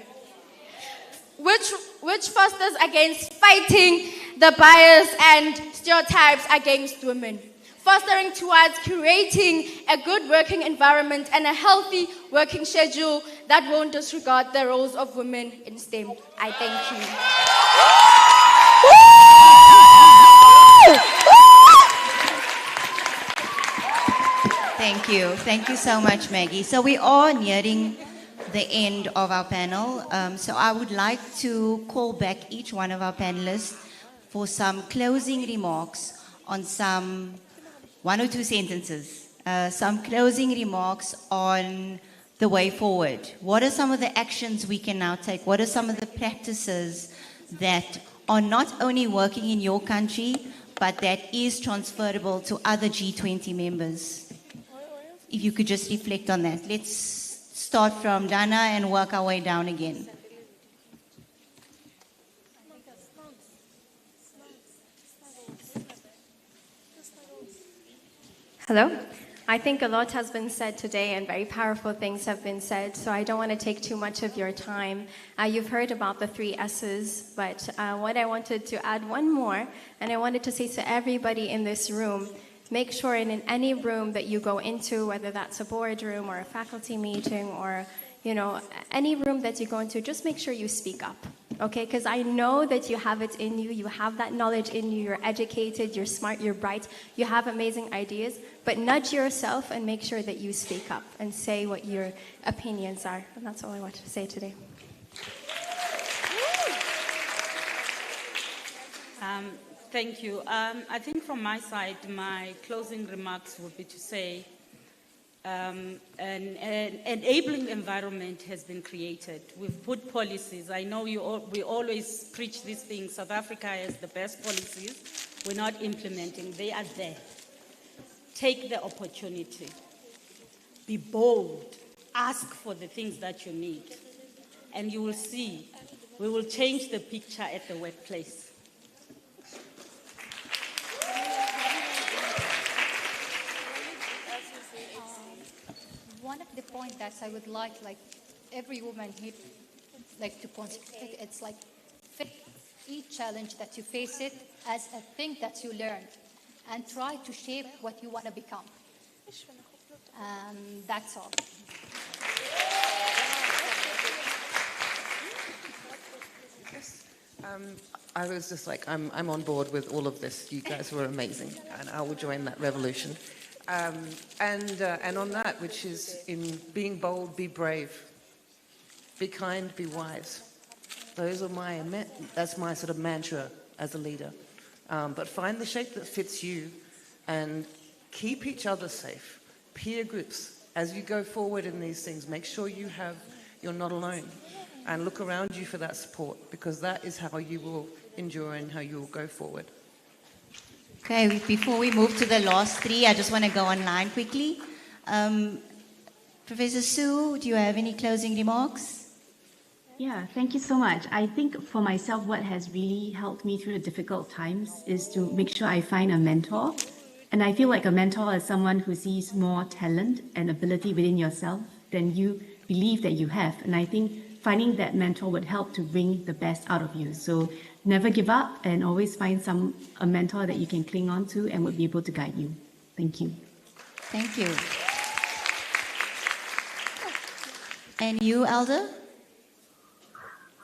which fosters against fighting the bias and stereotypes against women, fostering towards creating a good working environment and a healthy working schedule that won't disregard the roles of women in STEM. I thank you. Thank you. Thank you so much, Maggie. So we are nearing the end of our panel. So I would like to call back each one of our panelists for some closing remarks on some one or two sentences, some closing remarks on the way forward. What are some of the actions we can now take? What are some of the practices that are not only working in your country, but that is transferable to other G20 members? If you could just reflect on that. Let's start from Dana and work our way down again. Hello. I think a lot has been said today and very powerful things have been said, so I don't want to take too much of your time. You've heard about the 3 S's, but what I wanted to add one more, and I wanted to say to everybody in this room, make sure in any room that you go into, whether that's a boardroom or a faculty meeting or, any room that you go into, just make sure you speak up, okay? Because I know that you have it in you, you have that knowledge in you, you're educated, you're smart, you're bright, you have amazing ideas, but nudge yourself and make sure that you speak up and say what your opinions are. And that's all I wanted to say today. Thank you. I think from my side, my closing remarks would be to say an enabling environment has been created. We've put policies. I know we always preach these things. South Africa has the best policies. We're not implementing. They are there. Take the opportunity. Be bold. Ask for the things that you need. And you will see, we will change the picture at the workplace. One of the points that I would like every woman here, to concentrate, it's fit each challenge that you face it as a thing that you learn, and try to shape what you want to become. That's all. I was just I'm on board with all of this. You guys were amazing, and I will join that revolution. And on that, which is in being bold, be brave, be kind, be wise. Those are that's my sort of mantra as a leader. But find the shape that fits you, and keep each other safe. Peer groups, as you go forward in these things, make sure you're not alone, and look around you for that support, because that is how you will endure and how you will go forward. Okay, before we move to the last 3, I just want to go online quickly. Professor Sue, do you have any closing remarks? Yeah, thank you so much. I think for myself, what has really helped me through the difficult times is to make sure I find a mentor. And I feel like a mentor is someone who sees more talent and ability within yourself than you believe that you have. And I think finding that mentor would help to bring the best out of you. So never give up, and always find a mentor that you can cling on to and would be able to guide you. Thank you. Thank you. And you, Elder?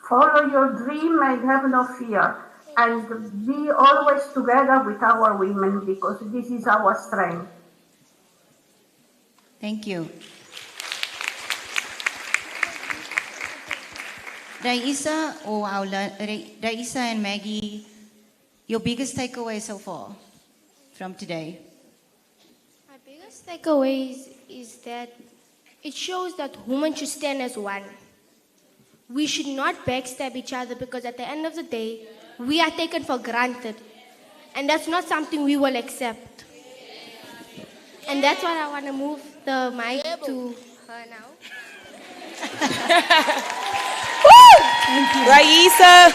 Follow your dream and have no fear. and be always together with our women because this is our strength. Thank you. Raisa and Maggie, your biggest takeaway so far from today? My biggest takeaway is that it shows that women should stand as one. We should not backstab each other because at the end of the day, we are taken for granted. And that's not something we will accept. And that's why I want to move the mic to her now. Raisa.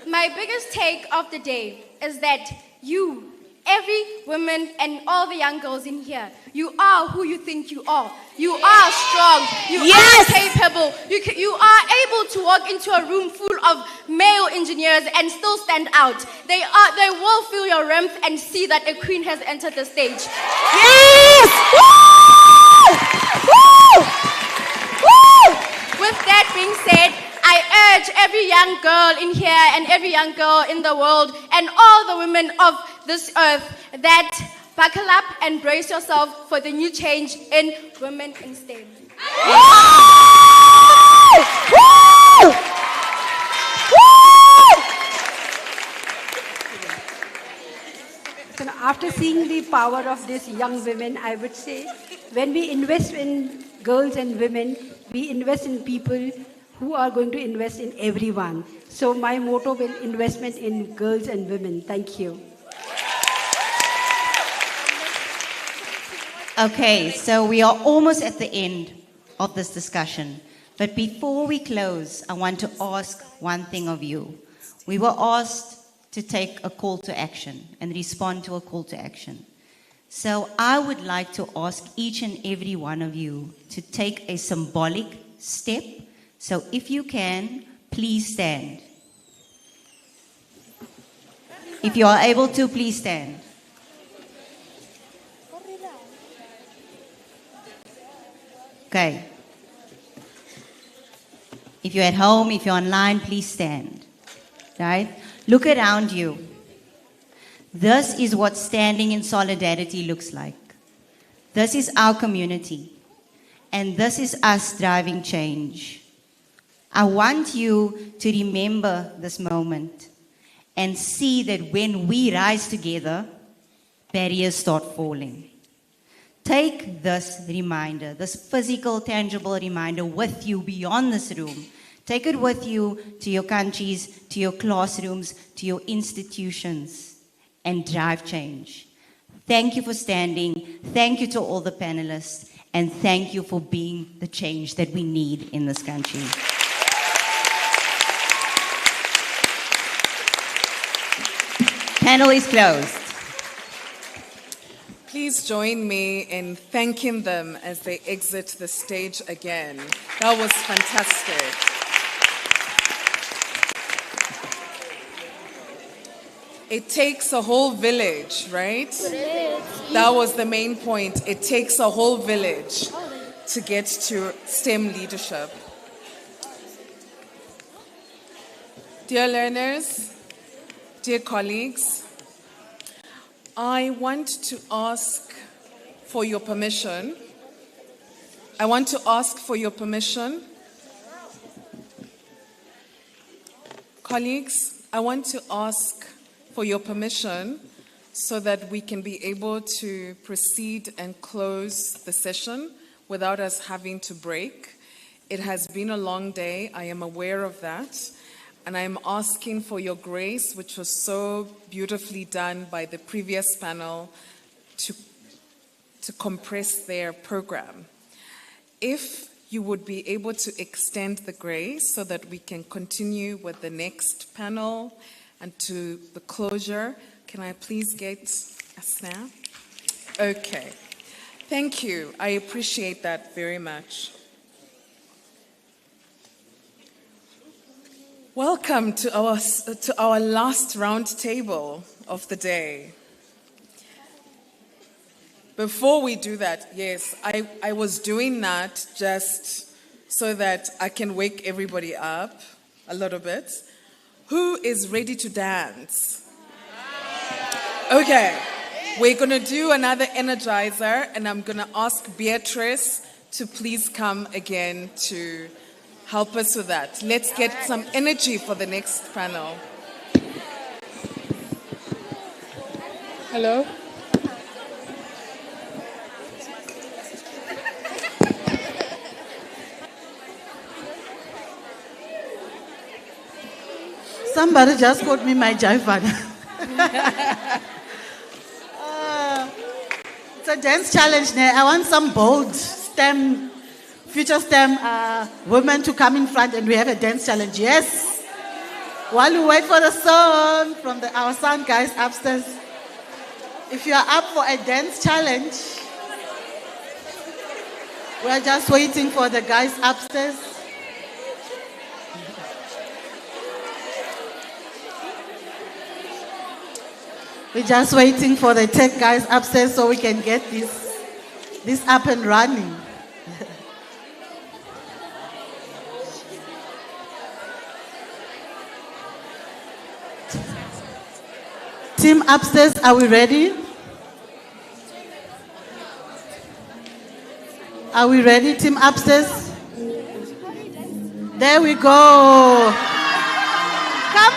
My biggest take of the day is that you, every woman and all the young girls in here, you are who you think you are. You are strong. You are capable. You are able to walk into a room full of male engineers and still stand out. They will feel your warmth and see that a queen has entered the stage. Yes! Woo! Woo! Woo! With that being said, I urge every young girl in here and every young girl in the world and all the women of this earth that buckle up and brace yourself for the new change in women in STEM. So after seeing the power of these young women, I would say when we invest in girls and women, we invest in people who are going to invest in everyone. So my motto will investment in girls and women. Thank you. Okay, so we are almost at the end of this discussion. But before we close, I want to ask one thing of you. We were asked to take a call to action and respond to a call to action. So I would like to ask each and every one of you to take a symbolic step. So if you can, please stand. If you are able to, please stand. Okay. If you're at home, if you're online, please stand. Right? Look around you. This is what standing in solidarity looks like. This is our community. And this is us driving change. I want you to remember this moment and see that when we rise together, barriers start falling. Take this reminder, this physical, tangible reminder with you beyond this room. Take it with you to your countries, to your classrooms, to your institutions, and drive change. Thank you for standing. Thank you to all the panelists. And thank you for being the change that we need in this country. Panel is closed. Please join me in thanking them as they exit the stage again. That was fantastic. It takes a whole village, right? That was the main point. It takes a whole village to get to STEM leadership. Dear learners, dear colleagues, I want to ask for your permission. Colleagues, I want to ask for your permission so that we can be able to proceed and close the session without us having to break. It has been a long day, I am aware of that. And I am asking for your grace, which was so beautifully done by the previous panel, to compress their program. If you would be able to extend the grace so that we can continue with the next panel and to the closure, can I please get a snap? Okay. Thank you. I appreciate that very much. Welcome to our last round table of the day. Before we do that, yes, I was doing that just so that I can wake everybody up. a little bit. Who is ready to dance? Okay, we're going to do another energizer, and I'm going to ask Beatrice to please come again to help us with that. Let's get some energy for the next panel. Hello. Somebody just called me my jivan. It's a dance challenge now. I want some bold STEM, future STEM women to come in front and we have a dance challenge. Yes. While we wait for the song from our sound guys upstairs. If you are up for a dance challenge, we are just waiting for the guys upstairs. We're just waiting for the tech guys upstairs so we can get this up and running. Team upstairs, are we ready? Are we ready, team upstairs? There we go. Come.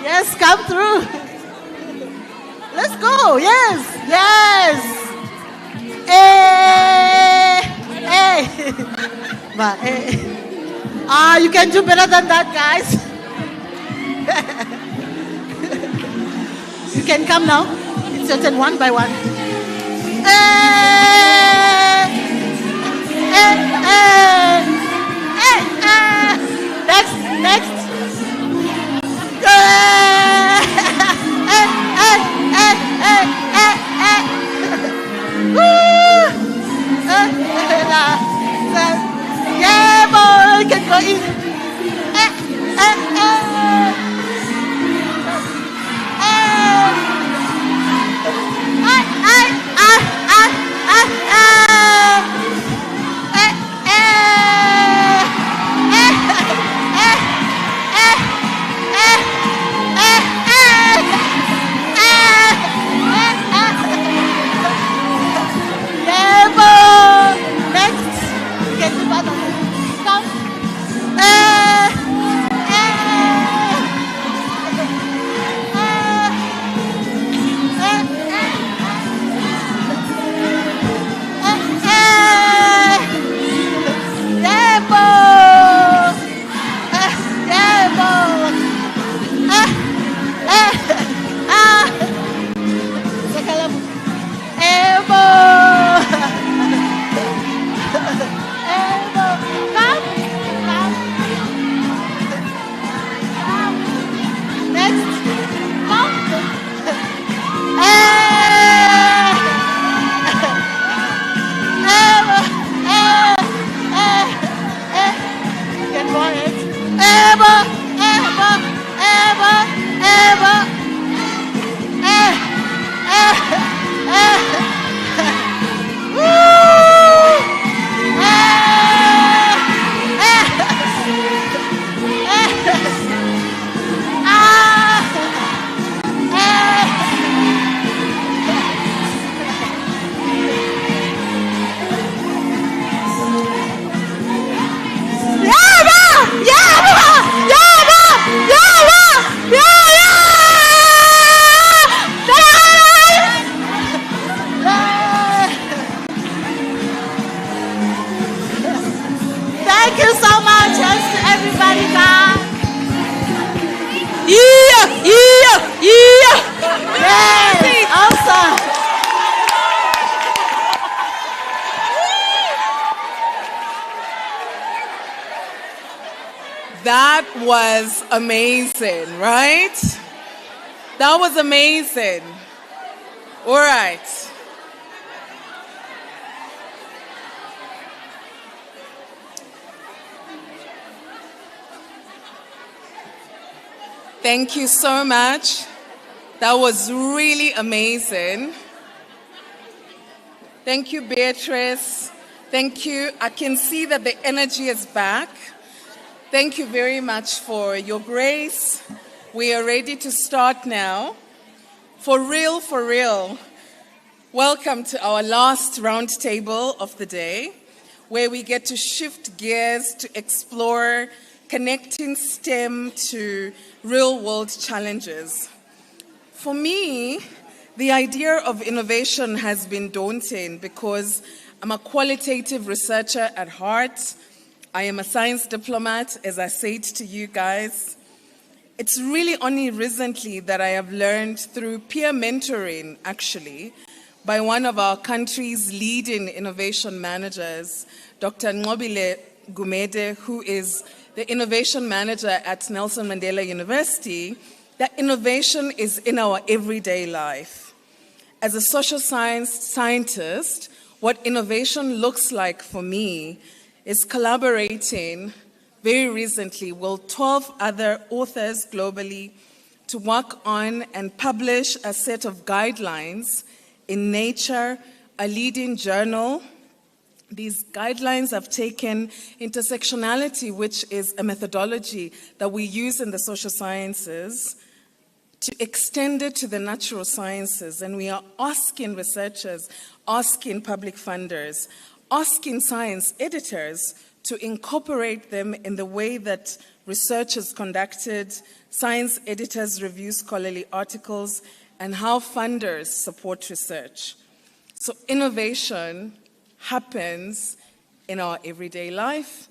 Yes, come through. Let's go. Yes. Hey. But, hey. You can do better than that, guys. You can come now. It's your turn, one by one. Next. Yeah, boy, you can go in. Thank you so much, everybody. Yes, awesome. That was amazing, right? That was amazing. All right. Thank you so much. That was really amazing. Thank you, Beatrice. Thank you. I can see that the energy is back. Thank you very much for your grace. We are ready to start now. For real, for real. Welcome to our last round table of the day, where we get to shift gears to explore connecting STEM to real-world challenges. For me, the idea of innovation has been daunting because I'm a qualitative researcher at heart. I am a science diplomat, as I said to you guys. It's really only recently that I have learned through peer mentoring, actually, by one of our country's leading innovation managers, Dr. Nqobile Gumede, who is the innovation manager at Nelson Mandela University, that innovation is in our everyday life. As a social science scientist, what innovation looks like for me is collaborating very recently with 12 other authors globally to work on and publish a set of guidelines in Nature, a leading journal. These guidelines have taken intersectionality, which is a methodology that we use in the social sciences, to extend it to the natural sciences. And we are asking researchers, asking public funders, asking science editors to incorporate them in the way that research is conducted, science editors review scholarly articles, and how funders support research. So innovation happens in our everyday life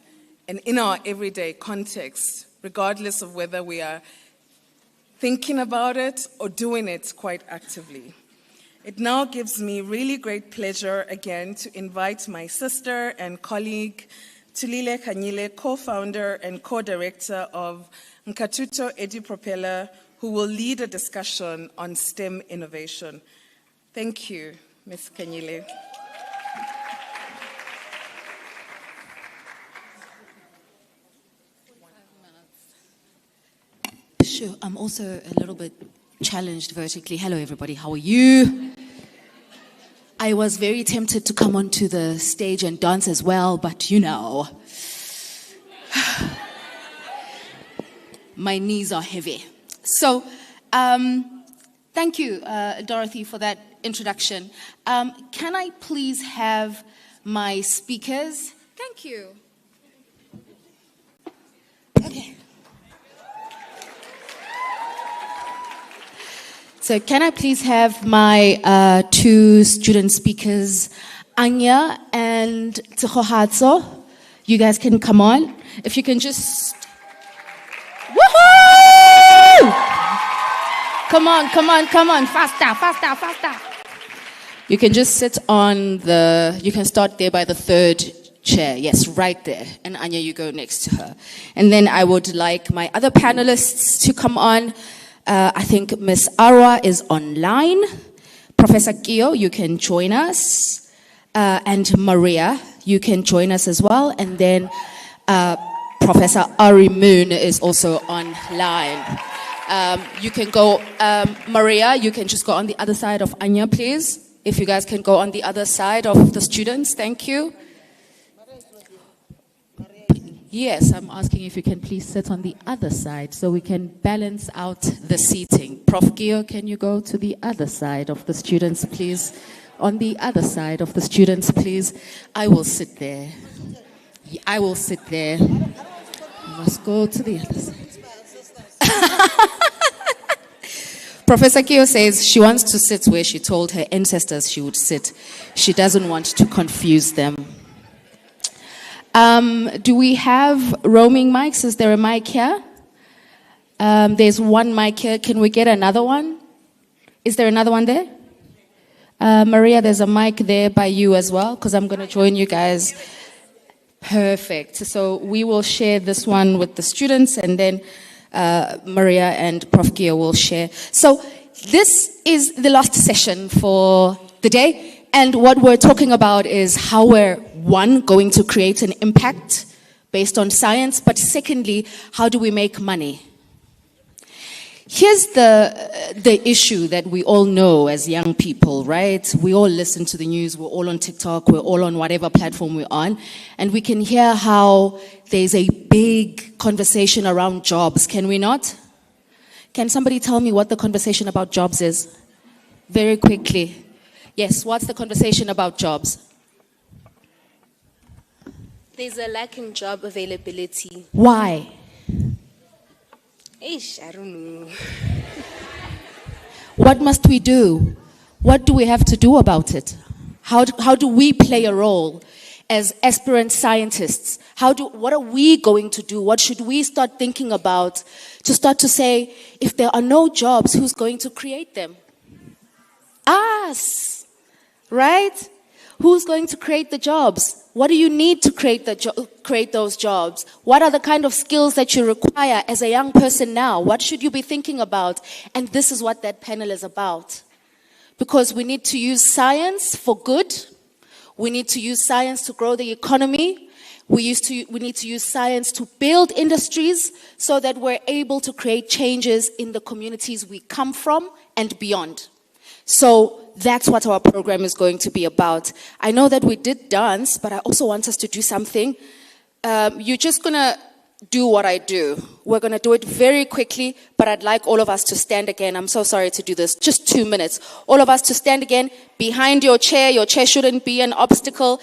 and in our everyday context, regardless of whether we are thinking about it or doing it quite actively. It now gives me really great pleasure again to invite my sister and colleague, Tulile Kanyile, co-founder and co-director of Nkatuto EduPropeller, who will lead a discussion on STEM innovation. Thank you, Ms. Kanyile. Sure, I'm also a little bit challenged vertically. Hello, everybody. How are you? I was very tempted to come onto the stage and dance as well, but you know, my knees are heavy. So, thank you, Dorothy, for that introduction. Can I please have my speakers? Thank you. Okay. So can I please have my two student speakers, Anya and Tsehohatso? You guys can come on. If you can just... Woohoo! Come on, come on, come on. Faster, faster, faster. You can just sit on the... You can start there by the third chair. Yes, right there. And Anya, you go next to her. And then I would like my other panelists to come on. I think Ms. Arwa is online. Professor Kio, you can join us. And Maria, you can join us as well. And then Professor Ari Moon is also online. You can go, Maria, you can just go on the other side of Anya, please. If you guys can go on the other side of the students, thank you. Yes, I'm asking if you can please sit on the other side so we can balance out the seating. Prof. Gio, can you go to the other side of the students, please? On the other side of the students, please. I will sit there. I will sit there. You must go to the other side. Professor Kio says she wants to sit where she told her ancestors she would sit. She doesn't want to confuse them. Do we have roaming mics? Is there a mic here? There's one mic here. Can we get another one? Is there another one there? Maria, there's a mic there by you as well, because I'm going to join you guys. Perfect. So we will share this one with the students, and then Maria and Prof. Gio will share. So this is the last session for the day. And what we're talking about is how we're, one, going to create an impact based on science, but secondly, how do we make money? Here's the issue that we all know as young people, right? We all listen to the news, we're all on TikTok, we're all on whatever platform we're on, and we can hear how there's a big conversation around jobs, can we not? Can somebody tell me what the conversation about jobs is? Very quickly. Yes, what's the conversation about jobs? There's a lack in job availability. Why? I don't know. What must we do? What do we have to do about it? How do we play a role as aspirant scientists? What are we going to do? What should we start thinking about to start to say, if there are no jobs, who's going to create them? Us, right? Who's going to create the jobs? What do you need to create those jobs? What are the kind of skills that you require as a young person now? What should you be thinking about? And this is what that panel is about. Because we need to use science for good. We need to use science to grow the economy. We need to use science to build industries so that we're able to create changes in the communities we come from and beyond. So that's what our program is going to be about. I know that we did dance, but I also want us to do something. You're just going to do what I do. We're going to do it very quickly, but I'd like all of us to stand again. I'm so sorry to do this. Just 2 minutes. All of us to stand again behind your chair. Your chair shouldn't be an obstacle.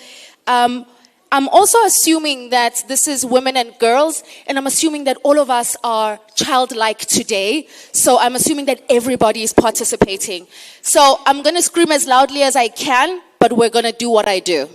I'm also assuming that this is women and girls, and I'm assuming that all of us are childlike today. So I'm assuming that everybody is participating. So I'm going to scream as loudly as I can, but we're going to do what I do.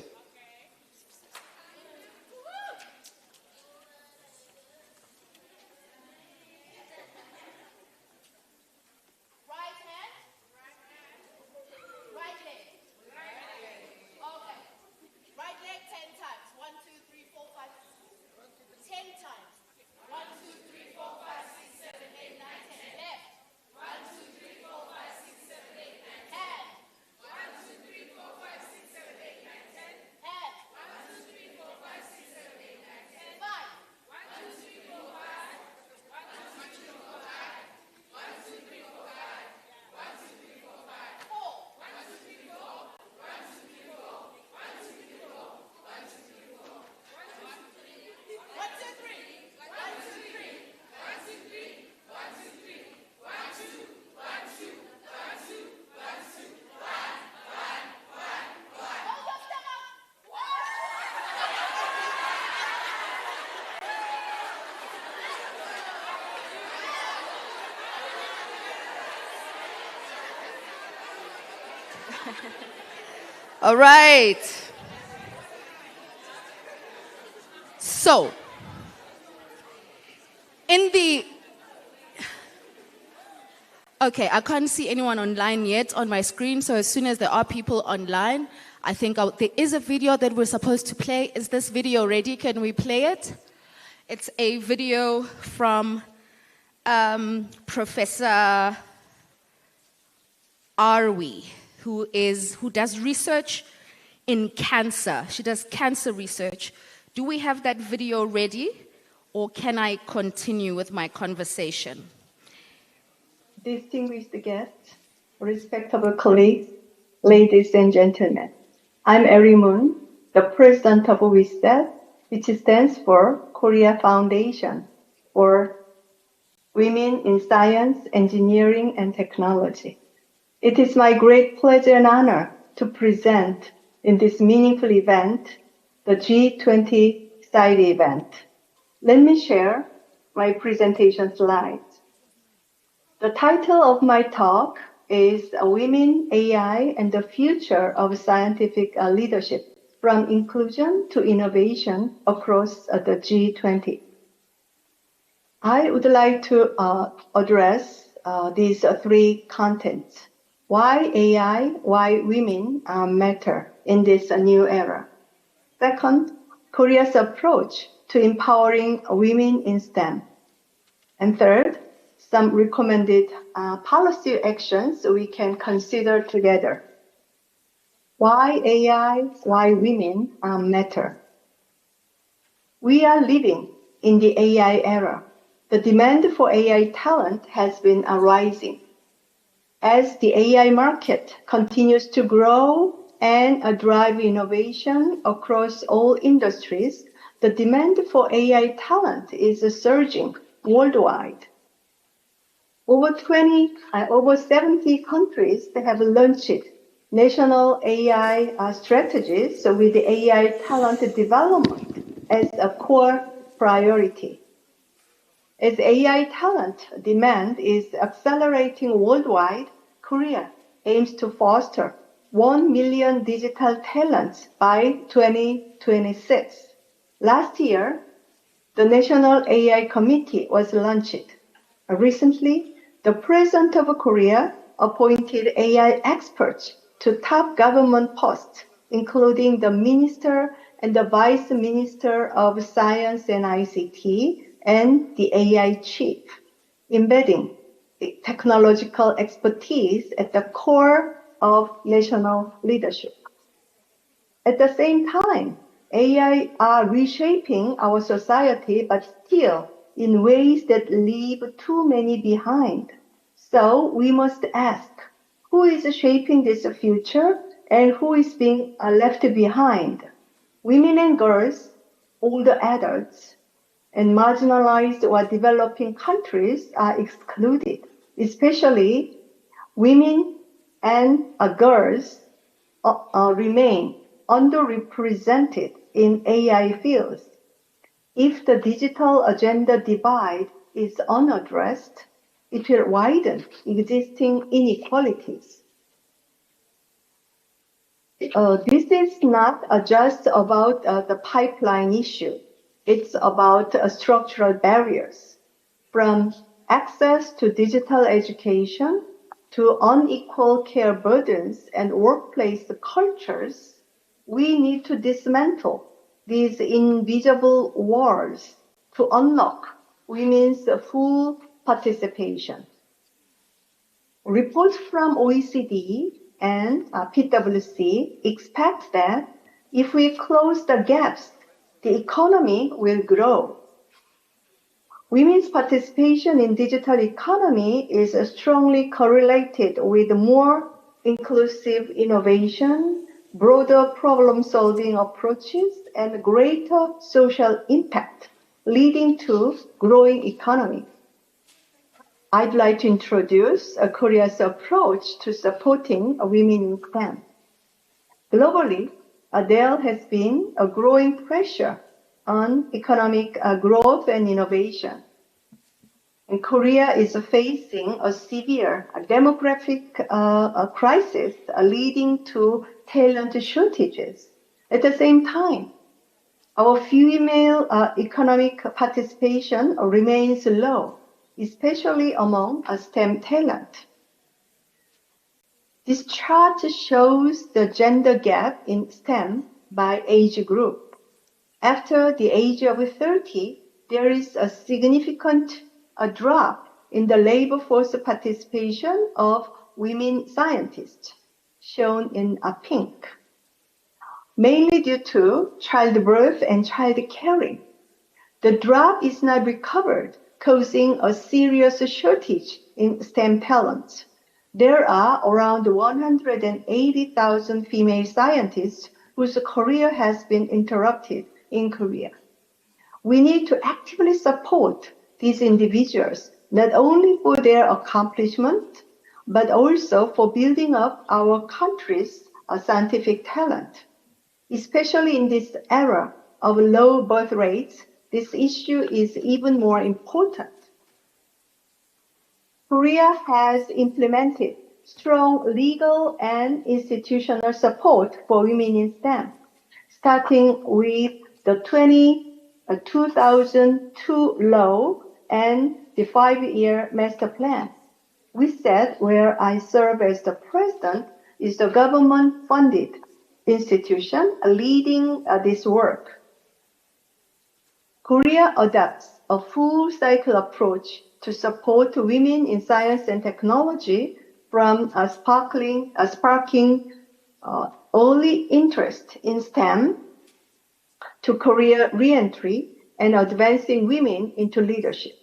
All right. So, okay, I can't see anyone online yet on my screen, so as soon as there are people online, I think there is a video that we're supposed to play. Is this video ready? Can we play it? It's a video from Professor Arwi, who does research in cancer. She does cancer research. Do we have that video ready, or can I continue with my conversation? Distinguished guests, respectable colleagues, ladies and gentlemen, I'm Eri Moon, the president of WISTED, which stands for Korea Foundation for Women in Science, Engineering, and Technology. It is my great pleasure and honor to present in this meaningful event, the G20 side event. Let me share my presentation slides. The title of my talk is Women, AI, and the Future of Scientific Leadership, from Inclusion to Innovation across the G20. I would like to address these three contents. Why AI, why women matter in this new era. Second, Korea's approach to empowering women in STEM. And third, some recommended policy actions we can consider together. Why AI, why women matter. We are living in the AI era. The the demand for AI talent has been rising. As the AI market continues to grow and drive innovation across all industries, the demand for AI talent is surging worldwide. Over 70 countries have launched national AI strategies with the AI talent development as a core priority. As AI talent demand is accelerating worldwide, Korea aims to foster 1 million digital talents by 2026. Last year, the National AI Committee was launched. Recently, the President of Korea appointed AI experts to top government posts, including the Minister and the Vice Minister of Science and ICT and the AI Chief, embedding the technological expertise at the core of national leadership. At the same time, AI are reshaping our society, but still in ways that leave too many behind. So we must ask, who is shaping this future and who is being left behind? Women and girls, older adults, and marginalized or developing countries are excluded, especially women and girls remain underrepresented in AI fields. If the digital agenda divide is unaddressed, it will widen existing inequalities. This is not just about the pipeline issue. It's about structural barriers, from access to digital education to unequal care burdens and workplace cultures. We need to dismantle these invisible walls to unlock women's full participation. Reports from OECD and PwC expect that if we close the gaps, the economy will grow. Women's participation in digital economy is strongly correlated with more inclusive innovation, broader problem-solving approaches, and greater social impact, leading to growing economy. I'd like to introduce Korea's approach to supporting women in STEM. Globally, there has been a growing pressure on economic growth and innovation. And Korea is facing a severe demographic crisis leading to talent shortages. At the same time, our female economic participation remains low, especially among STEM talent. This chart shows the gender gap in STEM by age group. After the age of 30, there is a significant drop in the labor force participation of women scientists, shown in pink, mainly due to childbirth and child caring. The drop is not recovered, causing a serious shortage in STEM talent. There are around 180,000 female scientists whose career has been interrupted in Korea. We need to actively support these individuals, not only for their accomplishment, but also for building up our country's scientific talent. Especially in this era of low birth rates, this issue is even more important. Korea has implemented strong legal and institutional support for women in STEM, starting with the 2002 law and the 5-year master plan. WISED, where I serve as the president, is the government-funded institution leading this work. Korea adopts a full-cycle approach to support women in science and technology, from sparking early interest in STEM to career reentry and advancing women into leadership.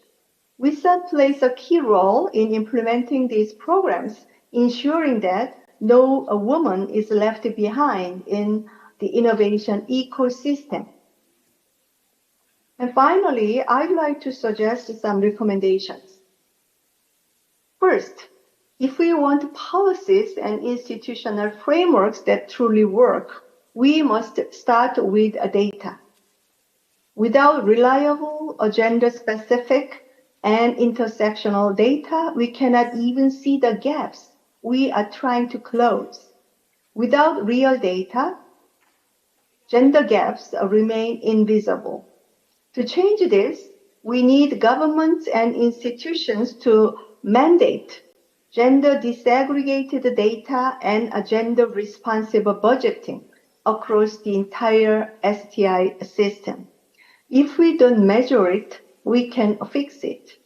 WISET plays a key role in implementing these programs, ensuring that no woman is left behind in the innovation ecosystem. And finally, I'd like to suggest some recommendations. First, if we want policies and institutional frameworks that truly work, we must start with data. Without reliable, gender-specific, and intersectional data, we cannot even see the gaps we are trying to close. Without real data, gender gaps remain invisible. To change this, we need governments and institutions to mandate gender disaggregated data and gender responsive budgeting across the entire STI system. If we don't measure it, we can fix it.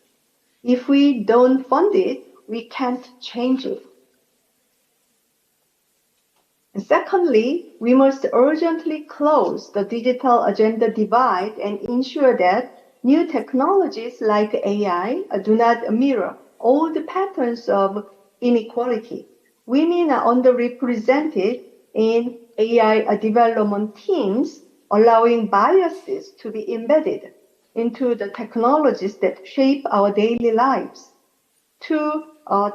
If we don't fund it, we can't change it. And secondly, we must urgently close the digital agenda divide and ensure that new technologies like AI do not mirror old patterns of inequality. Women are underrepresented in AI development teams, allowing biases to be embedded into the technologies that shape our daily lives. To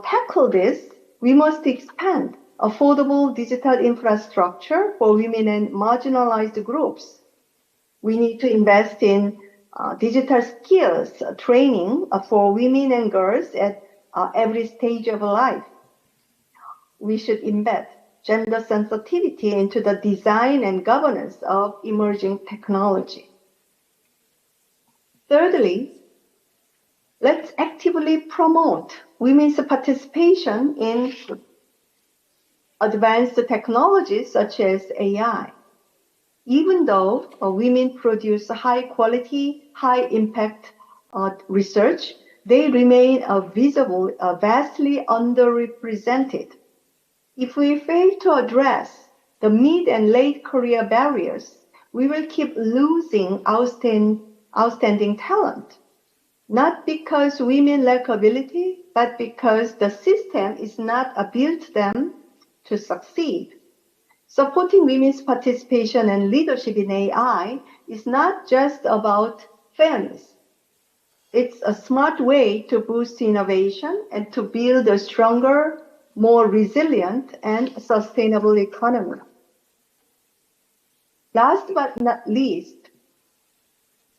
tackle this, we must expand affordable digital infrastructure for women and marginalized groups. We need to invest in digital skills training for women and girls at every stage of life. We should embed gender sensitivity into the design and governance of emerging technology. Thirdly, let's actively promote women's participation in advanced technologies such as AI. Even though women produce high quality, high impact research, they remain vastly underrepresented. If we fail to address the mid and late career barriers, we will keep losing outstanding talent. Not because women lack ability, but because the system is not built them to succeed. Supporting women's participation and leadership in AI is not just about fairness. It's a smart way to boost innovation and to build a stronger, more resilient and sustainable economy. Last but not least,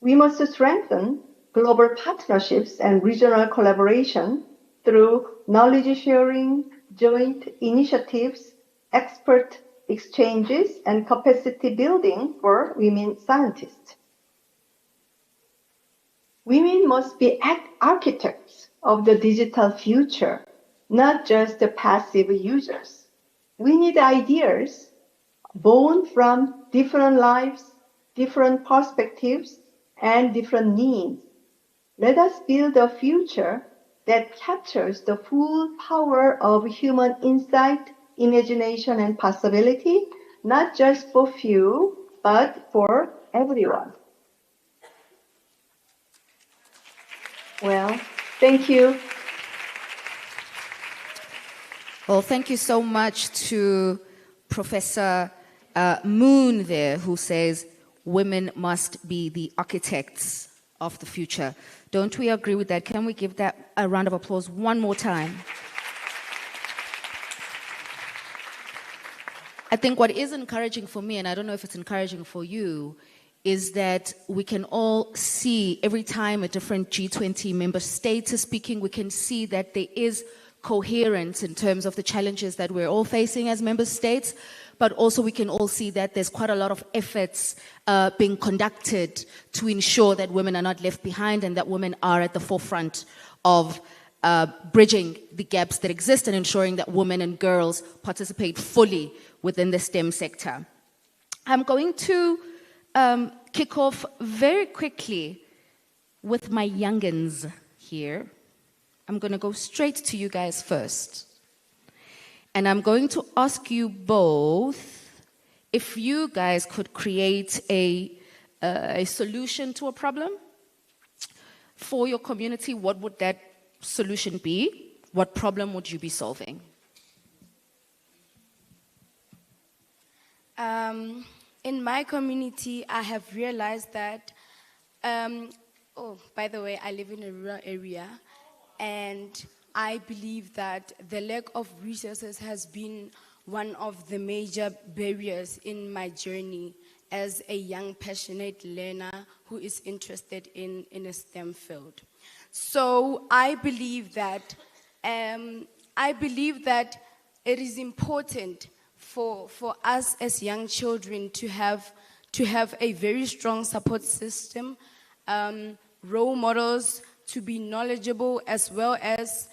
we must strengthen global partnerships and regional collaboration through knowledge sharing, joint initiatives, expert exchanges, and capacity building for women scientists. Women must be architects of the digital future, not just the passive users. We need ideas born from different lives, different perspectives, and different needs. Let us build a future that captures the full power of human insight, imagination, and possibility, not just for few, but for everyone. Well, thank you. Well, thank you so much to Professor Moon there, who says women must be the architects of the future. Don't we agree with that? Can we give that a round of applause one more time? I think what is encouraging for me, and I don't know if it's encouraging for you, is that we can all see every time a different G20 member state is speaking, we can see that there is coherence in terms of the challenges that we're all facing as member states, but also we can all see that there's quite a lot of efforts being conducted to ensure that women are not left behind and that women are at the forefront of bridging the gaps that exist and ensuring that women and girls participate fully within the STEM sector. I'm going to kick off very quickly with my youngins here. I'm going to go straight to you guys first. And I'm going to ask you both if you guys could create a solution to a problem. for your community, what would that solution be? What problem would you be solving? In my community, I have realized that, oh, by the way, I live in a rural area, and I believe that the lack of resources has been one of the major barriers in my journey as a young, passionate learner who is interested in a STEM field. So I believe that it is important for us as young children to have a very strong support system, role models, to be knowledgeable, as well as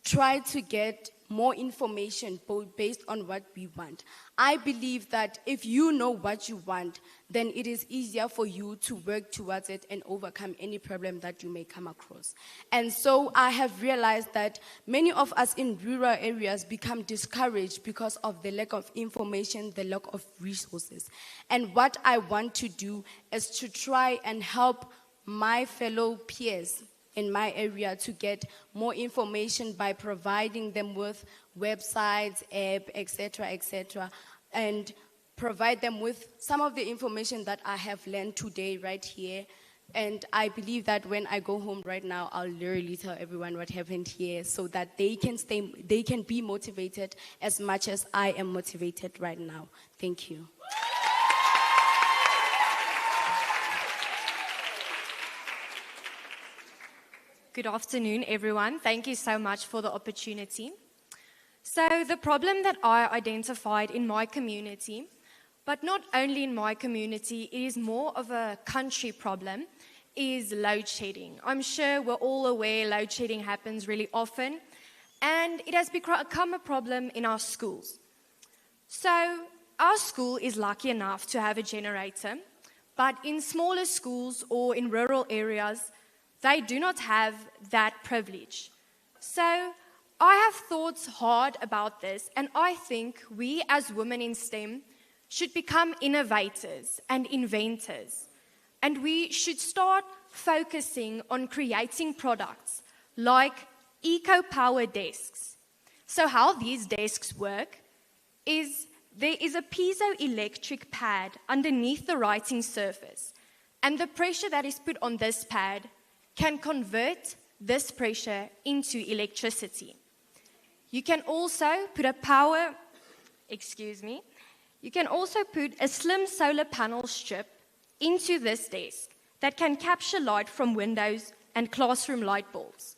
try to get more information based on what we want. I believe that if you know what you want, then it is easier for you to work towards it and overcome any problem that you may come across. And so I have realized that many of us in rural areas become discouraged because of the lack of information, the lack of resources. And what I want to do is to try and help my fellow peers in my area to get more information by providing them with websites, app, etc., and provide them with some of the information that I have learned today right here. And I believe that when I go home right now, I'll literally tell everyone what happened here so that they can be motivated as much as I am motivated right now. Thank you. Good afternoon, everyone. Thank you so much for the opportunity. So the problem that I identified in my community, but not only in my community, it is more of a country problem, is load shedding. I'm sure we're all aware load shedding happens really often, and it has become a problem in our schools. So our school is lucky enough to have a generator, but in smaller schools or in rural areas, they do not have that privilege. So I have thought hard about this, and I think we as women in STEM should become innovators and inventors. And we should start focusing on creating products like eco-power desks. So how these desks work is there is a piezoelectric pad underneath the writing surface, and the pressure that is put on this pad can convert this pressure into electricity. You can also put you can also put a slim solar panel strip into this desk that can capture light from windows and classroom light bulbs.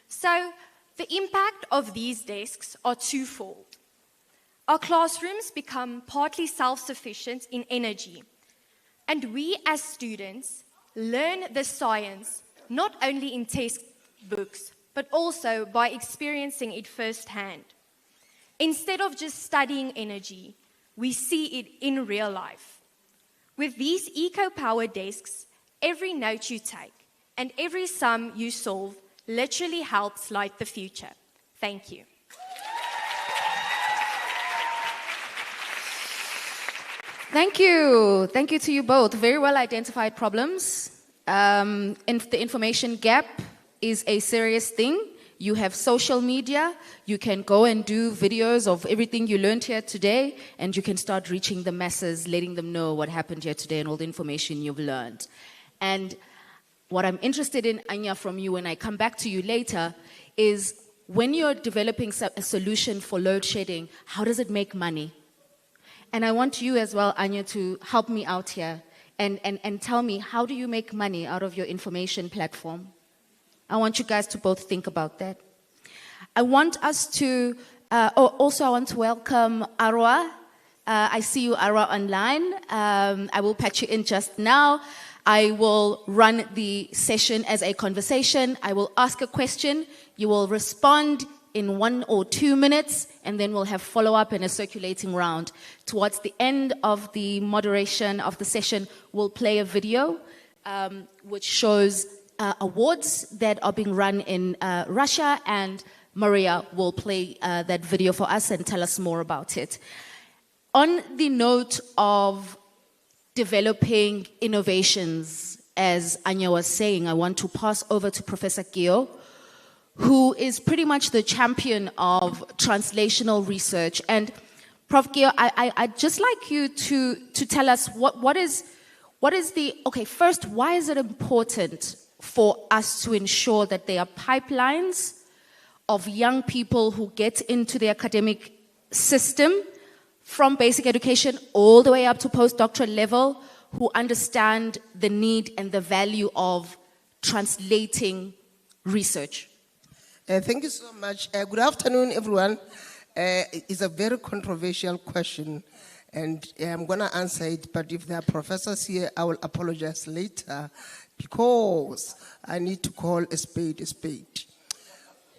So the impact of these desks are twofold. Our classrooms become partly self-sufficient in energy, and we as students learn the science not only in textbooks, but also by experiencing it firsthand. Instead of just studying energy, we see it in real life. With these eco-power desks, every note you take and every sum you solve literally helps light the future. Thank you. Thank you. Thank you to you both. Very well identified problems. The information gap is a serious thing. You have social media. You can go and do videos of everything you learned here today, and you can start reaching the masses, letting them know what happened here today and all the information you've learned. And what I'm interested in, Anya, from you when I come back to you later, is when you're developing a solution for load shedding, how does it make money? And I want you as well, Anya, to help me out here and tell me, how do you make money out of your information platform? I want you guys to both think about that. I want us to, also I want to welcome Arwa. I see you, Arwa, online. I will patch you in just now. I will run the session as a conversation. I will ask a question. You will respond in 1 or 2 minutes, and then we'll have follow-up and a circulating round. Towards the end of the moderation of the session, we'll play a video which shows awards that are being run in Russia, and Maria will play that video for us and tell us more about it. On the note of developing innovations as Anya was saying, I want to pass over to Professor Gio, who is pretty much the champion of translational research. And Prof. Gio, I'd just like you to tell us what is the, okay, first, why is it important for us to ensure that there are pipelines of young people who get into the academic system from basic education all the way up to postdoctoral level, who understand the need and the value of translating research? Thank you so much. Good afternoon, everyone. It's a very controversial question, and I'm going to answer it, but if there are professors here, I will apologize later because I need to call a spade a spade.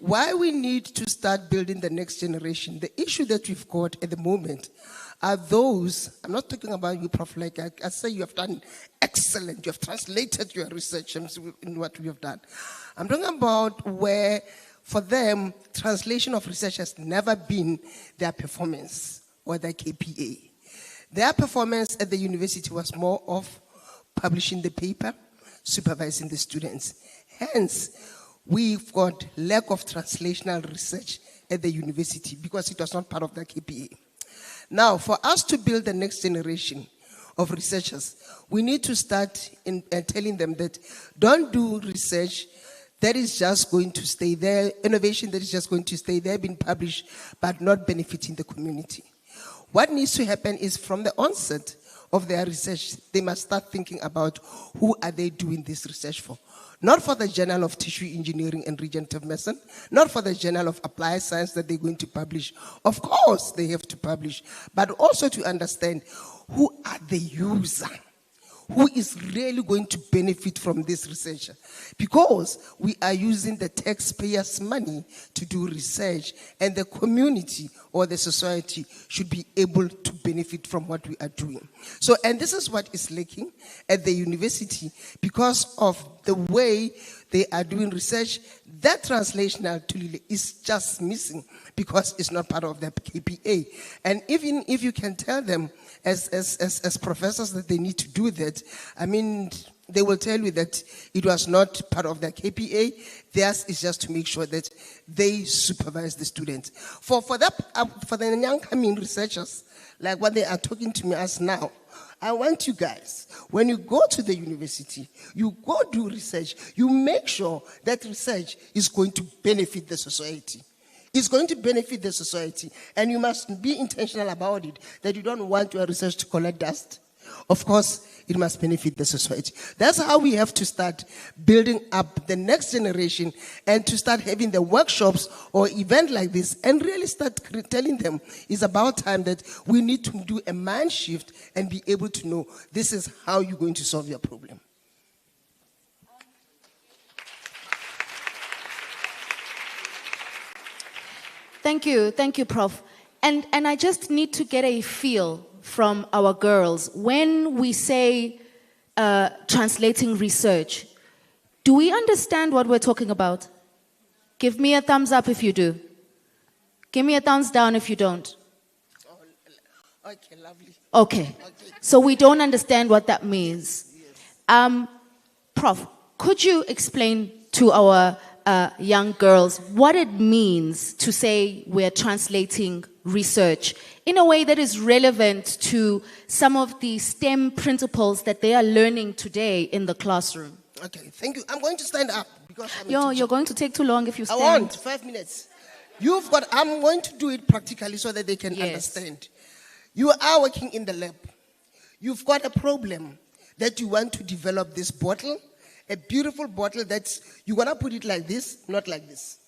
Why we need to start building the next generation, the issue that we've got at the moment are those, I'm not talking about you, Prof. Like I say you have done excellent, you have translated your research in what we have done. I'm talking about where, for them, translation of research has never been their performance or their KPA. Their performance at the university was more of publishing the paper, supervising the students. Hence, we've got lack of translational research at the university because it was not part of the KPA. Now, for us to build the next generation of researchers, we need to start telling them that don't do research that is just going to stay there, innovation that is just going to stay there, being published, but not benefiting the community. What needs to happen is from the onset of their research, they must start thinking about who are they doing this research for. Not for the Journal of Tissue Engineering and Regenerative Medicine, not for the Journal of Applied Science that they're going to publish. Of course, they have to publish, but also to understand who are the user, who is really going to benefit from this research. Because we are using the taxpayers' money to do research, and the community or the society should be able to benefit from what we are doing. So, and this is what is lacking at the university because of the way they are doing research. That translational tool is just missing because it's not part of the KPA. And even if you can tell them as professors that they need to do that, I mean, they will tell you that it was not part of their KPA. Theirs is just to make sure that they supervise the students. For the young coming researchers, like what they are talking to me as now, I want you guys, when you go to the university, you go do research, you make sure that research is going to benefit the society. It's going to benefit the society, and you must be intentional about it, that you don't want your research to collect dust. Of course, it must benefit the society. That's how we have to start building up the next generation and to start having the workshops or event like this and really start telling them it's about time that we need to do a mind shift and be able to know this is how you're going to solve your problem. Thank you, Prof. And I just need to get a feel from our girls. When we say translating research, do we understand what we're talking about? Give me a thumbs up if you do. Give me a thumbs down if you don't. Okay, lovely. Okay. So we don't understand what that means. Prof, could you explain to our young girls what it means to say we're translating research in a way that is relevant to some of the STEM principles that they are learning today in the classroom? Okay, thank you. I'm going to stand up because you're going to take too long if you stand. I want 5 minutes. I'm going to do it practically so that they can understand. You are working in the lab. You've got a problem that you want to develop this bottle, a beautiful bottle that you're going to put it like this, not like this.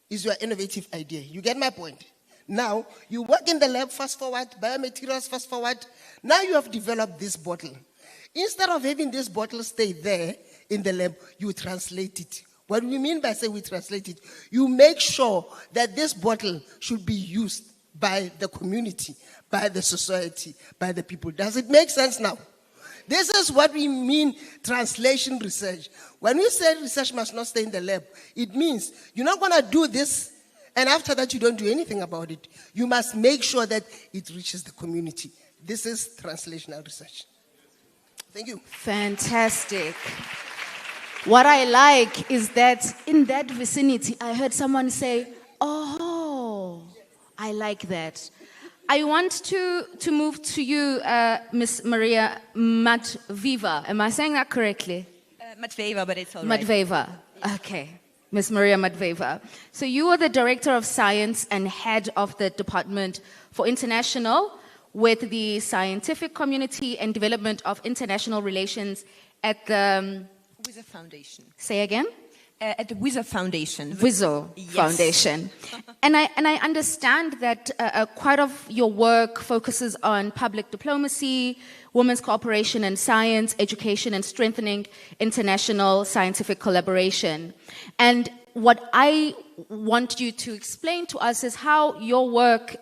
Is your innovative idea. You get my point? Now, you work in the lab, fast forward, biomaterials, fast forward. Now you have developed this bottle. Instead of having this bottle stay there in the lab, you translate it. What we mean by saying we translate it, you make sure that this bottle should be used by the community, by the society, by the people. Does it make sense now? This is what we mean translation research. When we say research must not stay in the lab, it means you're not going to do this and after that you don't do anything about it. You must make sure that it reaches the community. This is translational research. Thank you. Fantastic. What I like is that in that vicinity, I heard someone say, oh, I like that. I want to move to you, Miss Maria Matviva. Am I saying that correctly? Matveva, but it's all right. Matveva. Okay. Miss Maria Matveva. So you are the Director of Science and Head of the Department for International with the Scientific Community and Development of International Relations at the... WISO Foundation. Say again? At the WISO Foundation. WISO Foundation. And I understand that quite of your work focuses on public diplomacy, women's cooperation in science, education, and strengthening international scientific collaboration. And what I want you to explain to us is how your work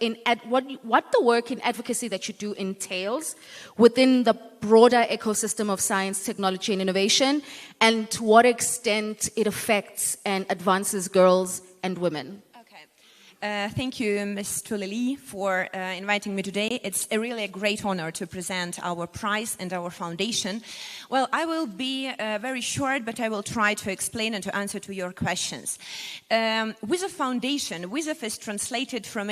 what the work in advocacy that you do entails within the broader ecosystem of science, technology, and innovation, and to what extent it affects and advances girls and women. Thank you, Ms. Tuleli, for inviting me today. It's really a great honor to present our prize and our foundation. Well, I will be very short, but I will try to explain and to answer to your questions. WISO Foundation, WISO is translated from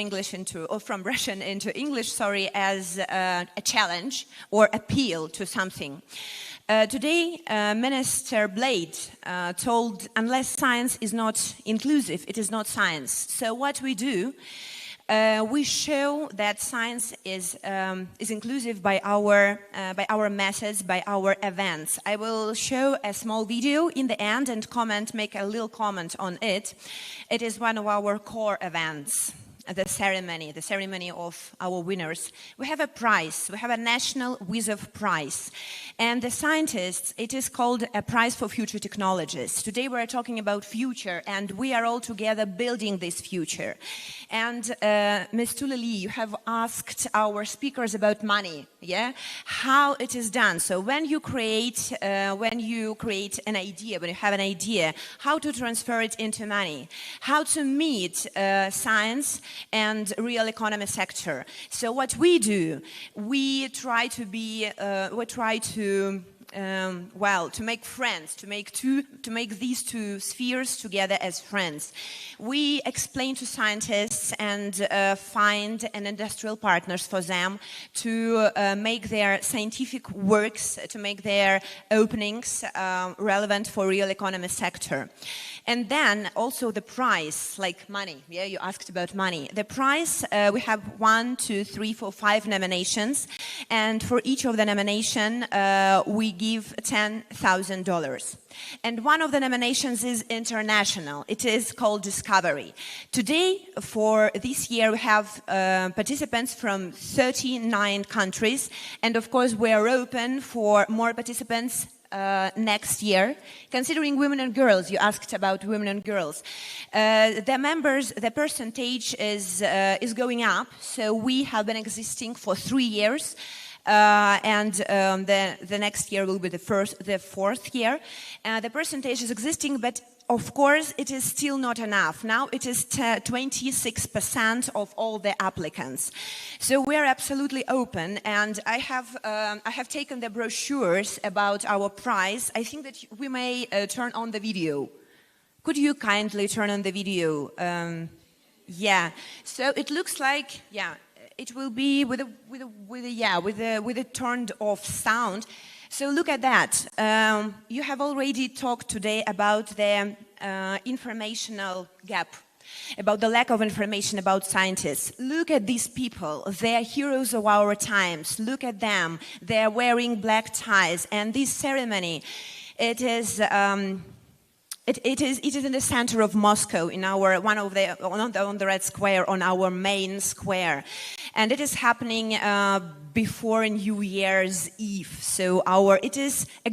from Russian into English, as a challenge or appeal to something. Today, Minister Blade told, unless science is not inclusive, it is not science. So what we do, we show that science is inclusive by our methods, by our events. I will show a small video in the end and make a little comment on it. It is one of our core events. The ceremony of our winners. We have a prize, we have a national WISO prize. And the scientists, it is called a prize for future technologies. Today we're talking about future, and we are all together building this future. And Ms. Tuleli, you have asked our speakers about money, yeah? How it is done. So when you create an idea, when you have an idea, how to transfer it into money, how to meet science and real economy sector. So what we do, we try to make friends, to make these two spheres together as friends. We explain to scientists and find an industrial partners for them to make their scientific works, to make their openings relevant for real economy sector. And then also the prize, like money. Yeah, you asked about money. The prize, we have 1, 2, 3, 4, 5 nominations. And for each of the nomination, we give $10,000. And one of the nominations is international. It is called Discovery. Today, for this year, we have participants from 39 countries. And of course, we are open for more participants next year. Considering women and girls, you asked about women and girls. The percentage is going up. So we have been existing for 3 years. The next year will be the 4th year. The percentage is existing, but of course, it is still not enough. Now it is 26% of all the applicants. So we are absolutely open, and I have taken the brochures about our prize. I think that we may turn on the video. Could you kindly turn on the video? Yeah. So it looks like, yeah, it will be with a turned off sound. So look at that. You have already talked today about the informational gap, about the lack of information about scientists. Look at these people. They are heroes of our times. Look at them. They are wearing black ties. And this ceremony, it is in the center of Moscow, in on the Red Square, on our main square, and it is happening before New Year's Eve. So it is a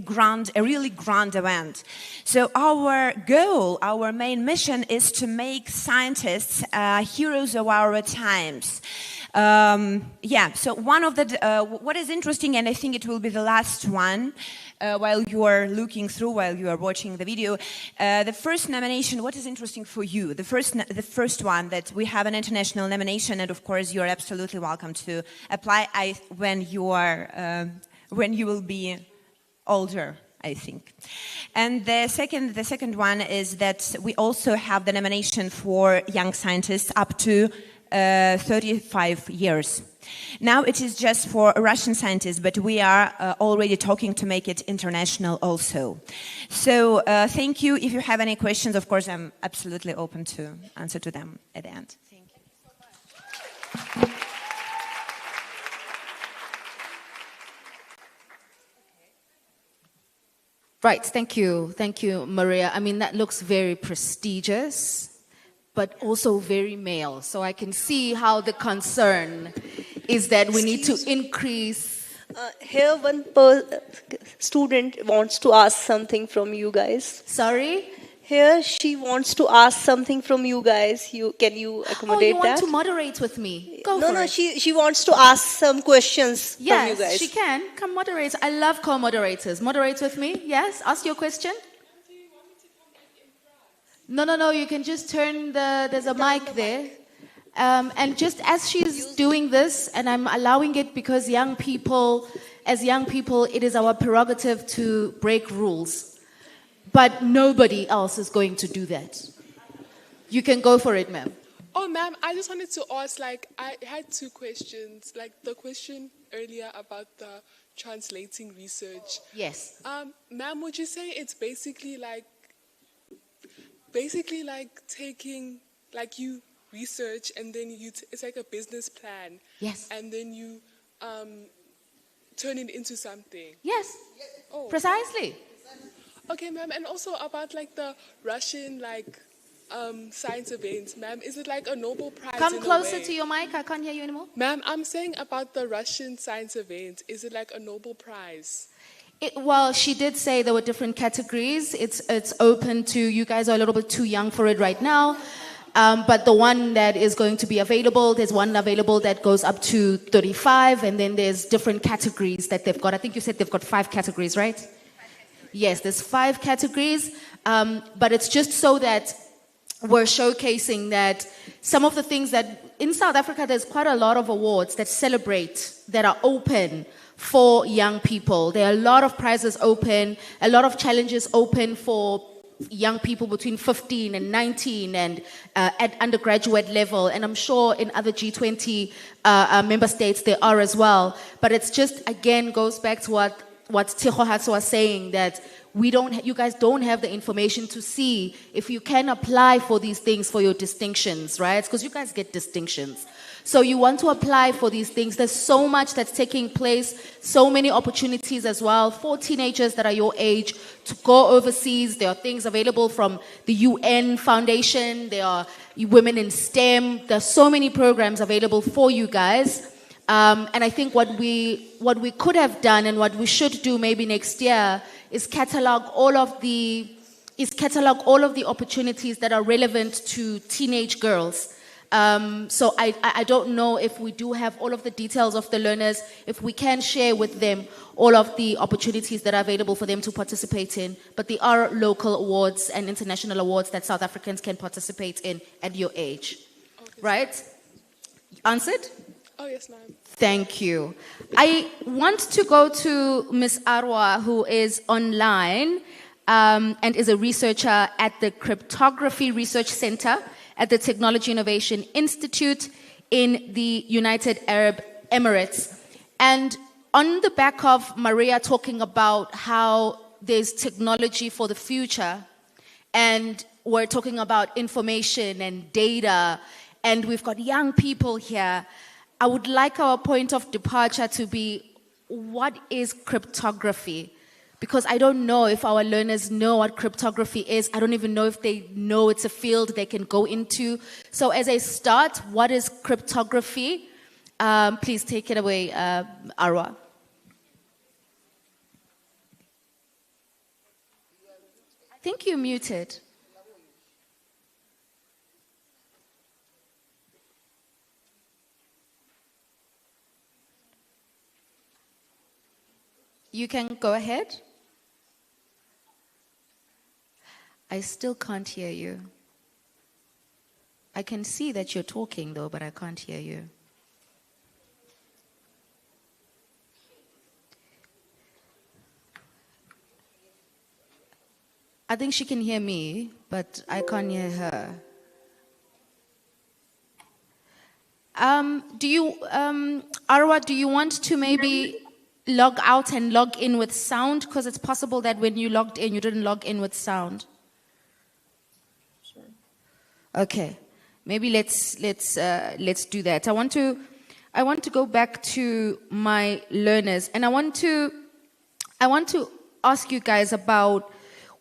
really grand event. So our goal, our main mission, is to make scientists heroes of our times. So one of what is interesting, and I think it will be the last one, while you are looking through, while you are watching the video, the first nomination, what is interesting for you? The first one, that we have an international nomination, and of course you are absolutely welcome to apply when you will be older, I think. And the second one is that we also have the nomination for young scientists up to 35 years. Now it is just for Russian scientists, but we are already talking to make it international also. So thank you. If you have any questions, of course, I'm absolutely open to answer to them at the end. Thank you. Right, thank you, Maria. I mean, that looks very prestigious, but also very male. So I can see how the concern is that we need to increase. Here, one student wants to ask something from you guys. Sorry? Here, she wants to ask something from you guys. Can you accommodate you want that? to moderate with me? Go no, for no, it. she wants to ask some questions from you Yes, guys. she can. Come moderate. I love co-moderators. Moderate with me. Yes, ask your question. No, you can just turn there's a mic there. And just as she's doing this, and I'm allowing it because as young people, it is our prerogative to break rules. But nobody else is going to do that. You can go for it, ma'am. Oh, ma'am, I just wanted to ask, I had two questions. The question earlier about the translating research. Yes. Ma'am, would you say it's basically like taking, you research and then it's like a business plan. Yes. And then you turn it into something. Yes. Oh. Precisely. Okay, ma'am, and also about the Russian science events, ma'am. Is it like a Nobel Prize? Come in closer a way? to your mic. I can't hear you anymore. Ma'am, I'm saying about the Russian science event. Is it like a Nobel Prize? Well, she did say there were different categories. It's open to, you guys are a little bit too young for it right now. But the one that is going to be available, there's one available that goes up to 35, and then there's different categories that they've got. I think you said they've got 5 categories, right? Yes, there's 5 categories, but it's just so that we're showcasing that some of the things that in South Africa, there's quite a lot of awards that celebrate, that are open for young people. There are a lot of prizes open, a lot of challenges open for young people between 15 and 19 and at undergraduate level. And I'm sure in other G20 member states there are as well. But it's just, again, goes back to what Tihohatsu was saying, that you guys don't have the information to see if you can apply for these things for your distinctions, right? Because you guys get distinctions. So you want to apply for these things. There's so much that's taking place, so many opportunities as well for teenagers that are your age to go overseas. There are things available from the UN Foundation. There are Women in STEM. There's so many programs available for you guys. And I think what we could have done and what we should do maybe next year is catalog all of the opportunities that are relevant to teenage girls. So I don't know if we do have all of the details of the learners, if we can share with them all of the opportunities that are available for them to participate in. But there are local awards and international awards that South Africans can participate in at your age. Okay. Right? Answered? Oh, yes, ma'am. Thank you. I want to go to Ms. Arwa, who is online and is a researcher at the Cryptography Research Center at the Technology Innovation Institute in the United Arab Emirates. And on the back of Maria talking about how there's technology for the future, and we're talking about information and data, and we've got young people here, I would like our point of departure to be, what is cryptography? Because I don't know if our learners know what cryptography is. I don't even know if they know it's a field they can go into. So as a start, what is cryptography? Please take it away, Arwa. I think you're muted. You can go ahead. I still can't hear you. I can see that you're talking though, but I can't hear you. I think she can hear me, but I can't hear her. Arwa, do you want to maybe log out and log in with sound? Because it's possible that when you logged in, you didn't log in with sound. Sure. Okay, maybe let's do that. I want to go back to my learners, and I want to ask you guys about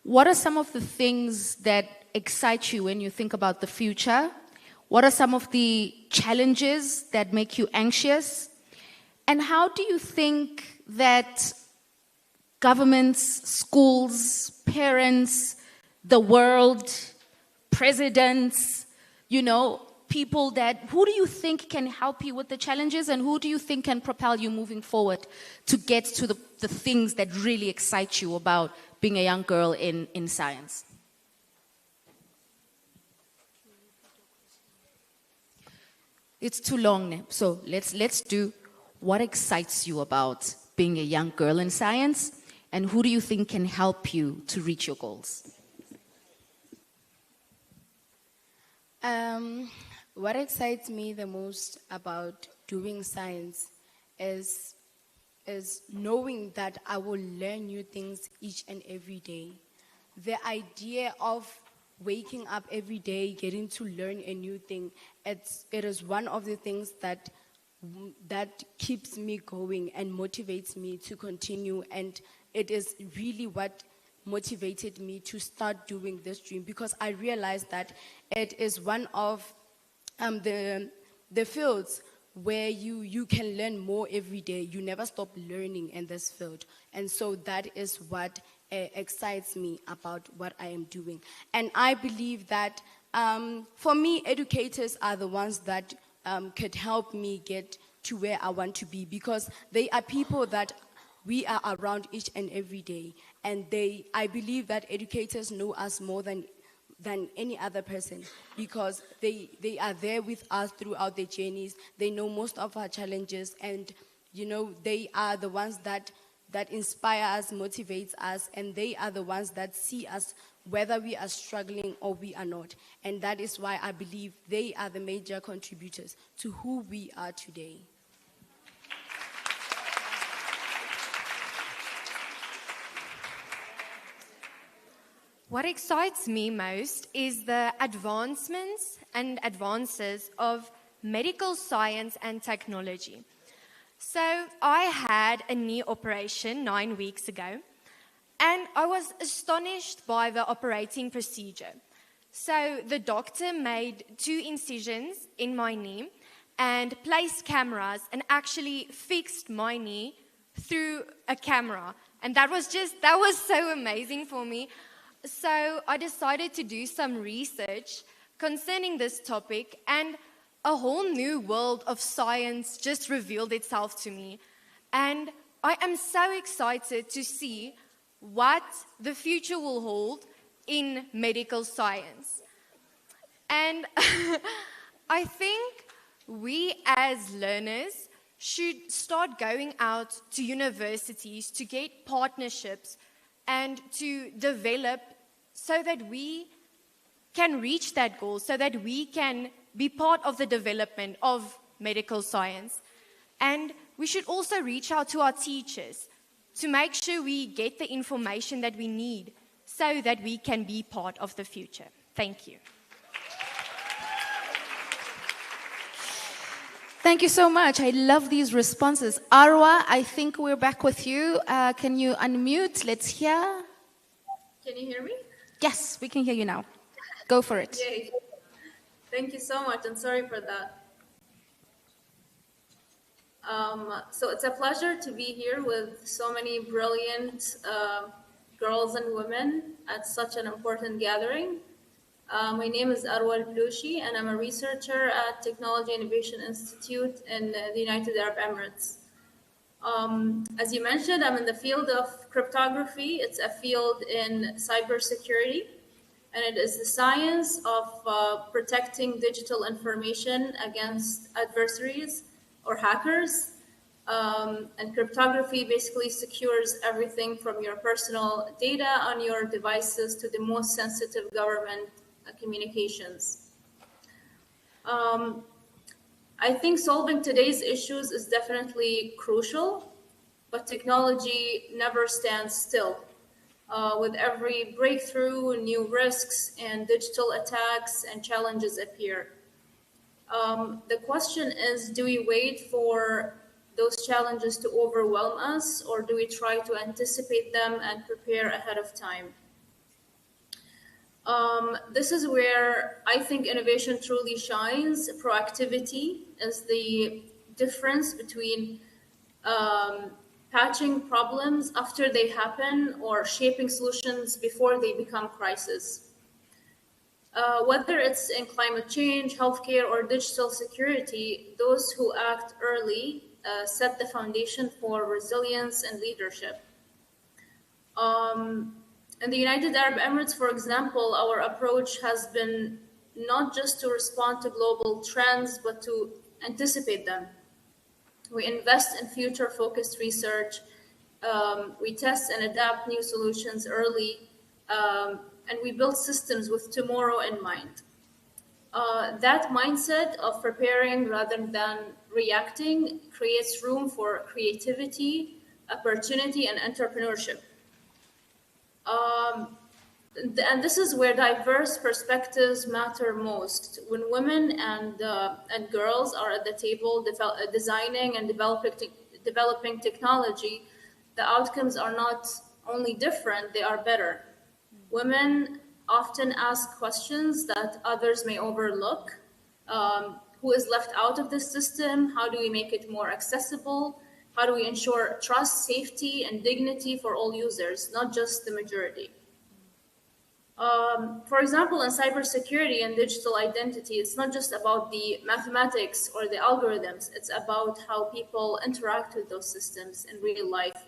what are some of the things that excite you when you think about the future. What are some of the challenges that make you anxious? And how do you think that governments, schools, parents, the world, presidents, people who do you think can help you with the challenges, and who do you think can propel you moving forward to get to the things that really excite you about being a young girl in science? It's too long, so let's do what excites you about being a young girl in science, and who do you think can help you to reach your goals? What excites me the most about doing science is knowing that I will learn new things each and every day. The idea of waking up every day, getting to learn a new thing, it is one of the things that keeps me going and motivates me to continue, and it is really what motivated me to start doing this dream, because I realized that it is one of the fields where you can learn more every day. You never stop learning in this field, and so that is what excites me about what I am doing. And I believe that for me, educators are the ones that could help me get to where I want to be, because they are people that we are around each and every day, and I believe that educators know us more than any other person, because they are there with us throughout the journeys. They know most of our challenges, and they are the ones that inspire us, motivates us, and they are the ones that see us whether we are struggling or we are not. And that is why I believe they are the major contributors to who we are today. What excites me most is the advancements and advances of medical science and technology. So I had a knee operation 9 weeks ago, and I was astonished by the operating procedure. So the doctor made 2 incisions in my knee and placed cameras and actually fixed my knee through a camera. And that was so amazing for me. So I decided to do some research concerning this topic, and a whole new world of science just revealed itself to me. And I am so excited to see what the future will hold in medical science. And I think we as learners should start going out to universities to get partnerships and to develop so that we can reach that goal, so that we can be part of the development of medical science. And we should also reach out to our teachers to make sure we get the information that we need so that we can be part of the future. Thank you. Thank you so much. I love these responses. Arwa, I think we're back with you. Can you unmute? Let's hear. Can you hear me? Yes, we can hear you now. Go for it. Yay. Thank you so much, and sorry for that. So it's a pleasure to be here with so many brilliant girls and women at such an important gathering. My name is Arwa Al-Blushi, and I'm a researcher at Technology Innovation Institute in the United Arab Emirates. As you mentioned, I'm in the field of cryptography. It's a field in cybersecurity, and it is the science of protecting digital information against adversaries or hackers. And cryptography basically secures everything from your personal data on your devices to the most sensitive government communications. I think solving today's issues is definitely crucial, but technology never stands still. With every breakthrough, new risks and digital attacks and challenges appear. The question is, do we wait for those challenges to overwhelm us, or do we try to anticipate them and prepare ahead of time? This is where I think innovation truly shines. Proactivity is the difference between patching problems after they happen or shaping solutions before they become crises. Whether it's in climate change, healthcare, or digital security, those who act early set the foundation for resilience and leadership. In the United Arab Emirates, for example, our approach has been not just to respond to global trends, but to anticipate them. We invest in future-focused research. We test and adapt new solutions early, and we build systems with tomorrow in mind. That mindset of preparing rather than reacting creates room for creativity, opportunity, and entrepreneurship. And this is where diverse perspectives matter most. When women and girls are at the table designing and developing technology, the outcomes are not only different, they are better. Women often ask questions that others may overlook. Who is left out of this system? How do we make it more accessible? How do we ensure trust, safety, and dignity for all users, not just the majority? For example, in cybersecurity and digital identity, it's not just about the mathematics or the algorithms, it's about how people interact with those systems in real life.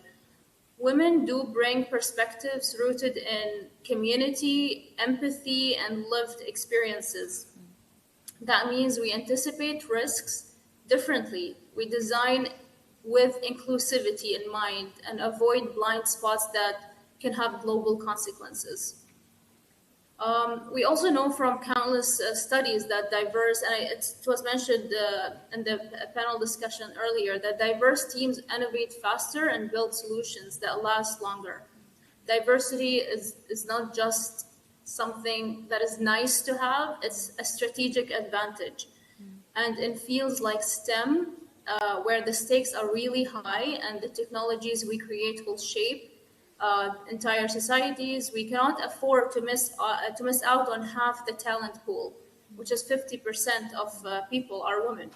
Women do bring perspectives rooted in community, empathy, and lived experiences. That means we anticipate risks differently. We design with inclusivity in mind and avoid blind spots that can have global consequences. We also know from countless studies that diverse, and it was mentioned in the panel discussion earlier, that diverse teams innovate faster and build solutions that last longer. Diversity is not just something that is nice to have, it's a strategic advantage. And in fields like STEM, where the stakes are really high and the technologies we create will shape entire societies, we cannot afford to miss out on half the talent pool, which is 50% of people are women.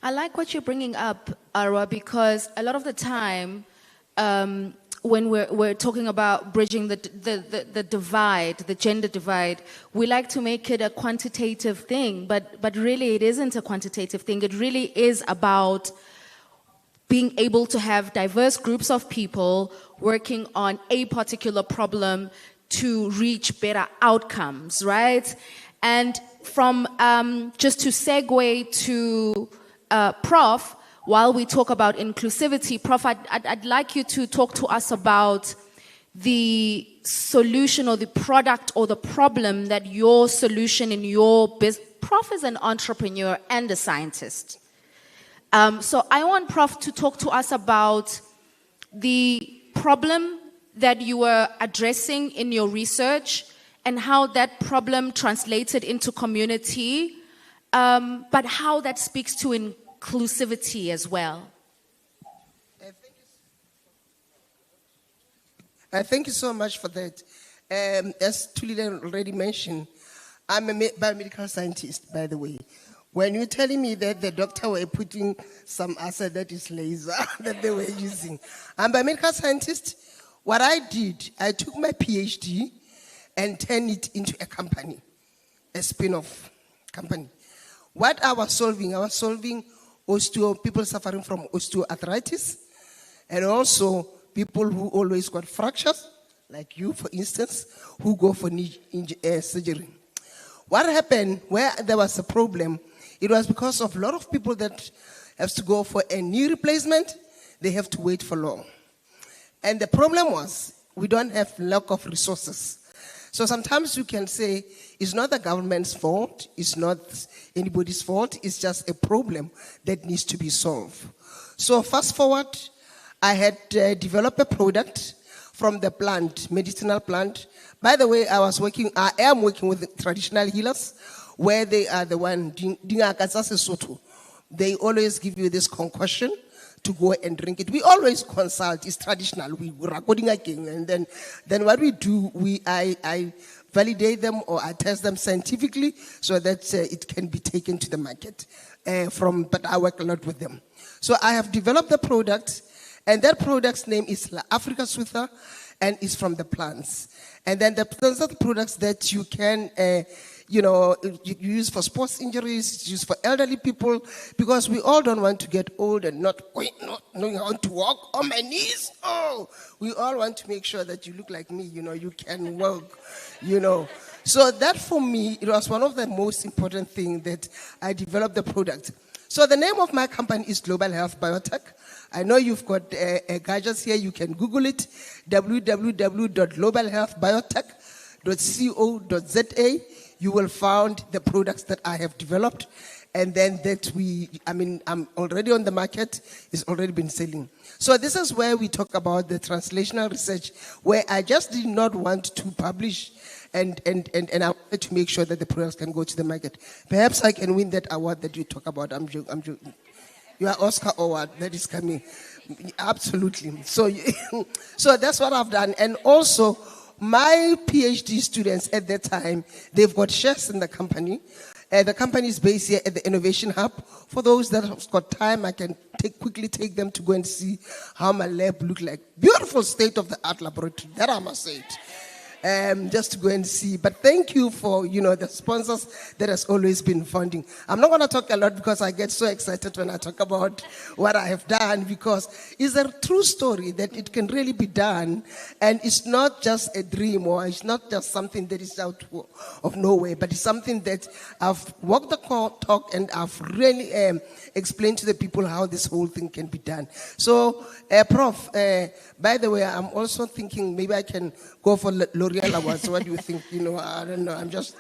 I like what you're bringing up, Arwa, because a lot of the time, when we're talking about bridging the divide, the gender divide, we like to make it a quantitative thing, but really it isn't a quantitative thing. It really is about being able to have diverse groups of people working on a particular problem to reach better outcomes, right? And from just to segue to Prof, while we talk about inclusivity, Prof, I'd like you to talk to us about the solution or the product or the problem that your solution in your business. Prof is an entrepreneur and a scientist. So I want Prof to talk to us about the problem that you were addressing in your research and how that problem translated into community, but how that speaks to inclusivity as well. Thank you so much for that. As Tulile already mentioned, I'm a biomedical scientist, by the way. When you're telling me that the doctor were putting some acid that is laser that they were using, I'm a biomedical scientist. What I did, I took my PhD and turned it into a company, a spin-off company. What I was solving people suffering from osteoarthritis, and also people who always got fractures, like you, for instance, who go for knee surgery. What happened, where there was a problem, it was because of a lot of people that has to go for a knee replacement, they have to wait for long. And the problem was, we don't have lack of resources. So sometimes you can say, it's not the government's fault, it's not anybody's fault, it's just a problem that needs to be solved. So fast forward, I had developed a product from the plant, medicinal plant. By the way, I am working with traditional healers, where they are the one, they always give you this concoction to go and drink it. We always consult, it's traditional, we're recording again, and then what we do, I validate them or I test them scientifically so that it can be taken to the market. But I work a lot with them. So I have developed the product, and that product's name is La Africa Switha, and it's from the plants. And then those are the products that you can, you use for sports injuries, it's used for elderly people, because we all don't want to get old and not knowing how to walk on my knees. Oh, we all want to make sure that you look like me, you can walk, So that for me, it was one of the most important things that I developed the product. So the name of my company is Global Health Biotech. I know you've got gadgets here. You can Google it, www.globalhealthbiotech.co.za. You will find the products that I have developed, and then I'm already on the market. It's already been selling. So this is where we talk about the translational research, where I just did not want to publish and I wanted to make sure that the products can go to the market. Perhaps I can win that award that you talk about. I'm joking. Your Oscar award that is coming. Absolutely. So that's what I've done. And also, my PhD students at that time, they've got shares in the company. The company is based here at the Innovation Hub. For those that have got time, I can quickly take them to go and see how my lab look like. Beautiful state-of-the-art laboratory, that I must say it. Just to go and see. But thank you for, the sponsors that has always been funding. I'm not going to talk a lot because I get so excited when I talk about what I have done, because it's a true story that it can really be done, and it's not just a dream, or it's not just something that is out of nowhere, but it's something that I've walked the talk and I've really explained to the people how this whole thing can be done. So, Prof, by the way, I'm also thinking maybe I can go for L'Oreal Awards. What do you think? I don't know. I'm just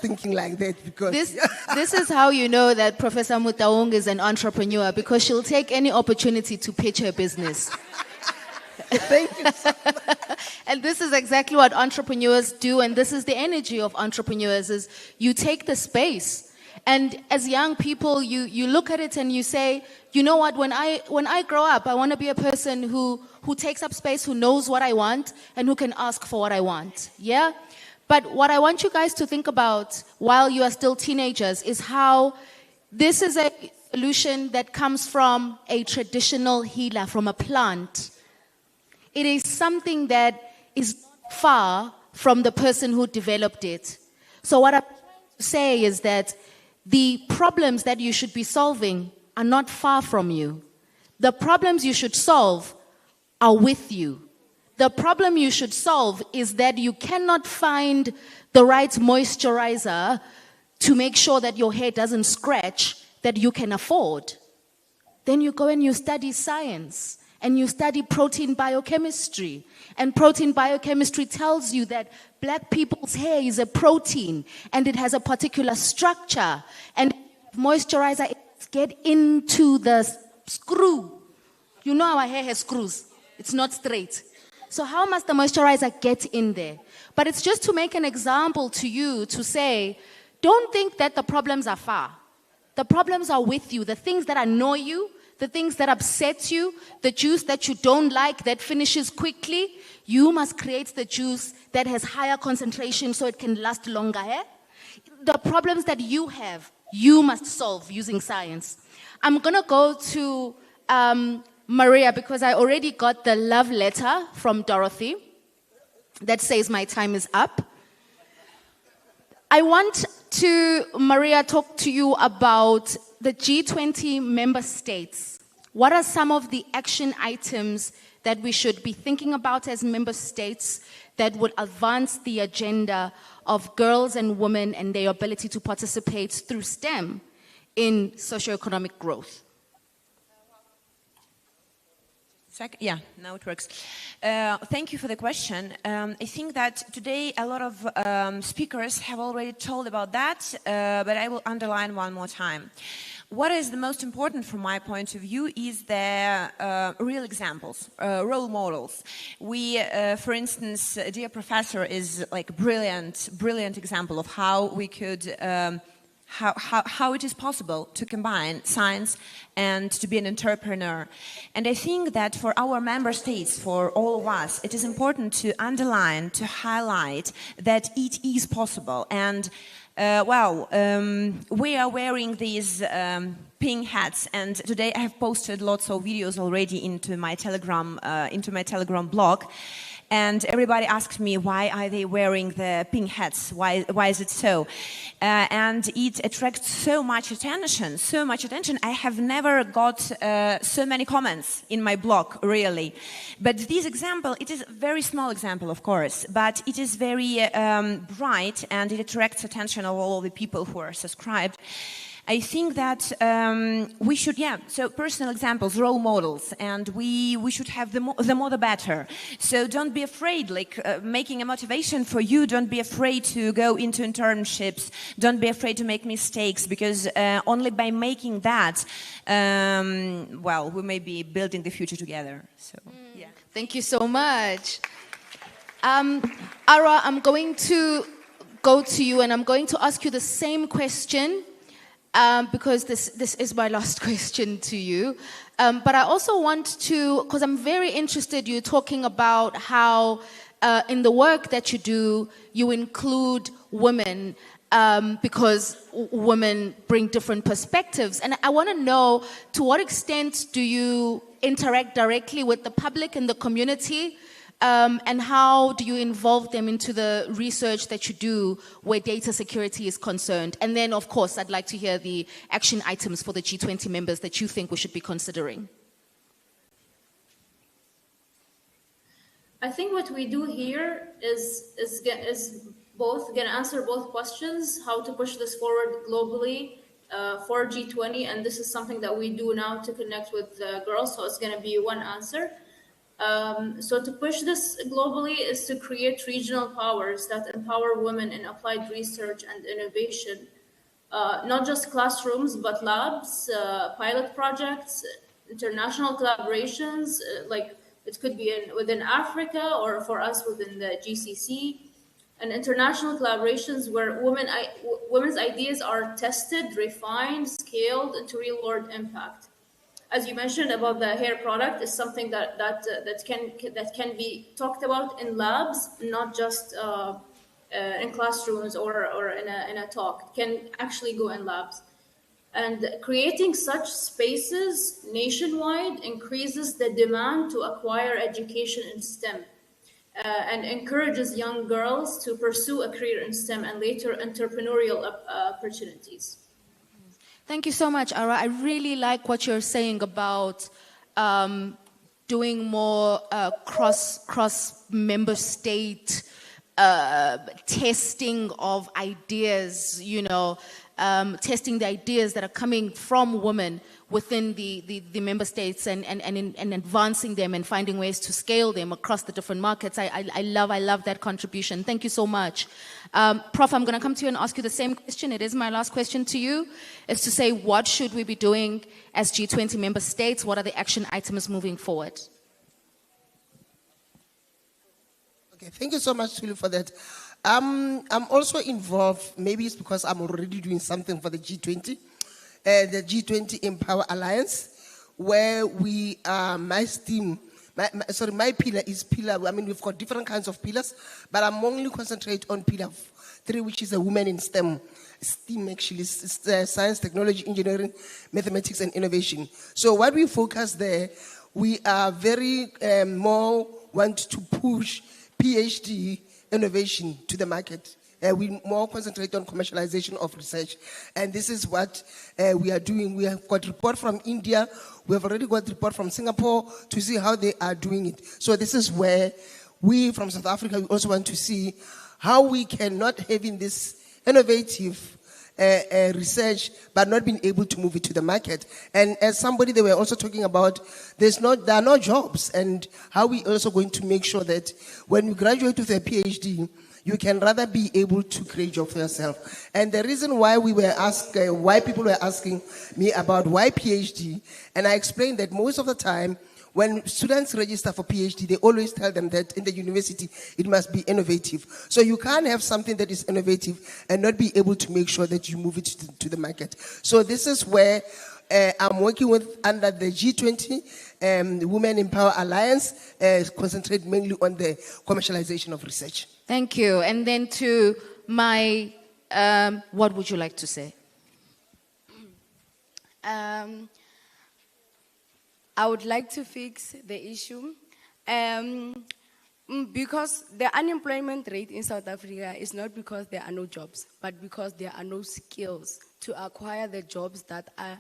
thinking like that, because this is how you know that Professor Mutaung is an entrepreneur, because she'll take any opportunity to pitch her business. Thank you. And this is exactly what entrepreneurs do, and this is the energy of entrepreneurs: is you take the space. And as young people, you look at it and you say, you know what, when I grow up, I want to be a person who takes up space, who knows what I want, and who can ask for what I want. Yeah? But what I want you guys to think about while you are still teenagers is how this is a solution that comes from a traditional healer, from a plant. It is something that is far from the person who developed it. So what I'm trying to say is that the problems that you should be solving are not far from you. The problems you should solve are with you. The problem you should solve is that you cannot find the right moisturizer to make sure that your hair doesn't scratch that you can afford. Then you go and you study science, and you study protein biochemistry. And protein biochemistry tells you that black people's hair is a protein, and it has a particular structure. And moisturizer, get into the screw. You know our hair has screws. It's not straight. So how must the moisturizer get in there? But it's just to make an example to you to say, don't think that the problems are far. The problems are with you. The things that annoy you, the things that upset you, the juice that you don't like that finishes quickly, you must create the juice that has higher concentration so it can last longer. The problems that you have, you must solve using science. I'm going to go to Maria, because I already got the love letter from Dorothy that says my time is up. I want to, Maria, talk to you about the G20 member states. What are some of the action items that we should be thinking about as member states that would advance the agenda of girls and women and their ability to participate through STEM in socioeconomic growth? Yeah, now it works. Thank you for the question. I think that today a lot of speakers have already told about that, but I will underline one more time. What is the most important from my point of view is the real examples, role models. We, for instance, dear professor is like a brilliant example of how we could how it is possible to combine science and to be an entrepreneur. And I think that for our member states, for all of us, it is important to underline, to highlight that it is possible. And we are wearing these pink hats, and today I have posted lots of videos already into my Telegram blog. And everybody asked me, why are they wearing the pink hats? Why is it so? And it attracts so much attention. I have never got so many comments in my blog, really. But this example, it is a very small example, of course, but it is very bright, and it attracts attention of all the people who are subscribed. I think that we should, so personal examples, role models, and we should have the more the better. So don't be afraid, making a motivation for you, don't be afraid to go into internships, don't be afraid to make mistakes, because only by making that, we may be building the future together. So, yeah. Thank you so much. Ara, I'm going to go to you, and I'm going to ask you the same question. Because this is my last question to you. But I also want to, because I'm very interested, you're talking about how in the work that you do, you include women because women bring different perspectives. And I want to know, to what extent do you interact directly with the public and the community? And how do you involve them into the research that you do where data security is concerned? And then, of course, I'd like to hear the action items for the G20 members that you think we should be considering. I think what we do here is both going to answer both questions, how to push this forward globally for G20, and this is something that we do now to connect with girls, so it's going to be one answer. So to push this globally is to create regional powers that empower women in applied research and innovation. Not just classrooms, but labs, pilot projects, international collaborations, like it could be within Africa or for us within the GCC, and international collaborations where women's ideas are tested, refined, scaled into real-world impact. As you mentioned about the hair product, is something that can be talked about in labs, not just in classrooms or in a talk. It can actually go in labs. And creating such spaces nationwide increases the demand to acquire education in STEM and encourages young girls to pursue a career in STEM and later entrepreneurial opportunities. Thank you so much, Ara. I really like what you're saying about doing more cross member state testing of ideas, testing the ideas that are coming from women within the member states and advancing them and finding ways to scale them across the different markets. I love that contribution. Thank you so much. Prof, I'm going to come to you and ask you the same question. It is my last question to you. It's to say, what should we be doing as G20 member states? What are the action items moving forward? Okay, thank you so much, Tulu, for that. I'm also involved, maybe it's because I'm already doing something for the G20, the G20 Empower Alliance, where we, my pillar is pillar, we've got different kinds of pillars, but I'm only concentrate on pillar 3, which is a woman in STEM. STEM actually, science, technology, engineering, mathematics, and innovation. So what we focus there, we are very more want to push PhD innovation to the market. We more concentrate on commercialization of research. And this is what we are doing. We have got report from India. We have already got report from Singapore to see how they are doing it. So this is where we from South Africa, we also want to see how we can not having this innovative research but not being able to move it to the market. And as somebody, they were also talking about there are no jobs, and how we also going to make sure that when you graduate with a PhD, you can rather be able to create job for yourself. And the reason why we were asked, why people were asking me about why PhD, and I explained that most of the time, when students register for PhD, they always tell them that in the university, it must be innovative. So you can't have something that is innovative and not be able to make sure that you move it to the market. So this is where I'm working with under the G20, Women in Power Alliance, concentrate mainly on the commercialization of research. Thank you. And then to my, what would you like to say? I would like to fix the issue because the unemployment rate in South Africa is not because there are no jobs, but because there are no skills to acquire the jobs that are.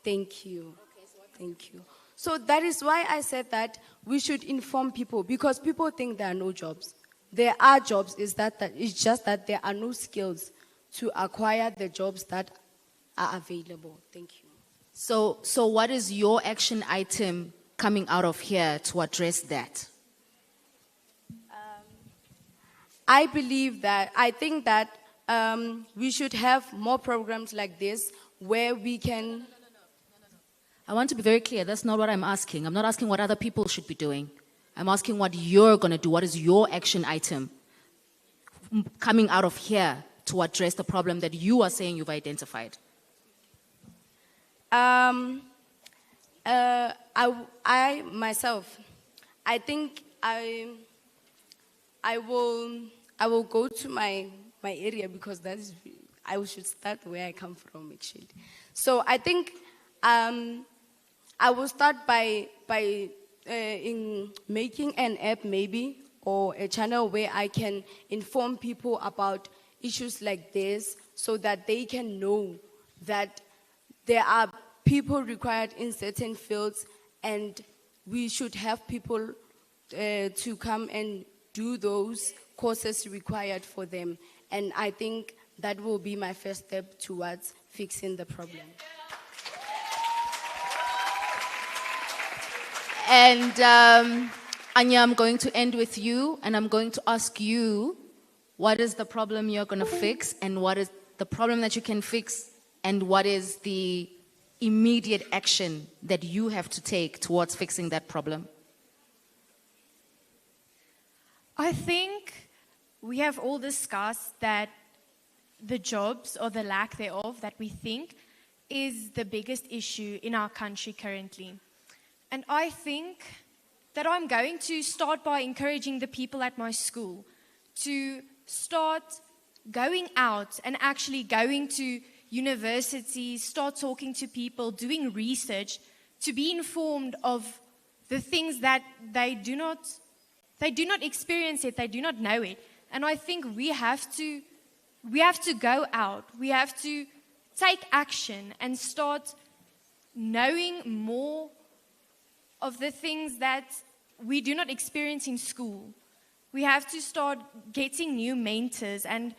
Thank you. Thank you. So that is why I said that we should inform people, because people think there are no jobs. There are jobs, it's just that there are no skills to acquire the jobs that are available. Thank you. So what is your action item coming out of here to address that? I think that we should have more programs like this where we can. I want to be very clear. That's not what I'm asking. I'm not asking what other people should be doing. I'm asking what you're going to do. What is your action item coming out of here to address the problem that you are saying you've identified? I myself, I think I will go to my area, because that is, I should start where I come from actually. So I think I will start by in making an app maybe, or a channel where I can inform people about issues like this, so that they can know that there are people required in certain fields, and we should have people to come and do those courses required for them. And I think that will be my first step towards fixing the problem. And Anya, I'm going to end with you, and I'm going to ask you, what is the problem you're going to fix, and what is the problem that you can fix, and what is the immediate action that you have to take towards fixing that problem? I think we have all discussed that the jobs, or the lack thereof, that we think is the biggest issue in our country currently. And I think that I'm going to start by encouraging the people at my school to start going out and actually going to universities, start talking to people, doing research, to be informed of the things that they do not experience it, they do not know it. And I think we have to go out, we have to take action and start knowing more of the things that we do not experience in school. We have to start getting new mentors and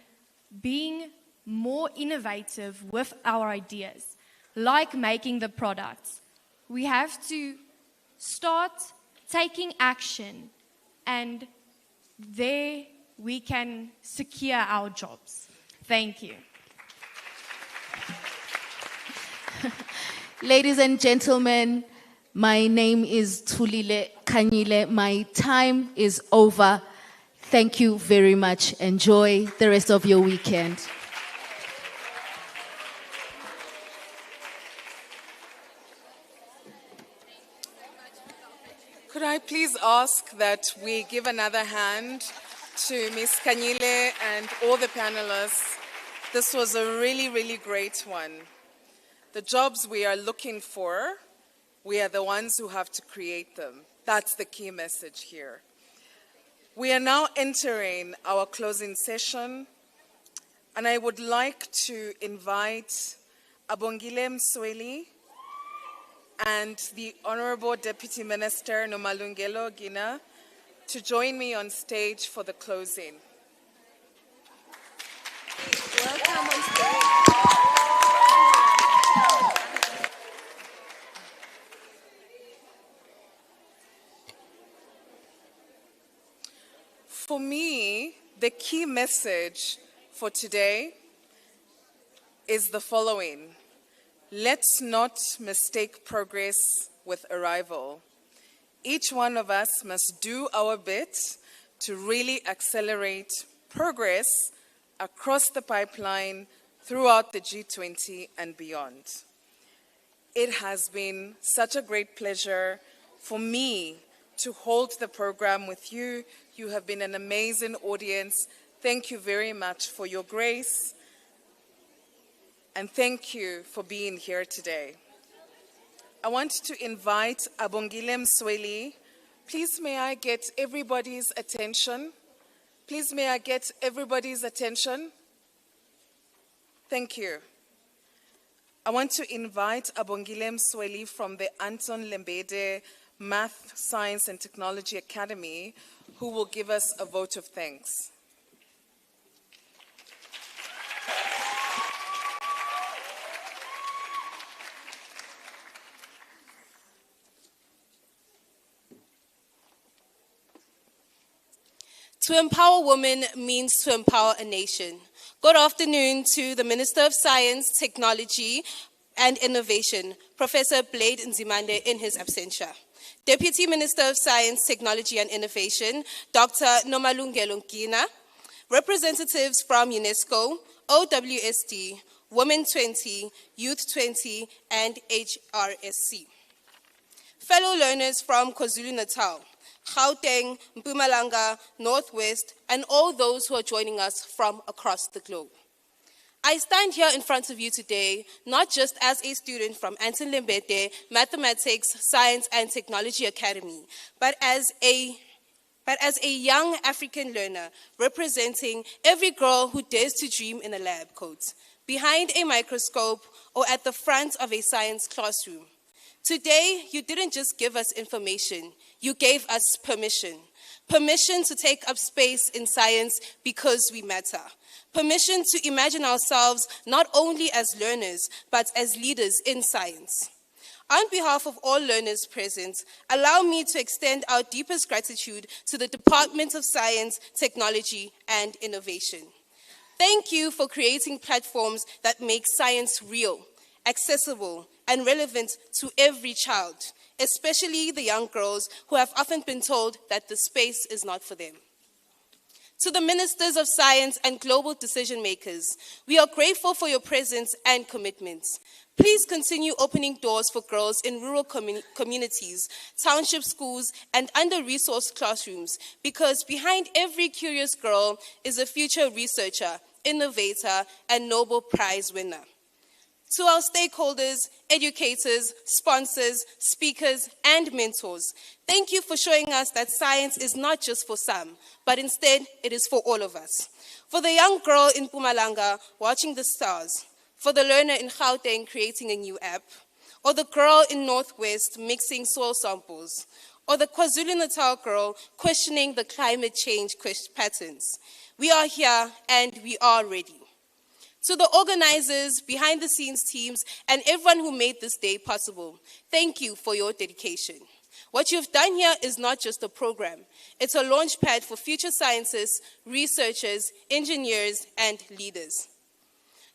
being more innovative with our ideas, like making the products. We have to start taking action, and there we can secure our jobs. Thank you. Ladies and gentlemen, my name is Thulile Kanyile. My time is over. Thank you very much. Enjoy the rest of your weekend. Could I please ask that we give another hand to Ms. Kanyile and all the panelists? This was a really, really great one. The jobs we are looking for, we are the ones who have to create them. That's the key message here. We are now entering our closing session, and I would like to invite Abongile Msweli and the Honorable Deputy Minister Nomalungelo Gina to join me on stage for the closing. Welcome on stage. For me, the key message for today is the following. Let's not mistake progress with arrival. Each one of us must do our bit to really accelerate progress across the pipeline throughout the G20 and beyond. It has been such a great pleasure for me to hold the program with you. You have been an amazing audience. Thank you very much for your grace, and thank you for being here today. I want to invite Abongile Msweli. Please may I get everybody's attention? Please may I get everybody's attention? Thank you. I want to invite Abongile Msweli from the Anton Lembede Math, Science and Technology Academy, who will give us a vote of thanks. To empower women means to empower a nation. Good afternoon to the Minister of Science, Technology and Innovation, Professor Blade Nzimande in his absentia. Deputy Minister of Science, Technology and Innovation, Dr. Nomalungelo Ngina, representatives from UNESCO, OWSD, Women 20, Youth 20, and HRSC. Fellow learners from KwaZulu-Natal, Gauteng, Mpumalanga, Northwest, and all those who are joining us from across the globe. I stand here in front of you today, not just as a student from Anton Lembede Mathematics, Science and Technology Academy, but as a young African learner representing every girl who dares to dream in a lab coat, behind a microscope, or at the front of a science classroom. Today, you didn't just give us information, you gave us permission. Permission to take up space in science because we matter. Permission to imagine ourselves not only as learners, but as leaders in science. On behalf of all learners present, allow me to extend our deepest gratitude to the Department of Science, Technology, and Innovation. Thank you for creating platforms that make science real, accessible, and relevant to every child, especially the young girls who have often been told that the space is not for them. To the ministers of science and global decision makers, we are grateful for your presence and commitment. Please continue opening doors for girls in rural communities, township schools, and under-resourced classrooms, because behind every curious girl is a future researcher, innovator, and Nobel Prize winner. To our stakeholders, educators, sponsors, speakers, and mentors, thank you for showing us that science is not just for some, but instead it is for all of us. For the young girl in Mpumalanga watching the stars, for the learner in Gauteng creating a new app, or the girl in Northwest mixing soil samples, or the KwaZulu-Natal girl questioning the climate change patterns. We are here and we are ready. To the organizers, behind-the-scenes teams, and everyone who made this day possible, thank you for your dedication. What you've done here is not just a program. It's a launch pad for future scientists, researchers, engineers, and leaders.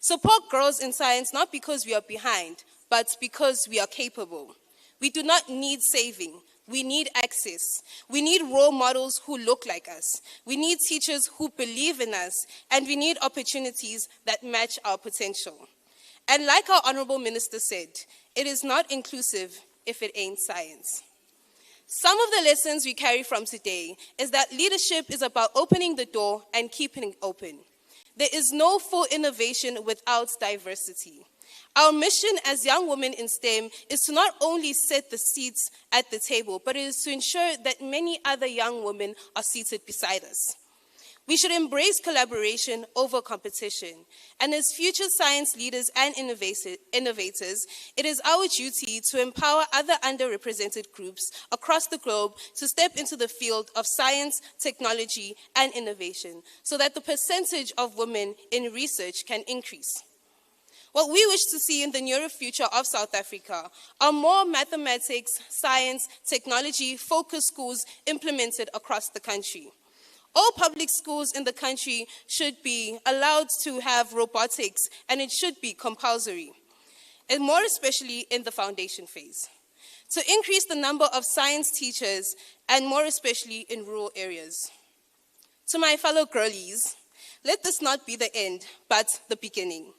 Support girls in science not because we are behind, but because we are capable. We do not need saving. We need access. We need role models who look like us. We need teachers who believe in us, and we need opportunities that match our potential. And like our Honorable Minister said, it is not inclusive if it ain't science. Some of the lessons we carry from today is that leadership is about opening the door and keeping it open. There is no full innovation without diversity. Our mission as young women in STEM is to not only set the seats at the table, but it is to ensure that many other young women are seated beside us. We should embrace collaboration over competition. And as future science leaders and innovators, it is our duty to empower other underrepresented groups across the globe to step into the field of science, technology, and innovation so that the percentage of women in research can increase. What we wish to see in the nearer future of South Africa are more mathematics, science, technology-focused schools implemented across the country. All public schools in the country should be allowed to have robotics, and it should be compulsory, and more especially in the foundation phase, to increase the number of science teachers, and more especially in rural areas. To my fellow girlies, let this not be the end, but the beginning.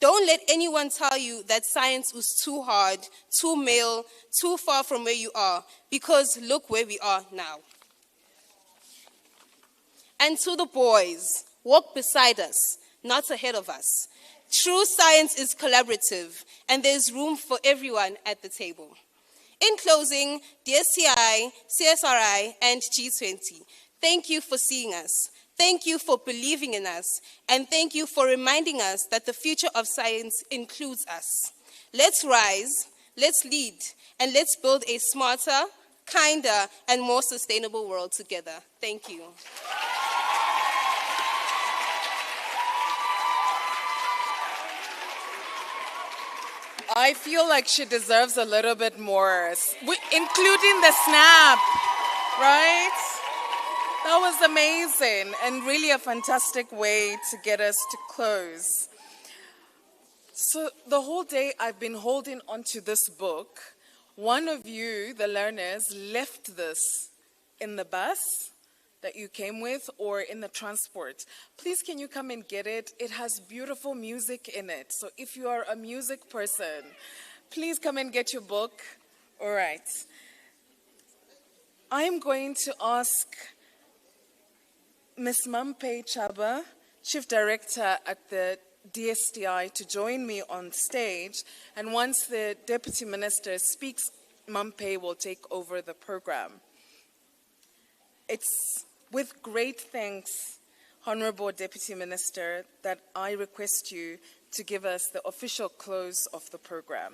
Don't let anyone tell you that science was too hard, too male, too far from where you are, because look where we are now. And to the boys, walk beside us, not ahead of us. True science is collaborative, and there's room for everyone at the table. In closing, dear CI, CSRI, and G20, thank you for seeing us. Thank you for believing in us, and thank you for reminding us that the future of science includes us. Let's rise, let's lead, and let's build a smarter, kinder, and more sustainable world together. Thank you. I feel like she deserves a little bit more, including the snap, right? That was amazing and really a fantastic way to get us to close. So the whole day I've been holding onto this book. One of you, the learners, left this in the bus that you came with or in the transport. Please, can you come and get it? It has beautiful music in it. So if you are a music person, please come and get your book. All right. I'm going to ask Ms. Mampe Chaba, Chief Director at the DSTI, to join me on stage. And once the Deputy Minister speaks, Mampe will take over the program. It's with great thanks, Honorable Deputy Minister, that I request you to give us the official close of the program.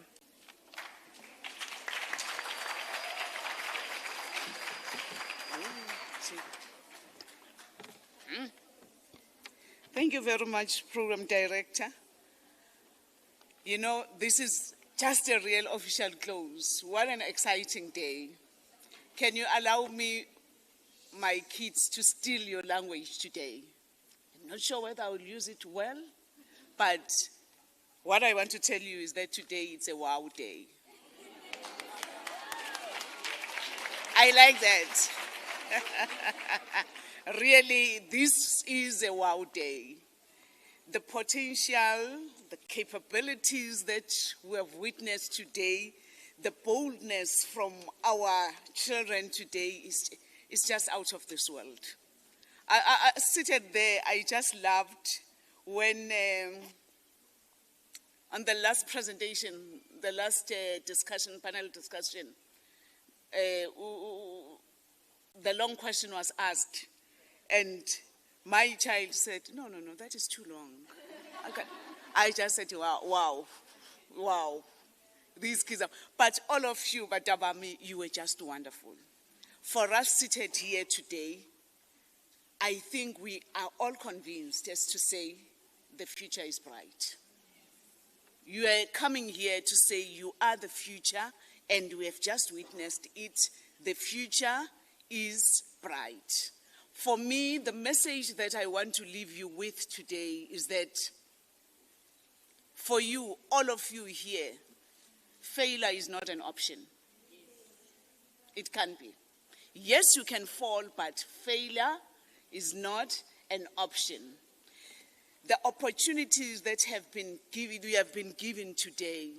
Thank you very much, Program Director. You know, this is just a real official close. What an exciting day. Can you allow me, my kids, to steal your language today? I'm not sure whether I will use it well, but what I want to tell you is that today it's a wow day. I like that. Really, this is a wow day. The potential, the capabilities that we have witnessed today, the boldness from our children today is just out of this world. I seated there, I just loved when on the last presentation, the last panel discussion, the long question was asked, and my child said, no, that is too long. I just said, wow. These kids are, but all of you, Badabami, you were just wonderful. For us seated here today, I think we are all convinced as to say the future is bright. You are coming here to say you are the future, and we have just witnessed it. The future is bright. For me, the message that I want to leave you with today is that for you, all of you here, failure is not an option. It can be. Yes, you can fall, but failure is not an option. The opportunities that we have been given today,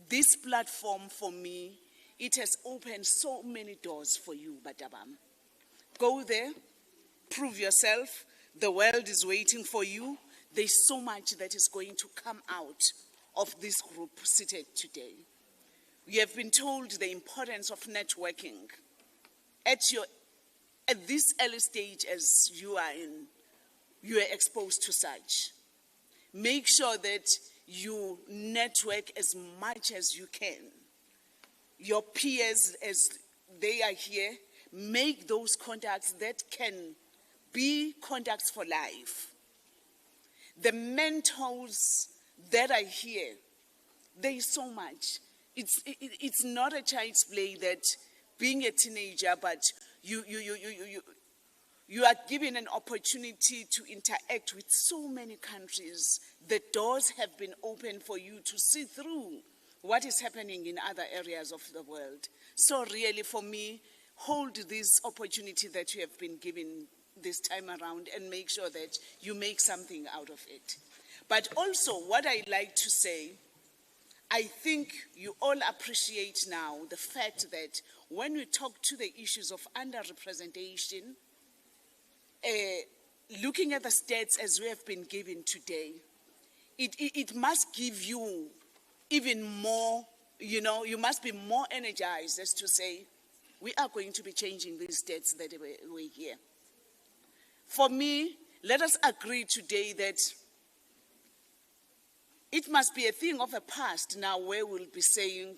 this platform for me, it has opened so many doors for you, Badabam. Go there, prove yourself. The world is waiting for you. There's so much that is going to come out of this group seated today. We have been told the importance of networking. At this early stage as you are in, you are exposed to such. Make sure that you network as much as you can. Your peers, as they are here, make those contacts that can be contacts for life. The mentors that are here, there is so much. It's not a child's play that being a teenager, but you are given an opportunity to interact with so many countries. The doors have been opened for you to see through what is happening in other areas of the world. So really, for me, hold this opportunity that you have been given this time around and make sure that you make something out of it. But also, what I like to say, I think you all appreciate now the fact that when we talk to the issues of underrepresentation, looking at the stats as we have been given today, it must give you even more, you must be more energized as to say, we are going to be changing these stats that we hear. For me, let us agree today that it must be a thing of the past now where we'll be saying,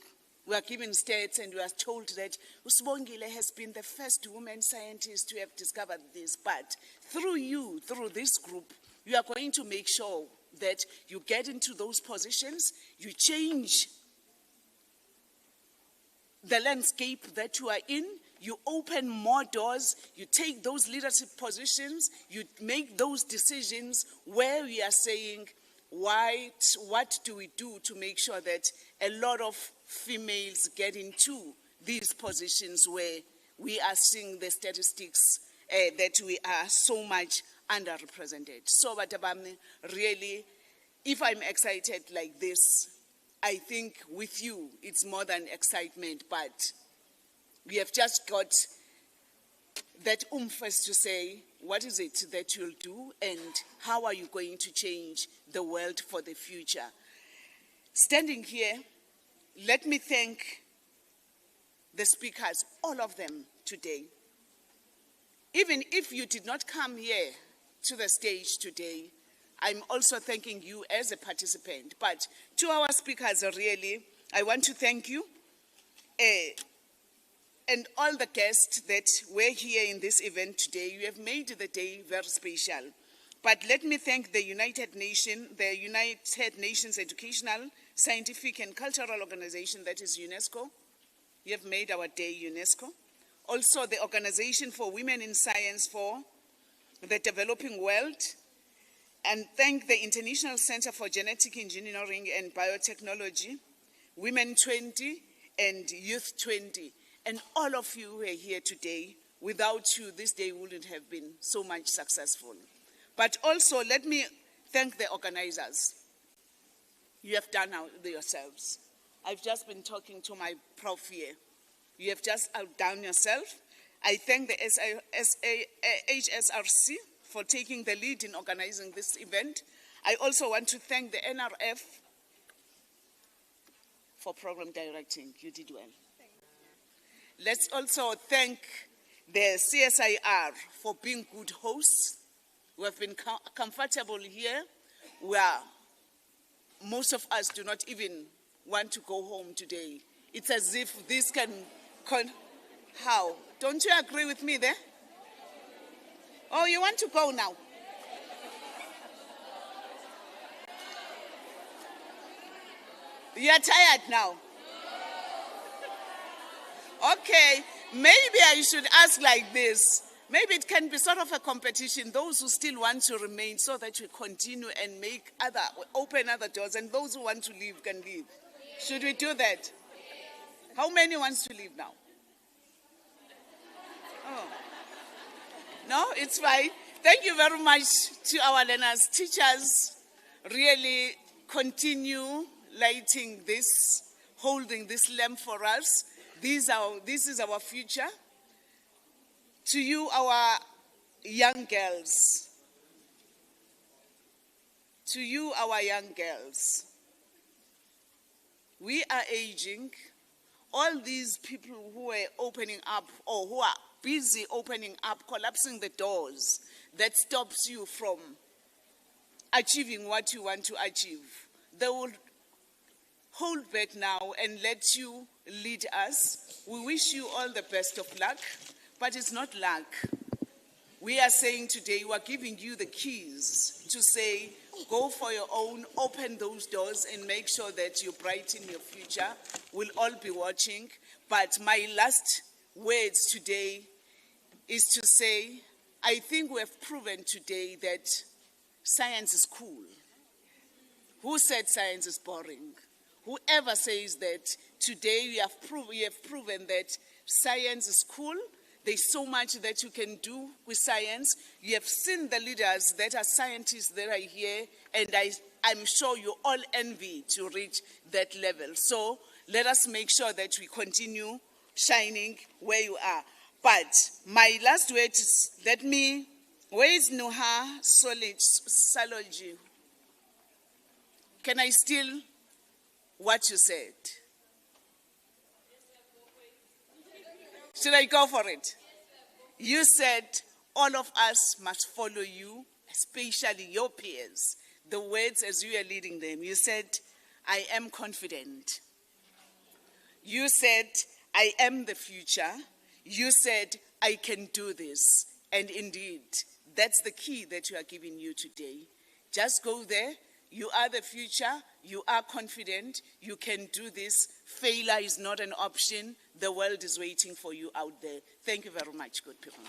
we are given stats and we are told that Usbongile has been the first woman scientist to have discovered this, but through you, through this group, you are going to make sure that you get into those positions, you change the landscape that you are in, you open more doors, you take those leadership positions, you make those decisions where we are saying, what do we do to make sure that a lot of females get into these positions where we are seeing the statistics that we are so much underrepresented. So, really, if I'm excited like this, I think with you, it's more than excitement, but we have just got that oomph to say, what is it that you'll do and how are you going to change the world for the future? Standing here, let me thank the speakers, all of them today. Even if you did not come here to the stage today, I'm also thanking you as a participant. But to our speakers, really, I want to thank you and all the guests that were here in this event today. You have made the day very special. But let me thank the United Nations Educational, Scientific and Cultural Organization, that is UNESCO. You have made our day UNESCO. Also the Organization for Women in Science for the Developing World, and thank the International Center for Genetic Engineering and Biotechnology, Women 20 and Youth 20. And all of you who are here today, without you, this day wouldn't have been so much successful. But also, let me thank the organizers. You have done yourselves. I've just been talking to my prof here. You have just outdone yourself. I thank the HSRC for taking the lead in organizing this event. I also want to thank the NRF for program directing. You did well. Let's also thank the CSIR for being good hosts. We have been comfortable here, where most of us do not even want to go home today. It's as if this can... How? Don't you agree with me there? Oh, you want to go now? You are tired now. Okay, maybe I should ask like this. Maybe it can be sort of a competition, those who still want to remain, so that we continue and open other doors, and those who want to leave can leave. Should we do that? How many wants to leave now? Oh. No, it's fine. Thank you very much to our learners, teachers. Really continue lighting this, holding this lamp for us. This is our future. To you, our young girls. To you, our young girls. We are aging. All these people who are opening up or who are busy opening up, collapsing the doors that stops you from achieving what you want to achieve. They will hold back now and let you lead us. We wish you all the best of luck, but it's not luck. We are saying today, we are giving you the keys to say, go for your own, open those doors and make sure that you brighten your future. We'll all be watching. But my last words today is to say, I think we have proven today that science is cool. Who said science is boring? Whoever says that, today we have proven that science is cool. There's so much that you can do with science. You have seen the leaders that are scientists that are here, and I'm sure you all envy to reach that level. So let us make sure that we continue shining where you are. But my last word is, where is Nuha Saloji? Can I steal what you said? Should I go for it? You said all of us must follow you, especially your peers. The words as you are leading them. You said, I am confident. You said, I am the future. You said, I can do this. And indeed, that's the key that we are giving you today. Just go there. You are the future. You are confident. You can do this. Failure is not an option. The world is waiting for you out there. Thank you very much, good people.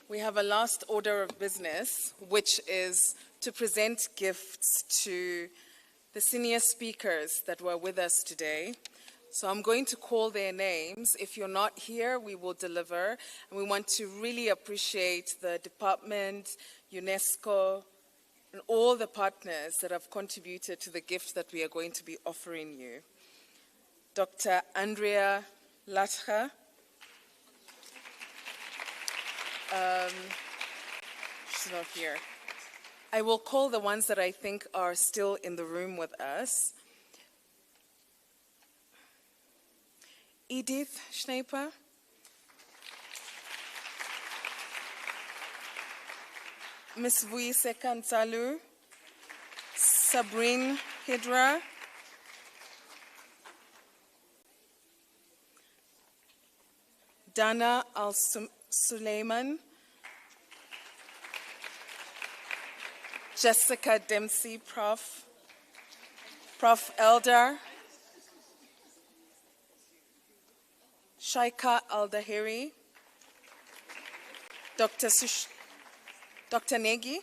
We have a last order of business, which is to present gifts to the senior speakers that were with us today. So I'm going to call their names. If you're not here, we will deliver. And we want to really appreciate the department, UNESCO, and all the partners that have contributed to the gift that we are going to be offering you. Dr. Andrea Latcha. She's not here. I will call the ones that I think are still in the room with us. Edith Schneiper. Ms. Vuise Kansalu. Sabrine Hidra. Dana Al-Suleiman. Jessica Dempsey, Prof. Elder. Shaika Al-Dahiri. Dr. Negi.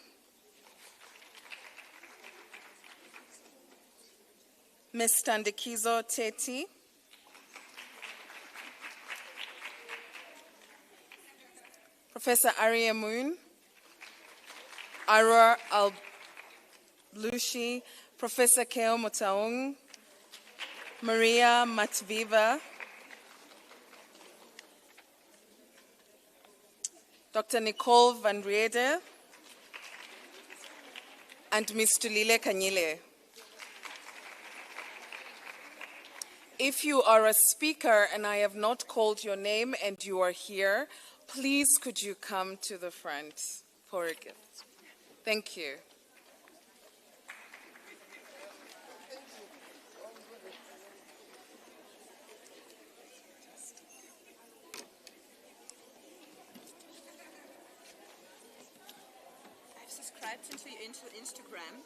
Ms. Tandikizo Teti. Professor Arya Moon. Arwa Al-Blushi, Professor Keo Motaung, Maria Matviva, Dr. Nicole Van Riede, and Ms. Tulile Kanyile. If you are a speaker and I have not called your name and you are here, please could you come to the front for a gift? Thank you. I've subscribed into your Instagram.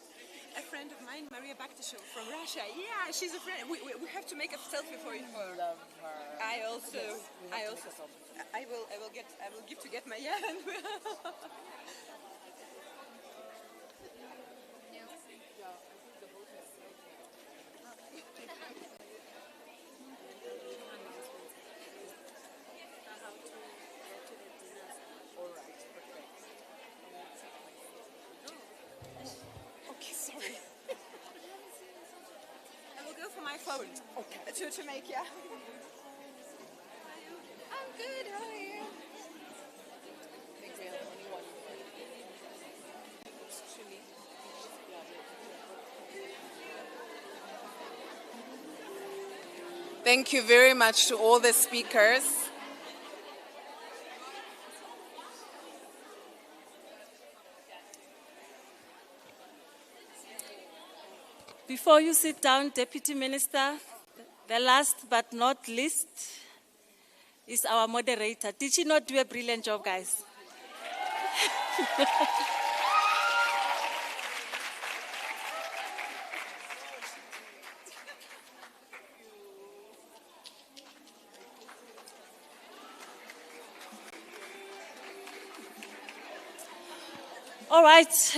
A friend of mine, Maria Bakhtishev from Russia. Yeah, she's a friend. We have to make a selfie for you. Love her. I will give to get my yeah. don't. Okay. To make, yeah. I'm good. How are you? Thank you very much to all the speakers. Before you sit down, Deputy Minister, the last but not least is our moderator. Did she not do a brilliant job, guys? All right,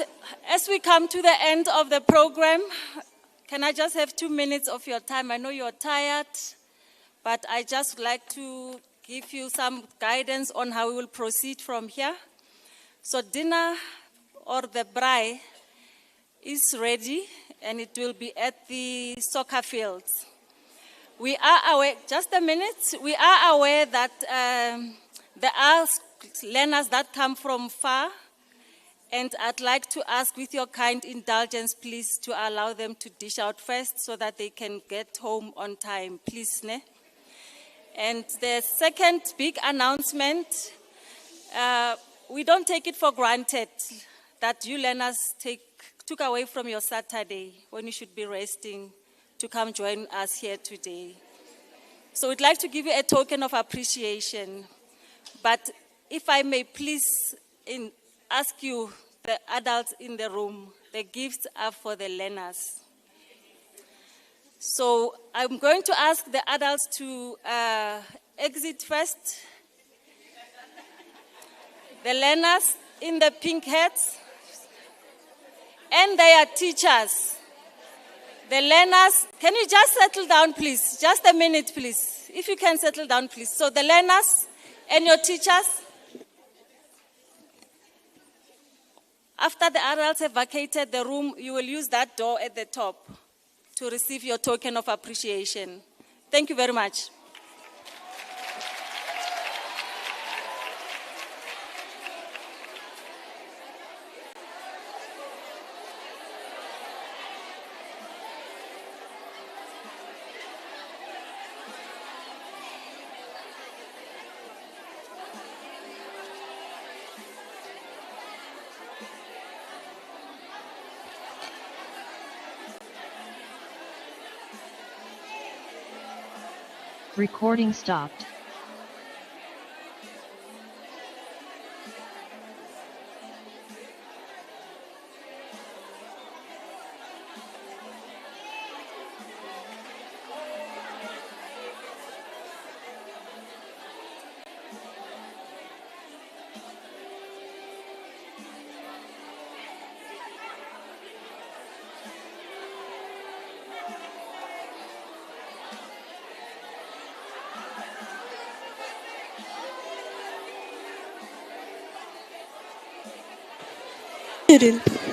as we come to the end of the program, can I just have 2 minutes of your time? I know you're tired, but I just would like to give you some guidance on how we will proceed from here. So dinner or the braai is ready, and it will be at the soccer fields. We are aware, just a minute, we are aware that there are learners that come from far, and I'd like to ask, with your kind indulgence, please, to allow them to dish out first so that they can get home on time, please. Ne? And the second big announcement, we don't take it for granted that you learners took away from your Saturday when you should be resting to come join us here today. So we'd like to give you a token of appreciation. But if I may please ask you, the adults in the room, the gifts are for the learners. So I'm going to ask the adults to exit first. The learners in the pink hats and their teachers. The learners, can you just settle down, please? Just a minute, please. If you can settle down, please. So the learners and your teachers. After the adults have vacated the room, you will use that door at the top to receive your token of appreciation. Thank you very much. Recording stopped. Student.